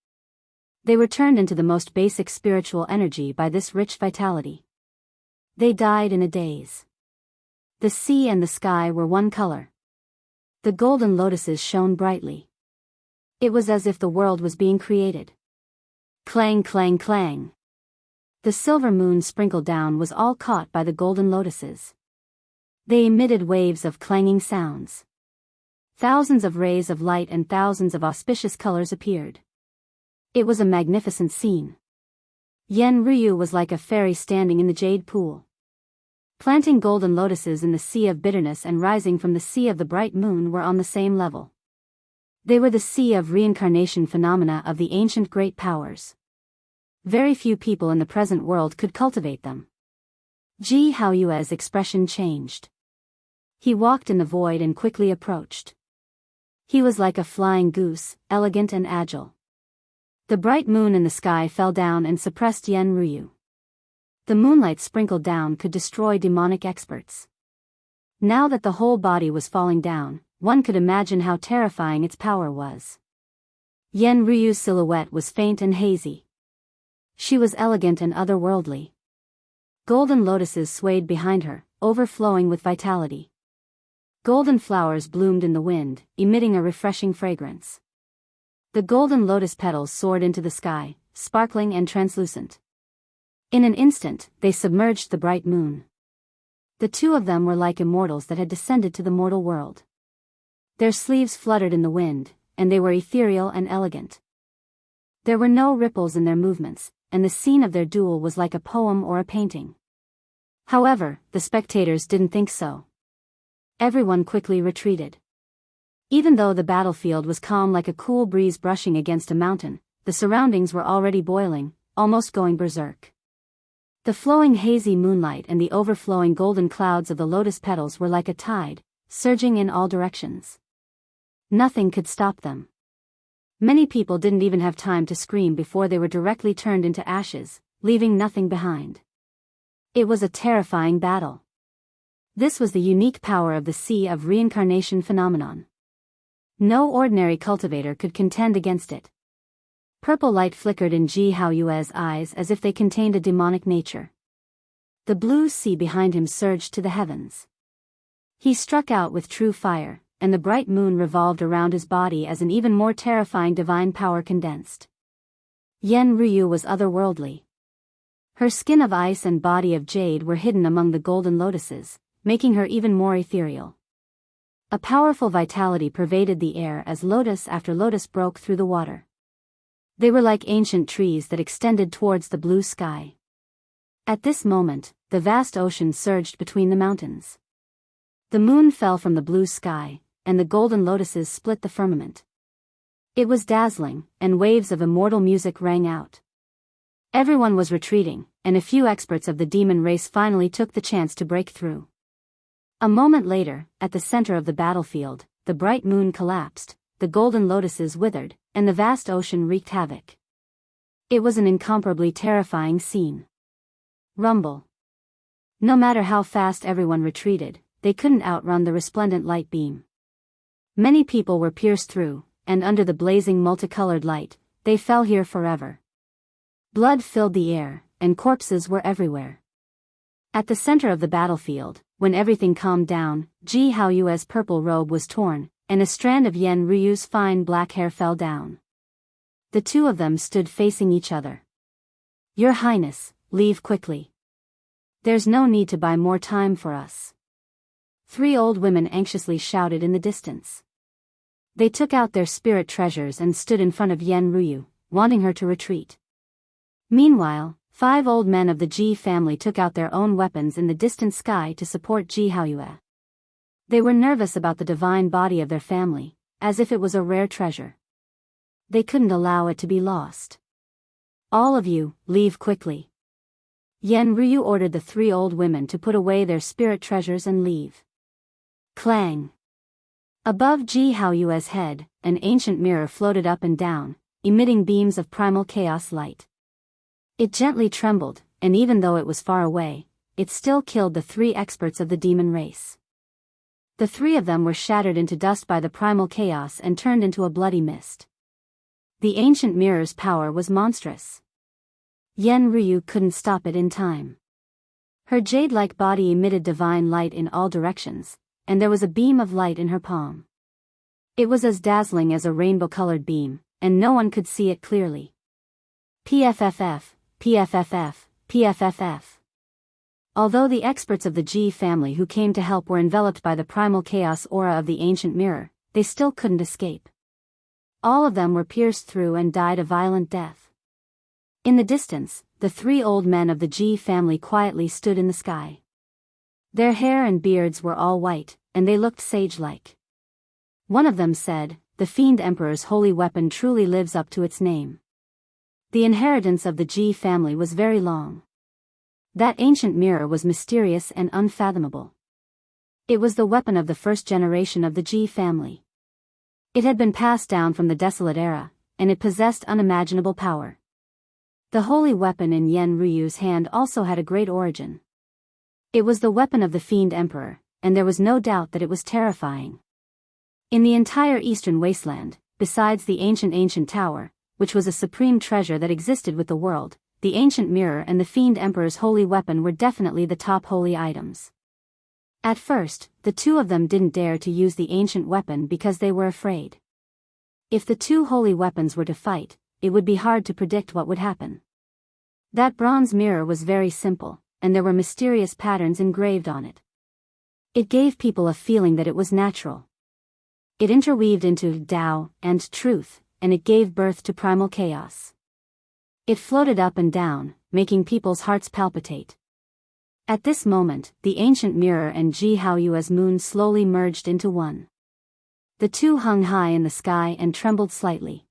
They were turned into the most basic spiritual energy by this rich vitality. They died in a daze. The sea and the sky were one color. The golden lotuses shone brightly. It was as if the world was being created. Clang, clang, clang. The silver moon sprinkled down was all caught by the golden lotuses. They emitted waves of clanging sounds. Thousands of rays of light and thousands of auspicious colors appeared. It was a magnificent scene. Yen Ryu was like a fairy standing in the jade pool. Planting golden lotuses in the sea of bitterness and rising from the sea of the bright moon were on the same level. They were the sea of reincarnation phenomena of the ancient great powers. Very few people in the present world could cultivate them. Ji Haoyue's expression changed. He walked in the void and quickly approached. He was like a flying goose, elegant and agile. The bright moon in the sky fell down and suppressed Yen Ryu. The moonlight sprinkled down could destroy demonic experts. Now that the whole body was falling down, one could imagine how terrifying its power was. Yen Ryu's silhouette was faint and hazy. She was elegant and otherworldly. Golden lotuses swayed behind her, overflowing with vitality. Golden flowers bloomed in the wind, emitting a refreshing fragrance. The golden lotus petals soared into the sky, sparkling and translucent. In an instant, they submerged the bright moon. The two of them were like immortals that had descended to the mortal world. Their sleeves fluttered in the wind, and they were ethereal and elegant. There were no ripples in their movements, and the scene of their duel was like a poem or a painting. However, the spectators didn't think so. Everyone quickly retreated. Even though the battlefield was calm like a cool breeze brushing against a mountain, the surroundings were already boiling, almost going berserk. The flowing hazy moonlight and the overflowing golden clouds of the lotus petals were like a tide, surging in all directions. Nothing could stop them. Many people didn't even have time to scream before they were directly turned into ashes, leaving nothing behind. It was a terrifying battle. This was the unique power of the sea of reincarnation phenomenon. No ordinary cultivator could contend against it. Purple light flickered in Ji Haoyue's eyes as if they contained a demonic nature. The blue sea behind him surged to the heavens. He struck out with true fire, and the bright moon revolved around his body as an even more terrifying divine power condensed. Yen Ryu was otherworldly. Her skin of ice and body of jade were hidden among the golden lotuses, making her even more ethereal. A powerful vitality pervaded the air as lotus after lotus broke through the water. They were like ancient trees that extended towards the blue sky. At this moment, the vast ocean surged between the mountains. The moon fell from the blue sky, and the golden lotuses split the firmament. It was dazzling, and waves of immortal music rang out. Everyone was retreating, and a few experts of the demon race finally took the chance to break through. A moment later, at the center of the battlefield, the bright moon collapsed, the golden lotuses withered, and the vast ocean wreaked havoc. It was an incomparably terrifying scene. Rumble. No matter how fast everyone retreated, they couldn't outrun the resplendent light beam. Many people were pierced through, and under the blazing multicolored light, they fell here forever. Blood filled the air, and corpses were everywhere. At the center of the battlefield, when everything calmed down, Ji Haoyue's purple robe was torn, and a strand of Yen Ryu's fine black hair fell down. The two of them stood facing each other. "Your Highness, leave quickly. There's no need to buy more time for us." Three old women anxiously shouted in the distance. They took out their spirit treasures and stood in front of Yen Ryu, wanting her to retreat. Meanwhile, 5 old men of the Ji family took out their own weapons in the distant sky to support Ji Haoyue. They were nervous about the divine body of their family, as if it was a rare treasure. They couldn't allow it to be lost. "All of you, leave quickly." Yen Ryu ordered the 3 old women to put away their spirit treasures and leave. Clang! Above Ji Haoyue's head, an ancient mirror floated up and down, emitting beams of primal chaos light. It gently trembled, and even though it was far away, it still killed the 3 experts of the demon race. The three of them were shattered into dust by the primal chaos and turned into a bloody mist. The ancient mirror's power was monstrous. Yen Ryu couldn't stop it in time. Her jade-like body emitted divine light in all directions, and there was a beam of light in her palm. It was as dazzling as a rainbow-colored beam, and no one could see it clearly. PFFF, PFFF, PFFF. Although the experts of the Ji family who came to help were enveloped by the primal chaos aura of the ancient mirror, they still couldn't escape. All of them were pierced through and died a violent death. In the distance, the three old men of the Ji family quietly stood in the sky. Their hair and beards were all white, and they looked sage-like. One of them said, "The Fiend Emperor's holy weapon truly lives up to its name." The inheritance of the Ji family was very long. That ancient mirror was mysterious and unfathomable. It was the weapon of the first generation of the Ji family. It had been passed down from the Desolate Era, and it possessed unimaginable power. The holy weapon in Yen Ryu's hand also had a great origin. It was the weapon of the Fiend Emperor, and there was no doubt that it was terrifying. In the entire Eastern Wasteland, besides the ancient tower, which was a supreme treasure that existed with the world, the ancient mirror and the Fiend Emperor's holy weapon were definitely the top holy items. At first, the two of them didn't dare to use the ancient weapon because they were afraid. If the two holy weapons were to fight, it would be hard to predict what would happen. That bronze mirror was very simple, and there were mysterious patterns engraved on it. It gave people a feeling that it was natural. It interweaved into Tao and truth, and it gave birth to primal chaos. It floated up and down, making people's hearts palpitate. At this moment, the ancient mirror and Ji Haoyue's moon slowly merged into one. The two hung high in the sky and trembled slightly.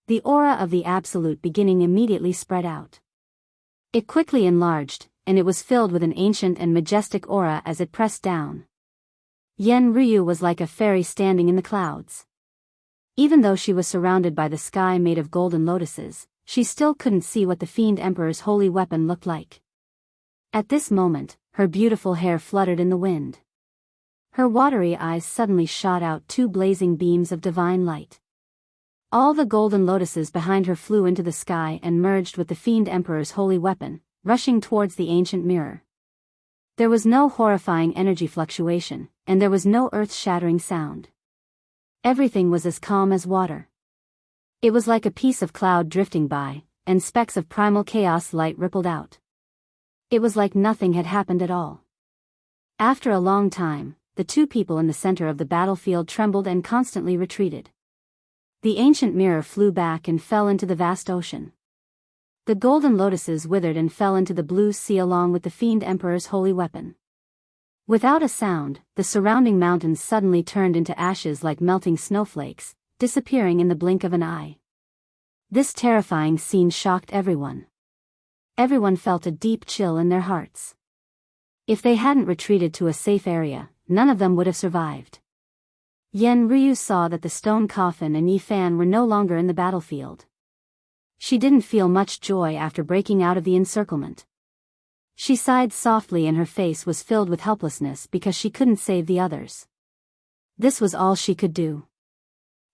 The aura of the absolute beginning immediately spread out. It quickly enlarged, and it was filled with an ancient and majestic aura as it pressed down. Yen Ryu was like a fairy standing in the clouds. Even though she was surrounded by the sky made of golden lotuses, she still couldn't see what the Fiend Emperor's holy weapon looked like. At this moment, her beautiful hair fluttered in the wind. Her watery eyes suddenly shot out two blazing beams of divine light. All the golden lotuses behind her flew into the sky and merged with the Fiend Emperor's holy weapon, rushing towards the ancient mirror. There was no horrifying energy fluctuation, and there was no earth-shattering sound. Everything was as calm as water. It was like a piece of cloud drifting by, and specks of primal chaos light rippled out. It was like nothing had happened at all. After a long time, the two people in the center of the battlefield trembled and constantly retreated. The ancient mirror flew back and fell into the vast ocean. The golden lotuses withered and fell into the blue sea along with the Fiend Emperor's holy weapon. Without a sound, the surrounding mountains suddenly turned into ashes like melting snowflakes, disappearing in the blink of an eye. This terrifying scene shocked everyone. Everyone felt a deep chill in their hearts. If they hadn't retreated to a safe area, none of them would have survived. Yen Ryu saw that the stone coffin and Yi Fan were no longer in the battlefield. She didn't feel much joy after breaking out of the encirclement. She sighed softly and her face was filled with helplessness because she couldn't save the others. This was all she could do.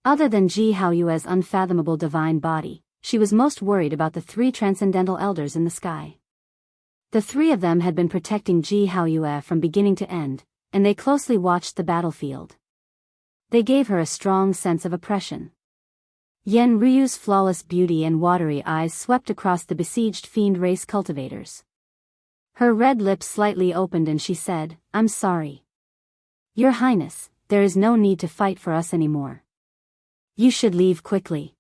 Other than Ji Haoyue's unfathomable divine body, she was most worried about the three transcendental elders in the sky. The three of them had been protecting Ji Haoyue from beginning to end, and they closely watched the battlefield. They gave her a strong sense of oppression. Yen Ryu's flawless beauty and watery eyes swept across the besieged fiend race cultivators. Her red lips slightly opened and she said, "I'm sorry. Your Highness, there is no need to fight for us anymore. You should leave quickly."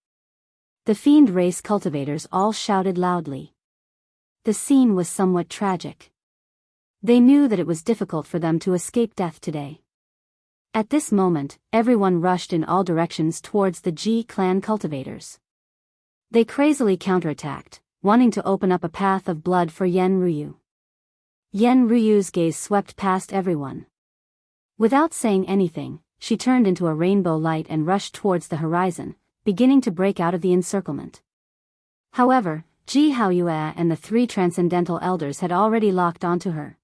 The fiend race cultivators all shouted loudly. The scene was somewhat tragic. They knew that it was difficult for them to escape death today. At this moment, everyone rushed in all directions towards the Ji clan cultivators. They crazily counterattacked, wanting to open up a path of blood for Yen Ryu. Yen Ryu's gaze swept past everyone. Without saying anything, she turned into a rainbow light and rushed towards the horizon, beginning to break out of the encirclement. However, Ji Haoyue and the three transcendental elders had already locked onto her.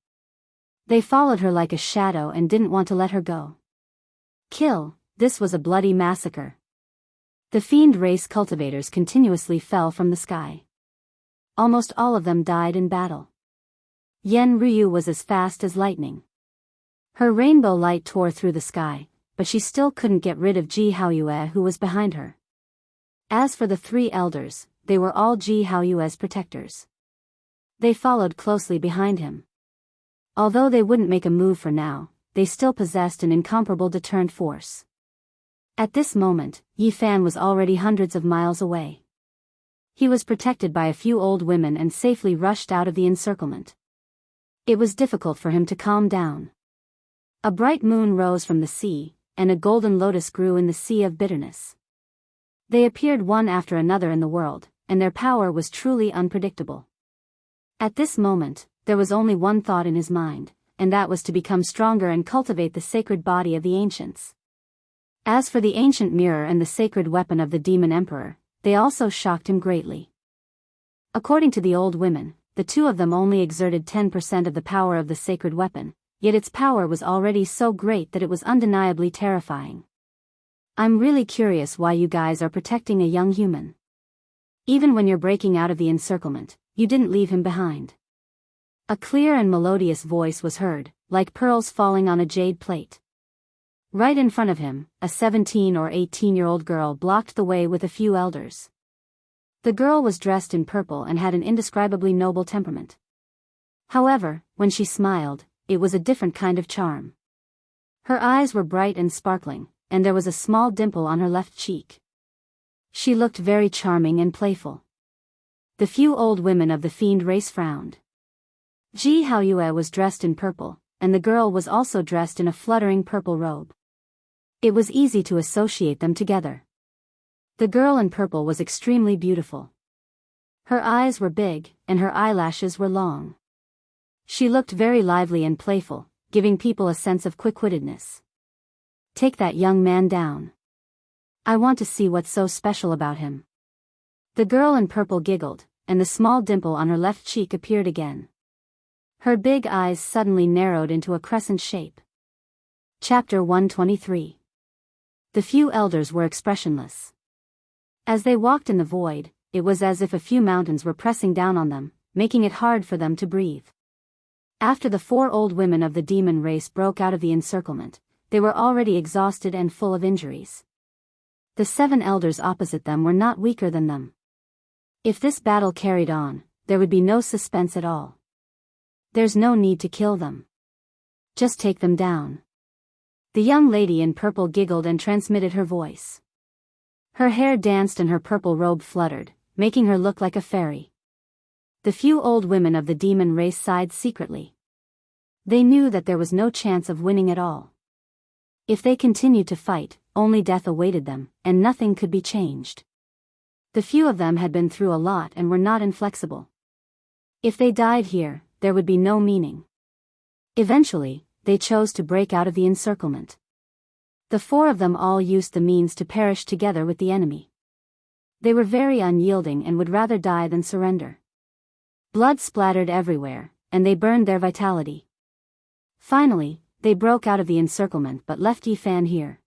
They followed her like a shadow and didn't want to let her go. Kill, this was a bloody massacre. The fiend race cultivators continuously fell from the sky. Almost all of them died in battle. Yen Ryu was as fast as lightning. Her rainbow light tore through the sky, but she still couldn't get rid of Ji Haoyue, who was behind her. As for the three elders, they were all Ji Haoyue's protectors. They followed closely behind him. Although they wouldn't make a move for now, they still possessed an incomparable deterrent force. At this moment, Yi Fan was already hundreds of miles away. He was protected by a few old women and safely rushed out of the encirclement. It was difficult for him to calm down. A bright moon rose from the sea, and a golden lotus grew in the sea of bitterness. They appeared one after another in the world, and their power was truly unpredictable. At this moment, there was only one thought in his mind, and that was to become stronger and cultivate the sacred body of the ancients. As for the ancient mirror and the sacred weapon of the demon emperor, they also shocked him greatly. According to the old women, the two of them only exerted 10% of the power of the sacred weapon, yet its power was already so great that it was undeniably terrifying. I'm really curious why you guys are protecting a young human. Even when you're breaking out of the encirclement, you didn't leave him behind. A clear and melodious voice was heard, like pearls falling on a jade plate. Right in front of him, a 17 or 18-year-old girl blocked the way with a few elders. The girl was dressed in purple and had an indescribably noble temperament. However, when she smiled, it was a different kind of charm. Her eyes were bright and sparkling, and there was a small dimple on her left cheek. She looked very charming and playful. The few old women of the fiend race frowned. Ji Haoyue was dressed in purple, and the girl was also dressed in a fluttering purple robe. It was easy to associate them together. The girl in purple was extremely beautiful. Her eyes were big, and her eyelashes were long. She looked very lively and playful, giving people a sense of quick-wittedness. Take that young man down. I want to see what's so special about him. The girl in purple giggled, and the small dimple on her left cheek appeared again. Her big eyes suddenly narrowed into a crescent shape. Chapter 123. The few elders were expressionless. As they walked in the void, it was as if a few mountains were pressing down on them, making it hard for them to breathe. After the four old women of the demon race broke out of the encirclement, they were already exhausted and full of injuries. The 7 elders opposite them were not weaker than them. If this battle carried on, there would be no suspense at all. There's no need to kill them. Just take them down. The young lady in purple giggled and transmitted her voice. Her hair danced and her purple robe fluttered, making her look like a fairy. The few old women of the demon race sighed secretly. They knew that there was no chance of winning at all. If they continued to fight, only death awaited them, and nothing could be changed. The few of them had been through a lot and were not inflexible. If they died here, there would be no meaning. Eventually, they chose to break out of the encirclement. The 4 of them all used the means to perish together with the enemy. They were very unyielding and would rather die than surrender. Blood splattered everywhere, and they burned their vitality. Finally, they broke out of the encirclement but left Yi Fan here.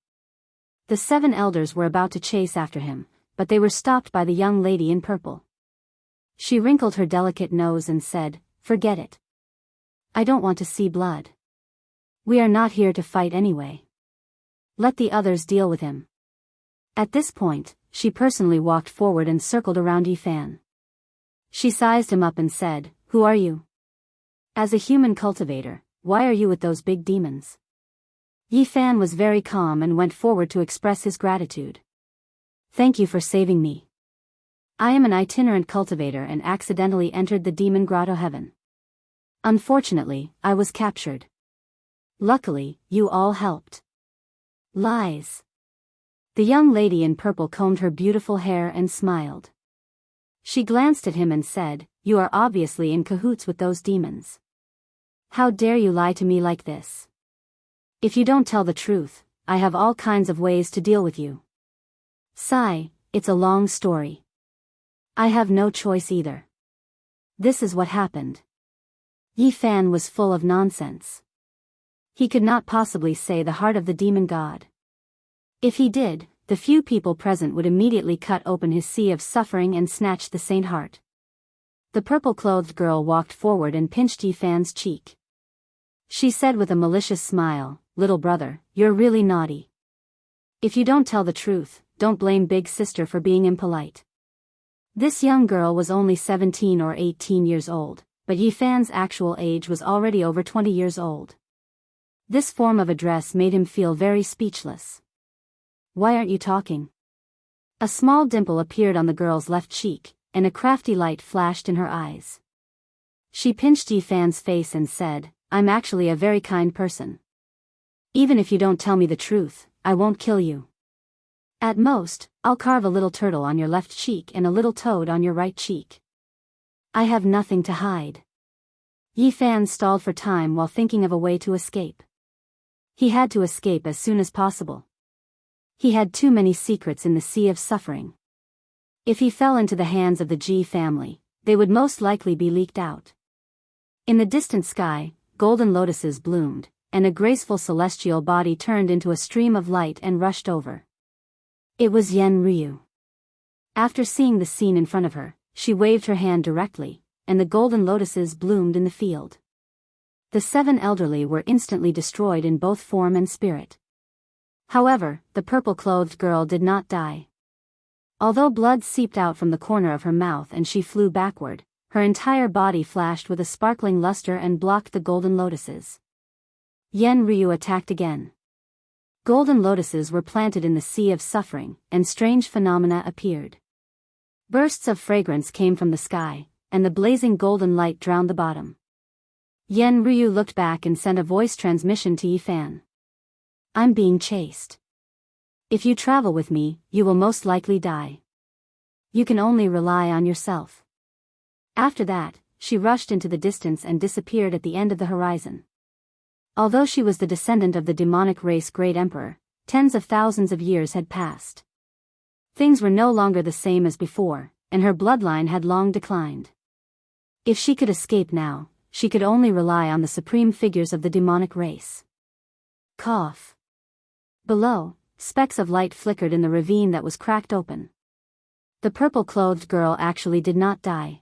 The 7 elders were about to chase after him, but they were stopped by the young lady in purple. She wrinkled her delicate nose and said, "Forget it. I don't want to see blood. We are not here to fight anyway. Let the others deal with him." At this point, she personally walked forward and circled around Yi Fan. She sized him up and said, "Who are you? As a human cultivator, why are you with those big demons?" Yi Fan was very calm and went forward to express his gratitude. "Thank you for saving me. I am an itinerant cultivator and accidentally entered the demon grotto heaven. Unfortunately, I was captured. Luckily, you all helped." Lies. The young lady in purple combed her beautiful hair and smiled. She glanced at him and said, "You are obviously in cahoots with those demons. How dare you lie to me like this? If you don't tell the truth, I have all kinds of ways to deal with you." Sigh, it's a long story. I have no choice either. This is what happened. Yi Fan was full of nonsense. He could not possibly say the heart of the demon god. If he did, the few people present would immediately cut open his sea of suffering and snatch the saint heart. The purple-clothed girl walked forward and pinched Yifan's cheek. She said with a malicious smile, "Little brother, you're really naughty. If you don't tell the truth, don't blame big sister for being impolite." This young girl was only 17 or 18 years old, but Yifan's actual age was already over 20 years old. This form of address made him feel very speechless. "Why aren't you talking?" A small dimple appeared on the girl's left cheek, and a crafty light flashed in her eyes. She pinched Yifan's face and said, "I'm actually a very kind person. Even if you don't tell me the truth, I won't kill you. At most, I'll carve a little turtle on your left cheek and a little toad on your right cheek. I have nothing to hide." Yifan stalled for time while thinking of a way to escape. He had to escape as soon as possible. He had too many secrets in the sea of suffering. If he fell into the hands of the Ji family, they would most likely be leaked out. In the distant sky, golden lotuses bloomed, and a graceful celestial body turned into a stream of light and rushed over. It was Yen Ryu. After seeing the scene in front of her, she waved her hand directly, and the golden lotuses bloomed in the field. The 7 elderly were instantly destroyed in both form and spirit. However, the purple-clothed girl did not die. Although blood seeped out from the corner of her mouth and she flew backward, her entire body flashed with a sparkling luster and blocked the golden lotuses. Yen Ryu attacked again. Golden lotuses were planted in the sea of suffering, and strange phenomena appeared. Bursts of fragrance came from the sky, and the blazing golden light drowned the bottom. Yen Ryu looked back and sent a voice transmission to Yifan. "I'm being chased. If you travel with me, you will most likely die. You can only rely on yourself." After that, she rushed into the distance and disappeared at the end of the horizon. Although she was the descendant of the demonic race Great Emperor, tens of thousands of years had passed. Things were no longer the same as before, and her bloodline had long declined. If she could escape now, she could only rely on the supreme figures of the demonic race. Cough. Below, specks of light flickered in the ravine that was cracked open. The purple-clothed girl actually did not die.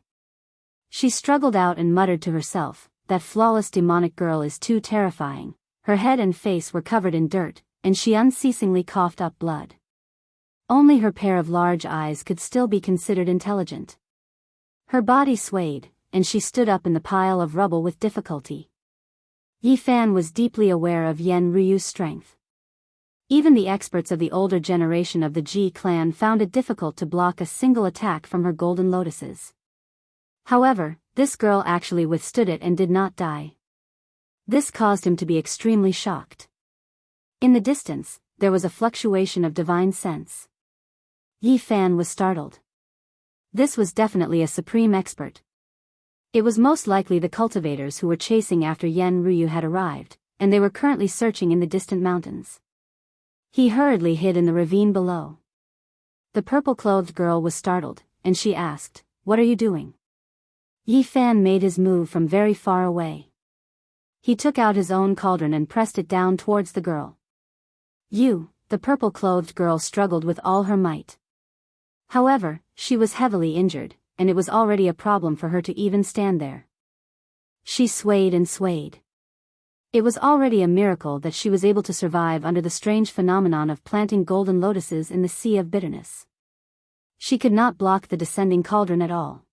She struggled out and muttered to herself, "That flawless demonic girl is too terrifying." Her head and face were covered in dirt, and she unceasingly coughed up blood. Only her pair of large eyes could still be considered intelligent. Her body swayed, and she stood up in the pile of rubble with difficulty. Yifan was deeply aware of Yen Ryu's strength. Even the experts of the older generation of the Ji clan found it difficult to block a single attack from her golden lotuses. However, this girl actually withstood it and did not die. This caused him to be extremely shocked. In the distance, there was a fluctuation of divine sense. Yifan was startled. This was definitely a supreme expert. It was most likely the cultivators who were chasing after Yen Ryu had arrived, and they were currently searching in the distant mountains. He hurriedly hid in the ravine below. The purple-clothed girl was startled, and she asked, "What are you doing?" Yifan made his move from very far away. He took out his own cauldron and pressed it down towards the girl. The purple-clothed girl struggled with all her might. However, she was heavily injured, and it was already a problem for her to even stand there. She swayed and swayed. It was already a miracle that she was able to survive under the strange phenomenon of planting golden lotuses in the sea of bitterness. She could not block the descending cauldron at all.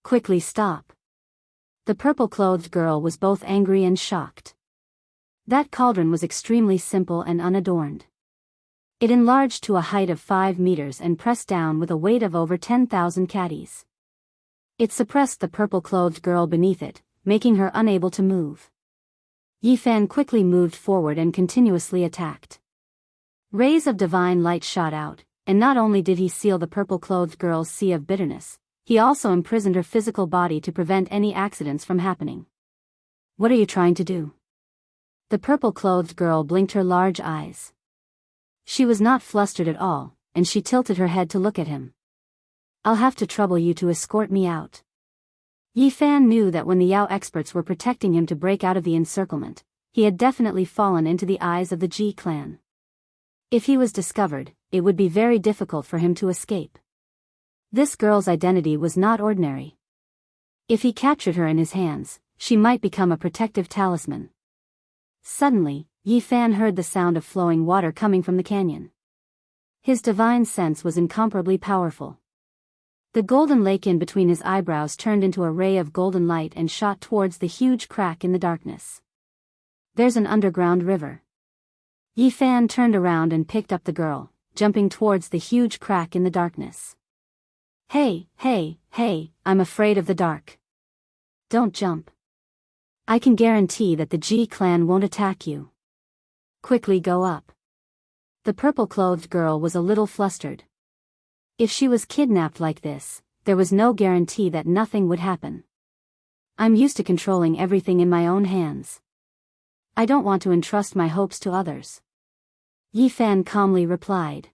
Quickly stop. The purple-clothed girl was both angry and shocked. That cauldron was extremely simple and unadorned. It enlarged to a height of 5 meters and pressed down with a weight of over 10,000 caddies. It suppressed the purple-clothed girl beneath it, making her unable to move. Yifan quickly moved forward and continuously attacked. Rays of divine light shot out, and not only did he seal the purple-clothed girl's sea of bitterness, he also imprisoned her physical body to prevent any accidents from happening. "What are you trying to do?" The purple-clothed girl blinked her large eyes. She was not flustered at all, and she tilted her head to look at him. "I'll have to trouble you to escort me out." Yi Fan knew that when the Yao experts were protecting him to break out of the encirclement, he had definitely fallen into the eyes of the Ji clan. If he was discovered, it would be very difficult for him to escape. This girl's identity was not ordinary. If he captured her in his hands, she might become a protective talisman. Suddenly, Yi Fan heard the sound of flowing water coming from the canyon. His divine sense was incomparably powerful. The golden lake in between his eyebrows turned into a ray of golden light and shot towards the huge crack in the darkness. There's an underground river. Yi Fan turned around and picked up the girl, jumping towards the huge crack in the darkness. Hey, I'm afraid of the dark. Don't jump. I can guarantee that the Ji clan won't attack you. Quickly go up. The purple-clothed girl was a little flustered. If she was kidnapped like this, there was no guarantee that nothing would happen. I'm used to controlling everything in my own hands. I don't want to entrust my hopes to others. Yi Fan calmly replied.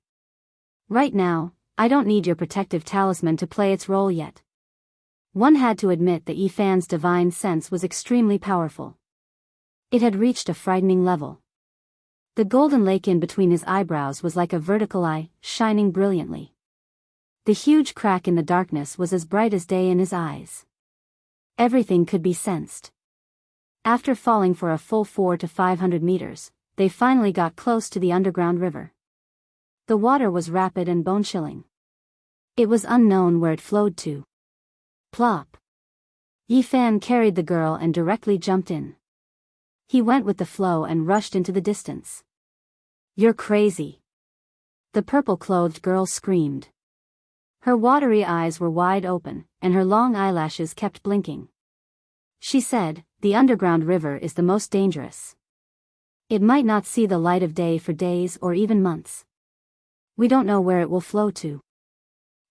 Right now, I don't need your protective talisman to play its role yet. One had to admit that Yi Fan's divine sense was extremely powerful. It had reached a frightening level. The golden lake in between his eyebrows was like a vertical eye, shining brilliantly. The huge crack in the darkness was as bright as day in his eyes. Everything could be sensed. After falling for a full 400 to 500 meters, they finally got close to the underground river. The water was rapid and bone-chilling. It was unknown where it flowed to. Plop. Yi Fan carried the girl and directly jumped in. He went with the flow and rushed into the distance. You're crazy. The purple-clothed girl screamed. Her watery eyes were wide open, and her long eyelashes kept blinking. She said, the underground river is the most dangerous. It might not see the light of day for days or even months. We don't know where it will flow to.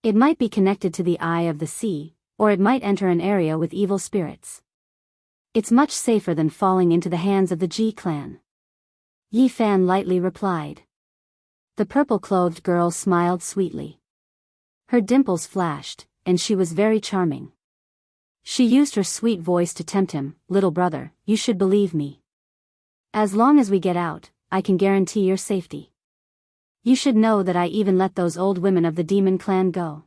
It might be connected to the eye of the sea, or it might enter an area with evil spirits. It's much safer than falling into the hands of the Ji clan. Yi Fan lightly replied. The purple-clothed girl smiled sweetly. Her dimples flashed, and she was very charming. She used her sweet voice to tempt him. Little brother, you should believe me. As long as we get out, I can guarantee your safety. You should know that I even let those old women of the demon clan go.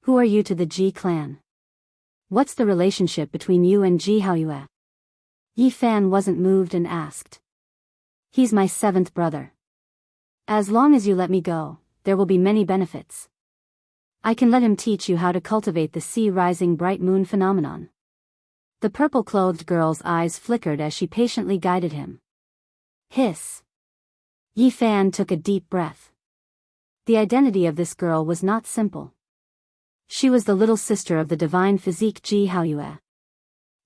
Who are you to the Ji clan? What's the relationship between you and Jianghu? Yi Fan wasn't moved and asked. He's my 7th brother. As long as you let me go, there will be many benefits. I can let him teach you how to cultivate the sea-rising bright moon phenomenon. The purple-clothed girl's eyes flickered as she patiently guided him. Hiss. Yi Fan took a deep breath. The identity of this girl was not simple. She was the little sister of the divine physique Jianghu.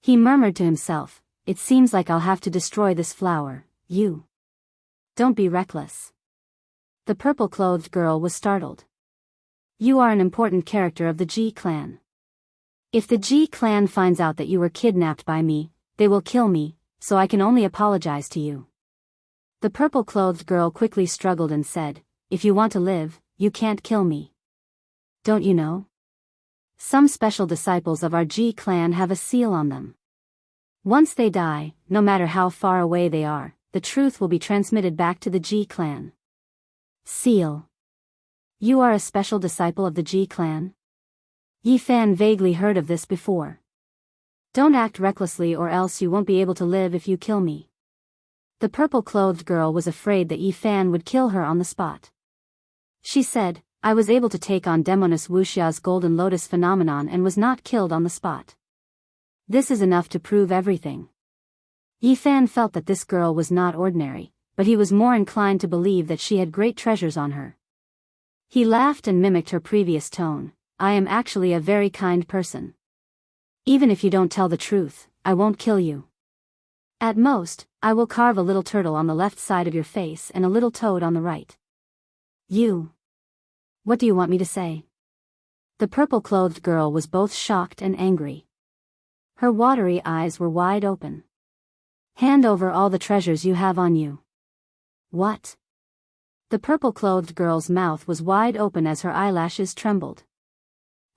He murmured to himself, it seems like I'll have to destroy this flower, you. Don't be reckless. The purple-clothed girl was startled. You are an important character of the Ji clan. If the Ji clan finds out that you were kidnapped by me, they will kill me, so I can only apologize to you. The purple-clothed girl quickly struggled and said, if you want to live, you can't kill me. Don't you know? Some special disciples of our Ji clan have a seal on them. Once they die, no matter how far away they are, the truth will be transmitted back to the Ji clan. Seal. You are a special disciple of the Ji clan? Yi Fan vaguely heard of this before. Don't act recklessly or else you won't be able to live if you kill me. The purple-clothed girl was afraid that Yi Fan would kill her on the spot. She said, I was able to take on Demoness Wuxia's golden lotus phenomenon and was not killed on the spot. This is enough to prove everything. Yi Fan felt that this girl was not ordinary, but he was more inclined to believe that she had great treasures on her. He laughed and mimicked her previous tone. I am actually a very kind person. Even if you don't tell the truth, I won't kill you. At most, I will carve a little turtle on the left side of your face and a little toad on the right. You. What do you want me to say? The purple-clothed girl was both shocked and angry. Her watery eyes were wide open. Hand over all the treasures you have on you. What? The purple-clothed girl's mouth was wide open as her eyelashes trembled.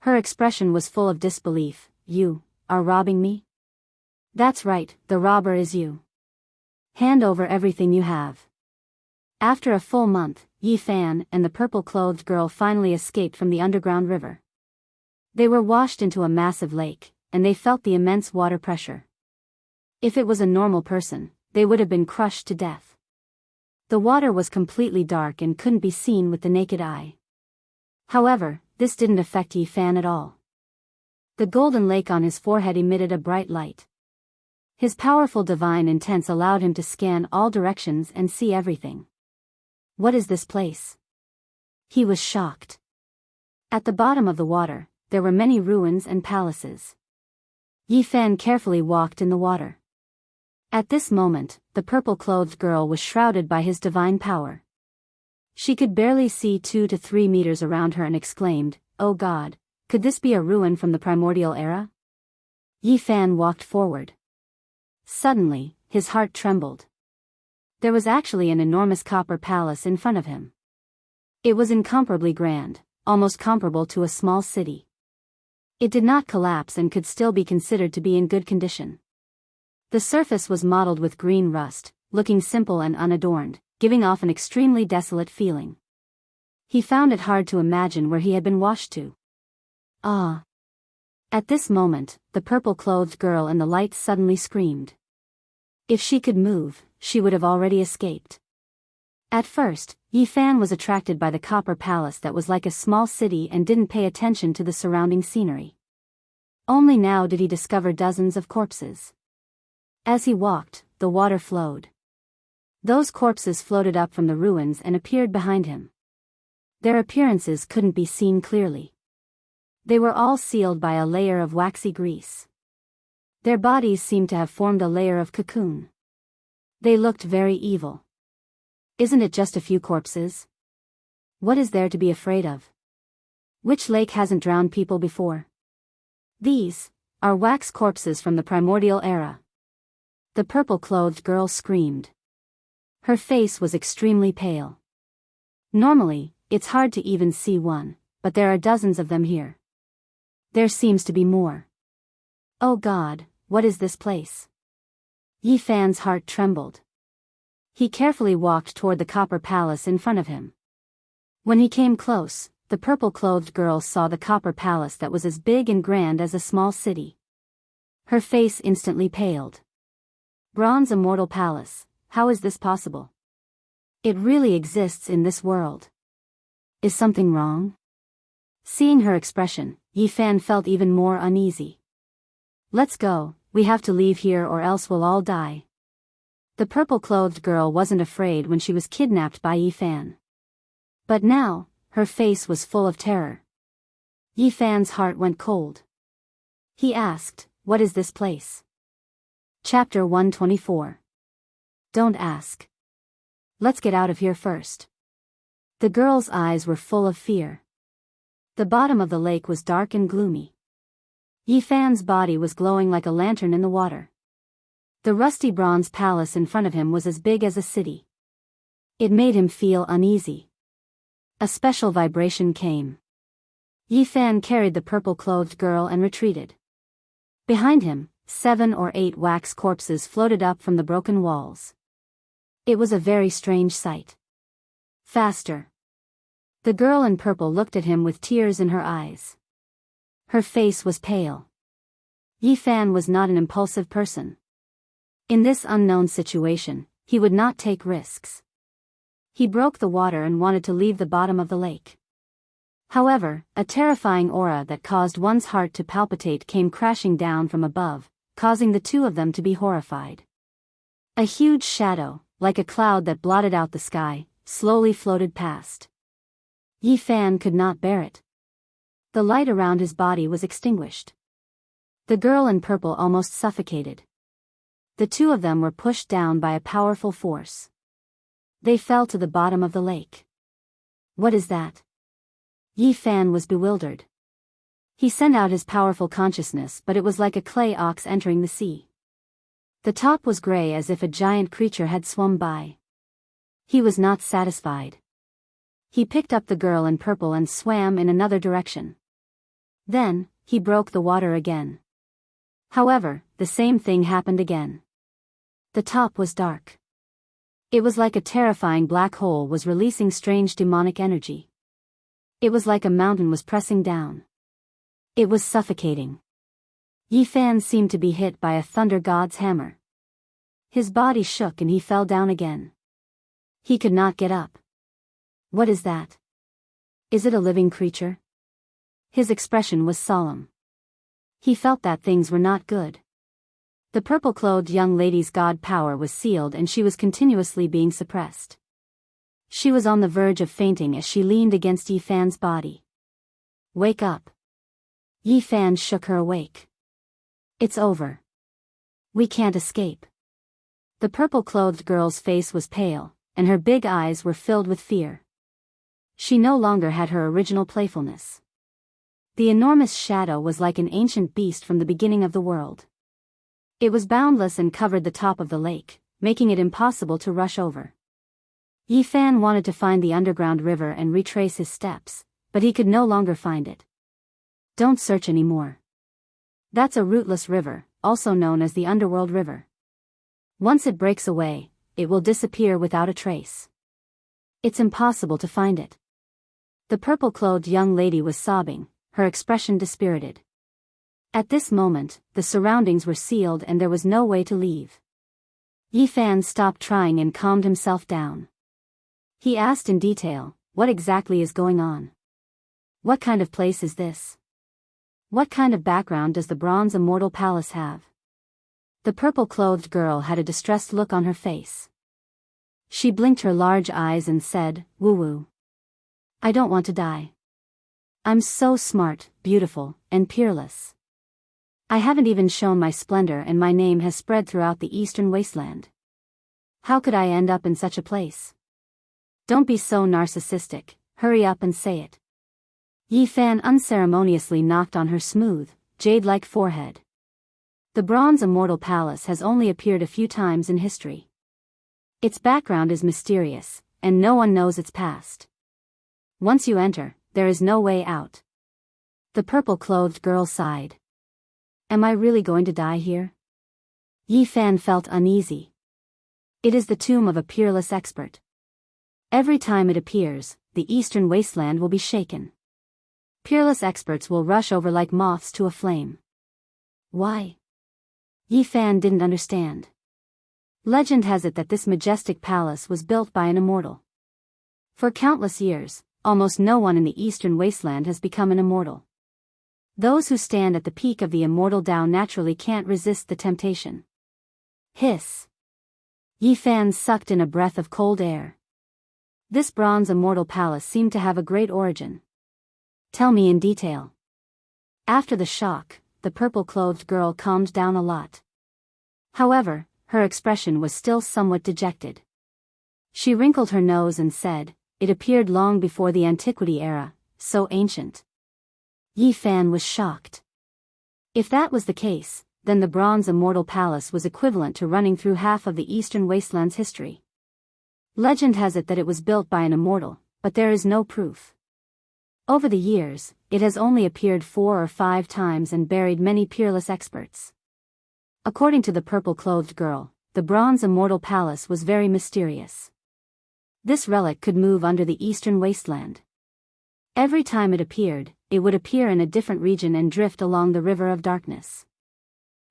Her expression was full of disbelief. You are robbing me? That's right, the robber is you. Hand over everything you have. After a full month, Yi Fan and the purple-clothed girl finally escaped from the underground river. They were washed into a massive lake, and they felt the immense water pressure. If it was a normal person, they would have been crushed to death. The water was completely dark and couldn't be seen with the naked eye. However, this didn't affect Yi Fan at all. The golden lake on his forehead emitted a bright light. His powerful divine intents allowed him to scan all directions and see everything. What is this place? He was shocked. At the bottom of the water, there were many ruins and palaces. Yi Fan carefully walked in the water. At this moment, the purple-clothed girl was shrouded by his divine power. She could barely see 2 to 3 meters around her and exclaimed, "Oh God, could this be a ruin from the primordial era?" Yi Fan walked forward. Suddenly, his heart trembled. There was actually an enormous copper palace in front of him. It was incomparably grand, almost comparable to a small city. It did not collapse and could still be considered to be in good condition. The surface was mottled with green rust, looking simple and unadorned, giving off an extremely desolate feeling. He found it hard to imagine where he had been washed to. Ah! At this moment, the purple-clothed girl in the light suddenly screamed. If she could move, she would have already escaped. At first, Yi Fan was attracted by the copper palace that was like a small city and didn't pay attention to the surrounding scenery. Only now did he discover dozens of corpses. As he walked, the water flowed. Those corpses floated up from the ruins and appeared behind him. Their appearances couldn't be seen clearly. They were all sealed by a layer of waxy grease. Their bodies seemed to have formed a layer of cocoon. They looked very evil. Isn't it just a few corpses? What is there to be afraid of? Which lake hasn't drowned people before? These are wax corpses from the primordial era. The purple-clothed girl screamed. Her face was extremely pale. Normally, it's hard to even see one, but there are dozens of them here. There seems to be more. Oh God, what is this place? Yi Fan's heart trembled. He carefully walked toward the copper palace in front of him. When he came close, the purple-clothed girl saw the copper palace that was as big and grand as a small city. Her face instantly paled. Bronze Immortal Palace, how is this possible? It really exists in this world. Is something wrong? Seeing her expression, Yi Fan felt even more uneasy. Let's go, we have to leave here or else we'll all die. The purple-clothed girl wasn't afraid when she was kidnapped by Yi Fan. But now, her face was full of terror. Yi Fan's heart went cold. He asked, "What is this place?" Chapter 124. Don't ask. Let's get out of here first. The girl's eyes were full of fear. The bottom of the lake was dark and gloomy. Yi Fan's body was glowing like a lantern in the water. The rusty bronze palace in front of him was as big as a city. It made him feel uneasy. A special vibration came. Yi Fan carried the purple-clothed girl and retreated. Behind him, 7 or 8 wax corpses floated up from the broken walls. It was a very strange sight. Faster. The girl in purple looked at him with tears in her eyes. Her face was pale. Yi Fan was not an impulsive person. In this unknown situation, he would not take risks. He broke the water and wanted to leave the bottom of the lake. However, a terrifying aura that caused one's heart to palpitate came crashing down from above, causing the two of them to be horrified. A huge shadow, like a cloud that blotted out the sky, slowly floated past. Yi Fan could not bear it. The light around his body was extinguished. The girl in purple almost suffocated. The two of them were pushed down by a powerful force. They fell to the bottom of the lake. What is that? Yi Fan was bewildered. He sent out his powerful consciousness, but it was like a clay ox entering the sea. The top was gray as if a giant creature had swum by. He was not satisfied. He picked up the girl in purple and swam in another direction. Then, he broke the water again. However, the same thing happened again. The top was dark. It was like a terrifying black hole was releasing strange demonic energy. It was like a mountain was pressing down. It was suffocating. Yi Fan seemed to be hit by a thunder god's hammer. His body shook and he fell down again. He could not get up. What is that? Is it a living creature? His expression was solemn. He felt that things were not good. The purple-clothed young lady's god power was sealed and she was continuously being suppressed. She was on the verge of fainting as she leaned against Yi Fan's body. Wake up. Yi Fan shook her awake. It's over. We can't escape. The purple-clothed girl's face was pale, and her big eyes were filled with fear. She no longer had her original playfulness. The enormous shadow was like an ancient beast from the beginning of the world. It was boundless and covered the top of the lake, making it impossible to rush over. Yi Fan wanted to find the underground river and retrace his steps, but he could no longer find it. Don't search anymore. That's a rootless river, also known as the Underworld River. Once it breaks away, it will disappear without a trace. It's impossible to find it. The purple-clothed young lady was sobbing, her expression dispirited. At this moment, the surroundings were sealed and there was no way to leave. Yi Fan stopped trying and calmed himself down. He asked in detail, what exactly is going on? What kind of place is this? What kind of background does the Bronze Immortal Palace have? The purple-clothed girl had a distressed look on her face. She blinked her large eyes and said, "Woo-woo. I don't want to die. I'm so smart, beautiful, and peerless. I haven't even shown my splendor and my name has spread throughout the eastern wasteland. How could I end up in such a place? Don't be so narcissistic, hurry up and say it." Yi Fan unceremoniously knocked on her smooth, jade-like forehead. The Bronze Immortal Palace has only appeared a few times in history. Its background is mysterious, and no one knows its past. Once you enter, there is no way out. The purple-clothed girl sighed. Am I really going to die here? Yi Fan felt uneasy. It is the tomb of a peerless expert. Every time it appears, the eastern wasteland will be shaken. Peerless experts will rush over like moths to a flame. Why? Yi Fan didn't understand. Legend has it that this majestic palace was built by an immortal. For countless years, almost no one in the eastern wasteland has become an immortal. Those who stand at the peak of the immortal Dao naturally can't resist the temptation. Hiss. Yi Fan sucked in a breath of cold air. This Bronze Immortal Palace seemed to have a great origin. Tell me in detail. After the shock, the purple-clothed girl calmed down a lot. However, her expression was still somewhat dejected. She wrinkled her nose and said, "It appeared long before the Antiquity era, so ancient." Yi Fan was shocked. If that was the case, then the Bronze Immortal Palace was equivalent to running through half of the Eastern Wasteland's history. Legend has it that it was built by an immortal, but there is no proof. Over the years, it has only appeared 4 or 5 times and buried many peerless experts. According to the purple-clothed girl, the Bronze Immortal Palace was very mysterious. This relic could move under the Eastern Wasteland. Every time it appeared, it would appear in a different region and drift along the River of Darkness.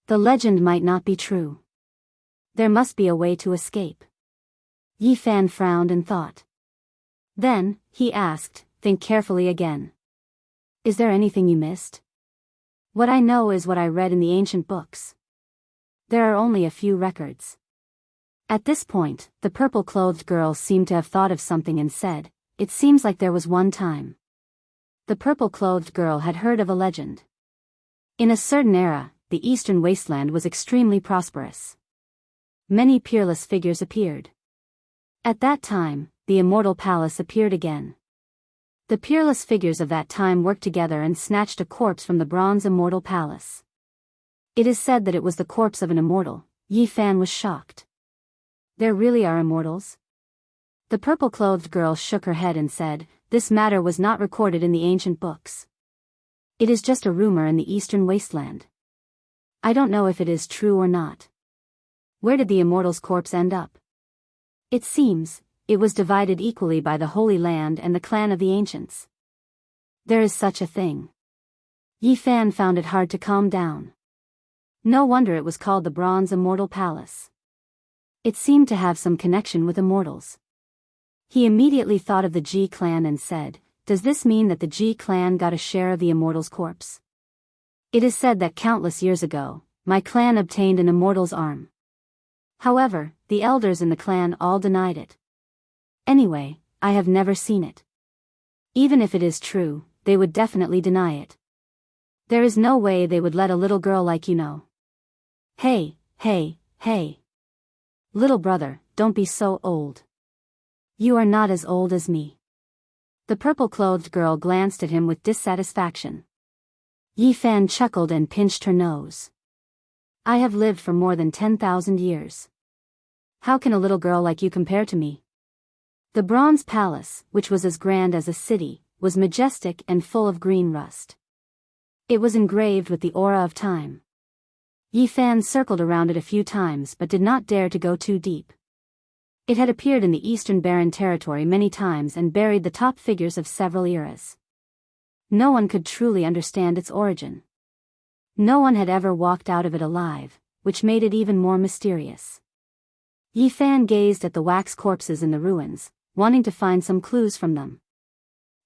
The legend might not be true. There must be a way to escape. Yi Fan frowned and thought. Then, he asked, "Think carefully again. Is there anything you missed?" "What I know is what I read in the ancient books. There are only a few records." At this point, the purple-clothed girl seemed to have thought of something and said, "It seems like there was one time." The purple-clothed girl had heard of a legend. In a certain era, the Eastern Wasteland was extremely prosperous. Many peerless figures appeared. At that time, the Immortal Palace appeared again. The peerless figures of that time worked together and snatched a corpse from the Bronze Immortal Palace. It is said that it was the corpse of an immortal. Yi Fan was shocked. There really are immortals? The purple-clothed girl shook her head and said, "This matter was not recorded in the ancient books. It is just a rumor in the Eastern Wasteland. I don't know if it is true or not. Where did the immortal's corpse end up? It seems, it was divided equally by the Holy Land and the clan of the ancients. There is such a thing. Yi Fan found it hard to calm down. No wonder it was called the Bronze Immortal Palace. It seemed to have some connection with immortals. He immediately thought of the Ji clan and said, does this mean that the Ji clan got a share of the immortal's corpse? It is said that countless years ago, my clan obtained an immortal's arm. However, the elders in the clan all denied it. Anyway, I have never seen it. Even if it is true, they would definitely deny it. There is no way they would let a little girl like you know. Hey, hey, hey. Little brother, don't be so old. You are not as old as me. The purple-clothed girl glanced at him with dissatisfaction. Yi Fan chuckled and pinched her nose. I have lived for more than 10,000 years. How can a little girl like you compare to me? The bronze palace, which was as grand as a city, was majestic and full of green rust. It was engraved with the aura of time. Yi Fan circled around it a few times but did not dare to go too deep. It had appeared in the Eastern Barren territory many times and buried the top figures of several eras. No one could truly understand its origin. No one had ever walked out of it alive, which made it even more mysterious. Yi Fan gazed at the wax corpses in the ruins, wanting to find some clues from them.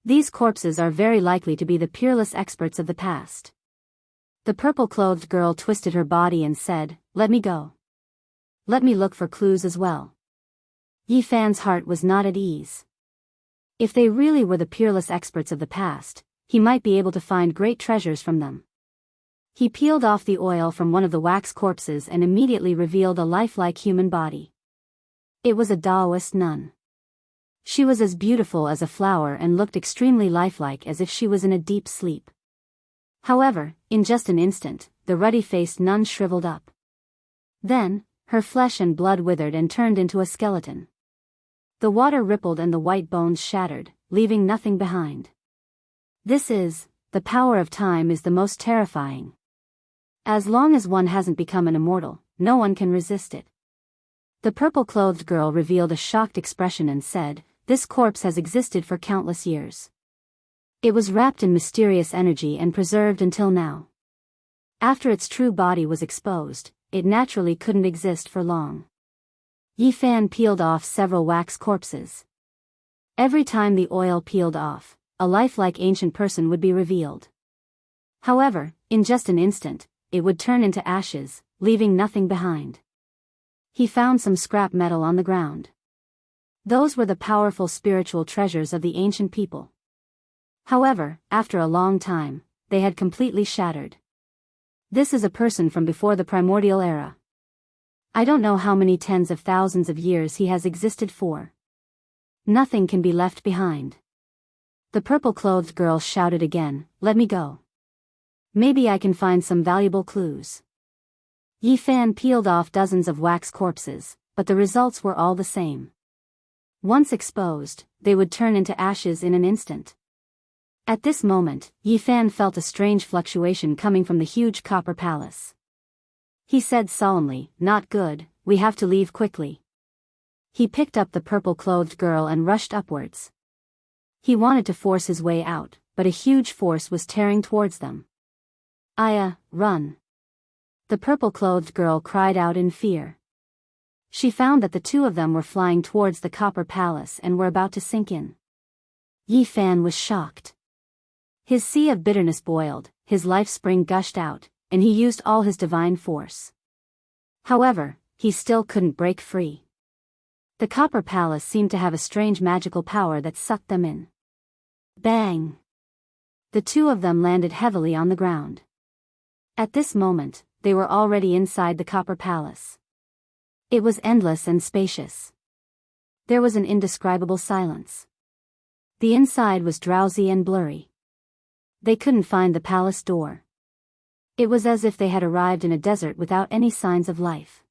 These corpses are very likely to be the peerless experts of the past. The purple-clothed girl twisted her body and said, let me go. Let me look for clues as well. Yi Fan's heart was not at ease. If they really were the peerless experts of the past, he might be able to find great treasures from them. He peeled off the oil from one of the wax corpses and immediately revealed a lifelike human body. It was a Daoist nun. She was as beautiful as a flower and looked extremely lifelike as if she was in a deep sleep. However, in just an instant, the ruddy-faced nun shriveled up. Then, her flesh and blood withered and turned into a skeleton. The water rippled and the white bones shattered, leaving nothing behind. The power of time is the most terrifying. As long as one hasn't become an immortal, no one can resist it. The purple-clothed girl revealed a shocked expression and said, this corpse has existed for countless years. It was wrapped in mysterious energy and preserved until now. After its true body was exposed, it naturally couldn't exist for long. Yi Fan peeled off several wax corpses. Every time the oil peeled off, a lifelike ancient person would be revealed. However, in just an instant, it would turn into ashes, leaving nothing behind. He found some scrap metal on the ground. Those were the powerful spiritual treasures of the ancient people. However, after a long time, they had completely shattered. This is a person from before the primordial era. I don't know how many tens of thousands of years he has existed for. Nothing can be left behind. The purple-clothed girl shouted again, let me go. Maybe I can find some valuable clues. Yi Fan peeled off dozens of wax corpses, but the results were all the same. Once exposed, they would turn into ashes in an instant. At this moment, Yi Fan felt a strange fluctuation coming from the huge copper palace. He said solemnly, not good, we have to leave quickly. He picked up the purple-clothed girl and rushed upwards. He wanted to force his way out, but a huge force was tearing towards them. Aya, run! The purple-clothed girl cried out in fear. She found that the two of them were flying towards the copper palace and were about to sink in. Yi Fan was shocked. His sea of bitterness boiled, his life spring gushed out, and he used all his divine force. However, he still couldn't break free. The copper palace seemed to have a strange magical power that sucked them in. Bang! The two of them landed heavily on the ground. At this moment, they were already inside the copper palace. It was endless and spacious. There was an indescribable silence. The inside was drowsy and blurry. They couldn't find the palace door. It was as if they had arrived in a desert without any signs of life.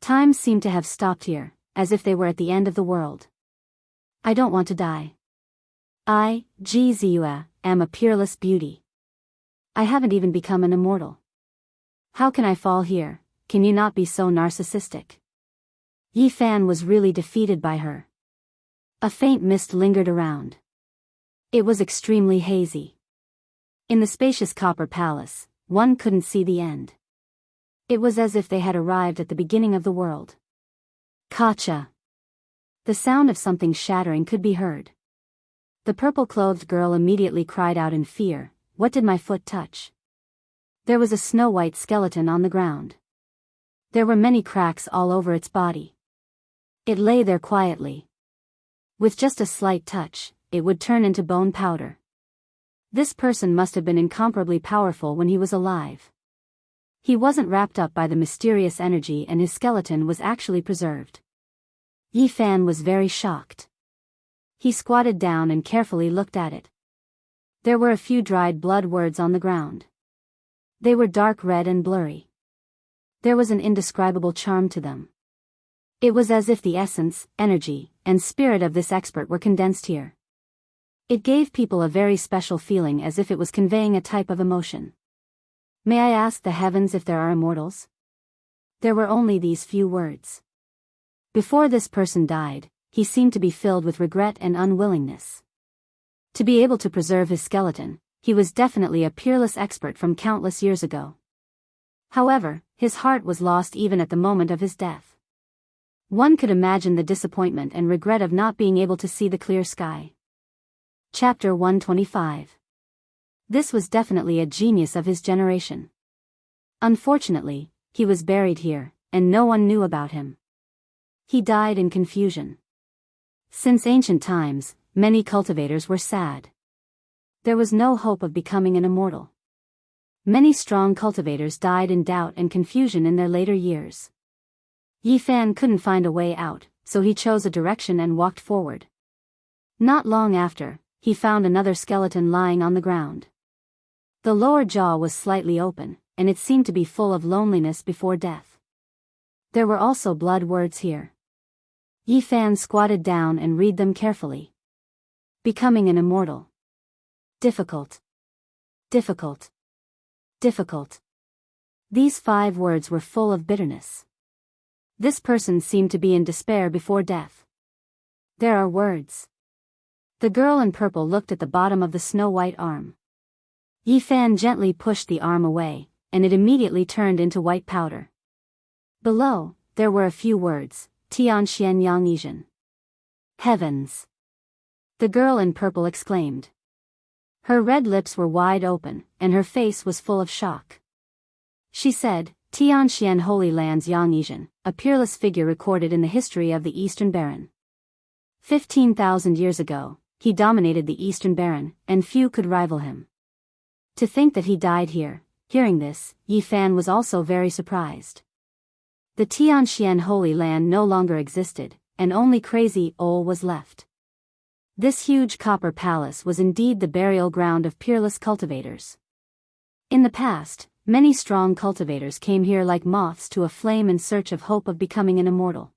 Time seemed to have stopped here, as if they were at the end of the world. I don't want to die. I, Jianghu, am a peerless beauty. I haven't even become an immortal. How can I fall here? Can you not be so narcissistic? Yi Fan was really defeated by her. A faint mist lingered around. It was extremely hazy. In the spacious copper palace, one couldn't see the end. It was as if they had arrived at the beginning of the world. Kacha! The sound of something shattering could be heard. The purple-clothed girl immediately cried out in fear, "What did my foot touch?" There was a snow-white skeleton on the ground. There were many cracks all over its body. It lay there quietly. With just a slight touch, it would turn into bone powder. This person must have been incomparably powerful when he was alive. He wasn't wrapped up by the mysterious energy and his skeleton was actually preserved. Yi Fan was very shocked. He squatted down and carefully looked at it. There were a few dried blood words on the ground. They were dark red and blurry. There was an indescribable charm to them. It was as if the essence, energy, and spirit of this expert were condensed here. It gave people a very special feeling, as if it was conveying a type of emotion. May I ask the heavens if there are immortals? There were only these few words. Before this person died, he seemed to be filled with regret and unwillingness. To be able to preserve his skeleton, he was definitely a peerless expert from countless years ago. However, his heart was lost even at the moment of his death. One could imagine the disappointment and regret of not being able to see the clear sky. Chapter 125. This was definitely a genius of his generation. Unfortunately, he was buried here, and no one knew about him. He died in confusion. Since ancient times, many cultivators were sad. There was no hope of becoming an immortal. Many strong cultivators died in doubt and confusion in their later years. Yi Fan couldn't find a way out, so he chose a direction and walked forward. Not long after, he found another skeleton lying on the ground. The lower jaw was slightly open, and it seemed to be full of loneliness before death. There were also blood words here. Yi Fan squatted down and read them carefully. Becoming an immortal. Difficult. Difficult. Difficult. These 5 words were full of bitterness. This person seemed to be in despair before death. There are words. The girl in purple looked at the bottom of the snow-white arm. Yi Fan gently pushed the arm away, and it immediately turned into white powder. Below, there were a few words, Tianxian Yang. Heavens! The girl in purple exclaimed. Her red lips were wide open, and her face was full of shock. She said, Tianxian Holy Lands Yang, a peerless figure recorded in the history of the Eastern Baron. 15,000 years ago, he dominated the Eastern Baron, and few could rival him. To think that he died here. Hearing this, Yi Fan was also very surprised. The Tianxian Holy Land no longer existed, and only Crazy Ol was left. This huge copper palace was indeed the burial ground of peerless cultivators. In the past, many strong cultivators came here like moths to a flame in search of hope of becoming an immortal.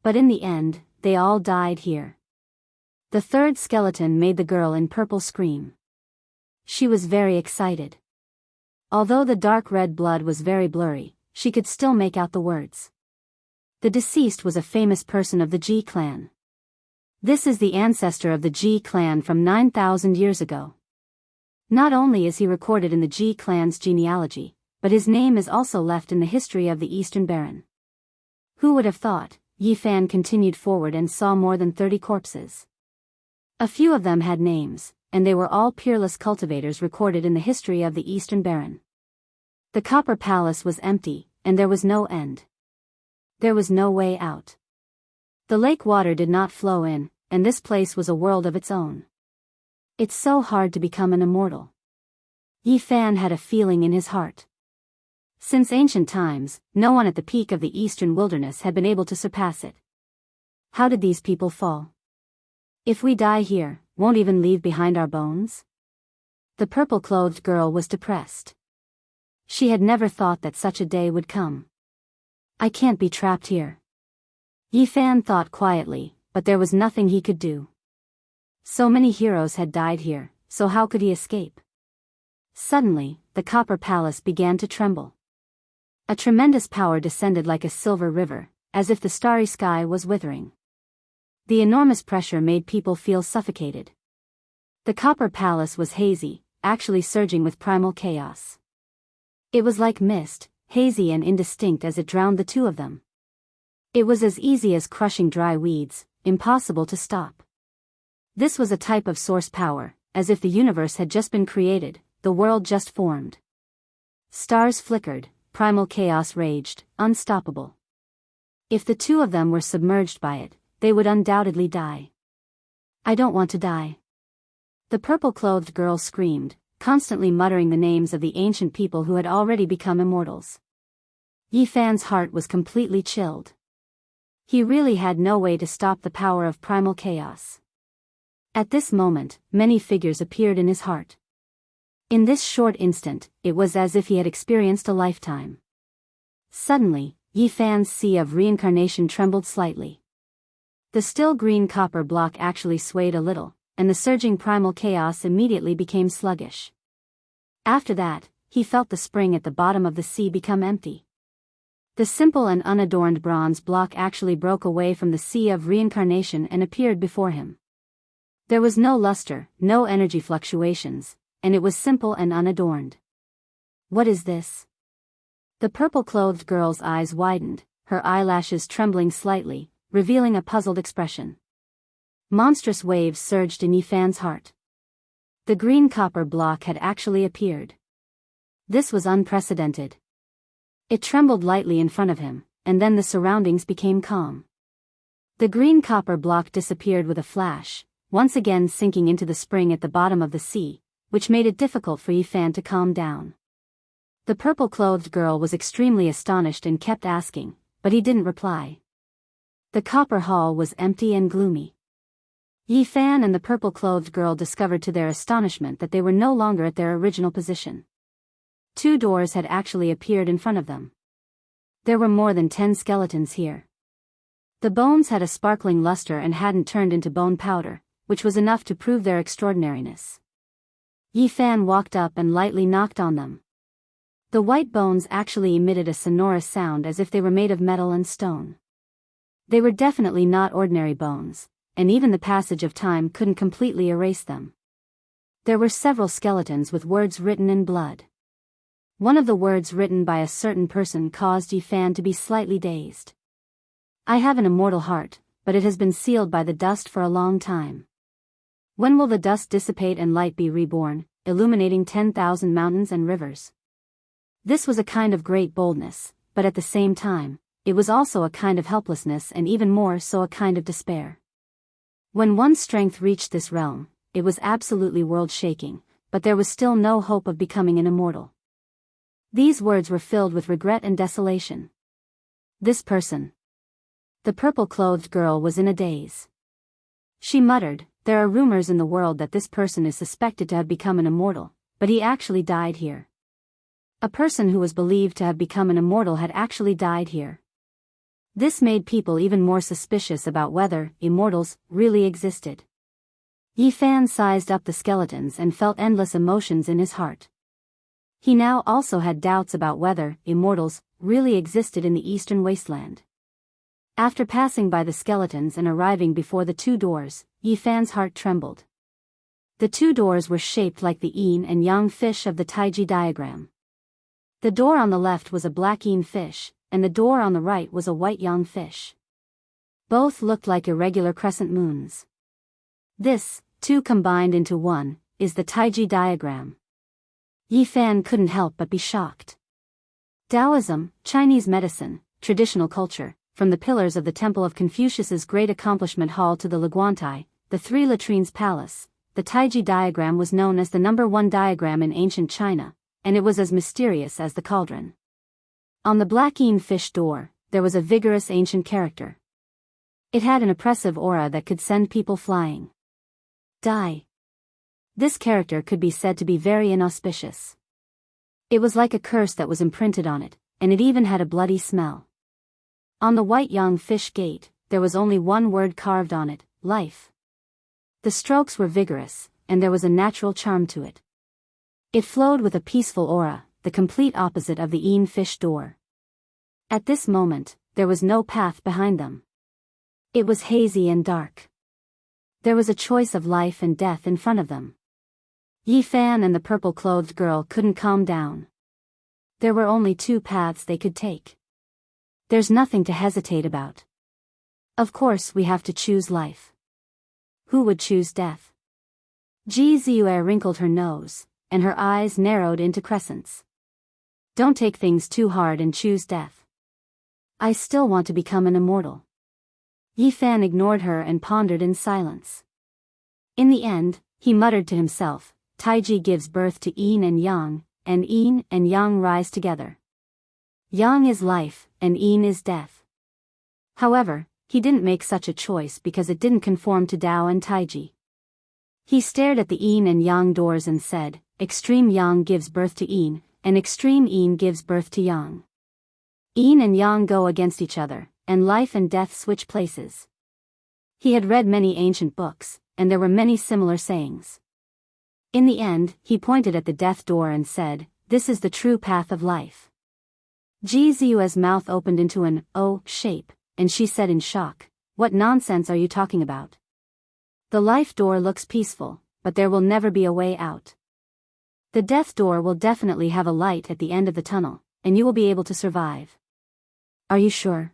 But in the end, they all died here. The third skeleton made the girl in purple scream. She was very excited. Although the dark red blood was very blurry, she could still make out the words. The deceased was a famous person of the Ji clan. This is the ancestor of the Ji clan from 9,000 years ago. Not only is he recorded in the Ji clan's genealogy, but his name is also left in the history of the Eastern Baron. Who would have thought? Yi Fan continued forward and saw more than 30 corpses. A few of them had names, and they were all peerless cultivators recorded in the history of the Eastern Baron. The copper palace was empty, and there was no end. There was no way out. The lake water did not flow in, and this place was a world of its own. It's so hard to become an immortal. Yi Fan had a feeling in his heart. Since ancient times, no one at the peak of the eastern wilderness had been able to surpass it. How did these people fall? If we die here, won't even leave behind our bones? The purple-clothed girl was depressed. She had never thought that such a day would come. I can't be trapped here. Yi Fan thought quietly, but there was nothing he could do. So many heroes had died here, so how could he escape? Suddenly, the copper palace began to tremble. A tremendous power descended like a silver river, as if the starry sky was withering. The enormous pressure made people feel suffocated. The copper palace was hazy, actually surging with primal chaos. It was like mist, hazy and indistinct as it drowned the two of them. It was as easy as crushing dry weeds, impossible to stop. This was a type of source power, as if the universe had just been created, the world just formed. Stars flickered, primal chaos raged, unstoppable. If the two of them were submerged by it, they would undoubtedly die. I don't want to die. The purple-clothed girl screamed, constantly muttering the names of the ancient people who had already become immortals. Yi Fan's heart was completely chilled. He really had no way to stop the power of primal chaos. At this moment, many figures appeared in his heart. In this short instant, it was as if he had experienced a lifetime. Suddenly, Yi Fan's sea of reincarnation trembled slightly. The still green copper block actually swayed a little, and the surging primal chaos immediately became sluggish. After that, he felt the spring at the bottom of the sea become empty. The simple and unadorned bronze block actually broke away from the sea of reincarnation and appeared before him. There was no luster, no energy fluctuations, and it was simple and unadorned. What is this? The purple-clothed girl's eyes widened, her eyelashes trembling slightly, revealing a puzzled expression. Monstrous waves surged in Yi Fan's heart. The green copper block had actually appeared. This was unprecedented. It trembled lightly in front of him, and then the surroundings became calm. The green copper block disappeared with a flash, once again sinking into the spring at the bottom of the sea, which made it difficult for Yi Fan to calm down. The purple-clothed girl was extremely astonished and kept asking, but he didn't reply. The copper hall was empty and gloomy. Yi Fan and the purple-clothed girl discovered to their astonishment that they were no longer at their original position. 2 doors had actually appeared in front of them. There were more than 10 skeletons here. The bones had a sparkling luster and hadn't turned into bone powder, which was enough to prove their extraordinariness. Yi Fan walked up and lightly knocked on them. The white bones actually emitted a sonorous sound as if they were made of metal and stone. They were definitely not ordinary bones, and even the passage of time couldn't completely erase them. There were several skeletons with words written in blood. One of the words written by a certain person caused Yi Fan to be slightly dazed. I have an immortal heart, but it has been sealed by the dust for a long time. When will the dust dissipate and light be reborn, illuminating 10,000 mountains and rivers? This was a kind of great boldness, but at the same time, it was also a kind of helplessness and even more so a kind of despair. When one's strength reached this realm, it was absolutely world-shaking, but there was still no hope of becoming an immortal. These words were filled with regret and desolation. This person. The purple-clothed girl was in a daze. She muttered, "There are rumors in the world that this person is suspected to have become an immortal, but he actually died here." A person who was believed to have become an immortal had actually died here. This made people even more suspicious about whether immortals really existed. Yi Fan sized up the skeletons and felt endless emotions in his heart. He now also had doubts about whether immortals really existed in the eastern wasteland. After passing by the skeletons and arriving before the 2 doors, Yi Fan's heart trembled. The 2 doors were shaped like the yin and yang fish of the Taiji diagram. The door on the left was a black yin fish, and the door on the right was a white yang fish. Both looked like irregular crescent moons. This, 2 combined into 1, is the Taiji diagram. Yi Fan couldn't help but be shocked. Taoism, Chinese medicine, traditional culture, from the pillars of the Temple of Confucius's Great Accomplishment Hall to the Laguantai, the 3 latrines palace, the Taiji diagram was known as the number 1 diagram in ancient China, and it was as mysterious as the cauldron. On the black yin fish door, there was a vigorous ancient character. It had an oppressive aura that could send people flying. Die. This character could be said to be very inauspicious. It was like a curse that was imprinted on it, and it even had a bloody smell. On the white yang fish gate, there was only 1 word carved on it, life. The strokes were vigorous, and there was a natural charm to it. It flowed with a peaceful aura, the complete opposite of the yin fish door. At this moment, there was no path behind them. It was hazy and dark. There was a choice of life and death in front of them. Yi Fan and the purple-clothed girl couldn't calm down. There were only two paths they could take. There's nothing to hesitate about. Of course we have to choose life. Who would choose death? Ji Ziyue wrinkled her nose, and her eyes narrowed into crescents. Don't take things too hard and choose death. I still want to become an immortal. Yi Fan ignored her and pondered in silence. In the end, he muttered to himself, Taiji gives birth to yin and yang, and yin and yang rise together. Yang is life, and yin is death. However, he didn't make such a choice because it didn't conform to Dao and Taiji. He stared at the yin and yang doors and said, extreme yang gives birth to yin, and extreme yin gives birth to yang. Yin and yang go against each other, and life and death switch places. He had read many ancient books, and there were many similar sayings. In the end, he pointed at the death door and said, this is the true path of life. Ji Ziyue's mouth opened into an O shape, and she said in shock, what nonsense are you talking about? The life door looks peaceful, but there will never be a way out. The death door will definitely have a light at the end of the tunnel, and you will be able to survive. Are you sure?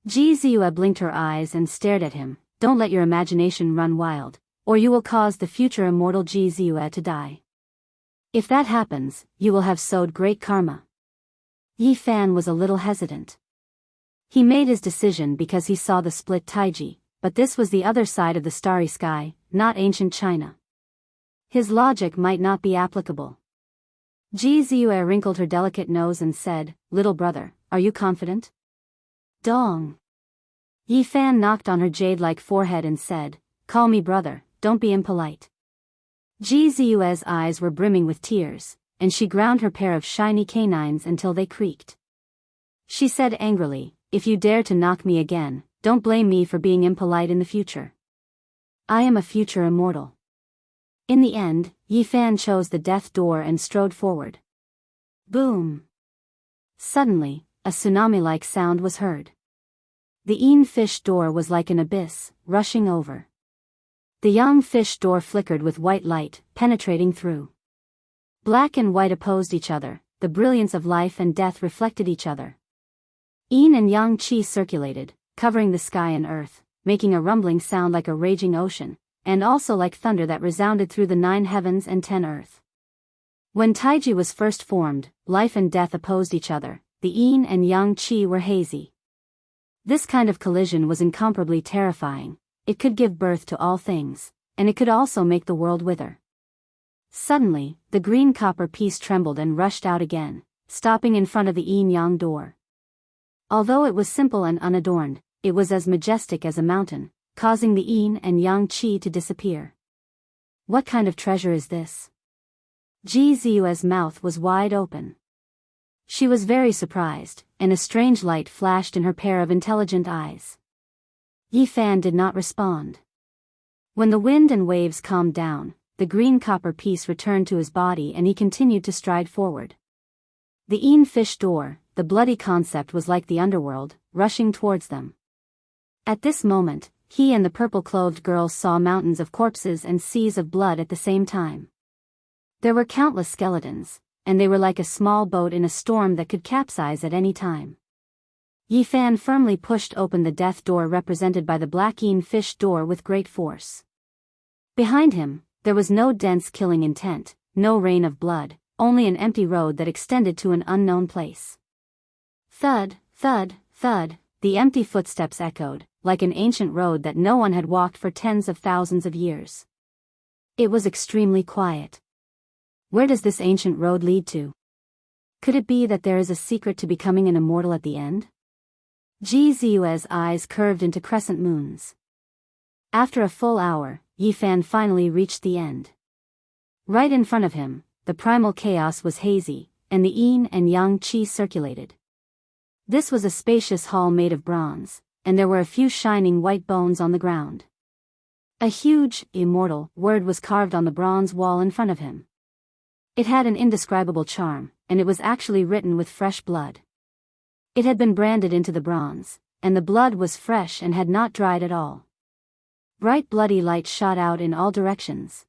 Ji Ziyue blinked her eyes and stared at him. Don't let your imagination run wild, or you will cause the future immortal Ji Ziyue to die. If that happens, you will have sowed great karma. Yi Fan was a little hesitant. He made his decision because he saw the split Taiji, but this was the other side of the starry sky, not ancient China. His logic might not be applicable. Ji Ziyue wrinkled her delicate nose and said, little brother, are you confident? Dong. Yi Fan knocked on her jade-like forehead and said, call me brother, don't be impolite. Ji Ziyue's eyes were brimming with tears, and she ground her pair of shiny canines until they creaked. She said angrily, if you dare to knock me again, don't blame me for being impolite in the future. I am a future immortal. In the end, Yi Fan chose the death door and strode forward. Boom! Suddenly, a tsunami-like sound was heard. The yin fish door was like an abyss, rushing over. The yang fish door flickered with white light, penetrating through. Black and white opposed each other, the brilliance of life and death reflected each other. Yin and yang qi circulated, covering the sky and earth, making a rumbling sound like a raging ocean, and also like thunder that resounded through the 9 heavens and 10 earth. When Taiji was first formed, life and death opposed each other, the yin and yang qi were hazy. This kind of collision was incomparably terrifying. It could give birth to all things, and it could also make the world wither. Suddenly, the green copper piece trembled and rushed out again, stopping in front of the yin-yang door. Although it was simple and unadorned, it was as majestic as a mountain, causing the yin and yang qi to disappear. What kind of treasure is this? Ji Ziyue's mouth was wide open. She was very surprised, and a strange light flashed in her pair of intelligent eyes. Yi Fan did not respond. When the wind and waves calmed down, the green copper piece returned to his body and he continued to stride forward. The yin fish door, the bloody concept, was like the underworld, rushing towards them. At this moment, he and the purple-clothed girl saw mountains of corpses and seas of blood at the same time. There were countless skeletons, and they were like a small boat in a storm that could capsize at any time. Yi Fan firmly pushed open the death door represented by the black yin fish door with great force. Behind him, there was no dense killing intent, no rain of blood, only an empty road that extended to an unknown place. Thud, thud, thud, the empty footsteps echoed, like an ancient road that no one had walked for tens of thousands of years. It was extremely quiet. Where does this ancient road lead to? Could it be that there is a secret to becoming an immortal at the end? Ji Ziyue's eyes curved into crescent moons. After a full hour, Yi Fan finally reached the end. Right in front of him, the primal chaos was hazy, and the yin and yang qi circulated. This was a spacious hall made of bronze, and there were a few shining white bones on the ground. A huge, immortal word was carved on the bronze wall in front of him. It had an indescribable charm, and it was actually written with fresh blood. It had been branded into the bronze, and the blood was fresh and had not dried at all. Bright bloody light shot out in all directions.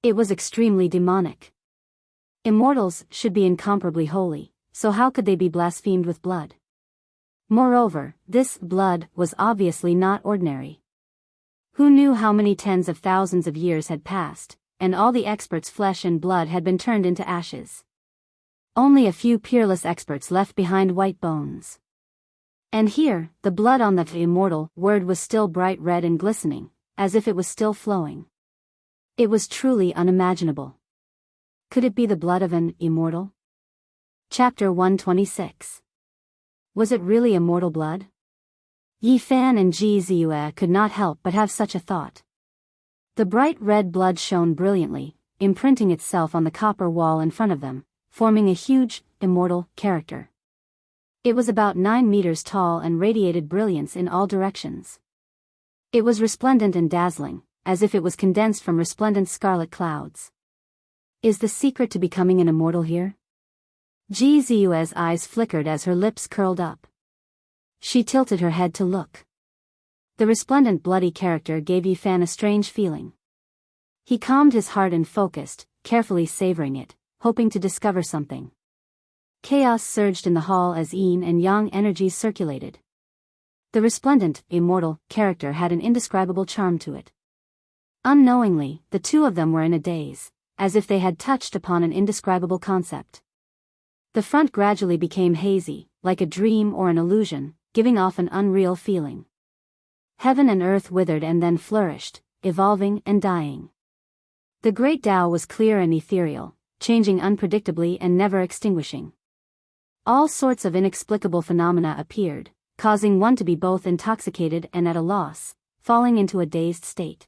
It was extremely demonic. Immortals should be incomparably holy, so how could they be blasphemed with blood? Moreover, this blood was obviously not ordinary. Who knew how many tens of thousands of years had passed, and all the experts' flesh and blood had been turned into ashes. Only a few peerless experts left behind white bones. And here, the blood on the immortal word was still bright red and glistening, as if it was still flowing. It was truly unimaginable. Could it be the blood of an immortal? Chapter 126. Was it really immortal blood? Yi Fan and Ji Ziyue could not help but have such a thought. The bright red blood shone brilliantly, imprinting itself on the copper wall in front of them, forming a huge, immortal character. It was about 9 meters tall and radiated brilliance in all directions. It was resplendent and dazzling, as if it was condensed from resplendent scarlet clouds. Is the secret to becoming an immortal here? Ji Ziyue's eyes flickered as her lips curled up. She tilted her head to look. The resplendent bloody character gave Yi Fan a strange feeling. He calmed his heart and focused, carefully savoring it, hoping to discover something. Chaos surged in the hall as yin and yang energies circulated. The resplendent, immortal character had an indescribable charm to it. Unknowingly, the two of them were in a daze, as if they had touched upon an indescribable concept. The front gradually became hazy, like a dream or an illusion, giving off an unreal feeling. Heaven and earth withered and then flourished, evolving and dying. The great Tao was clear and ethereal, changing unpredictably and never extinguishing. All sorts of inexplicable phenomena appeared, causing one to be both intoxicated and at a loss, falling into a dazed state.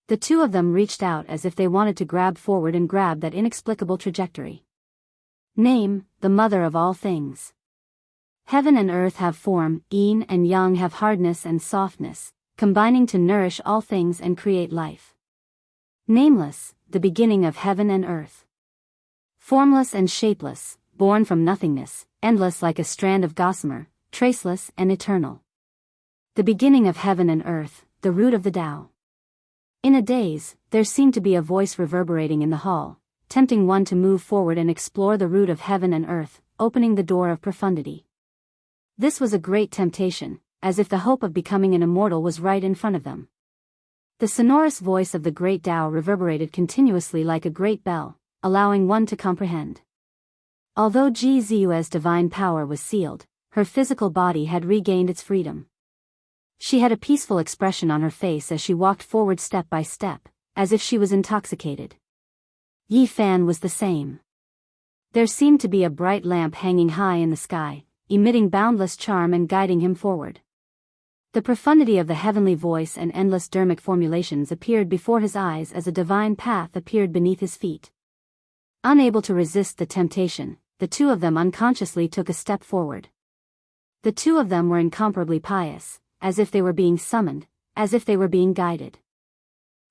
The two of them reached out as if they wanted to grab forward and grab that inexplicable trajectory. Name, the mother of all things. Heaven and earth have form, yin and yang have hardness and softness, combining to nourish all things and create life. Nameless, the beginning of heaven and earth. Formless and shapeless, born from nothingness, endless like a strand of gossamer, traceless and eternal. The beginning of heaven and earth, the root of the Tao. In a daze, there seemed to be a voice reverberating in the hall, tempting one to move forward and explore the root of heaven and earth, opening the door of profundity. This was a great temptation, as if the hope of becoming an immortal was right in front of them. The sonorous voice of the great Tao reverberated continuously like a great bell, allowing one to comprehend. Although Ji Ziyue's divine power was sealed, her physical body had regained its freedom. She had a peaceful expression on her face as she walked forward step by step, as if she was intoxicated. Yi Fan was the same. There seemed to be a bright lamp hanging high in the sky, emitting boundless charm and guiding him forward. The profundity of the heavenly voice and endless dharmic formulations appeared before his eyes as a divine path appeared beneath his feet. Unable to resist the temptation, the two of them unconsciously took a step forward. The two of them were incomparably pious, as if they were being summoned, as if they were being guided.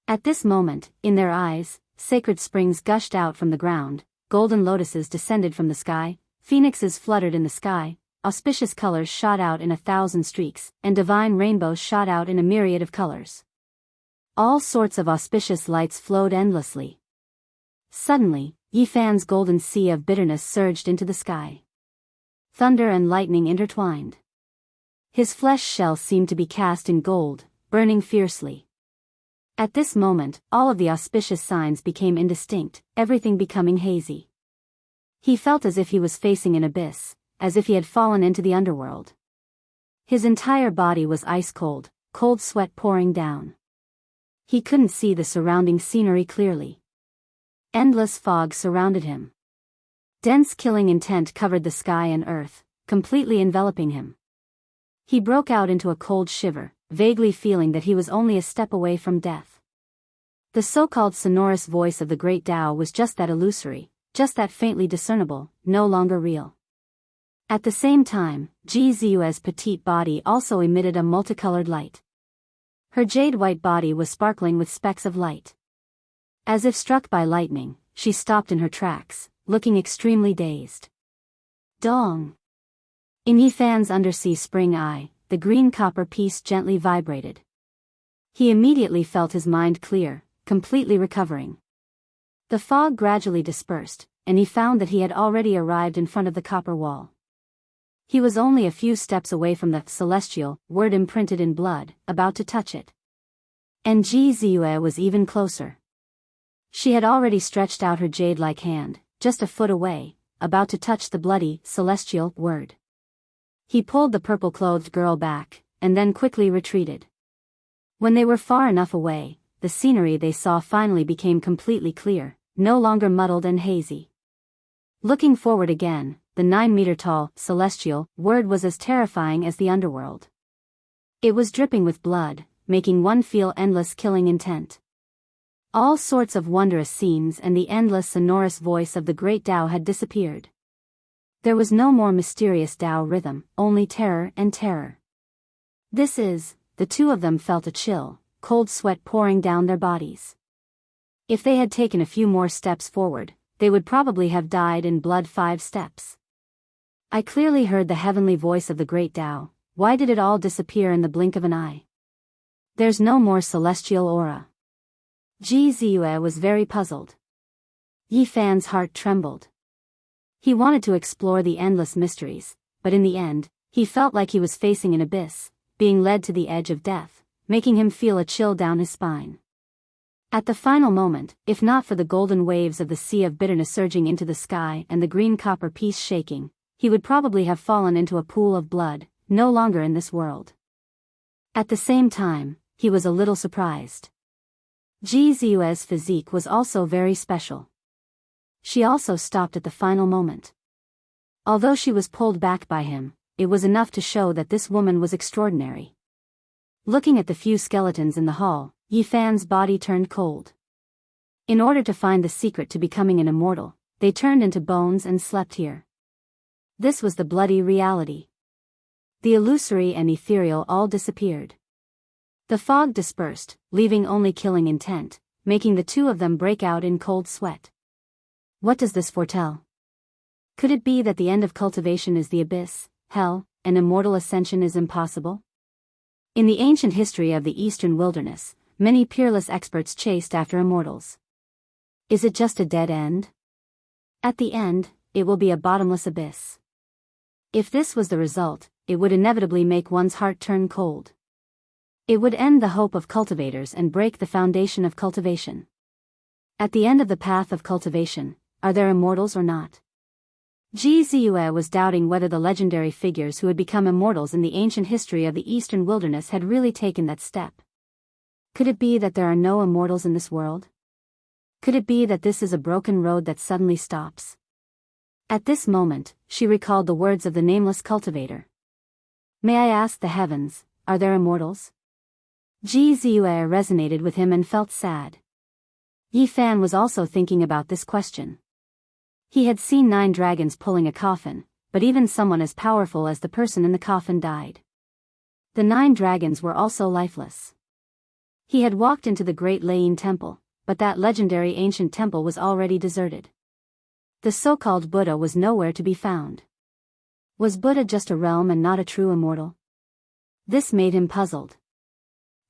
At this moment, in their eyes, sacred springs gushed out from the ground, golden lotuses descended from the sky, phoenixes fluttered in the sky, auspicious colors shot out in 1,000 streaks, and divine rainbows shot out in a myriad of colors. All sorts of auspicious lights flowed endlessly. Suddenly, Yi Fan's golden sea of bitterness surged into the sky. Thunder and lightning intertwined. His flesh shell seemed to be cast in gold, burning fiercely. At this moment, all of the auspicious signs became indistinct, everything becoming hazy. He felt as if he was facing an abyss, as if he had fallen into the underworld. His entire body was ice cold, cold sweat pouring down. He couldn't see the surrounding scenery clearly. Endless fog surrounded him. Dense killing intent covered the sky and earth, completely enveloping him. He broke out into a cold shiver, vaguely feeling that he was only a step away from death. The so-called sonorous voice of the great Tao was just that illusory, just that faintly discernible, no longer real. At the same time, Ji Ziyue's petite body also emitted a multicolored light. Her jade-white body was sparkling with specks of light. As if struck by lightning, she stopped in her tracks, looking extremely dazed. Dong! In Yifan's undersea spring eye, the green copper piece gently vibrated. He immediately felt his mind clear, completely recovering. The fog gradually dispersed, and he found that he had already arrived in front of the copper wall. He was only a few steps away from the celestial word imprinted in blood, about to touch it. And Ji Ziyue was even closer. She had already stretched out her jade-like hand, just a foot away, about to touch the bloody, celestial word. He pulled the purple-clothed girl back, and then quickly retreated. When they were far enough away, the scenery they saw finally became completely clear, no longer muddled and hazy. Looking forward again, the 9-meter-tall, celestial word was as terrifying as the underworld. It was dripping with blood, making one feel endless killing intent. All sorts of wondrous scenes and the endless sonorous voice of the great Tao had disappeared. There was no more mysterious Tao rhythm, only terror and terror. The two of them felt a chill, cold sweat pouring down their bodies. If they had taken a few more steps forward, they would probably have died in blood 5 steps. I clearly heard the heavenly voice of the great Tao. Why did it all disappear in the blink of an eye? There's no more celestial aura. Ji Ziyue was very puzzled. Yifan's heart trembled. He wanted to explore the endless mysteries, but in the end, he felt like he was facing an abyss, being led to the edge of death, making him feel a chill down his spine. At the final moment, if not for the golden waves of the sea of bitterness surging into the sky and the green copper piece shaking, he would probably have fallen into a pool of blood, no longer in this world. At the same time, he was a little surprised. Ji Ziyue's physique was also very special. She also stopped at the final moment. Although she was pulled back by him, it was enough to show that this woman was extraordinary. Looking at the few skeletons in the hall, Yifan's body turned cold. In order to find the secret to becoming an immortal, they turned into bones and slept here. This was the bloody reality. The illusory and ethereal all disappeared. The fog dispersed, leaving only killing intent, making the two of them break out in cold sweat. What does this foretell? Could it be that the end of cultivation is the abyss, hell, and immortal ascension is impossible? In the ancient history of the eastern wilderness, many peerless experts chased after immortals. Is it just a dead end? At the end, it will be a bottomless abyss. If this was the result, it would inevitably make one's heart turn cold. It would end the hope of cultivators and break the foundation of cultivation. At the end of the path of cultivation, are there immortals or not? Ji Ziyue was doubting whether the legendary figures who had become immortals in the ancient history of the eastern wilderness had really taken that step. Could it be that there are no immortals in this world? Could it be that this is a broken road that suddenly stops? At this moment, she recalled the words of the nameless cultivator. May I ask the heavens, are there immortals? Ji Ziyue resonated with him and felt sad. Yifan was also thinking about this question. He had seen 9 dragons pulling a coffin, but even someone as powerful as the person in the coffin died. The 9 dragons were also lifeless. He had walked into the Great Layin Temple, but that legendary ancient temple was already deserted. The so-called Buddha was nowhere to be found. Was Buddha just a realm and not a true immortal? This made him puzzled.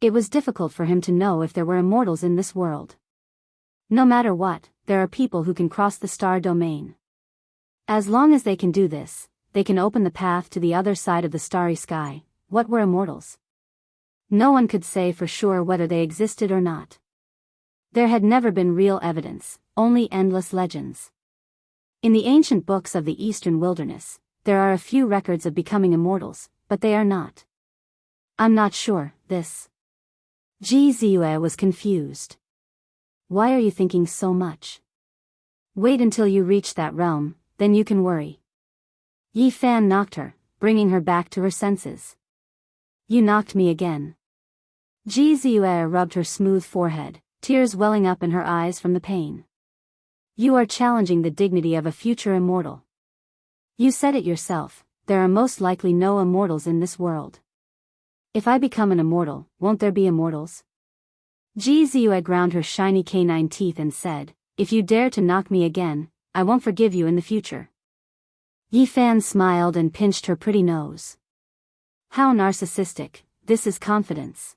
It was difficult for him to know if there were immortals in this world. No matter what, there are people who can cross the star domain. As long as they can do this, they can open the path to the other side of the starry sky. What were immortals? No one could say for sure whether they existed or not. There had never been real evidence, only endless legends. In the ancient books of the eastern wilderness, there are a few records of becoming immortals, but they are not. I'm not sure, this. Ji Ziyue was confused. Why are you thinking so much? Wait until you reach that realm, then you can worry. Yifan knocked her, bringing her back to her senses. You knocked me again. Ji Ziyue rubbed her smooth forehead, tears welling up in her eyes from the pain. You are challenging the dignity of a future immortal. You said it yourself, there are most likely no immortals in this world. If I become an immortal, won't there be immortals? Ji Ziyue ground her shiny canine teeth and said, if you dare to knock me again, I won't forgive you in the future. Yi Fan smiled and pinched her pretty nose. How narcissistic, this is confidence.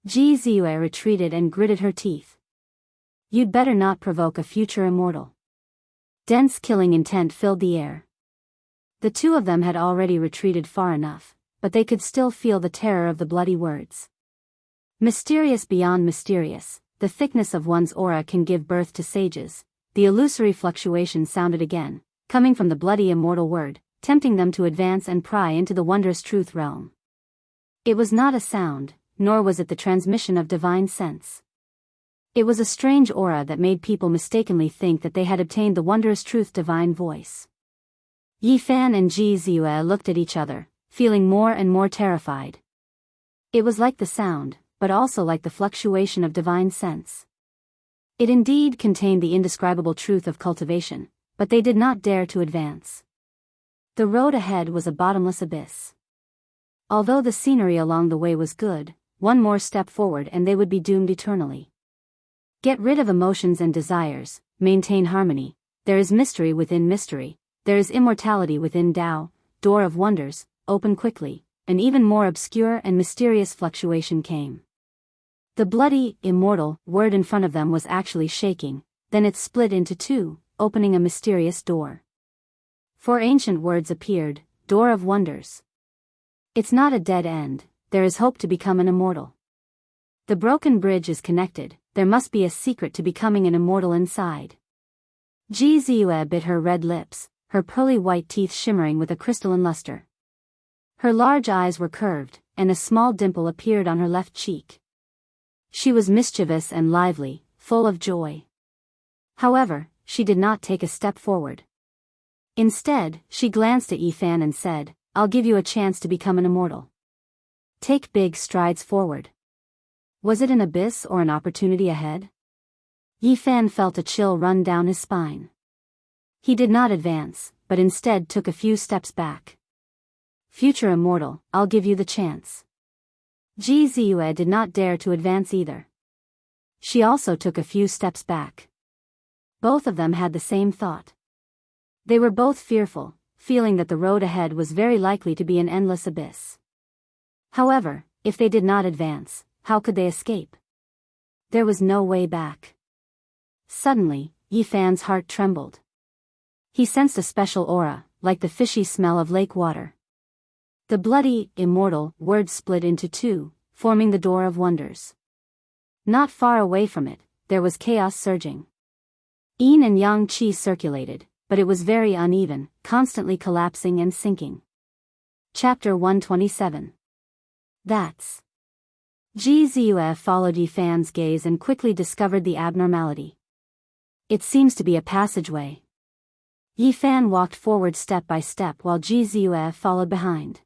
Ji Ziyue retreated and gritted her teeth. You'd better not provoke a future immortal. Dense killing intent filled the air. The two of them had already retreated far enough, but they could still feel the terror of the bloody words. Mysterious beyond mysterious, the thickness of one's aura can give birth to sages. The illusory fluctuation sounded again, coming from the bloody immortal word, tempting them to advance and pry into the wondrous truth realm. It was not a sound, nor was it the transmission of divine sense. It was a strange aura that made people mistakenly think that they had obtained the wondrous truth divine voice. Yi Fan and Ji Ziyue looked at each other, feeling more and more terrified. It was like the sound, but also like the fluctuation of divine sense. It indeed contained the indescribable truth of cultivation, but they did not dare to advance. The road ahead was a bottomless abyss. Although the scenery along the way was good, one more step forward and they would be doomed eternally. Get rid of emotions and desires, maintain harmony. There is mystery within mystery, there is immortality within Tao. Door of wonders, open quickly. An even more obscure and mysterious fluctuation came. The bloody, immortal word in front of them was actually shaking, then it split into two, opening a mysterious door. Four ancient words appeared, Door of Wonders. It's not a dead end, there is hope to become an immortal. The broken bridge is connected, there must be a secret to becoming an immortal inside. Ji Ziyue bit her red lips, her pearly white teeth shimmering with a crystalline luster. Her large eyes were curved, and a small dimple appeared on her left cheek. She was mischievous and lively, full of joy. However, she did not take a step forward. Instead, she glanced at Yi Fan and said, I'll give you a chance to become an immortal. Take big strides forward. Was it an abyss or an opportunity ahead? Yi Fan felt a chill run down his spine. He did not advance, but instead took a few steps back. Future immortal, I'll give you the chance. Ji Ziyue did not dare to advance either. She also took a few steps back. Both of them had the same thought. They were both fearful, feeling that the road ahead was very likely to be an endless abyss. However, if they did not advance, how could they escape? There was no way back. Suddenly, Yi Fan's heart trembled. He sensed a special aura, like the fishy smell of lake water. The bloody, immortal word split into two, forming the Door of Wonders. Not far away from it, there was chaos surging. Yin and yang qi circulated, but it was very uneven, constantly collapsing and sinking. Chapter 127. That's. Ji Ziyue followed Yi Fan's gaze and quickly discovered the abnormality. It seems to be a passageway. Yi Fan walked forward step by step while Ji Ziyue followed behind.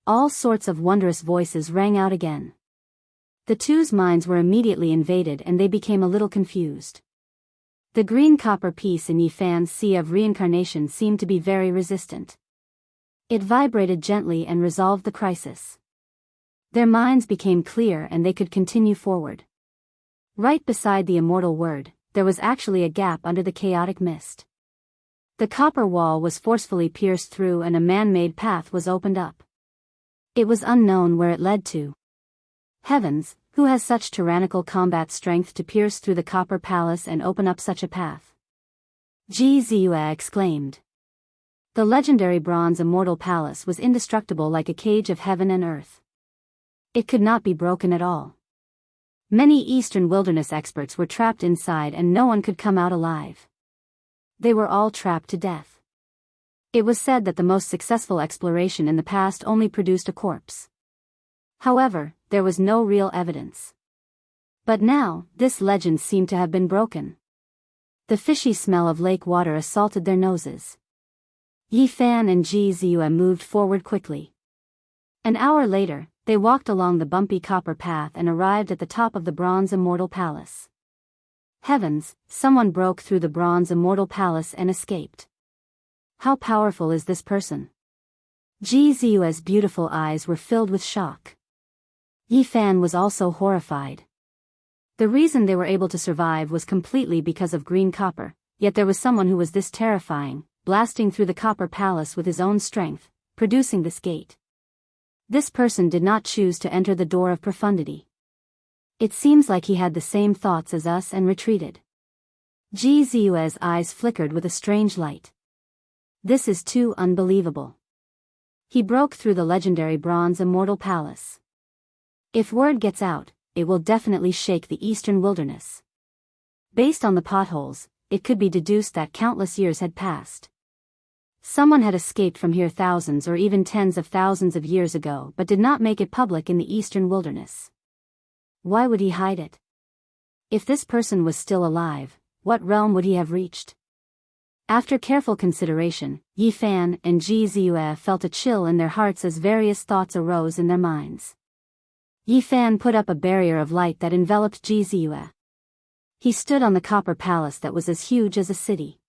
All sorts of wondrous voices rang out again. The two's minds were immediately invaded and they became a little confused. The green copper piece in Yi Fan's sea of reincarnation seemed to be very resistant. It vibrated gently and resolved the crisis. Their minds became clear and they could continue forward. Right beside the immortal word, there was actually a gap under the chaotic mist. The copper wall was forcefully pierced through and a man-made path was opened up. It was unknown where it led to. Heavens, who has such tyrannical combat strength to pierce through the copper palace and open up such a path? Ji Ziyue exclaimed. The legendary bronze immortal palace was indestructible like a cage of heaven and earth. It could not be broken at all. Many eastern wilderness experts were trapped inside and no one could come out alive. They were all trapped to death. It was said that the most successful exploration in the past only produced a corpse. However, there was no real evidence. But now, this legend seemed to have been broken. The fishy smell of lake water assaulted their noses. Yi Fan and Ji Ziyue moved forward quickly. An hour later, they walked along the bumpy copper path and arrived at the top of the bronze immortal palace. Heavens, someone broke through the bronze immortal palace and escaped. How powerful is this person? Ji Ziyue's beautiful eyes were filled with shock. Yi Fan was also horrified. The reason they were able to survive was completely because of green copper, yet there was someone who was this terrifying, blasting through the copper palace with his own strength, producing this gate. This person did not choose to enter the door of profundity. It seems like he had the same thoughts as us and retreated. Ji Ziyue's eyes flickered with a strange light. This is too unbelievable. He broke through the legendary bronze immortal palace. If word gets out, it will definitely shake the eastern wilderness. Based on the potholes, it could be deduced that countless years had passed. Someone had escaped from here thousands or even tens of thousands of years ago but did not make it public in the eastern wilderness. Why would he hide it? If this person was still alive, what realm would he have reached? After careful consideration, Yi Fan and Ji Ziyue felt a chill in their hearts as various thoughts arose in their minds. Yi Fan put up a barrier of light that enveloped Ji Ziyue. He stood on the copper palace that was as huge as a city.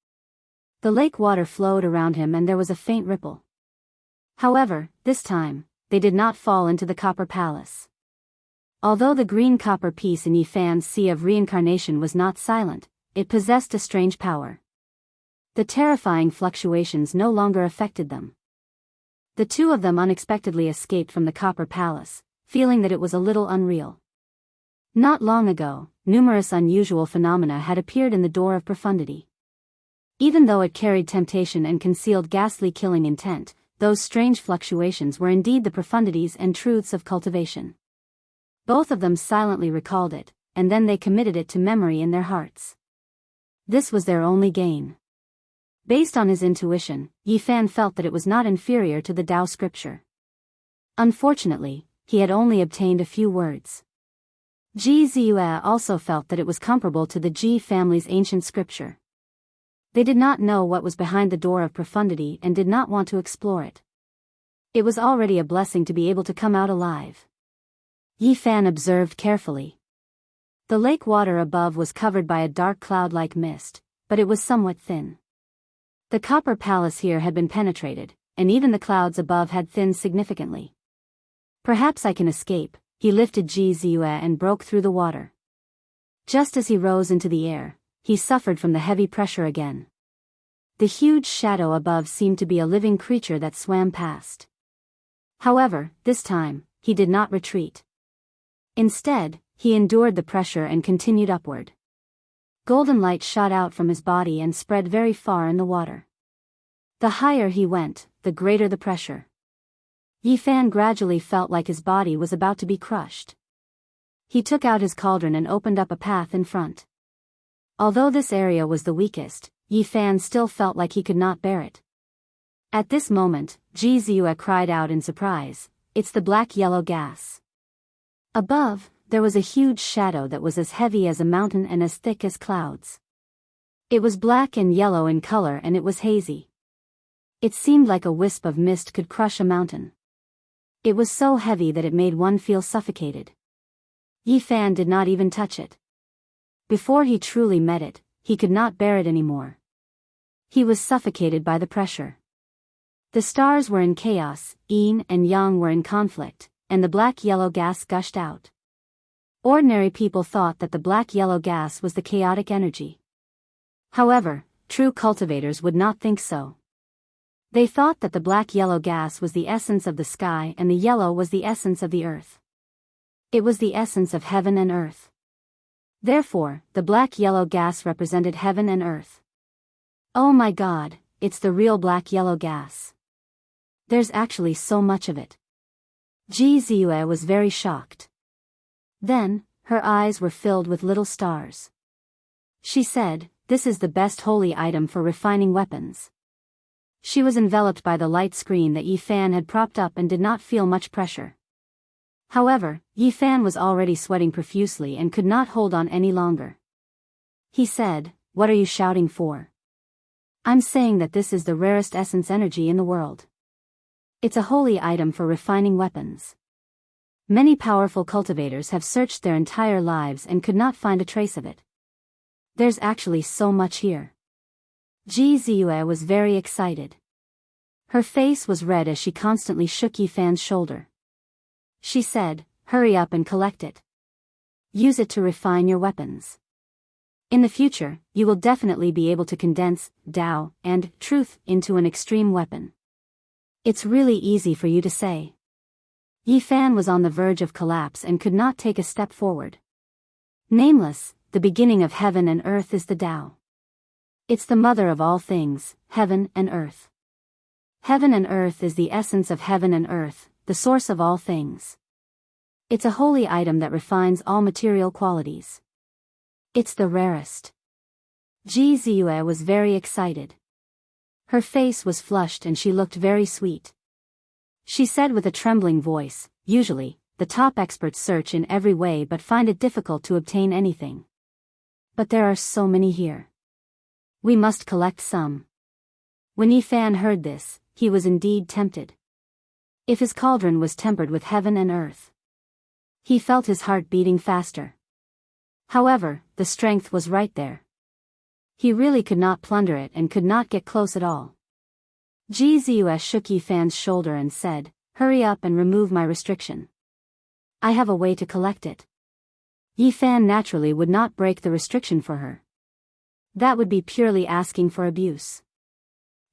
The lake water flowed around him and there was a faint ripple. However, this time, they did not fall into the copper palace. Although the green copper piece in Yi Fan's sea of reincarnation was not silent, it possessed a strange power. The terrifying fluctuations no longer affected them. The two of them unexpectedly escaped from the copper palace, feeling that it was a little unreal. Not long ago, numerous unusual phenomena had appeared in the door of profundity. Even though it carried temptation and concealed ghastly killing intent, those strange fluctuations were indeed the profundities and truths of cultivation. Both of them silently recalled it, and then they committed it to memory in their hearts. This was their only gain. Based on his intuition, Yi Fan felt that it was not inferior to the Tao scripture. Unfortunately, he had only obtained a few words. Ji Ziyue also felt that it was comparable to the Ji family's ancient scripture. They did not know what was behind the door of profundity and did not want to explore it. It was already a blessing to be able to come out alive. Yi Fan observed carefully. The lake water above was covered by a dark cloud-like mist, but it was somewhat thin. The copper palace here had been penetrated, and even the clouds above had thinned significantly. Perhaps I can escape, he lifted Ji Ziyue and broke through the water. Just as he rose into the air, he suffered from the heavy pressure again. The huge shadow above seemed to be a living creature that swam past. However, this time, he did not retreat. Instead, he endured the pressure and continued upward. Golden light shot out from his body and spread very far in the water. The higher he went, the greater the pressure. Yi Fan gradually felt like his body was about to be crushed. He took out his cauldron and opened up a path in front. Although this area was the weakest, Yi Fan still felt like he could not bear it. At this moment, Ji Ziyue cried out in surprise, "It's the black-yellow gas." Above, there was a huge shadow that was as heavy as a mountain and as thick as clouds. It was black and yellow in color and it was hazy. It seemed like a wisp of mist could crush a mountain. It was so heavy that it made one feel suffocated. Yi Fan did not even touch it. Before he truly met it, he could not bear it anymore. He was suffocated by the pressure. The stars were in chaos, yin and yang were in conflict, and the black-yellow gas gushed out. Ordinary people thought that the black-yellow gas was the chaotic energy. However, true cultivators would not think so. They thought that the black-yellow gas was the essence of the sky and the yellow was the essence of the earth. It was the essence of heaven and earth. Therefore, the black-yellow gas represented heaven and earth. Oh my God, it's the real black-yellow gas. There's actually so much of it. Ji Ziyue was very shocked. Then, her eyes were filled with little stars. She said, "This is the best holy item for refining weapons." She was enveloped by the light screen that Yi Fan had propped up and did not feel much pressure. However, Yi Fan was already sweating profusely and could not hold on any longer. He said, "What are you shouting for?" "I'm saying that this is the rarest essence energy in the world. It's a holy item for refining weapons. Many powerful cultivators have searched their entire lives and could not find a trace of it. There's actually so much here." Ji Ziyue was very excited. Her face was red as she constantly shook Yi Fan's shoulder. She said, "Hurry up and collect it. Use it to refine your weapons." In the future, you will definitely be able to condense Tao and truth into an extreme weapon. It's really easy for you to say. Yi Fan was on the verge of collapse and could not take a step forward. Nameless, the beginning of heaven and earth is the Tao. It's the mother of all things, heaven and earth. Heaven and earth is the essence of heaven and earth, the source of all things. It's a holy item that refines all material qualities. It's the rarest. Ji Ziyue was very excited. Her face was flushed and she looked very sweet. She said with a trembling voice, "Usually, the top experts search in every way but find it difficult to obtain anything. But there are so many here. We must collect some." When Yi Fan heard this, he was indeed tempted. If his cauldron was tempered with heaven and earth. He felt his heart beating faster. However, the strength was right there. He really could not plunder it and could not get close at all. Ji Ziyue shook Yi Fan's shoulder and said, "Hurry up and remove my restriction. I have a way to collect it." Yi Fan naturally would not break the restriction for her. That would be purely asking for abuse.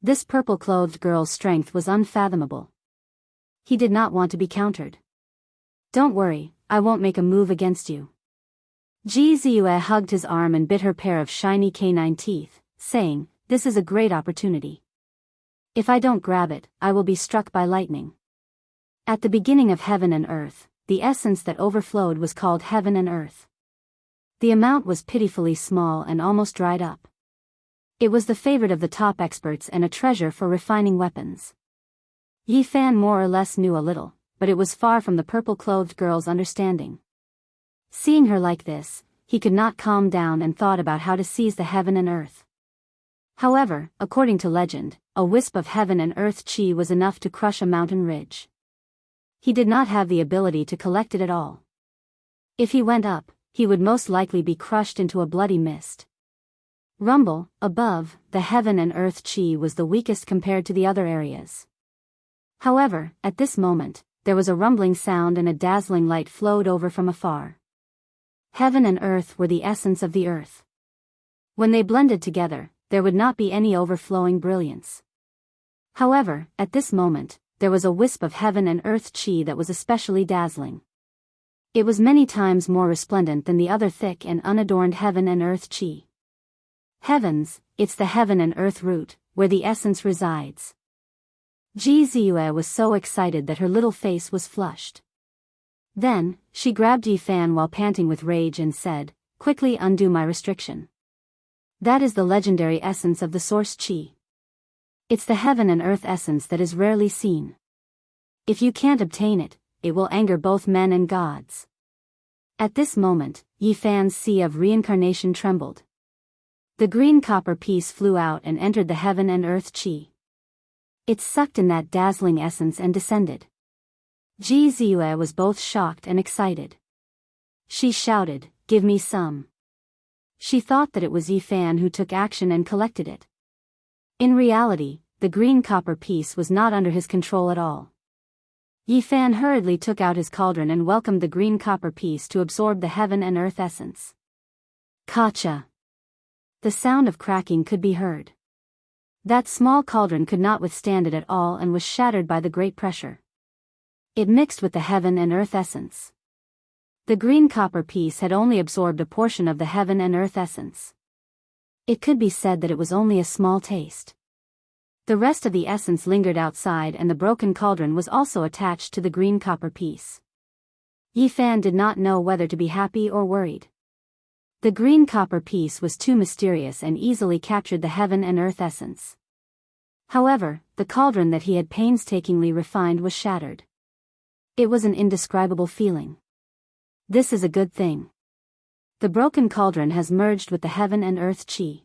This purple-clothed girl's strength was unfathomable. He did not want to be countered. "Don't worry, I won't make a move against you." Ji Ziyue hugged his arm and bit her pair of shiny canine teeth, saying, "This is a great opportunity. If I don't grab it, I will be struck by lightning." At the beginning of heaven and earth, the essence that overflowed was called heaven and earth. The amount was pitifully small and almost dried up. It was the favorite of the top experts and a treasure for refining weapons. Yi Fan more or less knew a little, but it was far from the purple-clothed girl's understanding. Seeing her like this, he could not calm down and thought about how to seize the heaven and earth. However, according to legend, a wisp of heaven and earth chi was enough to crush a mountain ridge. He did not have the ability to collect it at all. If he went up, he would most likely be crushed into a bloody mist. Rumble, above, the heaven and earth chi was the weakest compared to the other areas. However, at this moment, there was a rumbling sound and a dazzling light flowed over from afar. Heaven and earth were the essence of the earth. When they blended together, there would not be any overflowing brilliance. However, at this moment, there was a wisp of heaven and earth chi that was especially dazzling. It was many times more resplendent than the other thick and unadorned heaven and earth chi. Heavens, it's the heaven and earth root, where the essence resides. Ji Ziyue was so excited that her little face was flushed. Then, she grabbed Yi Fan while panting with rage and said, "Quickly undo my restriction. That is the legendary essence of the source chi. It's the heaven and earth essence that is rarely seen. If you can't obtain it, it will anger both men and gods." At this moment, Yi Fan's sea of reincarnation trembled. The green copper piece flew out and entered the heaven and earth chi. It sucked in that dazzling essence and descended. Ji Ziyue was both shocked and excited. She shouted, "Give me some." She thought that it was Yi Fan who took action and collected it. In reality, the green copper piece was not under his control at all. Yi Fan hurriedly took out his cauldron and welcomed the green copper piece to absorb the heaven and earth essence. Kacha! The sound of cracking could be heard. That small cauldron could not withstand it at all and was shattered by the great pressure. It mixed with the heaven and earth essence. The green copper piece had only absorbed a portion of the heaven and earth essence. It could be said that it was only a small taste. The rest of the essence lingered outside and the broken cauldron was also attached to the green copper piece. Yi Fan did not know whether to be happy or worried. The green copper piece was too mysterious and easily captured the heaven and earth essence. However, the cauldron that he had painstakingly refined was shattered. It was an indescribable feeling. This is a good thing. The broken cauldron has merged with the heaven and earth chi.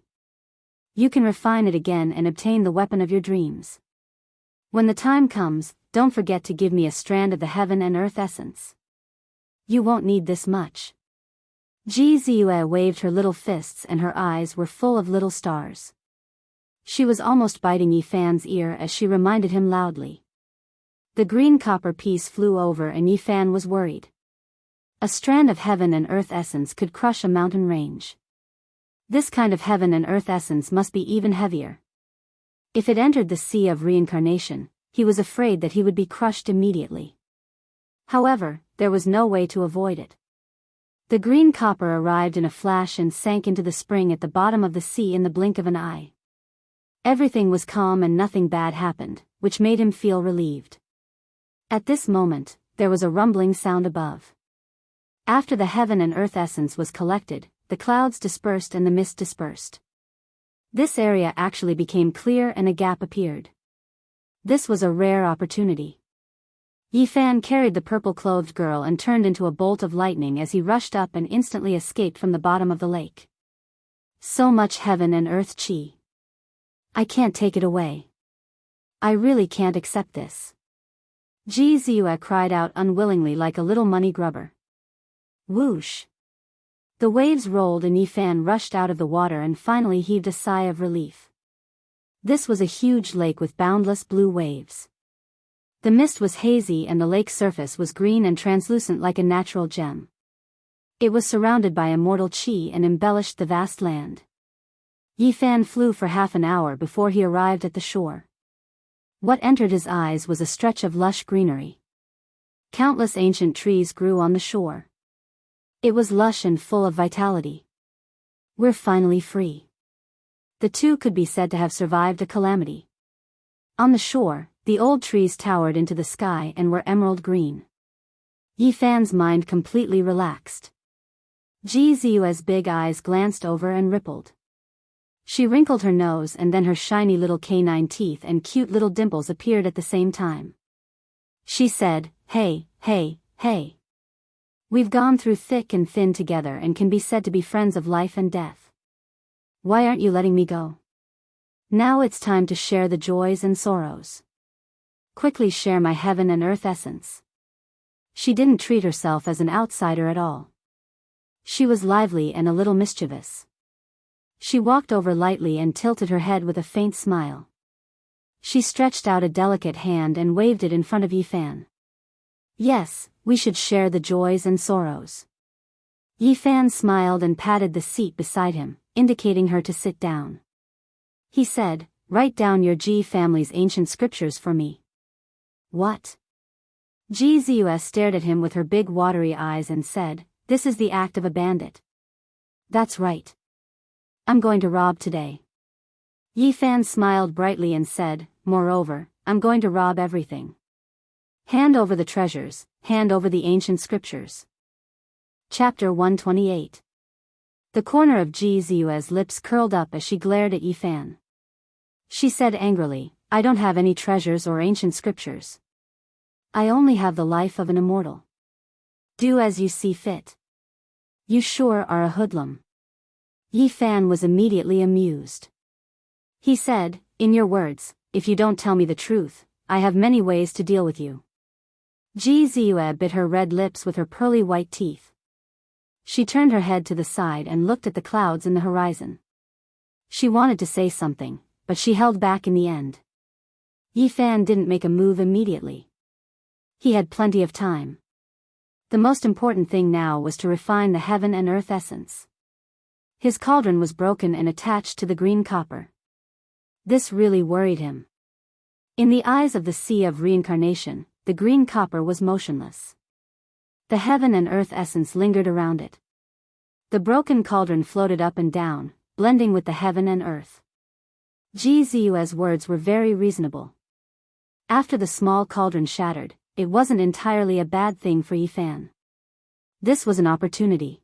You can refine it again and obtain the weapon of your dreams. When the time comes, don't forget to give me a strand of the heaven and earth essence. You won't need this much. Ji Ziyue waved her little fists and her eyes were full of little stars. She was almost biting Yi Fan's ear as she reminded him loudly. The green copper piece flew over and Yi Fan was worried. A strand of heaven and earth essence could crush a mountain range. This kind of heaven and earth essence must be even heavier. If it entered the sea of reincarnation, he was afraid that he would be crushed immediately. However, there was no way to avoid it. The green copper arrived in a flash and sank into the spring at the bottom of the sea in the blink of an eye. Everything was calm and nothing bad happened, which made him feel relieved. At this moment, there was a rumbling sound above. After the heaven and earth essence was collected, the clouds dispersed and the mist dispersed. This area actually became clear and a gap appeared. This was a rare opportunity. Yifan carried the purple-clothed girl and turned into a bolt of lightning as he rushed up and instantly escaped from the bottom of the lake. So much heaven and earth chi. I can't take it away. I really can't accept this. Ji Ziyue cried out unwillingly like a little money grubber. Whoosh! The waves rolled and Yifan rushed out of the water and finally heaved a sigh of relief. This was a huge lake with boundless blue waves. The mist was hazy and the lake surface was green and translucent like a natural gem. It was surrounded by immortal qi and embellished the vast land. Yifan flew for half an hour before he arrived at the shore. What entered his eyes was a stretch of lush greenery. Countless ancient trees grew on the shore. It was lush and full of vitality. We're finally free. The two could be said to have survived a calamity. On the shore, the old trees towered into the sky and were emerald green. Yifan's mind completely relaxed. Ji Ziyue's big eyes glanced over and rippled. She wrinkled her nose and then her shiny little canine teeth and cute little dimples appeared at the same time. She said, "Hey, hey, hey. We've gone through thick and thin together and can be said to be friends of life and death. Why aren't you letting me go? Now it's time to share the joys and sorrows. Quickly share my heaven and earth essence." She didn't treat herself as an outsider at all. She was lively and a little mischievous. She walked over lightly and tilted her head with a faint smile. She stretched out a delicate hand and waved it in front of Yifan. "Yes, we should share the joys and sorrows." Yifan smiled and patted the seat beside him, indicating her to sit down. He said, "Write down your Ji family's ancient scriptures for me." "What?" Ji Ziyue stared at him with her big watery eyes and said, "This is the act of a bandit." "That's right. I'm going to rob today." Yifan smiled brightly and said, "Moreover, I'm going to rob everything. Hand over the treasures, hand over the ancient scriptures." Chapter 128. The corner of Ji Ziyue's lips curled up as she glared at Yifan. She said angrily, "I don't have any treasures or ancient scriptures. I only have the life of an immortal. Do as you see fit." "You sure are a hoodlum." Yifan was immediately amused. He said, "In your words, if you don't tell me the truth, I have many ways to deal with you." Ji Ziyue bit her red lips with her pearly white teeth. She turned her head to the side and looked at the clouds in the horizon. She wanted to say something, but she held back in the end. Yifan didn't make a move immediately. He had plenty of time. The most important thing now was to refine the heaven and earth essence. His cauldron was broken and attached to the green copper. This really worried him. In the eyes of the sea of reincarnation, the green copper was motionless. The heaven and earth essence lingered around it. The broken cauldron floated up and down, blending with the heaven and earth. Ji Ziyue's words were very reasonable. After the small cauldron shattered, it wasn't entirely a bad thing for Yifan. This was an opportunity.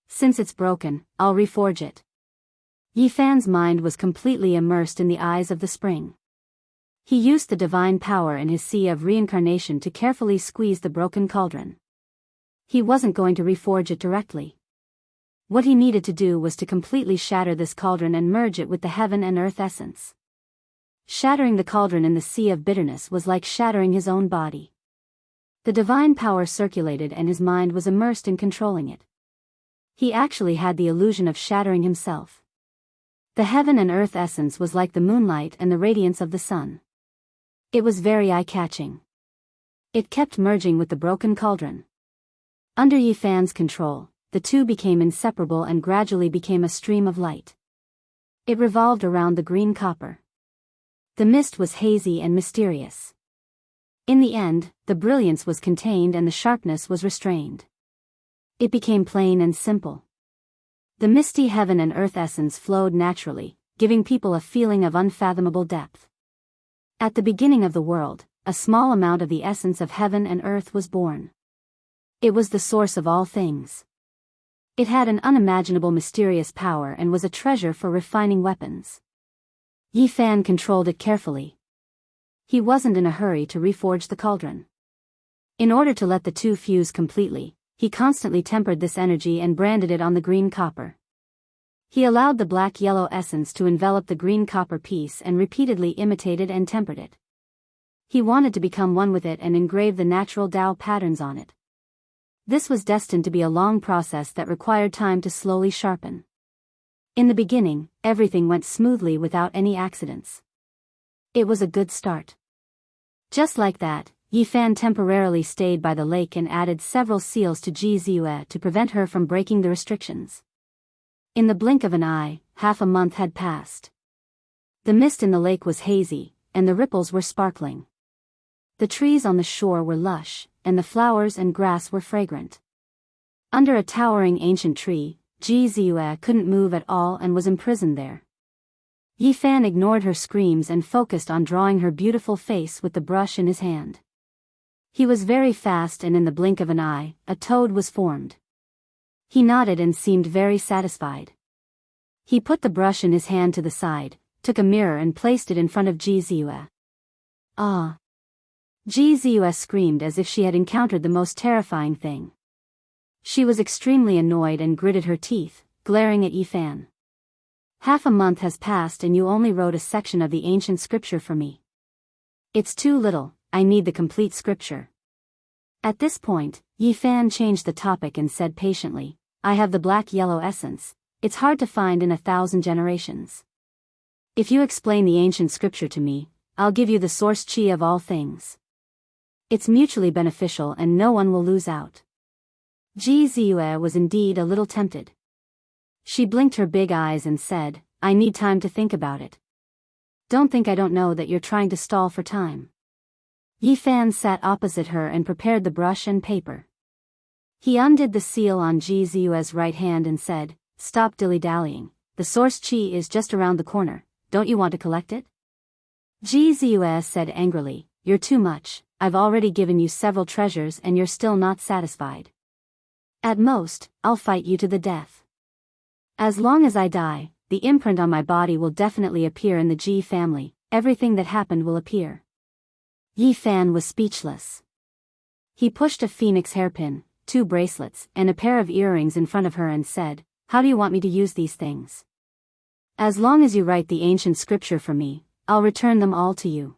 Since it's broken, I'll reforge it. Yifan's mind was completely immersed in the eyes of the spring. He used the divine power in his sea of reincarnation to carefully squeeze the broken cauldron. He wasn't going to reforge it directly. What he needed to do was to completely shatter this cauldron and merge it with the heaven and earth essence. Shattering the cauldron in the sea of bitterness was like shattering his own body. The divine power circulated and his mind was immersed in controlling it. He actually had the illusion of shattering himself. The heaven and earth essence was like the moonlight and the radiance of the sun. It was very eye-catching. It kept merging with the broken cauldron. Under Yifan's control, the two became inseparable and gradually became a stream of light. It revolved around the green copper. The mist was hazy and mysterious. In the end, the brilliance was contained and the sharpness was restrained. It became plain and simple. The misty heaven and earth essence flowed naturally, giving people a feeling of unfathomable depth. At the beginning of the world, a small amount of the essence of heaven and earth was born. It was the source of all things. It had an unimaginable mysterious power and was a treasure for refining weapons. Yi Fan controlled it carefully. He wasn't in a hurry to reforge the cauldron. In order to let the two fuse completely, he constantly tempered this energy and branded it on the green copper. He allowed the black-yellow essence to envelop the green copper piece and repeatedly imitated and tempered it. He wanted to become one with it and engrave the natural Tao patterns on it. This was destined to be a long process that required time to slowly sharpen. In the beginning, everything went smoothly without any accidents. It was a good start. Just like that, Yi Fan temporarily stayed by the lake and added several seals to Ji Ziyue to prevent her from breaking the restrictions. In the blink of an eye, half a month had passed. The mist in the lake was hazy, and the ripples were sparkling. The trees on the shore were lush, and the flowers and grass were fragrant. Under a towering ancient tree, Ji Ziyue couldn't move at all and was imprisoned there. Yi Fan ignored her screams and focused on drawing her beautiful face with the brush in his hand. He was very fast and in the blink of an eye, a toad was formed. He nodded and seemed very satisfied. He put the brush in his hand to the side, took a mirror and placed it in front of Ji Ziyue. Ah! Ji Ziyue screamed as if she had encountered the most terrifying thing. She was extremely annoyed and gritted her teeth, glaring at Yi Fan. Half a month has passed and you only wrote a section of the ancient scripture for me. It's too little, I need the complete scripture. At this point, Yi Fan changed the topic and said patiently, I have the black-yellow essence, it's hard to find in 1,000 generations. If you explain the ancient scripture to me, I'll give you the source chi of all things. It's mutually beneficial and no one will lose out. Ji Ziyue was indeed a little tempted. She blinked her big eyes and said, I need time to think about it. Don't think I don't know that you're trying to stall for time. Yi Fan sat opposite her and prepared the brush and paper. He undid the seal on Ji Ziyue's right hand and said, Stop dilly-dallying, the source chi is just around the corner, don't you want to collect it? Ji Ziyue said angrily, You're too much, I've already given you several treasures and you're still not satisfied. At most, I'll fight you to the death. As long as I die, the imprint on my body will definitely appear in the Ji family, everything that happened will appear. Yi Fan was speechless. He pushed a phoenix hairpin, 2 bracelets, and a pair of earrings in front of her and said, How do you want me to use these things? As long as you write the ancient scripture for me, I'll return them all to you.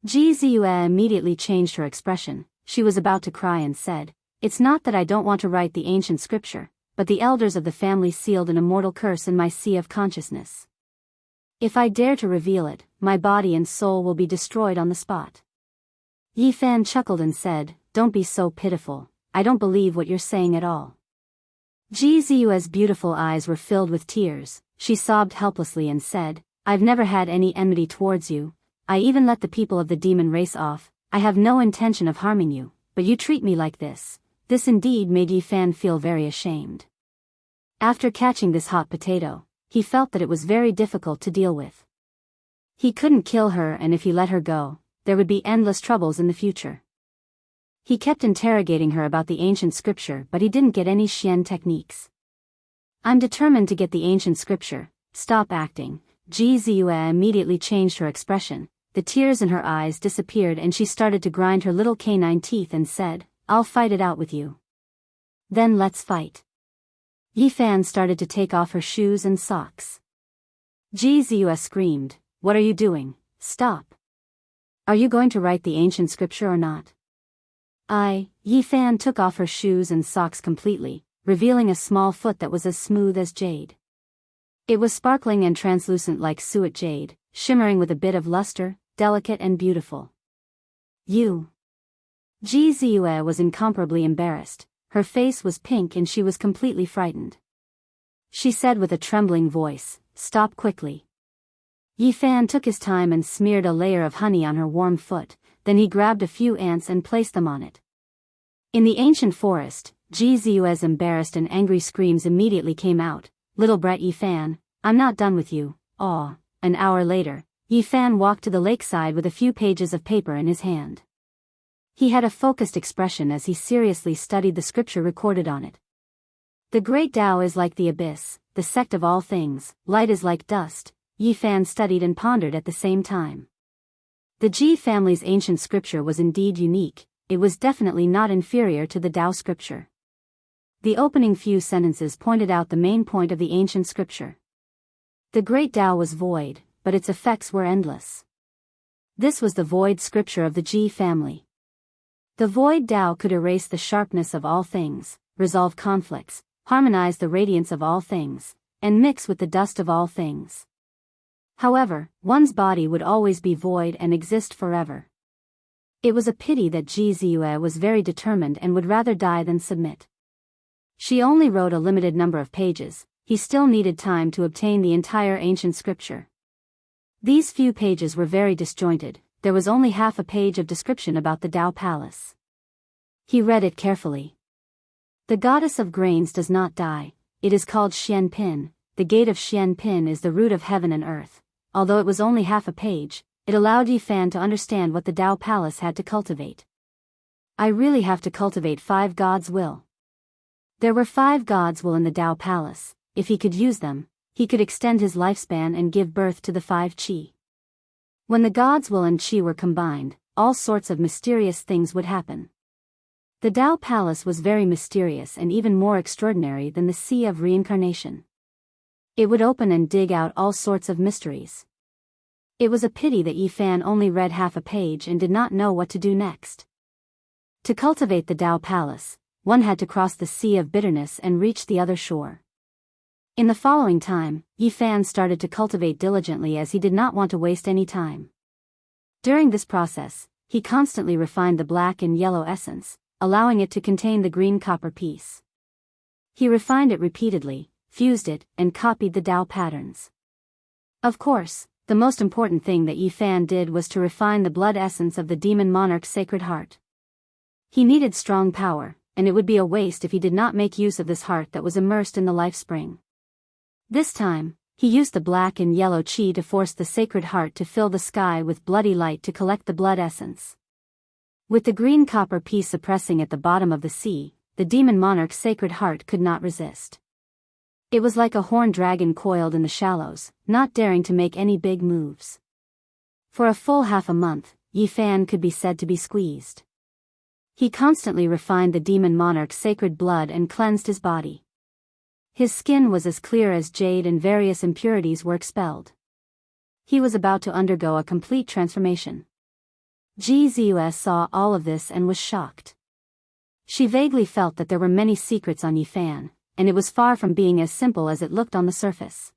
Ji Ziyue immediately changed her expression, she was about to cry and said, It's not that I don't want to write the ancient scripture, but the elders of the family sealed an immortal curse in my sea of consciousness. If I dare to reveal it, my body and soul will be destroyed on the spot. Yi Fan chuckled and said, Don't be so pitiful, I don't believe what you're saying at all. Ji Ziyue's beautiful eyes were filled with tears, she sobbed helplessly and said, I've never had any enmity towards you, I even let the people of the demon race off, I have no intention of harming you, but you treat me like this. This indeed made Yi Fan feel very ashamed. After catching this hot potato, he felt that it was very difficult to deal with. He couldn't kill her and if he let her go, there would be endless troubles in the future. He kept interrogating her about the ancient scripture but he didn't get any Xian techniques. I'm determined to get the ancient scripture, stop acting. Ji Ziyue immediately changed her expression, the tears in her eyes disappeared and she started to grind her little canine teeth and said, I'll fight it out with you. Then let's fight. Yi Fan started to take off her shoes and socks. Ji Ziyue screamed, What are you doing? Stop. Are you going to write the ancient scripture or not? Yi Fan took off her shoes and socks completely, revealing a small foot that was as smooth as jade. It was sparkling and translucent like suet jade, shimmering with a bit of luster, delicate and beautiful. You. Ji Ziyue was incomparably embarrassed, her face was pink and she was completely frightened. She said with a trembling voice, "Stop quickly." Yifan took his time and smeared a layer of honey on her warm foot, then he grabbed a few ants and placed them on it. In the ancient forest, Ji Ziue's embarrassed and angry screams immediately came out. "Little brat Yifan, I'm not done with you." Aw. An hour later, Yifan walked to the lakeside with a few pages of paper in his hand. He had a focused expression as he seriously studied the scripture recorded on it. "The great Tao is like the abyss, the sect of all things, light is like dust," Yifan studied and pondered at the same time. The Ji family's ancient scripture was indeed unique. It was definitely not inferior to the Tao scripture. The opening few sentences pointed out the main point of the ancient scripture. The great Tao was void, but its effects were endless. This was the void scripture of the Ji family. The void Tao could erase the sharpness of all things, resolve conflicts, harmonize the radiance of all things, and mix with the dust of all things. However, one's body would always be void and exist forever. It was a pity that Ji Ziue was very determined and would rather die than submit. She only wrote a limited number of pages. He still needed time to obtain the entire ancient scripture. These few pages were very disjointed. There was only half a page of description about the Tao Palace. He read it carefully. "The goddess of grains does not die. It is called Xian Pin. The gate of Xian Pin is the root of heaven and earth." Although it was only half a page, it allowed Yifan to understand what the Tao Palace had to cultivate. "I really have to cultivate 5 gods' will." There were 5 gods' will in the Tao Palace. If he could use them, he could extend his lifespan and give birth to the 5 qi. When the gods' will and qi were combined, all sorts of mysterious things would happen. The Tao Palace was very mysterious and even more extraordinary than the Sea of Reincarnation. It would open and dig out all sorts of mysteries. It was a pity that Yifan only read half a page and did not know what to do next. To cultivate the Tao Palace, one had to cross the Sea of Bitterness and reach the other shore. In the following time, Yifan started to cultivate diligently as he did not want to waste any time. During this process, he constantly refined the black and yellow essence, allowing it to contain the green copper piece. He refined it repeatedly, fused it, and copied the Tao patterns. Of course, the most important thing that Yifan did was to refine the blood essence of the demon monarch's sacred heart. He needed strong power, and it would be a waste if he did not make use of this heart that was immersed in the life spring. This time, he used the black and yellow qi to force the sacred heart to fill the sky with bloody light to collect the blood essence. With the green copper piece suppressing at the bottom of the sea, the demon monarch's sacred heart could not resist. It was like a horned dragon coiled in the shallows, not daring to make any big moves. For a full half a month, Yifan could be said to be squeezed. He constantly refined the demon monarch's sacred blood and cleansed his body. His skin was as clear as jade and various impurities were expelled. He was about to undergo a complete transformation. Ji Ziue saw all of this and was shocked. She vaguely felt that there were many secrets on Yifan, and it was far from being as simple as it looked on the surface.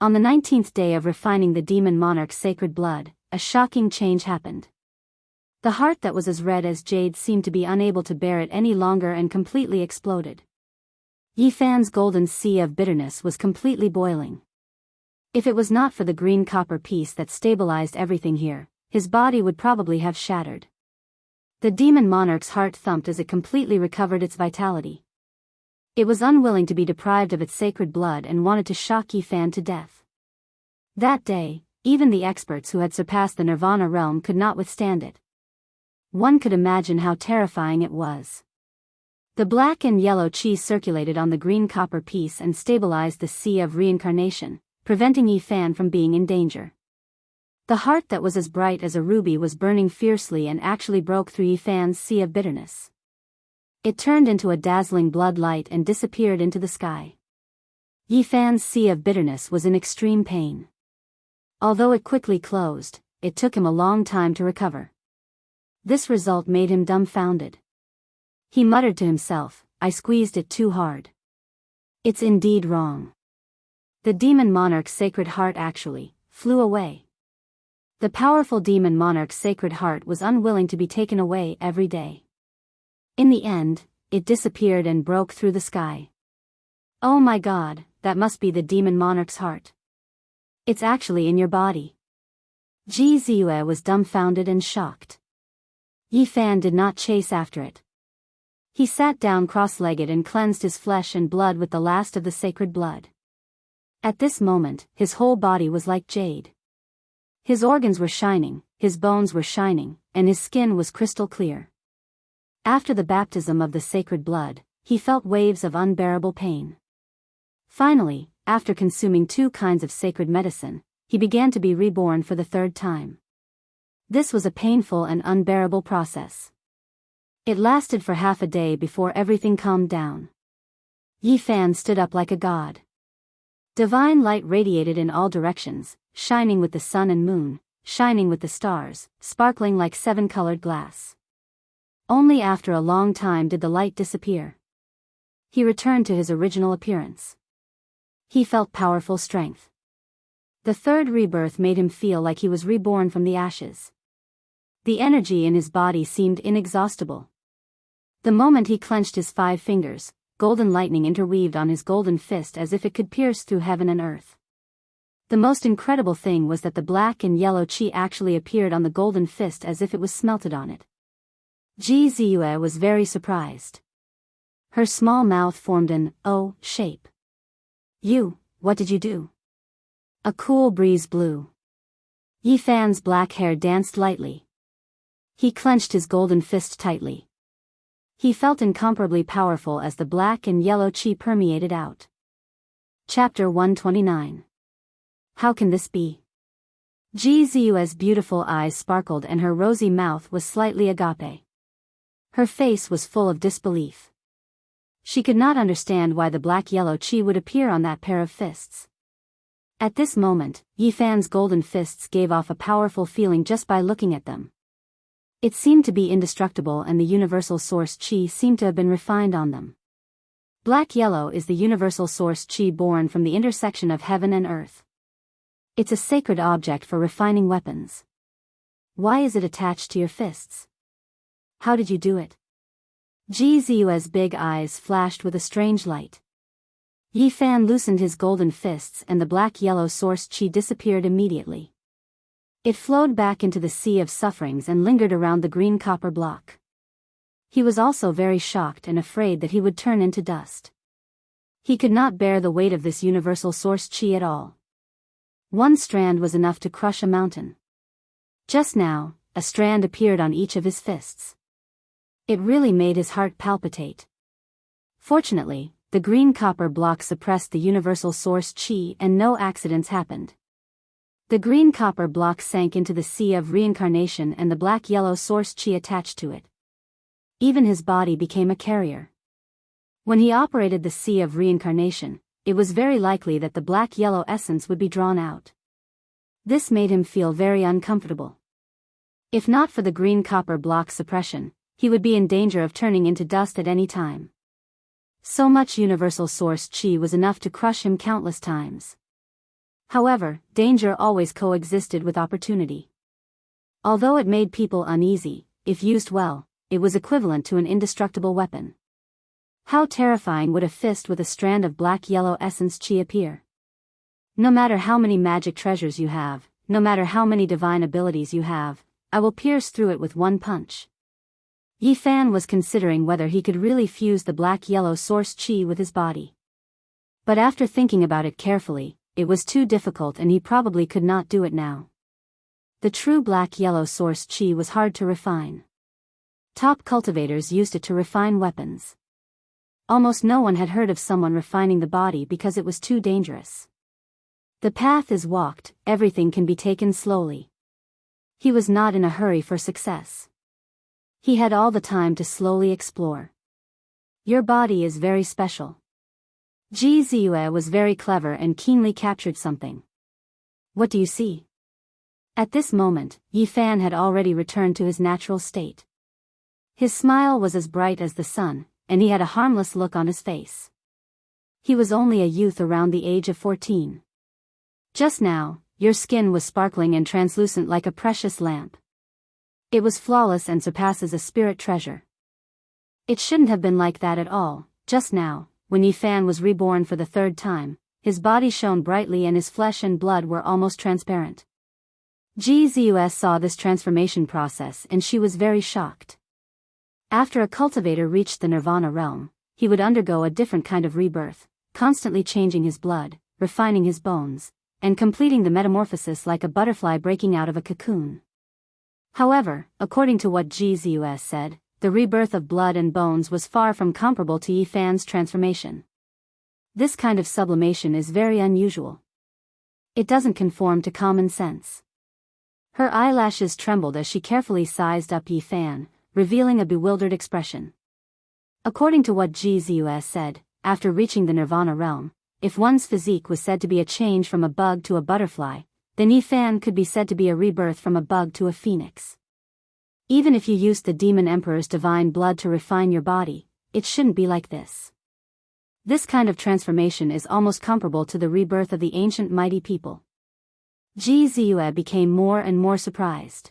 On the 19th day of refining the demon monarch's sacred blood, a shocking change happened. The heart that was as red as jade seemed to be unable to bear it any longer and completely exploded. Yifan's golden sea of bitterness was completely boiling. If it was not for the green copper piece that stabilized everything here, his body would probably have shattered. The demon monarch's heart thumped as it completely recovered its vitality. It was unwilling to be deprived of its sacred blood and wanted to shock Yifan to death. That day, even the experts who had surpassed the Nirvana realm could not withstand it. One could imagine how terrifying it was. The black and yellow qi circulated on the green copper piece and stabilized the Sea of Reincarnation, preventing Yifan from being in danger. The heart that was as bright as a ruby was burning fiercely and actually broke through Yifan's Sea of Bitterness. It turned into a dazzling blood light and disappeared into the sky. Yifan's Sea of Bitterness was in extreme pain. Although it quickly closed, it took him a long time to recover. This result made him dumbfounded. He muttered to himself, "I squeezed it too hard. It's indeed wrong." The demon monarch's sacred heart actually flew away. The powerful demon monarch's sacred heart was unwilling to be taken away every day. In the end, it disappeared and broke through the sky. Oh my god, that must be the demon monarch's heart. It's actually in your body. Ji Ziyue was dumbfounded and shocked. Yi Fan did not chase after it. He sat down cross-legged and cleansed his flesh and blood with the last of the sacred blood. At this moment, his whole body was like jade. His organs were shining, his bones were shining, and his skin was crystal clear. After the baptism of the sacred blood, he felt waves of unbearable pain. Finally, after consuming 2 kinds of sacred medicine, he began to be reborn for the 3rd time. This was a painful and unbearable process. It lasted for half a day before everything calmed down. Yi Fan stood up like a god. Divine light radiated in all directions, shining with the sun and moon, shining with the stars, sparkling like 7-colored glass. Only after a long time did the light disappear. He returned to his original appearance. He felt powerful strength. The 3rd rebirth made him feel like he was reborn from the ashes. The energy in his body seemed inexhaustible. The moment he clenched his 5 fingers, golden lightning interweaved on his golden fist as if it could pierce through heaven and earth. The most incredible thing was that the black and yellow qi actually appeared on the golden fist as if it was smelted on it. Ji Ziyue was very surprised. Her small mouth formed an O shape. What did you do? A cool breeze blew. Yi Fan's black hair danced lightly. He clenched his golden fist tightly. He felt incomparably powerful as the black and yellow qi permeated out. Chapter 129. How can this be? Ji Ziyue's beautiful eyes sparkled and her rosy mouth was slightly agape. Her face was full of disbelief. She could not understand why the black-yellow qi would appear on that pair of fists. At this moment, Yi Fan's golden fists gave off a powerful feeling just by looking at them. It seemed to be indestructible and the universal source qi seemed to have been refined on them. Black-yellow is the universal source qi born from the intersection of heaven and earth. It's a sacred object for refining weapons. Why is it attached to your fists? How did you do it? Ji Ziyue's big eyes flashed with a strange light. Yi Fan loosened his golden fists and the black-yellow source qi disappeared immediately. It flowed back into the sea of sufferings and lingered around the green copper block. He was also very shocked and afraid that he would turn into dust. He could not bear the weight of this universal source qi at all. 1 strand was enough to crush a mountain. Just now, a strand appeared on each of his fists. It really made his heart palpitate. Fortunately, the green copper block suppressed the universal source qi and no accidents happened. The green copper block sank into the sea of reincarnation and the black-yellow source qi attached to it. Even his body became a carrier. When he operated the sea of reincarnation, it was very likely that the black-yellow essence would be drawn out. This made him feel very uncomfortable. If not for the green copper block suppression, he would be in danger of turning into dust at any time. So much universal source qi was enough to crush him countless times. However, danger always coexisted with opportunity. Although it made people uneasy, if used well, it was equivalent to an indestructible weapon. How terrifying would a fist with a strand of black-yellow essence qi appear? No matter how many magic treasures you have, no matter how many divine abilities you have, I will pierce through it with 1 punch. Yi Fan was considering whether he could really fuse the black-yellow source qi with his body. But after thinking about it carefully, it was too difficult and he probably could not do it now. The true black-yellow source qi was hard to refine. Top cultivators used it to refine weapons. Almost no one had heard of someone refining the body because it was too dangerous. The path is walked, everything can be taken slowly. He was not in a hurry for success. He had all the time to slowly explore. Your body is very special. Ji Ziyue was very clever and keenly captured something. What do you see? At this moment, Yi Fan had already returned to his natural state. His smile was as bright as the sun, and he had a harmless look on his face. He was only a youth around the age of 14. Just now, your skin was sparkling and translucent like a precious lamp. It was flawless and surpasses a spirit treasure. It shouldn't have been like that at all. Just now, when Yifan was reborn for the third time, his body shone brightly and his flesh and blood were almost transparent. Jianghu saw this transformation process and she was very shocked. After a cultivator reached the nirvana realm, he would undergo a different kind of rebirth, constantly changing his blood, refining his bones, and completing the metamorphosis like a butterfly breaking out of a cocoon. However, according to what Jianghu said, the rebirth of blood and bones was far from comparable to Yifan's transformation. This kind of sublimation is very unusual. It doesn't conform to common sense. Her eyelashes trembled as she carefully sized up Yifan, revealing a bewildered expression. According to what Jianghu said, after reaching the nirvana realm, if one's physique was said to be a change from a bug to a butterfly, then Yifan could be said to be a rebirth from a bug to a phoenix. Even if you used the demon emperor's divine blood to refine your body, it shouldn't be like this. This kind of transformation is almost comparable to the rebirth of the ancient mighty people. Jianghu became more and more surprised.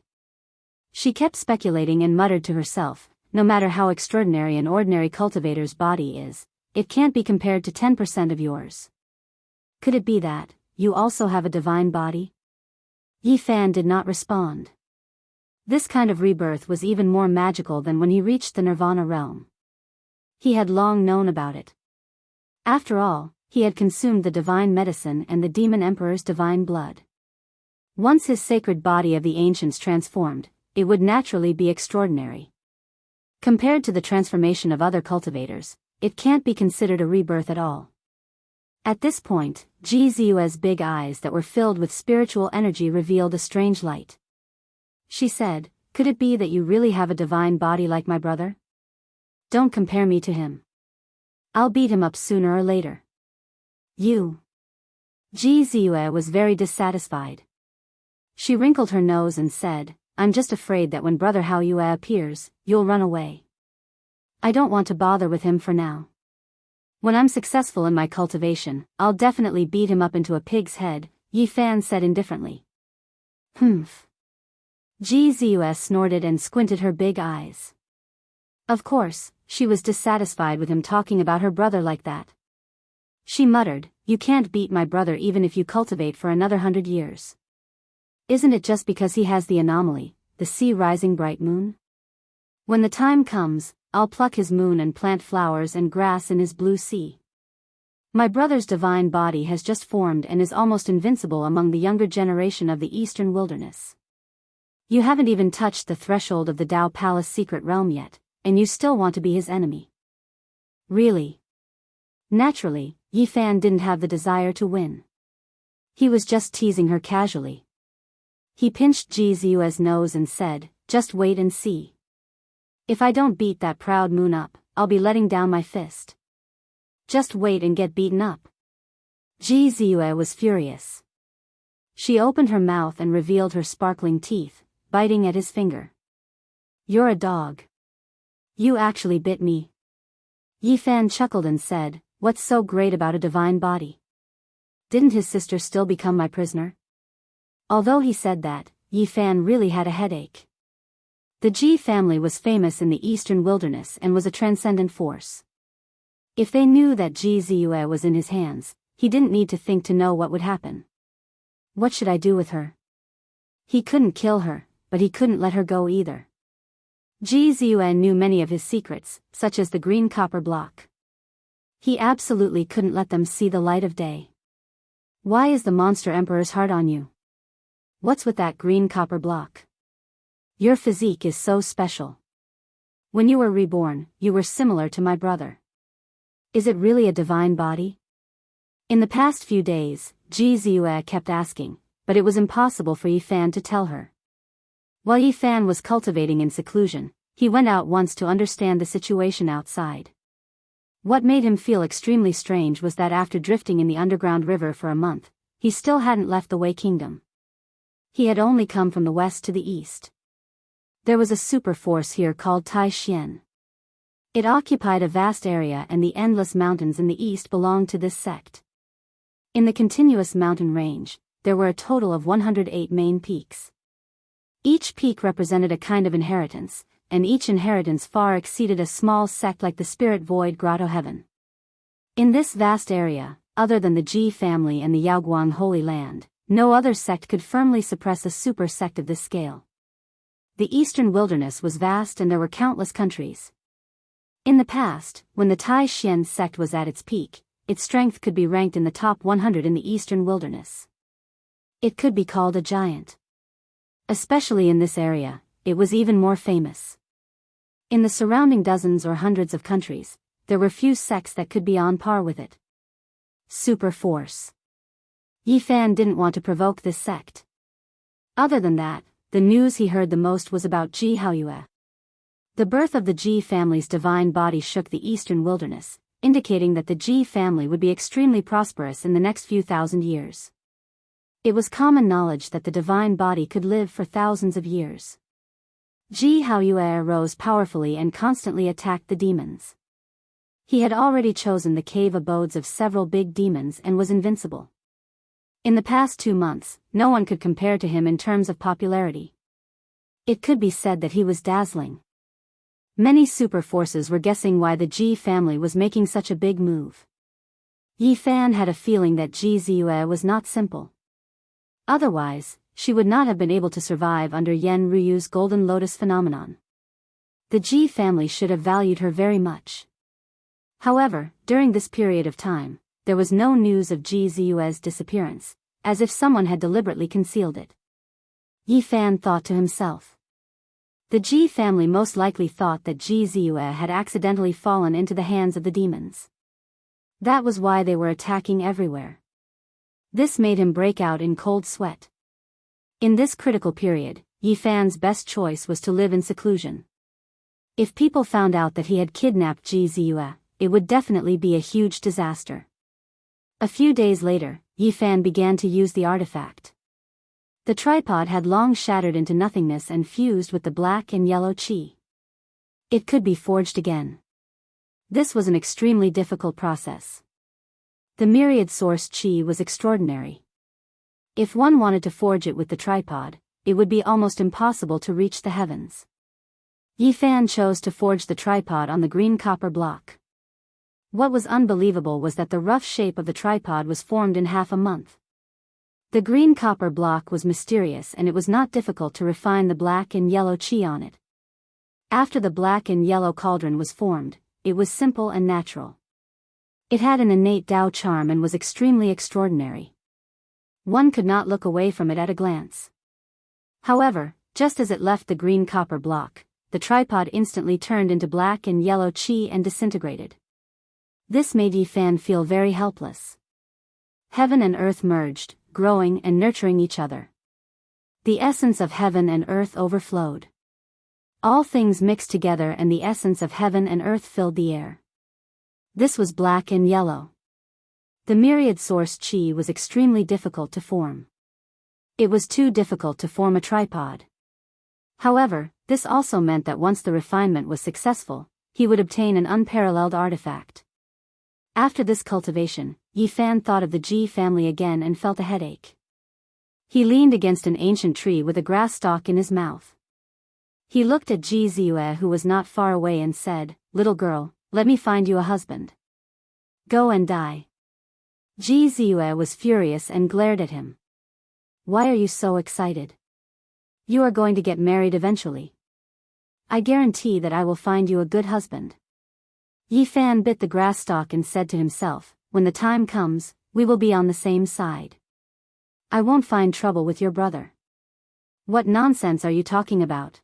She kept speculating and muttered to herself, no matter how extraordinary an ordinary cultivator's body is, it can't be compared to 10% of yours. Could it be that you also have a divine body? Yifan did not respond. This kind of rebirth was even more magical than when he reached the nirvana realm. He had long known about it. After all, he had consumed the divine medicine and the demon emperor's divine blood. Once his sacred body of the ancients transformed, it would naturally be extraordinary. Compared to the transformation of other cultivators, it can't be considered a rebirth at all. At this point, Jianghu's big eyes that were filled with spiritual energy revealed a strange light. She said, "Could it be that you really have a divine body like my brother? Don't compare me to him. I'll beat him up sooner or later." You. Jianghu was very dissatisfied. She wrinkled her nose and said, "I'm just afraid that when Brother Hao Yue appears, you'll run away. I don't want to bother with him for now. When I'm successful in my cultivation, I'll definitely beat him up into a pig's head," Yifan said indifferently. Humph. Jianghu snorted and squinted her big eyes. Of course, she was dissatisfied with him talking about her brother like that. She muttered, "You can't beat my brother even if you cultivate for another 100 years. Isn't it just because he has the anomaly, the sea rising bright moon? When the time comes, I'll pluck his moon and plant flowers and grass in his blue sea. My brother's divine body has just formed and is almost invincible among the younger generation of the eastern wilderness. You haven't even touched the threshold of the Dao Palace secret realm yet, and you still want to be his enemy. Really?" Naturally, Yifan didn't have the desire to win. He was just teasing her casually. He pinched Jianghu's nose and said, "Just wait and see. If I don't beat that proud moon up, I'll be letting down my fist. Just wait and get beaten up." Jianghu was furious. She opened her mouth and revealed her sparkling teeth, biting at his finger. "You're a dog. You actually bit me." Yifan chuckled and said, "What's so great about a divine body? Didn't his sister still become my prisoner?" Although he said that, Yifan really had a headache. The Ji family was famous in the eastern wilderness and was a transcendent force. If they knew that Jianghu was in his hands, he didn't need to think to know what would happen. What should I do with her? He couldn't kill her, but he couldn't let her go either. Jianghu knew many of his secrets, such as the green copper block. He absolutely couldn't let them see the light of day. "Why is the monster emperor's heart on you? What's with that green copper block? Your physique is so special. When you were reborn, you were similar to my brother. Is it really a divine body?" In the past few days, Jianghu kept asking, but it was impossible for Yifan to tell her. While Yifan was cultivating in seclusion, he went out once to understand the situation outside. What made him feel extremely strange was that after drifting in the underground river for a month, he still hadn't left the Wei Kingdom. He had only come from the west to the east. There was a super force here called Tai Xian. It occupied a vast area and the endless mountains in the east belonged to this sect. In the continuous mountain range, there were a total of 108 main peaks. Each peak represented a kind of inheritance, and each inheritance far exceeded a small sect like the Spirit Void Grotto Heaven. In this vast area, other than the Ji family and the Yaoguang Holy Land, no other sect could firmly suppress a super sect of this scale. The eastern wilderness was vast and there were countless countries. In the past, when the Tai Xian sect was at its peak, its strength could be ranked in the top 100 in the eastern wilderness. It could be called a giant. Especially in this area, it was even more famous. In the surrounding dozens or hundreds of countries, there were few sects that could be on par with it. Super force. Yi Fan didn't want to provoke this sect. Other than that, the news he heard the most was about Ji Haoyue. The birth of the Ji family's divine body shook the eastern wilderness, indicating that the Ji family would be extremely prosperous in the next few thousand years. It was common knowledge that the divine body could live for thousands of years. Ji Haoyue rose powerfully and constantly attacked the demons. He had already chosen the cave abodes of several big demons and was invincible. In the past 2 months, no one could compare to him in terms of popularity. It could be said that he was dazzling. Many super forces were guessing why the Ji family was making such a big move. Yi Fan had a feeling that Ji Ziyue was not simple. Otherwise, she would not have been able to survive under Yen Ruyu's Golden Lotus phenomenon. The Ji family should have valued her very much. However, during this period of time, there was no news of Ji Ziyue's disappearance, as if someone had deliberately concealed it. Yi Fan thought to himself. The Ji family most likely thought that Ji Ziyue had accidentally fallen into the hands of the demons. That was why they were attacking everywhere. This made him break out in cold sweat. In this critical period, Yi Fan's best choice was to live in seclusion. If people found out that he had kidnapped Ji Ziyue, it would definitely be a huge disaster. A few days later, Yi Fan began to use the artifact. The tripod had long shattered into nothingness and fused with the black and yellow qi. It could be forged again. This was an extremely difficult process. The myriad source qi was extraordinary. If one wanted to forge it with the tripod, it would be almost impossible to reach the heavens. Yi Fan chose to forge the tripod on the green copper block. What was unbelievable was that the rough shape of the tripod was formed in half a month. The green copper block was mysterious and it was not difficult to refine the black and yellow qi on it. After the black and yellow cauldron was formed, it was simple and natural. It had an innate Tao charm and was extremely extraordinary. One could not look away from it at a glance. However, just as it left the green copper block, the tripod instantly turned into black and yellow qi and disintegrated. This made Yi Fan feel very helpless. Heaven and earth merged, growing and nurturing each other. The essence of heaven and earth overflowed. All things mixed together and the essence of heaven and earth filled the air. This was black and yellow. The myriad source qi was extremely difficult to form. It was too difficult to form a tripod. However, this also meant that once the refinement was successful, he would obtain an unparalleled artifact. After this cultivation, Yi Fan thought of the Ji family again and felt a headache. He leaned against an ancient tree with a grass stalk in his mouth. He looked at Ji Ziyue who was not far away and said, "Little girl, let me find you a husband. Go and die." Ji Ziyue was furious and glared at him. "Why are you so excited? You are going to get married eventually. I guarantee that I will find you a good husband." Yi Fan bit the grass stalk and said to himself, "When the time comes, we will be on the same side. I won't find trouble with your brother." "What nonsense are you talking about?"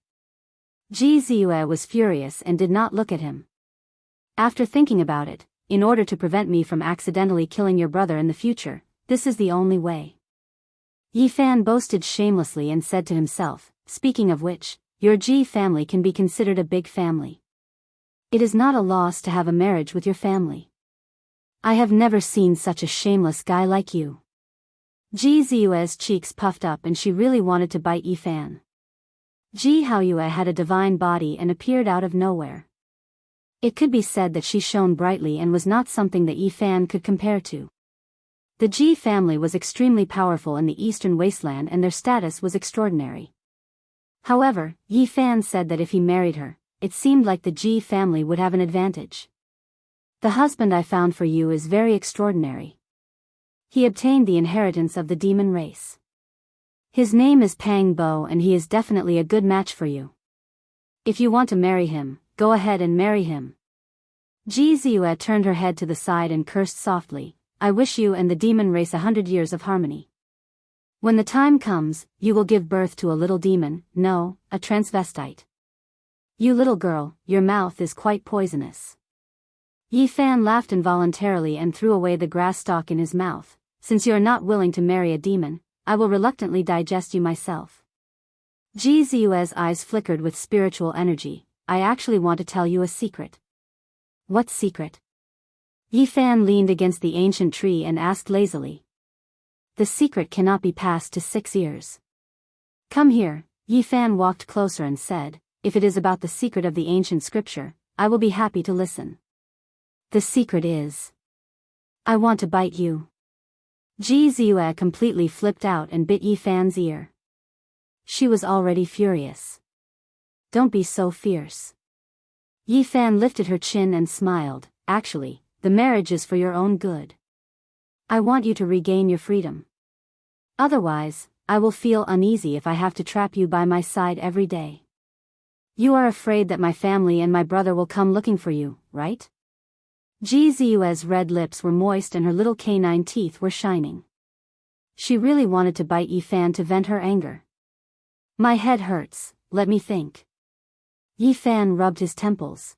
Ji Ziyue was furious and did not look at him. "After thinking about it, in order to prevent me from accidentally killing your brother in the future, this is the only way." Yi Fan boasted shamelessly and said to himself, "Speaking of which, your Ji family can be considered a big family. It is not a loss to have a marriage with your family. I have never seen such a shameless guy like you." Ji Ziyue's cheeks puffed up and she really wanted to bite Yi Fan. Ji Haoyue had a divine body and appeared out of nowhere. It could be said that she shone brightly and was not something that Yi Fan could compare to. The Ji family was extremely powerful in the eastern wasteland and their status was extraordinary. However, Yi Fan said that if he married her, it seemed like the Ji family would have an advantage. The husband I found for you is very extraordinary. He obtained the inheritance of the demon race. His name is Pang Bo and he is definitely a good match for you. If you want to marry him, go ahead and marry him. Ji Ziyue turned her head to the side and cursed softly, I wish you and the demon race 100 years of harmony. When the time comes, you will give birth to a little demon, no, a transvestite. You little girl, your mouth is quite poisonous. Yi Fan laughed involuntarily and threw away the grass stalk in his mouth. Since you are not willing to marry a demon, I will reluctantly digest you myself. Ji Ziyue's eyes flickered with spiritual energy. I actually want to tell you a secret. What secret? Yi Fan leaned against the ancient tree and asked lazily. The secret cannot be passed to 6 ears. Come here. Yi Fan walked closer and said, if it is about the secret of the ancient scripture, I will be happy to listen. The secret is, I want to bite you. Ji Ziyue completely flipped out and bit Yi Fan's ear. She was already furious. Don't be so fierce. Yi Fan lifted her chin and smiled. Actually, the marriage is for your own good. I want you to regain your freedom. Otherwise, I will feel uneasy if I have to trap you by my side every day. You are afraid that my family and my brother will come looking for you, right? Ji Ziyue's red lips were moist and her little canine teeth were shining. She really wanted to bite Yi Fan to vent her anger. My head hurts, let me think. Yi Fan rubbed his temples.